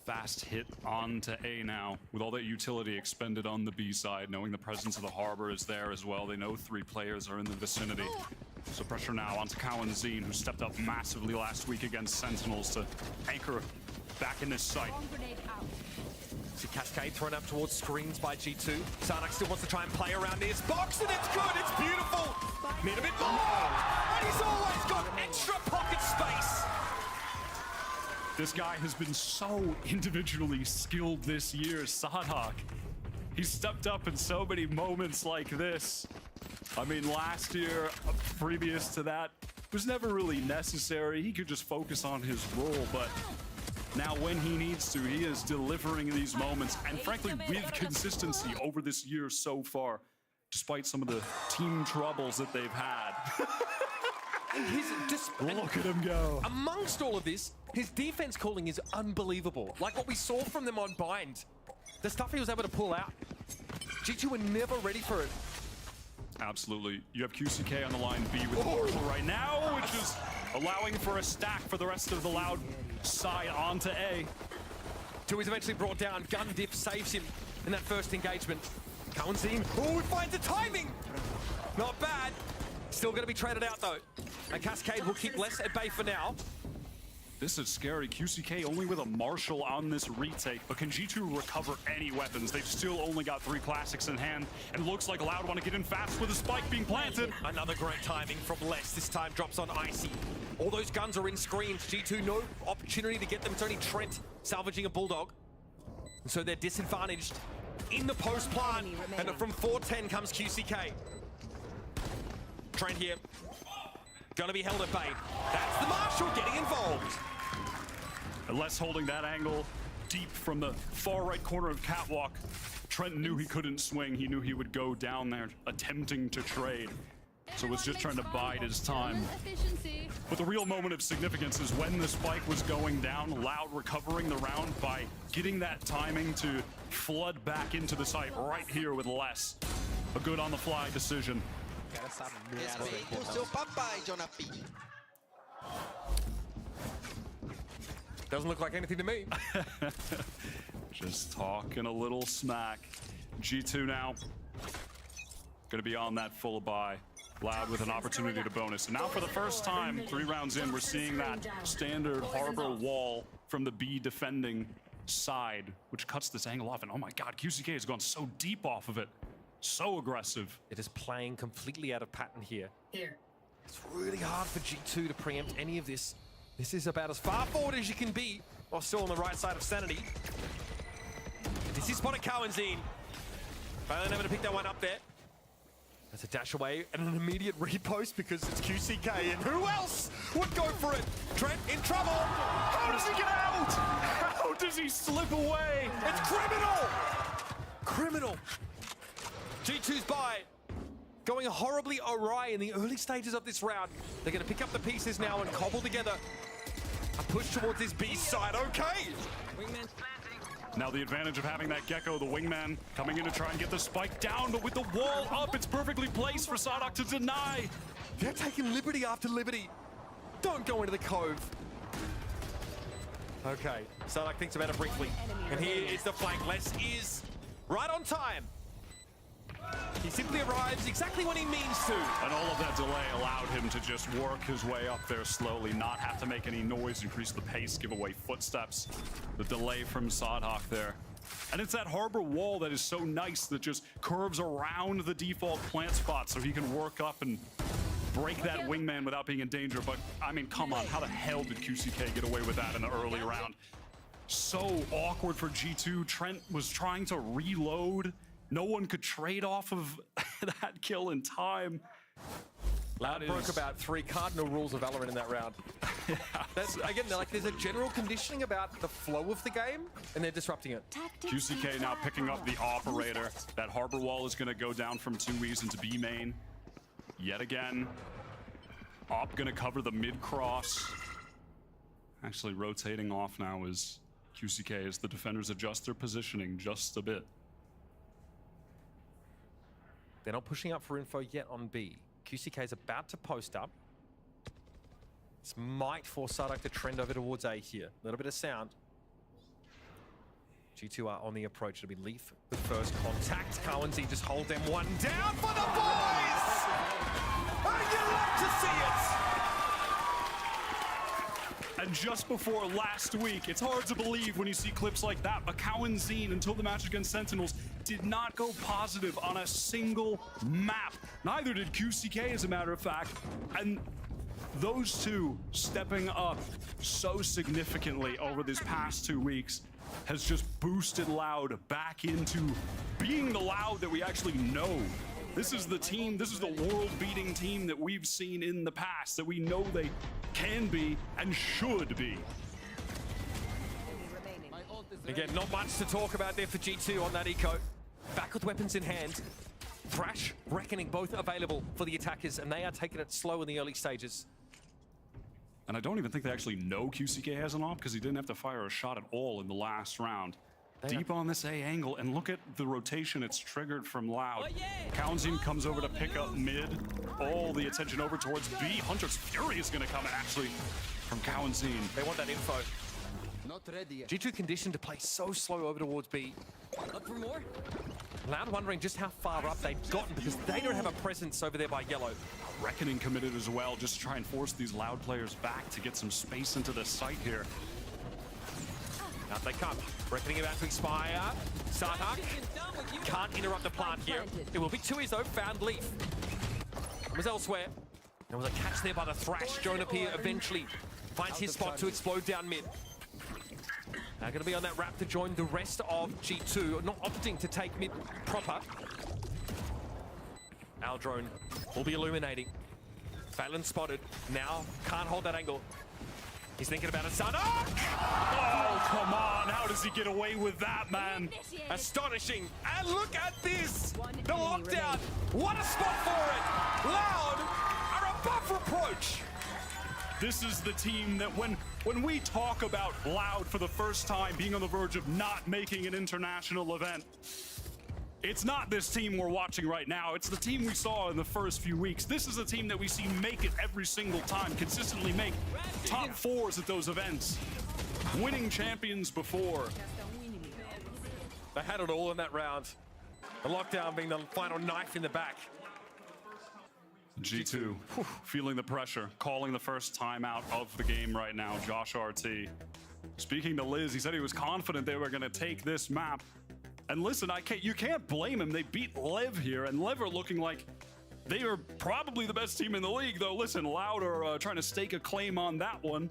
[SPEAKER 16] fast hit onto A now, with all that utility expended on the B side, knowing the presence of the Harbor is there as well. They know 3 players are in the vicinity. So pressure now onto Cowan Zine, who stepped up massively last week against Sentinels to anchor back in this site.
[SPEAKER 13] See Cascade thrown up towards screens by G2. Sarnak still wants to try and play around his box, and it's good, it's beautiful. Need a bit more, and he's always got extra pocket space.
[SPEAKER 16] This guy has been so individually skilled this year, Sarnak. He's stepped up in so many moments like this. I mean, last year, previous to that, was never really necessary. He could just focus on his role, but now when he needs to, he is delivering these moments, and frankly, with consistency over this year so far, despite some of the team troubles that they've had. Look at him go.
[SPEAKER 13] Amongst all of this, his defense calling is unbelievable. Like what we saw from them on Bind. The stuff he was able to pull out. G2 were never ready for it.
[SPEAKER 16] Absolutely. You have QCK on the line B with Marshall right now, which is allowing for a stack for the rest of the Loud side onto A.
[SPEAKER 13] Two is eventually brought down. Gun diff saves him in that first engagement. Cowanzine, oh, he finds the timing! Not bad. Still going to be traded out though. And Cascade will keep less at bay for now.
[SPEAKER 16] This is scary. QCK only with a Marshall on this retake, but can G2 recover any weapons? They've still only got 3 classics in hand, and looks like Loud want to get in fast with a spike being planted.
[SPEAKER 13] Another great timing from Les. This time drops on Icy. All those guns are in screens. G2 no opportunity to get them. It's only Trent salvaging a Bulldog. And so they're disadvantaged in the post plant. And from 410 comes QCK. Trent here. Gonna be held at bay. That's the Marshall getting involved.
[SPEAKER 16] Les holding that angle deep from the far right corner of Catwalk. Trent knew he couldn't swing. He knew he would go down there attempting to trade. So was just trying to bide his time. But the real moment of significance is when the spike was going down, Loud recovering the round by getting that timing to flood back into the site right here with Les. A good on-the-fly decision.
[SPEAKER 13] Doesn't look like anything to me.
[SPEAKER 16] Just talking a little smack. G2 now gonna be on that full buy. Loud with an opportunity to bonus. And now for the first time, 3 rounds in, we're seeing that standard Harbor wall from the B defending side, which cuts this angle off. And oh my God, QCK has gone so deep off of it. So aggressive.
[SPEAKER 13] It is playing completely out of pattern here.
[SPEAKER 4] Here.
[SPEAKER 13] It's really hard for G2 to preempt any of this. This is about as far forward as you can be, while still on the right side of sanity. This is spotted Cowanzine. Finally able to pick that one up there. That's a dash away and an immediate repost because it's QCK, and who else would go for it? Trent in trouble.
[SPEAKER 16] How does he get out? How does he slip away?
[SPEAKER 13] It's criminal! Criminal. G2's buy going horribly awry in the early stages of this round. They're going to pick up the pieces now and cobble together a push towards this B side. Okay.
[SPEAKER 16] Now the advantage of having that Gecko, the wingman, coming in to try and get the spike down, but with the wall up, it's perfectly placed for Sadok to deny.
[SPEAKER 13] They're taking liberty after liberty. Don't go into the cove. Okay, Sadok thinks about it briefly. And here is the flank. Les is right on time. He simply arrives exactly when he means to.
[SPEAKER 16] And all of that delay allowed him to just work his way up there slowly, not have to make any noise, increase the pace, give away footsteps. The delay from Sadhawk there. And it's that Harbor wall that is so nice that just curves around the default plant spot so he can work up and break that wingman without being in danger. But, I mean, come on, how the hell did QCK get away with that in the early round? So awkward for G2. Trent was trying to reload. No one could trade off of that kill in time.
[SPEAKER 13] Loud broke about 3 cardinal rules of Valorant in that round. That's, again, like there's a general conditioning about the flow of the game, and they're disrupting it.
[SPEAKER 16] QCK now picking up the operator. That Harbor wall is going to go down from 2Es into B main. Yet again. Op going to cover the mid-cross. Actually rotating off now is QCK as the defenders adjust their positioning just a bit.
[SPEAKER 13] They're not pushing up for info yet on B. QCK is about to post up. This might force Sadok to trend over towards A here. A little bit of sound. G2 are on the approach. It'll be Leaf with first contact. Cowanzine just hold them one down for the boys! And you love to see it!
[SPEAKER 16] And just before last week, it's hard to believe when you see clips like that, but Cowanzine, until the match against Sentinels, did not go positive on a single map. Neither did QCK, as a matter of fact. And those two stepping up so significantly over this past 2 weeks has just boosted Loud back into being the Loud that we actually know. This is the team, this is the world-beating team that we've seen in the past, that we know they can be and should be.
[SPEAKER 13] Again, not much to talk about there for G2 on that eco. Back with weapons in hand. Thrash, Reckoning, both available for the attackers, and they are taking it slow in the early stages.
[SPEAKER 16] And I don't even think they actually know QCK has an op because he didn't have to fire a shot at all in the last round. deep on this A angle, and look at the rotation it's triggered from Loud. Kaunzin comes over to pick up mid. All the attention over towards B. Hunter's Fury is going to come actually from Kaunzin.
[SPEAKER 13] They want that info.
[SPEAKER 11] Not ready yet.
[SPEAKER 13] G2 conditioned to play so slow over towards B.
[SPEAKER 21] Up for more?
[SPEAKER 13] Loud wondering just how far up they've gotten because they don't have a presence over there by Yellow.
[SPEAKER 16] Reckoning committed as well, just to try and force these Loud players back to get some space into the site here.
[SPEAKER 13] Out they come. Reckoning about to expire. Sartak can't interrupt the plant here. It will be 2-is though. Found Leaf. It was elsewhere. There was a catch there by the Thrash. Jonah P eventually finds his spot to explode down mid. Now going to be on that wrap to join the rest of G2, not opting to take mid proper. Aldrone will be illuminating. Valen spotted. Now can't hold that angle. He's thinking about it. Sartak!
[SPEAKER 16] Oh, come on. How does he get away with that, man?
[SPEAKER 13] Astonishing. And look at this. The lockdown. What a spot for it. Loud are above reproach.
[SPEAKER 16] This is the team that when we talk about Loud for the first time being on the verge of not making an international event, it's not this team we're watching right now. It's the team we saw in the first few weeks. This is a team that we see make it every single time, consistently make top 4s at those events. Winning champions before.
[SPEAKER 13] They had it all in that round. The lockdown being the final knife in the back.
[SPEAKER 16] G2 feeling the pressure, calling the first timeout of the game right now, Josh RT. Speaking to Liz, he said he was confident they were going to take this map. And listen, you can't blame him. They beat Lev here, and Lev are looking like they are probably the best team in the league, though. Listen, Loud are trying to stake a claim on that one.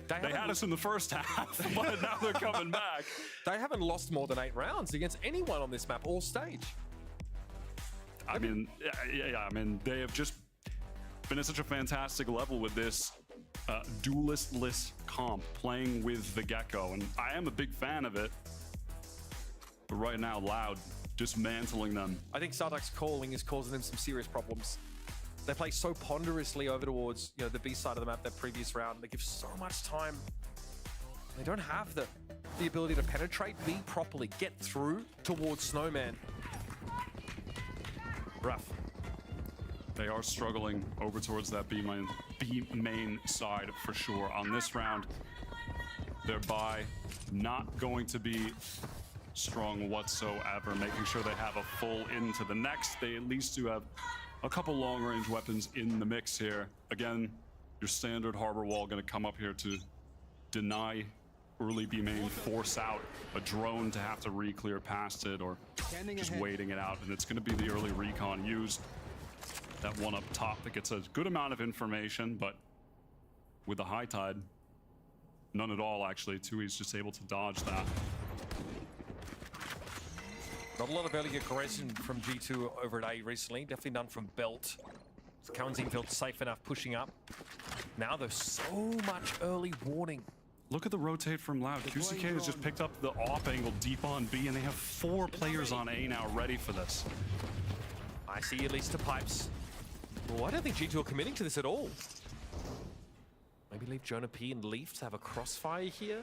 [SPEAKER 16] They had us in the first half, but now they're coming back.
[SPEAKER 13] They haven't lost more than 8 rounds against anyone on this map all stage.
[SPEAKER 16] I mean, yeah, I mean, they have just been at such a fantastic level with this duelist-less comp, playing with the Gecko, and I am a big fan of it. But right now, Loud dismantling them.
[SPEAKER 13] I think Sartak's calling is causing them some serious problems. They play so ponderously over towards the B side of the map that previous round. They give so much time. They don't have the ability to penetrate B properly, get through towards Snowman. Rough.
[SPEAKER 16] They are struggling over towards that B main side for sure. On this round, their buy not going to be strong whatsoever, making sure they have a full into the next. They at least do have a couple long-range weapons in the mix here. Again, your standard harbor wall going to come up here to deny early B main, force out a drone to have to re-clear past it, or just waiting it out, and it's going to be the early recon used. That one up top that gets a good amount of information, but with the high tide, none at all actually. 2E's just able to dodge that.
[SPEAKER 13] Not a lot of early aggression from G2 over at A recently. Definitely none from Belt. Kaunzin felt safe enough pushing up. Now there's so much early warning.
[SPEAKER 16] Look at the rotate from Loud. QCK has just picked up the off angle deep on B, and they have 4 players on A now ready for this.
[SPEAKER 13] I see at least the pipes. Well, I don't think G2 are committing to this at all. Maybe leave Jonah P and Leaf to have a crossfire here.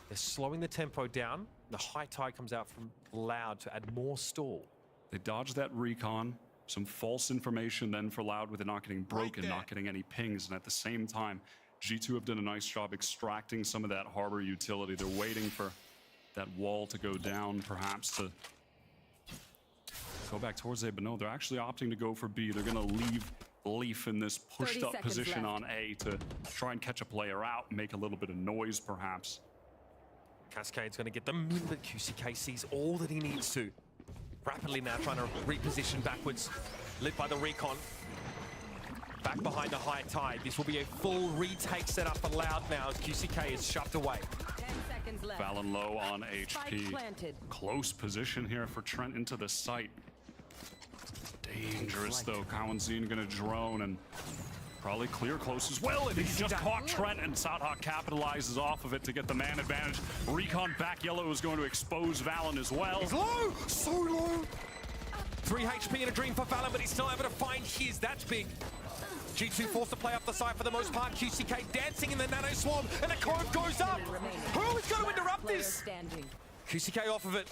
[SPEAKER 13] They're slowing the tempo down. The high tide comes out from Loud to add more stall.
[SPEAKER 16] They dodge that recon. Some false information then for Loud with it not getting broken, not getting any pings. And at the same time, G2 have done a nice job extracting some of that harbor utility. They're waiting for that wall to go down, perhaps to go back towards A, but no, they're actually opting to go for B. They're going to leave Leaf in this pushed up position on A to try and catch a player out, make a little bit of noise perhaps.
[SPEAKER 13] Cascade's going to get them, but QCK sees all that he needs to. Rapidly now trying to reposition backwards, lit by the recon. Back behind the high tide. This will be a full retake setup for Loud now as QCK is shoved away.
[SPEAKER 1] 10 seconds left.
[SPEAKER 16] Valen low on HP. Close position here for Trent into the site. Dangerous though. Kaunzin gonna drone and probably clear close as well. And he just caught Trent, and Sartak capitalizes off of it to get the man advantage. Recon back yellow is going to expose Valen as well.
[SPEAKER 13] He's low! So low! 3 HP in a dream for Valen, but he's still able to find his. That's big. G2 forced to play up the side for the most part. QCK dancing in the nano swarm, and the code goes up. Who is going to interrupt this? QCK off of it.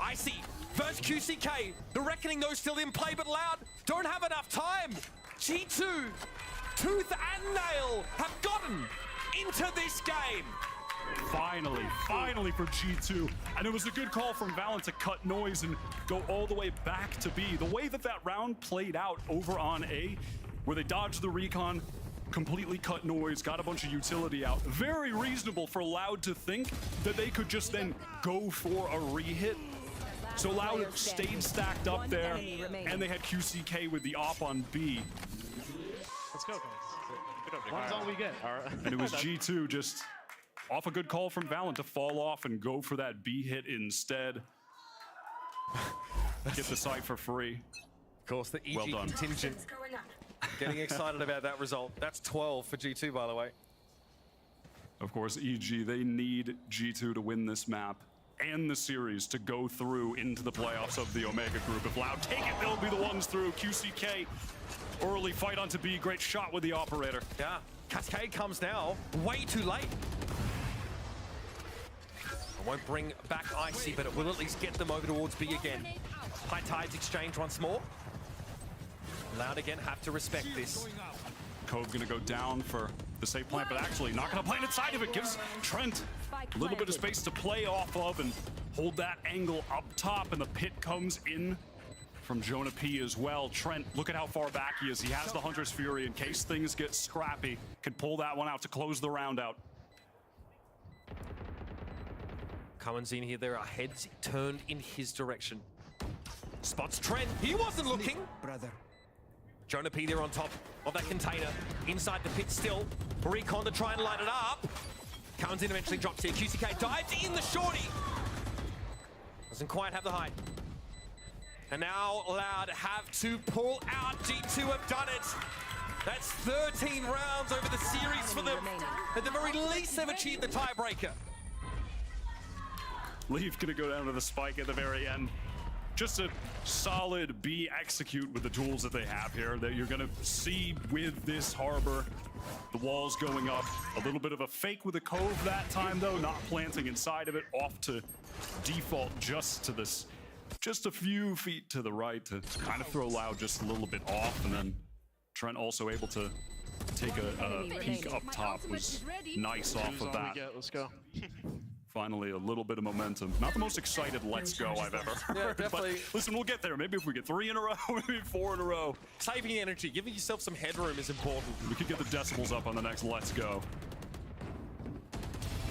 [SPEAKER 13] Icy versus QCK. The Reckoning, though, still in play, but Loud don't have enough time. G2, Tooth and Nail have gotten into this game.
[SPEAKER 16] Finally for G2. And it was a good call from Valent to cut noise and go all the way back to B. The way that round played out over on A, where they dodged the recon, completely cut noise, got a bunch of utility out. Very reasonable for Loud to think that they could just then go for a re-hit. So Loud stayed stacked up there, and they had QCK with the op on B.
[SPEAKER 24] Let's go, guys. One's all we get.
[SPEAKER 16] And it was G2 just off a good call from Valent to fall off and go for that B hit instead. Get the site for free.
[SPEAKER 13] Of course, the EG
[SPEAKER 16] well done.
[SPEAKER 13] contingent getting excited about that result. That's 12 for G2, by the way.
[SPEAKER 16] Of course, EG, they need G2 to win this map and the series to go through into the playoffs of the Omega group. If Loud take it, they'll be the ones through. QCK, early fight onto B, great shot with the operator.
[SPEAKER 13] Yeah, Cascade comes now, way too late. It won't bring back Icy, but it will at least get them over towards B again. High Tides exchange once more. Loud again have to respect this.
[SPEAKER 16] Cove gonna go down for the safe plant, but actually not gonna plant inside of it. Gives Trent a little bit of space to play off of and hold that angle up top, and the pit comes in from Jonah P as well. Trent, look at how far back he is. He has the Hunter's Fury in case things get scrappy. Could pull that one out to close the round out.
[SPEAKER 13] Cummins in here, there are heads turned in his direction. Spots Trent, he wasn't looking. Brother. Jonah P there on top of that container. Inside the pit still. Recon to try and light it up. Comes in, eventually drops here. QCK dives in the shorty. Doesn't quite have the height. And now Loud have to pull out. G2 have done it. That's 13 rounds over the series for them. At the very least, they've achieved the tiebreaker.
[SPEAKER 16] Leaf gonna go down to the spike at the very end. Just a solid B execute with the tools that they have here that you're gonna see with this harbor. The walls going up, a little bit of a fake with a cove that time though, not planting inside of it, off to default just to this, just a few feet to the right to kind of throw Loud just a little bit off, and then Trent also able to take a peek up top. Was nice off of that.
[SPEAKER 24] Let's go.
[SPEAKER 16] Finally, a little bit of momentum. Not the most excited let's go I've ever heard.
[SPEAKER 13] Yeah, definitely.
[SPEAKER 16] But listen, we'll get there. Maybe if we get 3 in a row, maybe 4 in a row.
[SPEAKER 13] Saving energy, giving yourself some headroom is important.
[SPEAKER 16] We could get the decibels up on the next let's go.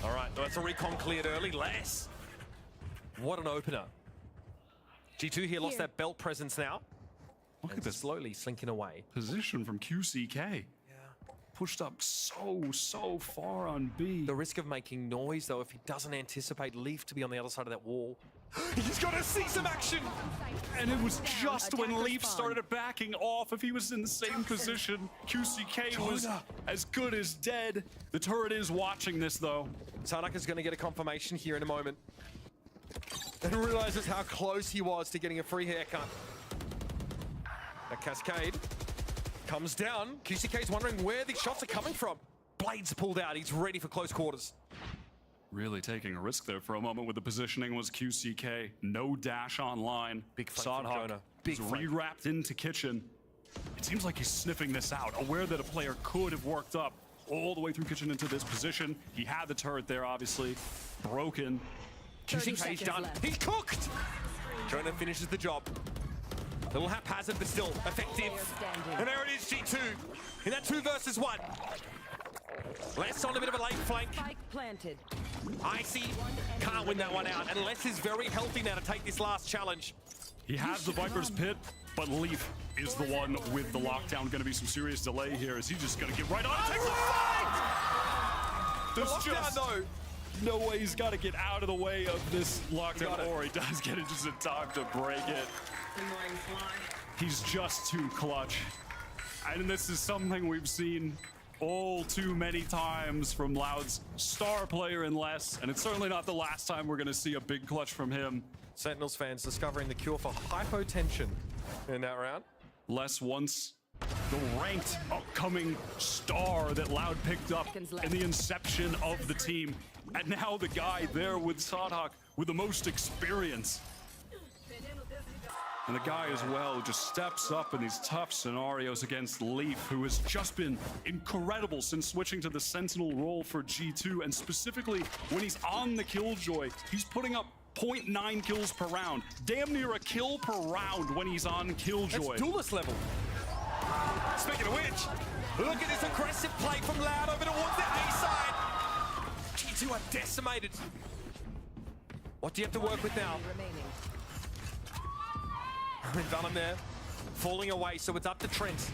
[SPEAKER 13] All right, that's a recon cleared early. Less. What an opener. G2 here lost that belt presence now.
[SPEAKER 16] Look at this.
[SPEAKER 13] Slowly slinking away.
[SPEAKER 16] Position from QCK. Pushed up so far on B.
[SPEAKER 13] The risk of making noise, though, if he doesn't anticipate Leaf to be on the other side of that wall. He's got to see some action!
[SPEAKER 16] And it was just when Leaf started backing off. If he was in the same position, QCK was as good as dead. The turret is watching this, though.
[SPEAKER 13] Sadaka's going to get a confirmation here in a moment. And realizes how close he was to getting a free haircut. That Cascade comes down. QCK's wondering where these shots are coming from. Blades pulled out. He's ready for close quarters.
[SPEAKER 16] Really taking a risk there for a moment with the positioning was QCK. No dash online.
[SPEAKER 13] Big fight from Jonah. Big
[SPEAKER 16] re-wrapped into kitchen. It seems like he's sniffing this out, aware that a player could have worked up all the way through kitchen into this position. He had the turret there, obviously. Broken.
[SPEAKER 13] QCK's done. Left. He's cooked! Jonah finishes the job. A little haphazard, but still effective. And there it is, G2. In that 2 versus 1. Les on a bit of a late flank.
[SPEAKER 1] Spike planted.
[SPEAKER 13] Icy can't win that one out. And Les is very healthy now to take this last challenge.
[SPEAKER 16] He has the Viper's Pit, but Leaf is the one with the lockdown. Going to be some serious delay here. Is he just going to get right on and take the fight? There's just no way. He's got to get out of the way of this lockdown, or he does get it just in time to break it. He's just too clutch. And this is something we've seen all too many times from Loud's star player in Les, and it's certainly not the last time we're going to see a big clutch from him.
[SPEAKER 13] Sentinels fans discovering the cure for hypotension in that round.
[SPEAKER 16] Les once the ranked upcoming star that Loud picked up in the inception of the team. And now the guy there with Sadhak with the most experience. And the guy as well just steps up in these tough scenarios against Leaf, who has just been incredible since switching to the Sentinel role for G2. And specifically, when he's on the Killjoy, he's putting up 0.9 kills per round. Damn near a kill per round when he's on Killjoy.
[SPEAKER 13] That's duelist level. Speaking of which, look at this aggressive play from Loud over towards the A side. G2 are decimated. What do you have to work with now? Venom there, falling away, so it's up to Trent.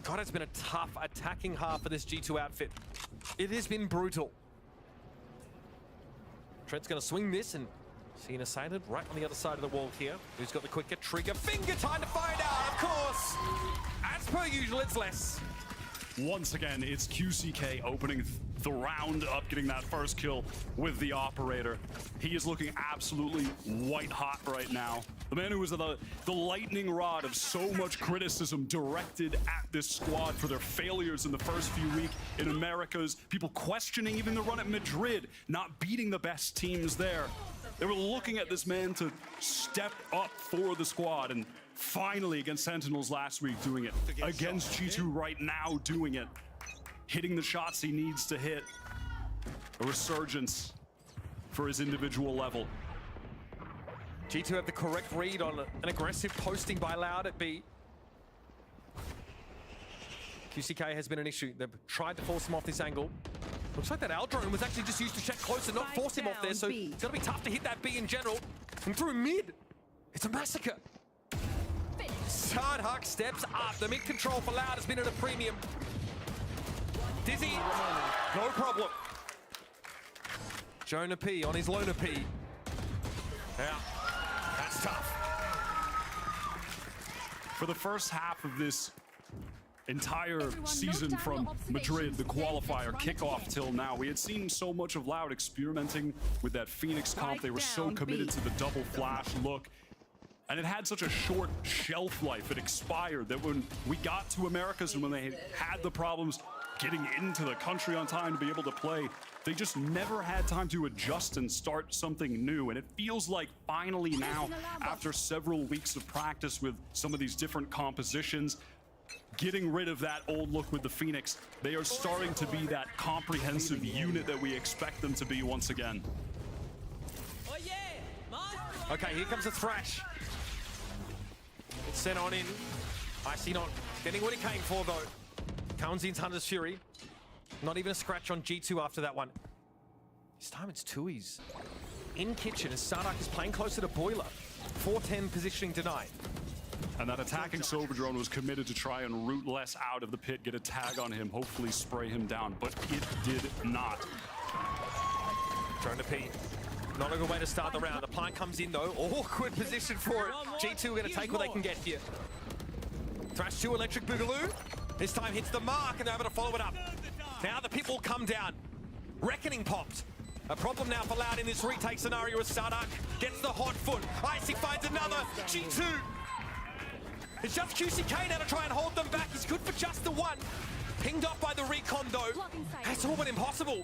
[SPEAKER 13] God, it's been a tough attacking half for this G2 outfit. It has been brutal. Trent's gonna swing this and see an assailant right on the other side of the wall here. Who's got the quicker trigger? Finger time to find out, of course. As per usual, it's less.
[SPEAKER 16] Once again, it's QCK opening the round up, getting that first kill with the operator. He is looking absolutely white hot right now. The man who was the lightning rod of so much criticism directed at this squad for their failures in the first few weeks in Americas, people questioning even the run at Madrid, not beating the best teams there. They were looking at this man to step up for the squad, and finally against Sentinels last week doing it. Against G2 right now doing it. Hitting the shots he needs to hit. A resurgence for his individual level.
[SPEAKER 13] G2 have the correct read on an aggressive posting by Loud at B. QCK has been an issue. They've tried to force him off this angle. Looks like that L drone was actually just used to check close and not force him off there, so it's gonna be tough to hit that B in general. And through mid, it's a massacre. Sadhak steps up. The mid control for Loud has been at a premium. Dizzy, no problem. Jonah P on his Lona P. Yeah, that's tough.
[SPEAKER 16] For the first half of this entire season from Madrid, the qualifier kickoff till now, we had seen so much of Loud experimenting with that Phoenix comp. They were so committed to the double flash look. And it had such a short shelf life. It expired that when we got to Americas and when they had the problems getting into the country on time to be able to play, they just never had time to adjust and start something new. And it feels like finally now, after several weeks of practice with some of these different compositions, getting rid of that old look with the Phoenix, they are starting to be that comprehensive unit that we expect them to be once again.
[SPEAKER 13] Okay, here comes the Thrash. It's sent on in. Icy not getting what he came for though. Kaunzin's Hunter's Fury. Not even a scratch on G2 after that one. This time it's Tui's in kitchen as Sadhak is playing closer to Boiler. 410 positioning denied.
[SPEAKER 16] And that attacking Sober Drone was committed to try and root less out of the pit, get a tag on him, hopefully spray him down, but it did not.
[SPEAKER 13] Trying to P. Not a good way to start the round. The plant comes in though. Awkward position for it. G2 are going to take what they can get here. Thrash 2 Electric Boogaloo. This time hits the mark and they're able to follow it up. Now the pit will come down. Reckoning popped. A problem now for Loud in this retake scenario as Sadhak gets the hot foot. Icy finds another. G2. It's just QCK now to try and hold them back. He's good for just the one. Pinged off by the recon though. That's all but impossible.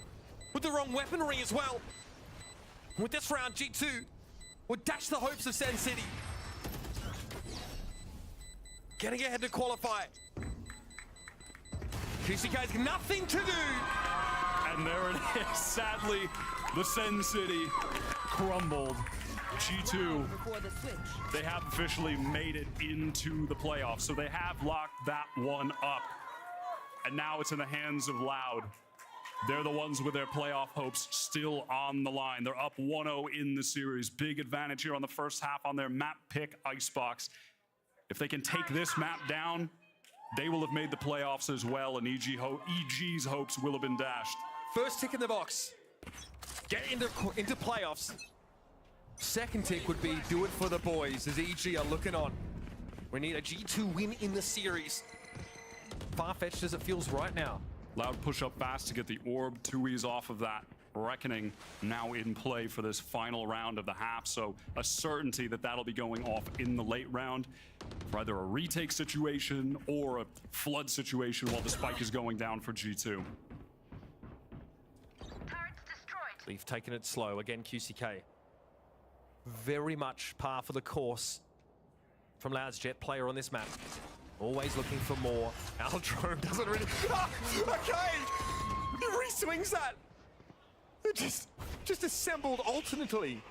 [SPEAKER 13] With the wrong weaponry as well. With this round, G2 would dash the hopes of Sen City. Getting ahead to qualify. QCK's nothing to do.
[SPEAKER 16] And there it is. Sadly, the Sen City crumbled. G2, they have officially made it into the playoffs, so they have locked that one up. And now it's in the hands of Loud. They're the ones with their playoff hopes still on the line. They're up 1-0 in the series. Big advantage here on the first half on their map pick, Icebox. If they can take this map down, they will have made the playoffs as well, and EG's hopes will have been dashed.
[SPEAKER 13] First tick in the box. Get into playoffs. Second tick would be do it for the boys as EG are looking on. We need a G2 win in the series. Far-fetched as it feels right now.
[SPEAKER 16] Loud push up fast to get the orb. Tui's off of that Reckoning now in play for this final round of the half, so a certainty that that'll be going off in the late round for either a retake situation or a flood situation while the spike is going down for G2.
[SPEAKER 13] We've taken it slow. Again, QCK. Very much par for the course from Loud's Jet player on this map. Always looking for more. Aldrome doesn't really... Ah, okay! He re-swings that! They're just assembled alternately.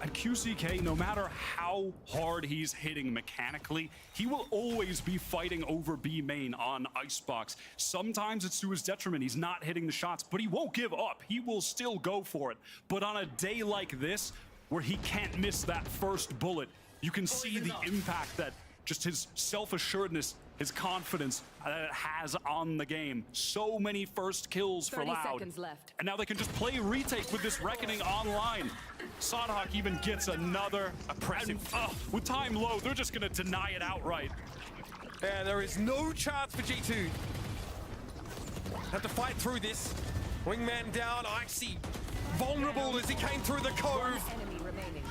[SPEAKER 16] And QCK, no matter how hard he's hitting mechanically, he will always be fighting over B main on Icebox. Sometimes it's to his detriment. He's not hitting the shots, but he won't give up. He will still go for it. But on a day like this, where he can't miss that first bullet, you can see the impact that just his self-assuredness, his confidence that it has on the game. So many first kills for
[SPEAKER 1] 30
[SPEAKER 16] Loud.
[SPEAKER 1] seconds left.
[SPEAKER 16] And now they can just play retake with this Reckoning online. Sodhawk even gets another.
[SPEAKER 13] Impressive.
[SPEAKER 16] And, with time low, they're just gonna deny it outright.
[SPEAKER 13] Yeah, there is no chance for G2. Have to fight through this. Wingman down, Icy. Vulnerable as he came through the cove.
[SPEAKER 1] Enemy remaining.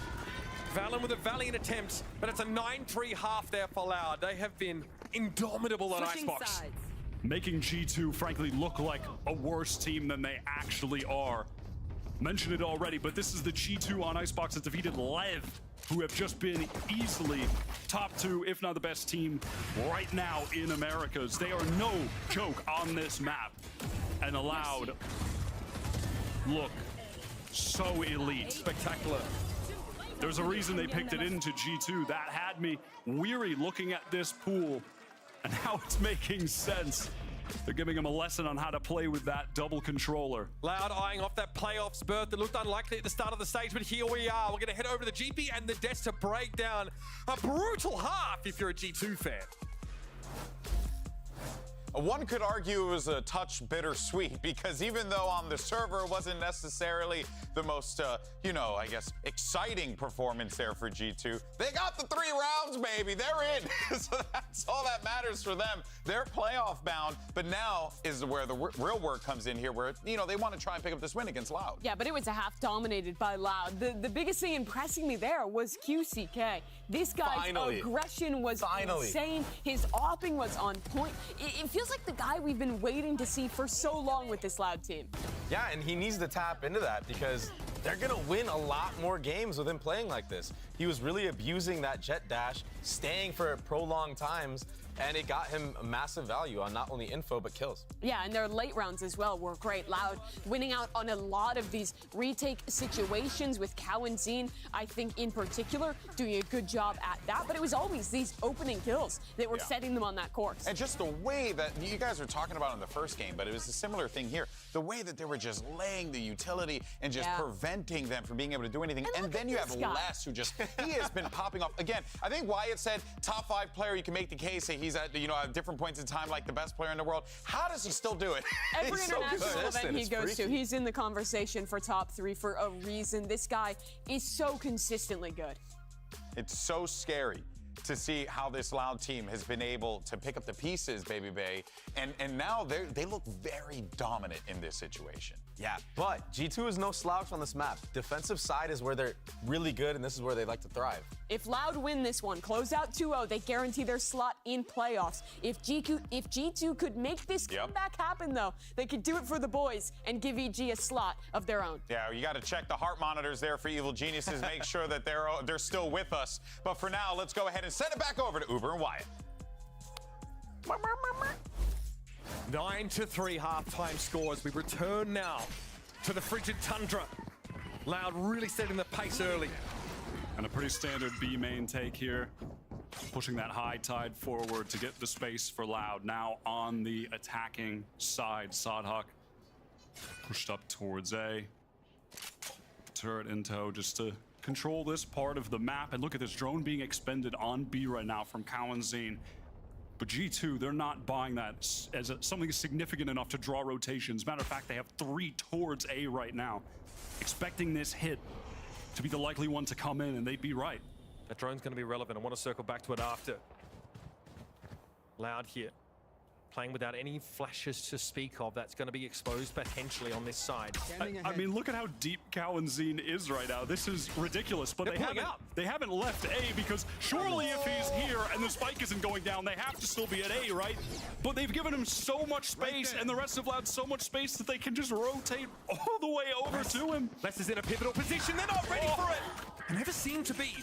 [SPEAKER 13] Valen with a valiant attempt, but it's a 9-3 half there for Loud. They have been indomitable on
[SPEAKER 1] Switching
[SPEAKER 13] Icebox.
[SPEAKER 1] sides.
[SPEAKER 16] Making G2, frankly, look like a worse team than they actually are. Mentioned it already, but this is the G2 on Icebox that defeated Lev, who have just been easily top 2, if not the best team right now in Americas. They are no joke on this map. And Loud look so elite.
[SPEAKER 13] Spectacular.
[SPEAKER 16] There's a reason they picked it into G2. That had me weary looking at this pool, and now it's making sense. They're giving him a lesson on how to play with that double controller.
[SPEAKER 13] Loud eyeing off that playoffs berth that looked unlikely at the start of the stage, but here we are. We're going to head over to the GP and the Deaths to break down a brutal half if you're a G2 fan.
[SPEAKER 5] One could argue it was a touch bittersweet because even though on the server it wasn't necessarily the most, I guess, exciting performance there for G2, they got the 3 rounds, baby. They're in. So that's all that matters for them. They're playoff bound, but now is where the real work comes in here where, they want to try and pick up this win against Loud.
[SPEAKER 6] Yeah, but it was a half dominated by Loud. The biggest thing impressing me there was QCK. This guy's aggression was insane. His opping was on point. It feels like the guy we've been waiting to see for so long with this Loud team.
[SPEAKER 7] Yeah, and he needs to tap into that because they're going to win a lot more games with him playing like this. He was really abusing that jet dash, staying for prolonged times, and it got him a massive value on not only info, but kills.
[SPEAKER 6] Yeah, and their late rounds as well were great. Loud winning out on a lot of these retake situations with Cow and Zine, I think in particular, doing a good job at that. But it was always these opening kills that were setting them on that course.
[SPEAKER 5] And just the way that you guys were talking about in the first game, but it was a similar thing here. The way that they were just laying the utility and just preventing them from being able to do anything. And then you have Les, who he has been popping off. Again, I think Wyatt said top 5 player, you can make the case that he's at, at different points in time like the best player in the world. How does he still do it?
[SPEAKER 6] Every international event he goes to, he's in the conversation for top 3 for a reason. This guy is so consistently good.
[SPEAKER 5] It's so scary to see how this Loud team has been able to pick up the pieces, Baby Bay, and now they look very dominant in this situation.
[SPEAKER 7] Yeah, but G2 is no slouch on this map. Defensive side is where they're really good, and this is where they like to thrive.
[SPEAKER 6] If Loud win this one, close out 2-0, they guarantee their slot in playoffs. If G2 could make this comeback happen, though, they could do it for the boys and give EG a slot of their own.
[SPEAKER 5] Yeah, you got to check the heart monitors there for Evil Geniuses, make sure that they're still with us. But for now, let's go ahead and send it back over to Uber and Wyatt.
[SPEAKER 13] 9-3 halftime scores. We return now to the frigid tundra. Loud really setting the pace early.
[SPEAKER 16] And a pretty standard B main take here. Pushing that high tide forward to get the space for Loud. Now on the attacking side, Sodhawk pushed up towards A. Turret in tow just to control this part of the map. And look at this drone being expended on B right now from Cow and Zine. But G2, they're not buying that as something significant enough to draw rotations. Matter of fact, they have 3 towards A right now. Expecting this hit to be the likely one to come in, and they'd be right.
[SPEAKER 13] That drone's going to be relevant. I want to circle back to it after. Loud here. playing without any flashes to speak of. That's going to be exposed potentially on this side.
[SPEAKER 16] I mean, look at how deep Cowanzine is right now. This is ridiculous, but they haven't left A because surely if he's here and the spike isn't going down, they have to still be at A, right? But they've given him so much space and the rest of Loud so much space that they can just rotate all the way over to him.
[SPEAKER 13] Les is in a pivotal position. They're not ready for it. They never seem to be.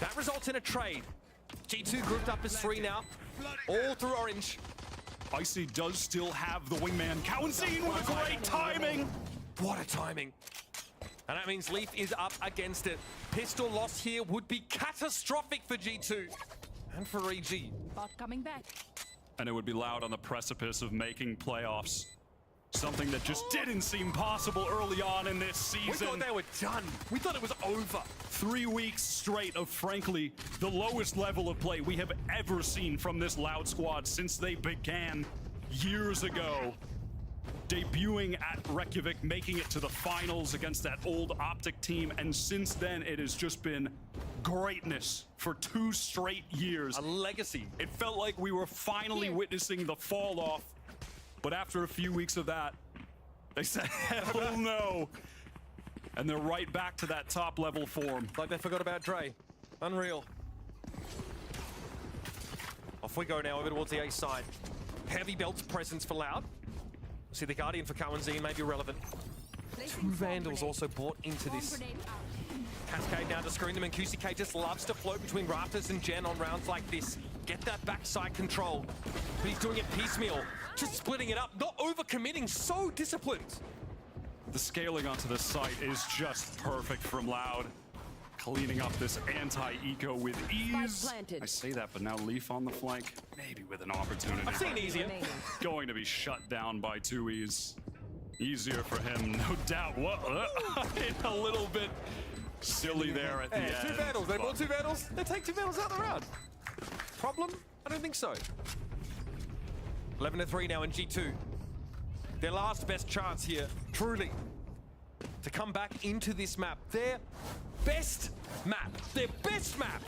[SPEAKER 13] That results in a trade. G2 grouped up as 3 now, all through orange.
[SPEAKER 16] Icy does still have the wingman. Cowanzine with a great timing.
[SPEAKER 13] What a timing. And that means Leaf is up against it. Pistol loss here would be catastrophic for G2 and for EG.
[SPEAKER 21] Bot coming back.
[SPEAKER 16] And it would be Loud on the precipice of making playoffs. Something that just didn't seem possible early on in this season.
[SPEAKER 13] We thought they were done. We thought it was over.
[SPEAKER 16] 3 weeks straight of, frankly, the lowest level of play we have ever seen from this Loud squad since they began years ago. Debuting at Reykjavik, making it to the finals against that old Optic team, and since then it has just been greatness for 2 straight years.
[SPEAKER 13] A legacy.
[SPEAKER 16] It felt like we were finally witnessing the fall off, but after a few weeks of that, they said, hell no. And they're right back to that top level form.
[SPEAKER 13] Like they forgot about Dre. Unreal. Off we go now over towards the A side. Heavy belts presence for Loud. See the Guardian for Cowanzine may be relevant. 2 Vandals also brought into this. Cascade now to screen them, and QCK just loves to float between Raptors and Gen on rounds like this. Get that backside control. But he's doing it piecemeal. Just splitting it up, not overcommitting, so disciplined.
[SPEAKER 16] The scaling onto the site is just perfect from Loud. Cleaning up this anti-eco with ease. I say that, but now Leaf on the flank, maybe with an opportunity.
[SPEAKER 13] I've seen easier.
[SPEAKER 16] Going to be shut down by 2Es. Easier for him, no doubt. What? A little bit silly there at the end.
[SPEAKER 13] 2 Vandals. They bought 2 Vandals. They take 2 Vandals out of the round. Problem? I don't think so. 11-3 now in G2. Their last best chance here, truly, to come back into this map. Their best map. Their best map.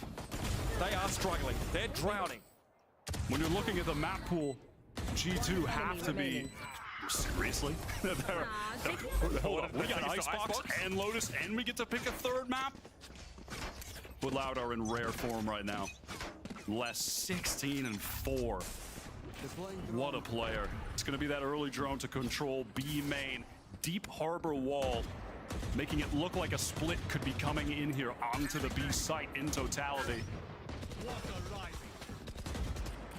[SPEAKER 13] They are struggling. They're drowning.
[SPEAKER 16] When you're looking at the map pool, G2 have to be... Seriously? Hold on. We got Icebox and Lotus, and we get to pick a 3rd map? But Loud are in rare form right now. Less 16-4. What a player. It's going to be that early drone to control B main. Deep harbor wall, making it look like a split could be coming in here onto the B site in totality.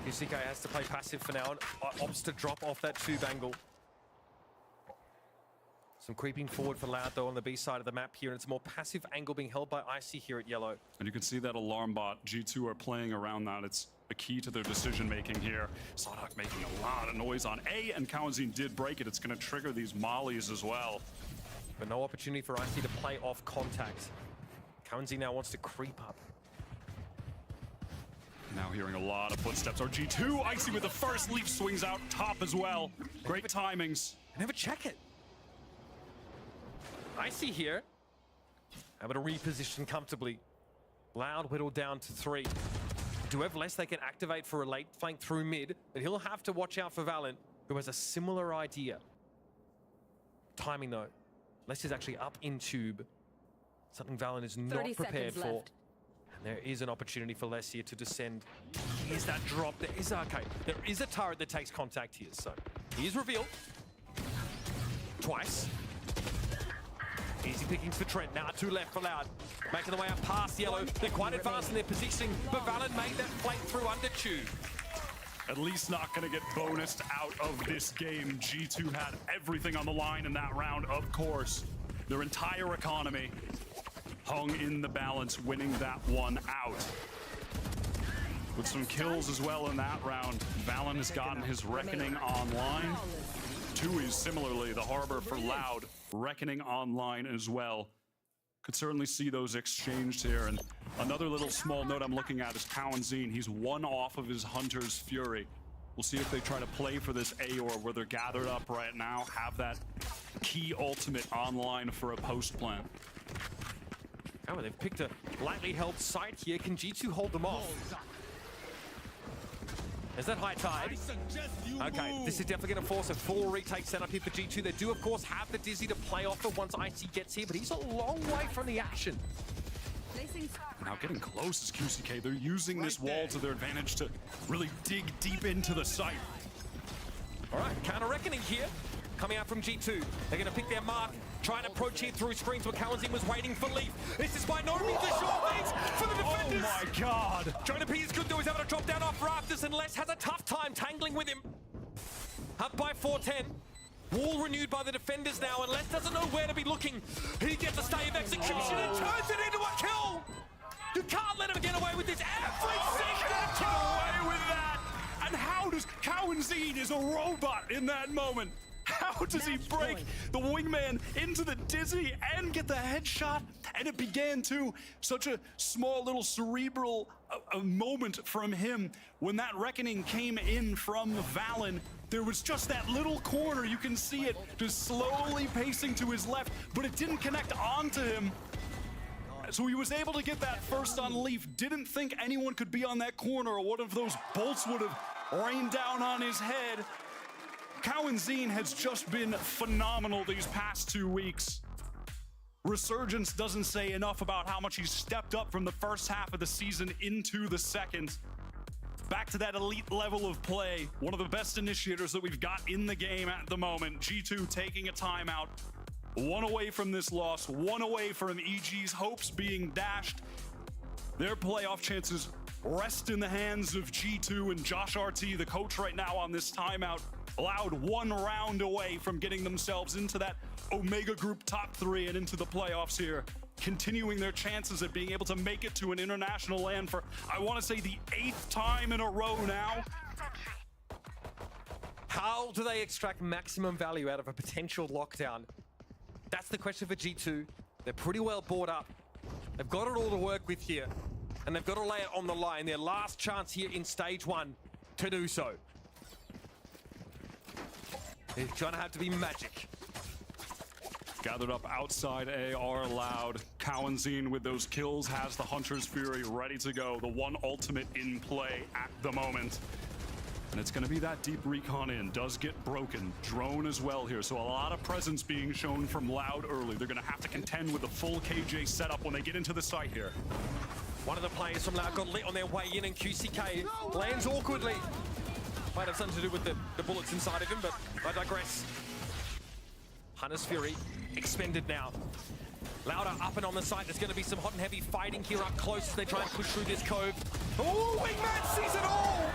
[SPEAKER 13] QCK has to play passive for now and opts to drop off that tube angle. Some creeping forward for Loud though on the B side of the map here, and it's a more passive angle being held by Icy here at yellow.
[SPEAKER 16] And you can see that alarm bot. G2 are playing around that. It's a key to their decision making here. Sawdog making a lot of noise on A, and Cowanzine did break it. It's going to trigger these mollies as well.
[SPEAKER 13] But no opportunity for Icy to play off contact. Cowanzine now wants to creep up.
[SPEAKER 16] Now hearing a lot of footsteps. Our G2, Icy with the first, Leaf swings out top as well. Great timings.
[SPEAKER 13] Never check it. Icy here, able to reposition comfortably. Loud whittled down to 3. Do have less they can activate for a late flank through mid, but he'll have to watch out for Valen, who has a similar idea. Timing though. Les is actually up in tube. Something Valen is not prepared for.
[SPEAKER 21] Left.
[SPEAKER 13] And there is an opportunity for Les here to descend. Here's that drop. There is okay. There is a turret that takes contact here, so he is revealed. Twice. Easy pickings for Trent. Now 2 left for Loud. Making the way up past yellow. They're quite advanced in their positioning, but Valen made that flank through under tube.
[SPEAKER 16] At least not going to get bonused out of this game. G2 had everything on the line in that round, of course. Their entire economy hung in the balance, winning that one out. With some kills as well in that round, Valen has gotten his Reckoning online. 2Es similarly, the Harbor for Loud, Reckoning online as well. Could certainly see those exchanged here. And another little small note I'm looking at is Cowanzine. He's 1 off of his Hunter's Fury. We'll see if they try to play for this Aor where they're gathered up right now, have that key ultimate online for a post plant.
[SPEAKER 13] Oh, they've picked a lightly held site here. Can G2 hold them off? Is that high tide? Okay, this is definitely going to force a full retake setup here for G2. They do, of course, have the Dizzy to play off of once Icy gets here, but he's a long way from the action.
[SPEAKER 16] Now getting close is QCK. They're using this wall to their advantage to really dig deep into the site.
[SPEAKER 13] All right, counter reckoning here. Coming out from G2. They're going to pick their mark. Trying to approach here through screens where Kawanzin was waiting for Leaf. This is by no means a short things for the defenders.
[SPEAKER 16] Oh my god.
[SPEAKER 13] Trying to be as good though. He's having to drop down off rafters, and Les has a tough time tangling with him. Up by 410. Wall renewed by the defenders now, and Les doesn't know where to be looking. He gets a stay of execution and turns it into a kill. You can't let him get away with this every single
[SPEAKER 16] Get away with that. And how does Kawanzin is a robot in that moment? How does he break the wingman into the Dizzy and get the headshot? And it began to such a small little cerebral moment from him when that reckoning came in from Valen. There was just that little corner, you can see it just slowly pacing to his left, but it didn't connect onto him. So he was able to get that first on Leaf. Didn't think anyone could be on that corner, or one of those bolts would have rained down on his head. Kawanzin has just been phenomenal these past 2 weeks. Resurgence doesn't say enough about how much he's stepped up from the first half of the season into the second. Back to that elite level of play. One of the best initiators that we've got in the game at the moment. G2 taking a timeout. 1 away from this loss. 1 away from EG's hopes being dashed. Their playoff chances rest in the hands of G2 and Josh RT, the coach right now on this timeout. Allowed 1 round away from getting themselves into that Omega Group top 3 and into the playoffs here. Continuing their chances at being able to make it to an international land for, I want to say, the 8th time in a row now.
[SPEAKER 13] How do they extract maximum value out of a potential lockdown? That's the question for G2. They're pretty well bought up. They've got it all to work with here, and they've got to lay it on the line. Their last chance here in stage 1 to do so. It's gonna have to be magic.
[SPEAKER 16] Gathered up outside AR loud. Kawanzin with those kills has the Hunter's Fury ready to go. The one ultimate in play at the moment. And it's gonna be that deep recon in. Does get broken. Drone as well here. So a lot of presence being shown from Loud early. They're gonna have to contend with the full KJ setup when they get into the site here.
[SPEAKER 13] One of the players from Loud got lit on their way in, and QCK lands awkwardly. Might have something to do with the bullets inside of him, but I digress. Hunter's Fury expended now. Louder up and on the site. There's going to be some hot and heavy fighting here up close as they try and push through this cove. Oh, Wingman sees it all!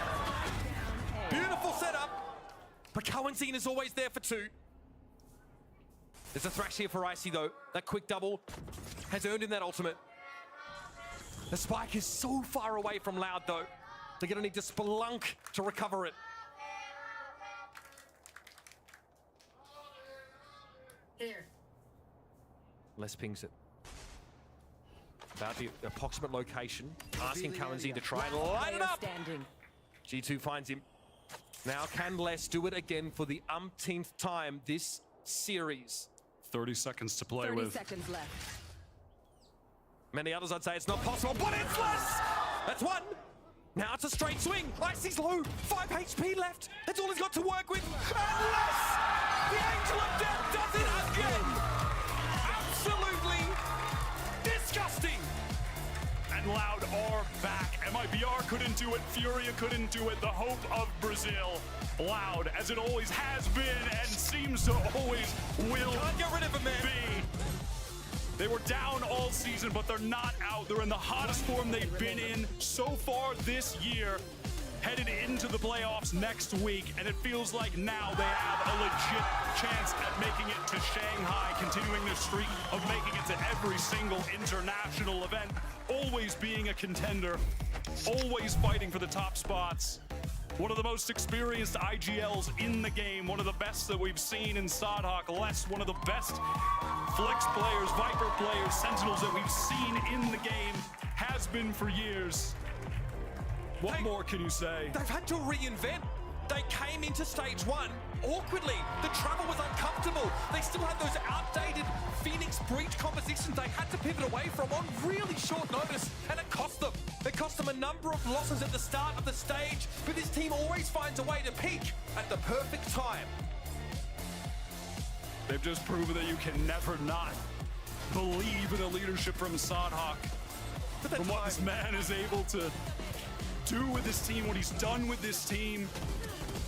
[SPEAKER 13] Beautiful setup. But Kawanzin is always there for 2. There's a thrash here for Icy though. That quick double has earned him that ultimate. The spike is so far away from Loud though. They're going to need to spelunk to recover it.
[SPEAKER 4] Here.
[SPEAKER 13] Les pings it. About the approximate location. Asking Kawanzin to try and light it up. G2 finds him. Now can Les do it again for the umpteenth time this series?
[SPEAKER 16] 30 seconds to play
[SPEAKER 1] 30
[SPEAKER 16] with.
[SPEAKER 1] seconds left.
[SPEAKER 13] Many others I'd say it's not possible, but it's Les! That's 1. Now it's a straight swing. Icy's low. 5 HP left. That's all he's got to work with. And Les, the Angel of Death, does it again. Absolutely disgusting.
[SPEAKER 16] And Loud are back. MIBR couldn't do it. Furia couldn't do it. The hope of Brazil. Loud, as it always has been and seems to always will
[SPEAKER 13] Can't get rid of him, man.
[SPEAKER 16] be. They were down all season, but they're not out. They're in the hottest form they've been in so far this year. Headed into the playoffs next week, and it feels like now they have a legit chance at making it to Shanghai, continuing their streak of making it to every single international event, always being a contender, always fighting for the top spots. One of the most experienced IGLs in the game, one of the best that we've seen in Sodhawk. Les, one of the best Flex players, Viper players, Sentinels that we've seen in the game, has been for years. What more can you say?
[SPEAKER 13] They've had to reinvent. They came into stage 1 awkwardly. The travel was uncomfortable. They still had those outdated Phoenix Breach compositions they had to pivot away from on really short notice, and it cost them. It cost them a number of losses at the start of the stage, but this team always finds a way to peak at the perfect time.
[SPEAKER 16] They've just proven that you can never not believe in the leadership from Sadhak. From what this man is able to do with this team, what he's done with this team.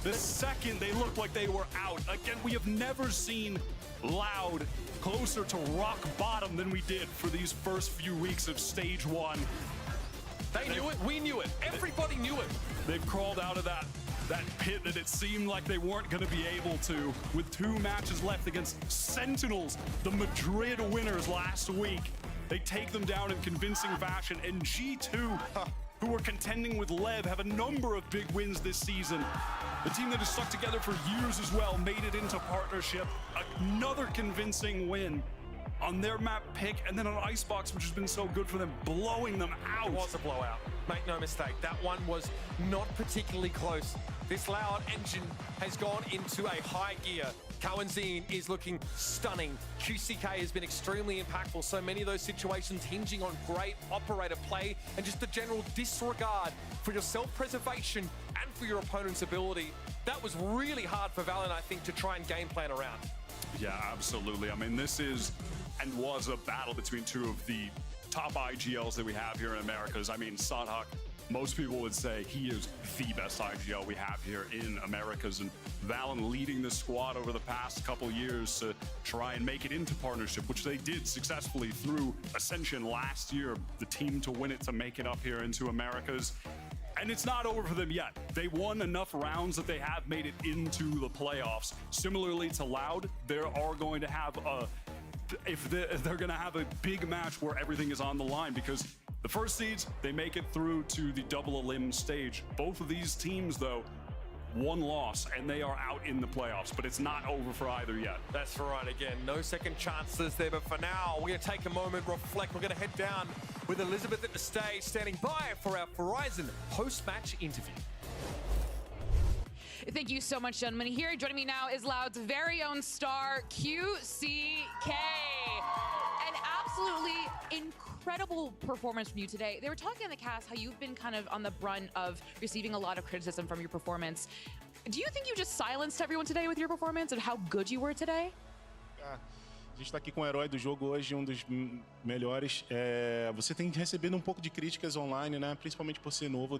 [SPEAKER 16] The second they looked like they were out. Again, we have never seen Loud closer to rock bottom than we did for these first few weeks of stage one.
[SPEAKER 13] They knew it, we knew it, everybody knew it.
[SPEAKER 16] They've crawled out of that pit that it seemed like they weren't going to be able to, with 2 matches left against Sentinels, the Madrid winners last week. They take them down in convincing fashion, and G2, who were contending with Lev, have a number of big wins this season. The team that has stuck together for years as well made it into partnership. Another convincing win on their map pick, and then on Icebox, which has been so good for them, blowing them out.
[SPEAKER 13] It was a blowout. Make no mistake, that one was not particularly close. This Loud engine has gone into a high gear. Cowanzine is looking stunning. QCK has been extremely impactful. So many of those situations hinging on great operator play and just the general disregard for your self-preservation and for your opponent's ability. That was really hard for Valiant, I think, to try and game plan around.
[SPEAKER 16] Yeah, absolutely. I mean, this is and was a battle between 2 of the top IGLs that we have here in Americas. I mean, Sadhak, most people would say he is the best IGL we have here in Americas, and Valen leading the squad over the past couple years to try and make it into partnership, which they did successfully through Ascension last year, the team to win it to make it up here into Americas. And it's not over for them yet. They won enough rounds that they have made it into the playoffs. Similarly to Loud, they are going to have they're going to have a big match where everything is on the line, because the first seeds, they make it through to the double elim stage. Both of these teams, though, 1 loss, and they are out in the playoffs, but it's not over for either yet.
[SPEAKER 13] That's right, again, no second chances there, but for now, we're going to take a moment, reflect. We're going to head down with Elizabeth at the stage, standing by for our Verizon post-match interview.
[SPEAKER 18] Thank you so much, gentlemen. Here, joining me now is Loud's very own star, QCK. An absolutely incredible performance from you today. They were talking in the cast how you've been kind of on the brunt of receiving a lot of criticism from your performance. Do you think you just silenced everyone today with your performance and how good you were today?
[SPEAKER 3] A gente está aqui com o herói do jogo hoje, dos melhores. Você tem recebido pouco de críticas online, né? Principalmente por ser novo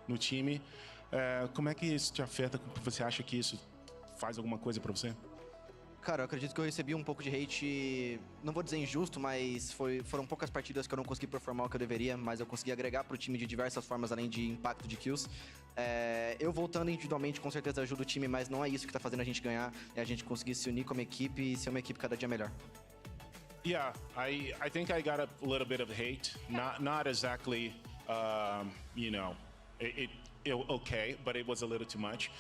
[SPEAKER 3] no time. Como é que isso te afeta? Você acha que isso faz alguma coisa para você?
[SPEAKER 8] Cara, eu acredito que eu recebi pouco de hate, não vou dizer injusto, mas foram poucas partidas que eu não consegui performar o que eu deveria, mas eu consegui agregar pro time de diversas formas, além de impacto de kills. Eu voltando individualmente com certeza ajuda o time, mas não é isso que tá fazendo a gente ganhar, é a gente conseguir se unir como equipe e ser uma equipe cada dia melhor.
[SPEAKER 3] Yeah, I think I got a little bit of hate, not exactly, you know, okay, but it was a little too much.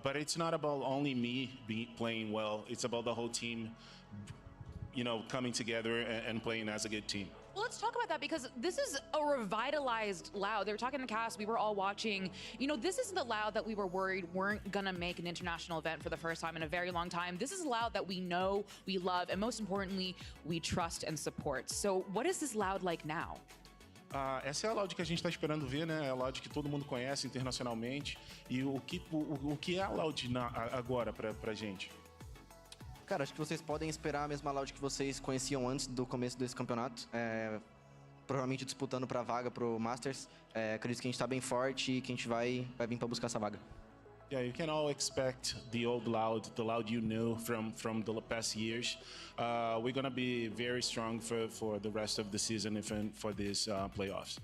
[SPEAKER 3] But it's not about only me playing well. It's about the whole team, you know, coming together and playing as a good team.
[SPEAKER 18] Well, let's talk about that, because this is a revitalized Loud. They were talking in the cast, we were all watching. You know, this isn't the Loud that we were worried weren't gonna make an international event for the first time in a very long time. This is Loud that we know, we love, and most importantly, we trust and support. So what is this Loud like now?
[SPEAKER 3] Essa é a Loud que a gente está esperando ver, né? É a Loud que todo mundo conhece internacionalmente. E o que é a Loud agora pra gente?
[SPEAKER 8] Cara, acho que vocês podem esperar a mesma Loud que vocês conheciam antes do começo desse campeonato. Provavelmente disputando pra vaga pro Masters. Acredito que a gente tá bem forte e que a gente vai vir pra buscar essa vaga.
[SPEAKER 3] Yeah, you can all expect the old Loud, the Loud you knew from the past years. We're gonna be very strong for the rest of the season and for these playoffs.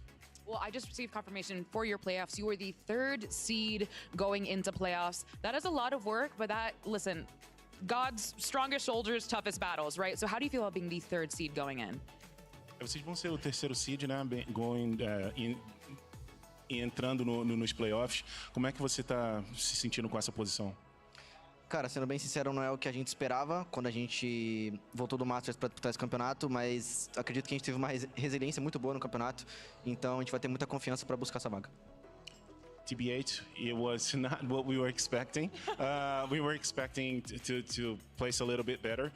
[SPEAKER 18] Well, I just received confirmation for your playoffs. You were the 3rd seed going into playoffs. That is a lot of work, but listen, God's strongest soldiers, toughest battles, right? So how do you feel about being the 3rd seed going in?
[SPEAKER 3] Vocês vão ser o 3º seed, né? Entrando nos playoffs. Como é que você está se sentindo com essa posição?
[SPEAKER 8] Cara, sendo bem sincero, não é o que a gente esperava quando a gente voltou do Masters para disputar esse campeonato, mas acredito que a gente teve uma resiliência muito boa no campeonato, então a gente vai ter muita confiança para buscar essa vaga.
[SPEAKER 3] TB8, it was not what we were expecting. We were expecting to place a little bit better,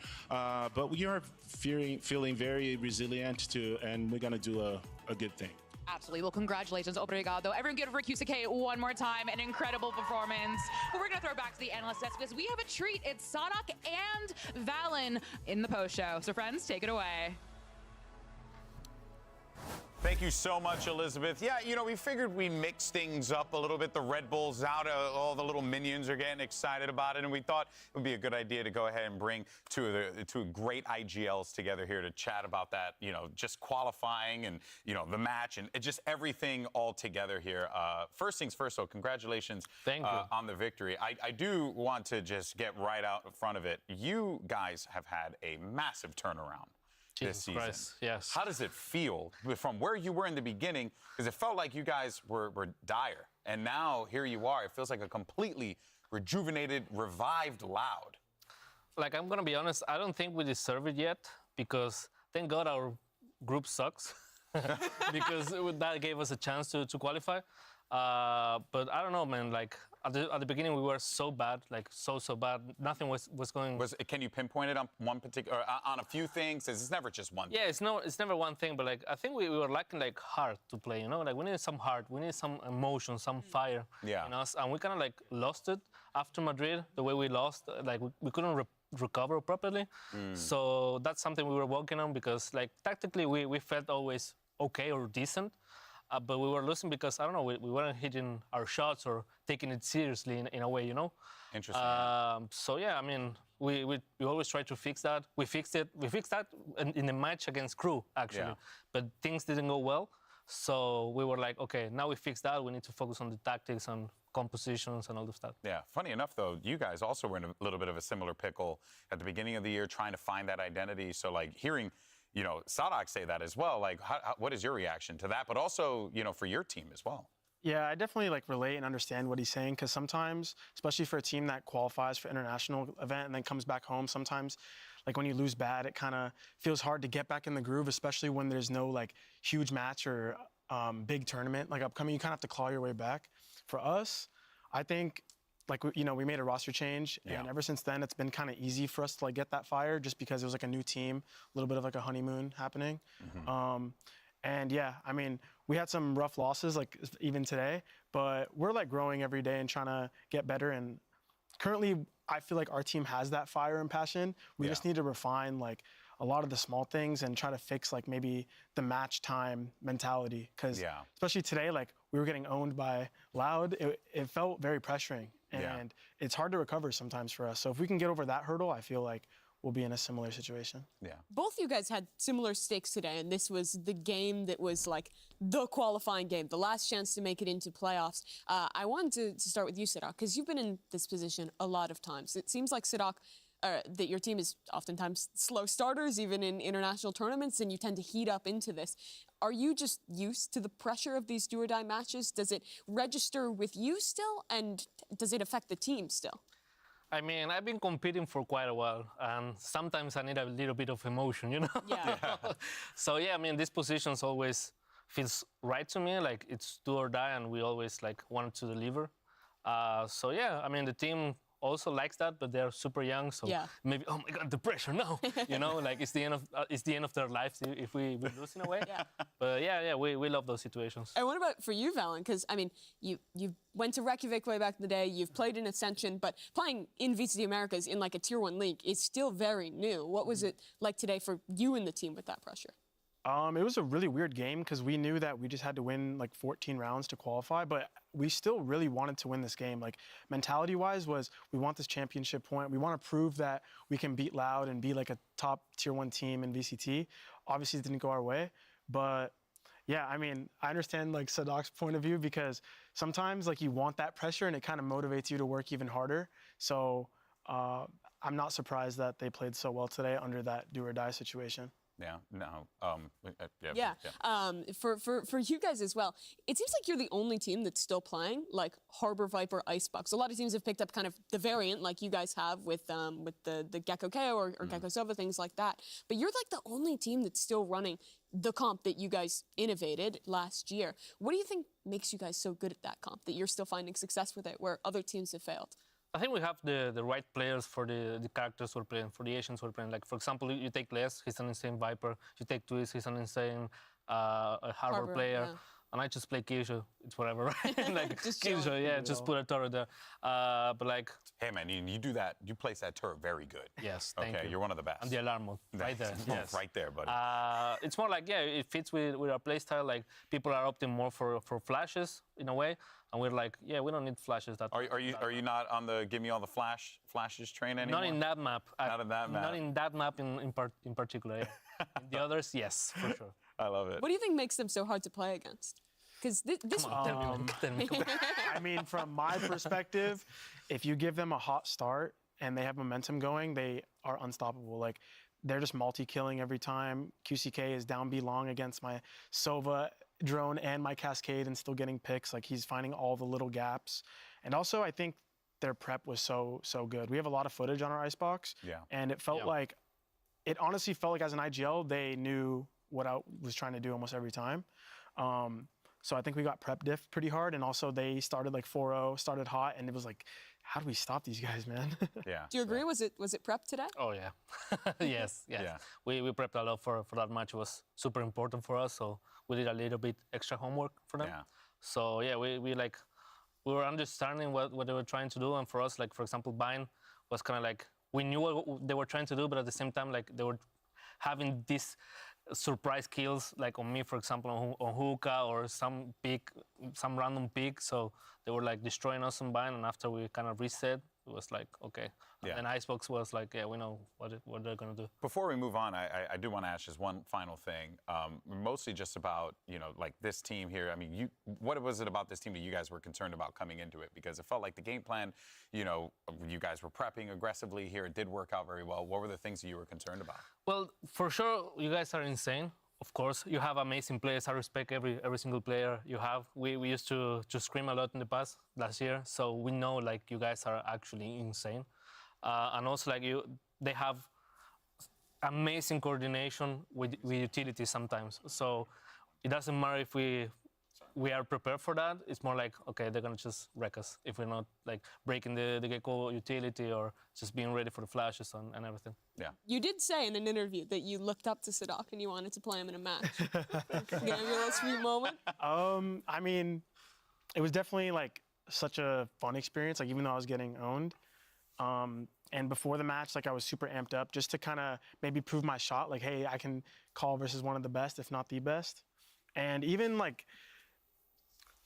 [SPEAKER 3] but we are feeling very resilient and we're gonna do a good thing.
[SPEAKER 18] Absolutely. Well, congratulations, obrigado. Everyone give it for QCK one more time. An incredible performance. But we're going to throw it back to the analyst desk because we have a treat. It's Sadok and Valen in the post show. So, friends, take it away.
[SPEAKER 5] Thank you so much, Elizabeth. Yeah, you know, we figured we mix things up a little bit. The Red Bull's out, all the little minions are getting excited about it, and we thought it would be a good idea to go ahead and bring two great IGLs together here to chat about that, you know, just qualifying and, you know, the match and just everything all together here. First things first, though, congratulations on the victory. I do want to just get right out in front of it. You guys have had a massive turnaround this season.
[SPEAKER 2] Christ, yes.
[SPEAKER 5] How does it feel from where you were in the beginning? Because it felt like you guys were dire. And now here you are. It feels like a completely rejuvenated, revived Loud.
[SPEAKER 2] Like, I'm going to be honest, I don't think we deserve it yet because thank God our group sucks because that gave us a chance to qualify. But I don't know, man, like at the beginning we were so bad, like so bad. Nothing was going.
[SPEAKER 5] Can you pinpoint it on one particular, on a few things? It's never just one thing.
[SPEAKER 2] Yeah, it's never one thing, but like I think we were lacking like heart to play, you know? Like we needed some heart, we needed some emotion, some fire in us, and we kind of like lost it after Madrid, the way we lost, like we couldn't recover properly. So that's something we were working on because like tactically we felt always okay or decent. But we were losing because, I don't know, we weren't hitting our shots or taking it seriously in a way, you know?
[SPEAKER 5] Interesting.
[SPEAKER 2] So, yeah, I mean, we always try to fix that. We fixed it. We fixed that in the match against Crew, actually. Yeah. But things didn't go well. So we were like, okay, now we fixed that. We need to focus on the tactics and compositions and all the stuff.
[SPEAKER 5] Yeah. Funny enough, though, you guys also were in a little bit of a similar pickle at the beginning of the year trying to find that identity. So, like, hearing... You know, Sadok say that as well. Like, what is your reaction to that? But also, you know, for your team as well.
[SPEAKER 15] Yeah, I definitely like relate and understand what he's saying because sometimes, especially for a team that qualifies for international event and then comes back home, sometimes, like when you lose bad, it kind of feels hard to get back in the groove, especially when there's no like huge match or big tournament like upcoming. You kind of have to claw your way back. For us, I think. Like, you know, we made a roster change, and ever since then, it's been kind of easy for us to, like, get that fire just because it was, like, a new team, a little bit of, like, a honeymoon happening. And, yeah, I mean, we had some rough losses, like, even today, but we're, like, growing every day and trying to get better. And currently, I feel like our team has that fire and passion. We just need to refine, like, a lot of the small things and try to fix, like, maybe the match time mentality. Because especially today, like, we were getting owned by Loud. It felt very pressuring. And it's hard to recover sometimes for us. So if we can get over that hurdle, I feel like we'll be in a similar situation.
[SPEAKER 5] Yeah.
[SPEAKER 6] Both you guys had similar stakes today, and this was the game that was like the qualifying game, the last chance to make it into playoffs. I wanted to start with you, Sadok, because you've been in this position a lot of times. It seems like, Sadok, that your team is oftentimes slow starters, even in international tournaments, and you tend to heat up into this. Are you just used to the pressure of these do-or-die matches? Does it register with you still, and does it affect the team still?
[SPEAKER 2] I mean, I've been competing for quite a while, and sometimes I need a little bit of emotion, you know?
[SPEAKER 6] Yeah.
[SPEAKER 2] So, yeah, I mean, this position always feels right to me, like it's do or die, and we always, like, want to deliver. So, yeah, I mean, the team also likes that, but they're super young, so maybe, oh my God, the pressure, no. You know, like it's the end of their lives if we lose in a way. But we love those situations.
[SPEAKER 6] And what about for you, Valen? Because, I mean, you went to Reykjavik way back in the day, you've played in Ascension, but playing in VCT Americas in like a Tier 1 league is still very new. What was it like today for you and the team with that pressure?
[SPEAKER 15] It was a really weird game because we knew that we just had to win like 14 rounds to qualify, but we still really wanted to win this game. Like mentality-wise was we want this championship point. We want to prove that we can beat Loud and be like a top Tier 1 team in VCT. Obviously, it didn't go our way, but yeah, I mean, I understand like Sadok's point of view because sometimes like you want that pressure and it kind of motivates you to work even harder. So I'm not surprised that they played so well today under that do-or-die situation.
[SPEAKER 5] Yeah, no.
[SPEAKER 6] For you guys as well, it seems like you're the only team that's still playing like Harbor Viper Icebox. A lot of teams have picked up kind of the variant like you guys have with the Gecko KO or Gecko Sova, things like that. But you're like the only team that's still running the comp that you guys innovated last year. What do you think makes you guys so good at that comp, that you're still finding success with it where other teams have failed?
[SPEAKER 2] I think we have the right players for the characters we're playing, for the Asians we're playing. Like, for example, you take Les, he's an insane Viper. You take Twist, he's an insane Harbor player. and I just play Kyushu. It's whatever, right? Like
[SPEAKER 6] Just
[SPEAKER 2] Kyushu,
[SPEAKER 6] chilling.
[SPEAKER 2] yeah, just put a turret there. But like,
[SPEAKER 5] Hey man, you do that. You place that turret very good.
[SPEAKER 2] yes, thank
[SPEAKER 5] Okay,
[SPEAKER 2] you.
[SPEAKER 5] you're one of the best.
[SPEAKER 2] And the alarm mode, right there. Yes.
[SPEAKER 5] Right there, buddy.
[SPEAKER 2] It's more like, yeah, it fits with our playstyle. Like people are opting more for flashes in a way, and we're like, yeah, we don't need flashes. That
[SPEAKER 5] Are you not on the give me all the flashes train anymore?
[SPEAKER 2] not in that map.
[SPEAKER 5] Not in that map.
[SPEAKER 2] Not in that map in particular. Yeah. In the others, yes, for sure.
[SPEAKER 5] I love it.
[SPEAKER 6] What do you think makes them so hard to play against? Because this.
[SPEAKER 2] Tell me.
[SPEAKER 15] I mean, from my perspective, if you give them a hot start and they have momentum going, they are unstoppable. Like, they're just multi-killing every time. QCK is down B long against my Sova drone and my Cascade and still getting picks. Like, he's finding all the little gaps. And also, I think their prep was so good. We have a lot of footage on our Icebox.
[SPEAKER 5] Yeah.
[SPEAKER 15] And it felt like, it honestly felt like as an IGL, they knew what I was trying to do almost every time. So I think we got prep diff pretty hard, and also they started like 4-0, started hot, and it was like, how do we stop these guys, man?
[SPEAKER 5] Yeah.
[SPEAKER 6] Do you agree? Was it prep today?
[SPEAKER 2] Oh yeah, yes.
[SPEAKER 5] Yeah.
[SPEAKER 2] We prepped a lot for that match. It was super important for us, so we did a little bit extra homework for them.
[SPEAKER 5] Yeah.
[SPEAKER 2] So yeah, we were understanding what they were trying to do, and for us, like for example, Vine was kind of like we knew what they were trying to do, but at the same time, like they were having these surprise kills, like on me, for example, on hookah or some random pick. So they were like destroying us on Vine, and after we kind of reset, it was like, okay.
[SPEAKER 5] Yeah.
[SPEAKER 2] And Icebox was like, yeah, we know what they're gonna do.
[SPEAKER 5] Before we move on, I do want to ask just one final thing, mostly just about, like this team here. I mean, what was it about this team that you guys were concerned about coming into it? Because it felt like the game plan, you guys were prepping aggressively here. It did work out very well. What were the things that you were concerned about?
[SPEAKER 2] Well, for sure, you guys are insane. Of course, you have amazing players. I respect every single player you have. We used to scream a lot in the past last year, so we know like you guys are actually insane. And also like they have amazing coordination with utilities sometimes. So it doesn't matter if we are prepared for that. It's more like, okay, they're gonna just wreck us if we're not like breaking the Gecko utility or just being ready for the flashes and everything.
[SPEAKER 5] Yeah.
[SPEAKER 6] You did say in an interview that you looked up to Sadak and you wanted to play him in a match. Can you give me a little sweet moment?
[SPEAKER 15] I mean, it was definitely like such a fun experience, like even though I was getting owned. And before the match, like I was super amped up just to kind of maybe prove my shot, like, hey, I can call versus one of the best, if not the best. And even like,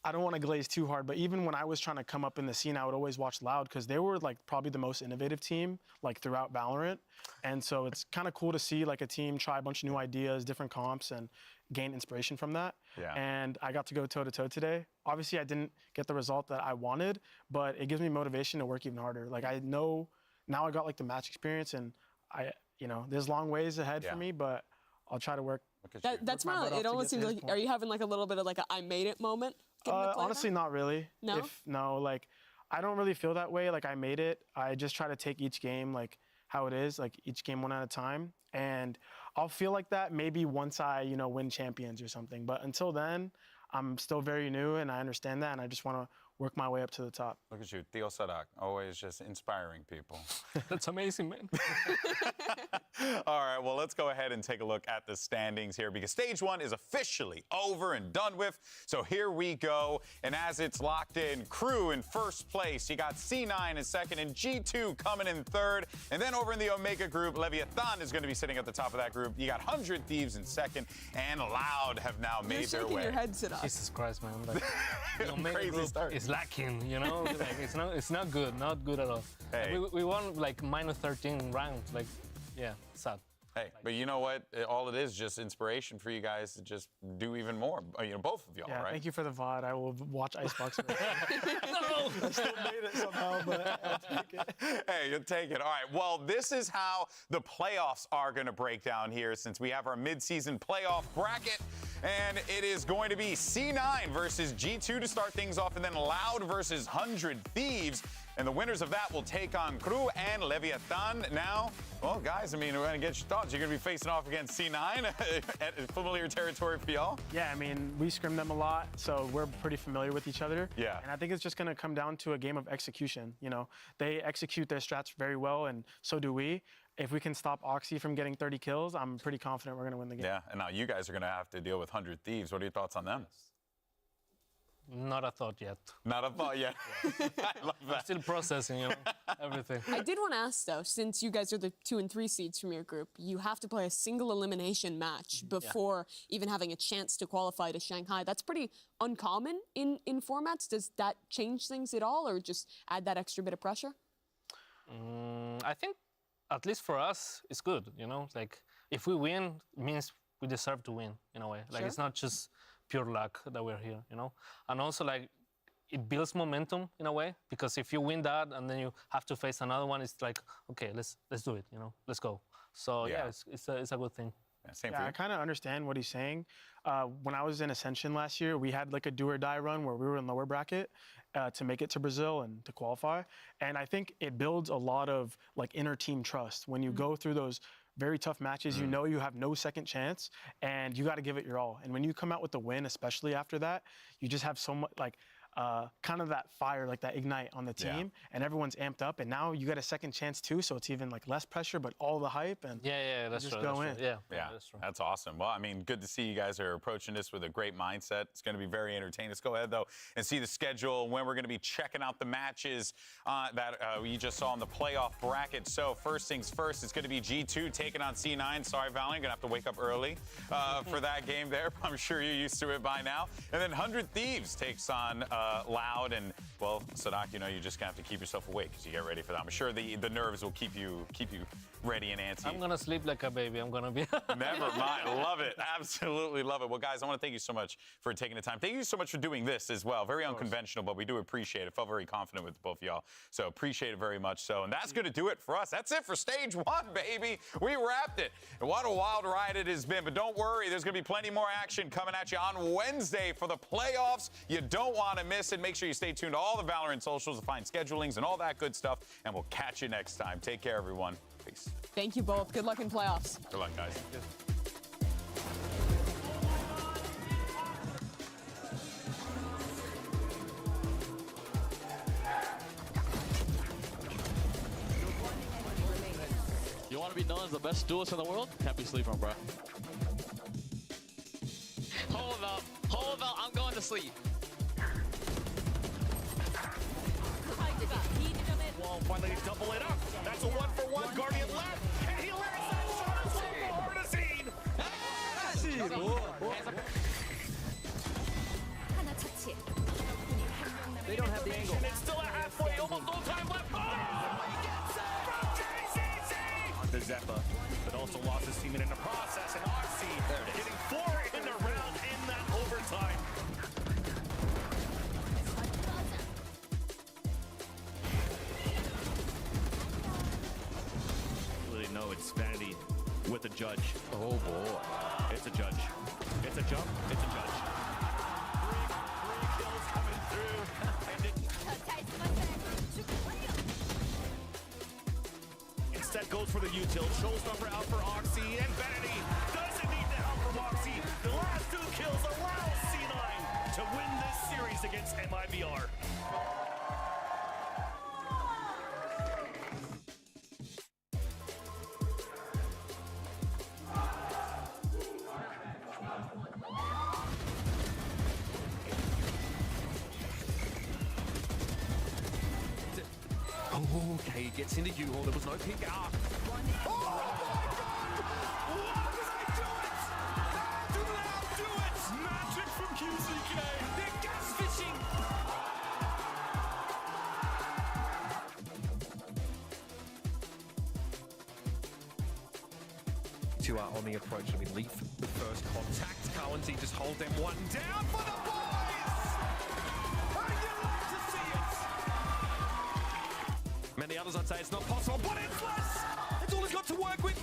[SPEAKER 15] I don't want to glaze too hard, but even when I was trying to come up in the scene, I would always watch Loud because they were like probably the most innovative team like throughout Valorant. And so it's kind of cool to see like a team try a bunch of new ideas, different comps, and gain inspiration from that.
[SPEAKER 5] Yeah.
[SPEAKER 15] And I got to go toe-to-toe today. Obviously, I didn't get the result that I wanted, but it gives me motivation to work even harder. Like I know now I got like the match experience, and there's long ways ahead for me, but I'll try to work.
[SPEAKER 6] That smile, it almost seems like, are you having like a little bit of like a I made it moment?
[SPEAKER 15] Honestly, not really.
[SPEAKER 6] No?
[SPEAKER 15] Like, I don't really feel that way. Like, I made it. I just try to take each game, like, how it is, like, each game one at a time. And I'll feel like that maybe once I, win champions or something. But until then, I'm still very new, and I understand that, and I just want to work my way up to the top.
[SPEAKER 5] Look at you, Theo Sadak, always just inspiring people.
[SPEAKER 2] That's amazing, man.
[SPEAKER 5] All right, well, let's go ahead and take a look at the standings here because stage one is officially over and done with. So here we go. And as it's locked in, Crew in first place. You got C9 in second and G2 coming in third. And then over in the Omega group, Leviathan is going to be sitting at the top of that group. You got 100 Thieves in second, and Loud have now made their way.
[SPEAKER 6] Your head sit up.
[SPEAKER 2] Jesus Christ, man. Like, the Omega
[SPEAKER 5] Crazy
[SPEAKER 2] group
[SPEAKER 5] start.
[SPEAKER 2] is lacking, Like, it's not good at all.
[SPEAKER 5] Hey.
[SPEAKER 2] We won like minus 13 rounds. Like, yeah, sad.
[SPEAKER 5] Hey, but you know what? All it is just inspiration for you guys to just do even more. Both of y'all,
[SPEAKER 15] Yeah,
[SPEAKER 5] right?
[SPEAKER 15] thank you for the VOD. I will watch Icebox.
[SPEAKER 2] No!
[SPEAKER 15] I still made it somehow, but I'll take it.
[SPEAKER 5] Hey, you'll take it. All right, well, this is how the playoffs are going to break down here since we have our mid-season playoff bracket. And it is going to be C9 versus G2 to start things off, and then Loud versus 100 Thieves. And the winners of that will take on Crew and Leviathan. Now, well, guys, we're going to get your thoughts. You're going to be facing off against C9 at familiar territory for y'all.
[SPEAKER 15] Yeah, I mean, we scrim them a lot, so we're pretty familiar with each other.
[SPEAKER 5] Yeah.
[SPEAKER 15] And I think it's just going to come down to a game of execution. They execute their strats very well, and so do we. If we can stop Oxy from getting 30 kills, I'm pretty confident we're going to win the game.
[SPEAKER 5] Yeah, and now you guys are going to have to deal with 100 Thieves. What are your thoughts on them?
[SPEAKER 2] Not a thought yet.
[SPEAKER 5] Not a thought yet. I love that.
[SPEAKER 2] I'm still processing, everything.
[SPEAKER 6] I did want to ask, though, since you guys are the 2 and 3 seeds from your group, you have to play a single elimination match before even having a chance to qualify to Shanghai. That's pretty uncommon in formats. Does that change things at all, or just add that extra bit of pressure?
[SPEAKER 2] I think, at least for us, it's good, Like, if we win, it means we deserve to win, in a way. Like, it's not just pure luck that we're here, And also, like, it builds momentum in a way, because if you win that and then you have to face another one, it's like, okay, let's do it, let's go. So it's a good thing.
[SPEAKER 5] Same for you.
[SPEAKER 15] I kind of understand what he's saying. When I was in Ascension last year, we had like a do or die run where we were in lower bracket to make it to Brazil and to qualify. And I think it builds a lot of like inner team trust when you go through those very tough matches. You know you have no second chance, and you got to give it your all. And when you come out with the win, especially after that, you just have so much like kind of that fire, like that ignite on the team, and everyone's amped up. And now you get a second chance too, so it's even like less pressure, but all the hype and
[SPEAKER 2] that's
[SPEAKER 15] just
[SPEAKER 2] true,
[SPEAKER 15] go in.
[SPEAKER 2] Yeah,
[SPEAKER 5] that's true. That's awesome. Well, I mean, good to see you guys are approaching this with a great mindset. It's going to be very entertaining. Let's go ahead though and see the schedule when we're going to be checking out the matches that we just saw in the playoff bracket. So first things first, it's going to be G2 taking on C9. Sorry, Valen, you're going to have to wake up early for that game there. I'm sure you're used to it by now. And then 100 Thieves takes on Loud, and well, Sadak, you just have to keep yourself awake as you get ready for that. I'm sure the nerves will keep you ready and antsy.
[SPEAKER 2] I'm gonna sleep like a baby. I'm gonna be.
[SPEAKER 5] Never mind. Love it. Absolutely love it. Well, guys, I want to thank you so much for taking the time. Thank you so much for doing this as well. Very unconventional, but we do appreciate it. Felt very confident with both of y'all, so appreciate it very much. So, and that's gonna do it for us. That's it for stage 1, baby. We wrapped it. And what a wild ride it has been. But don't worry, there's gonna be plenty more action coming at you on Wednesday for the playoffs. You don't want to miss it. Make sure you stay tuned to all the Valorant socials to find schedulings and all that good stuff. And we'll catch you next time. Take care, everyone. Peace.
[SPEAKER 6] Thank you both. Good luck in playoffs.
[SPEAKER 5] Good luck, guys.
[SPEAKER 22] You want to be known as the best duelist in the world? Can't be sleeping, bro.
[SPEAKER 10] Hold up. I'm going to sleep.
[SPEAKER 11] Wall finally double it up. That's a 1-for-1. Guardian left. And he lands that shot as well for Artisan.
[SPEAKER 22] They don't have the angle.
[SPEAKER 11] It's still a halfway, almost no time left. Oh, he gets it from JCC. On to Zeppa, but also lost his teammate in the process. And Oxy getting 4 in the round in that overtime. No, it's Vanity with a judge.
[SPEAKER 22] Oh boy.
[SPEAKER 11] It's a judge. It's a jump. It's a judge. Three kills coming through. Instead goes for the util. Shows number out for Oxy, and Vanity doesn't need the help from Oxy. The last 2 kills allow C9 to win this series against MIBR.
[SPEAKER 13] Okay, he gets into U-Haul. There was no pick up. Oh my God! Why did I do it? How did I do it? Magic from QCK. They're gas fishing. Two are on the approach. I mean, Leaf, the first contact. Cowanty just hold them one down for the boys. How do you like to see it? Many others, I'd say it's not possible, but it's less. It's all he's got to work with.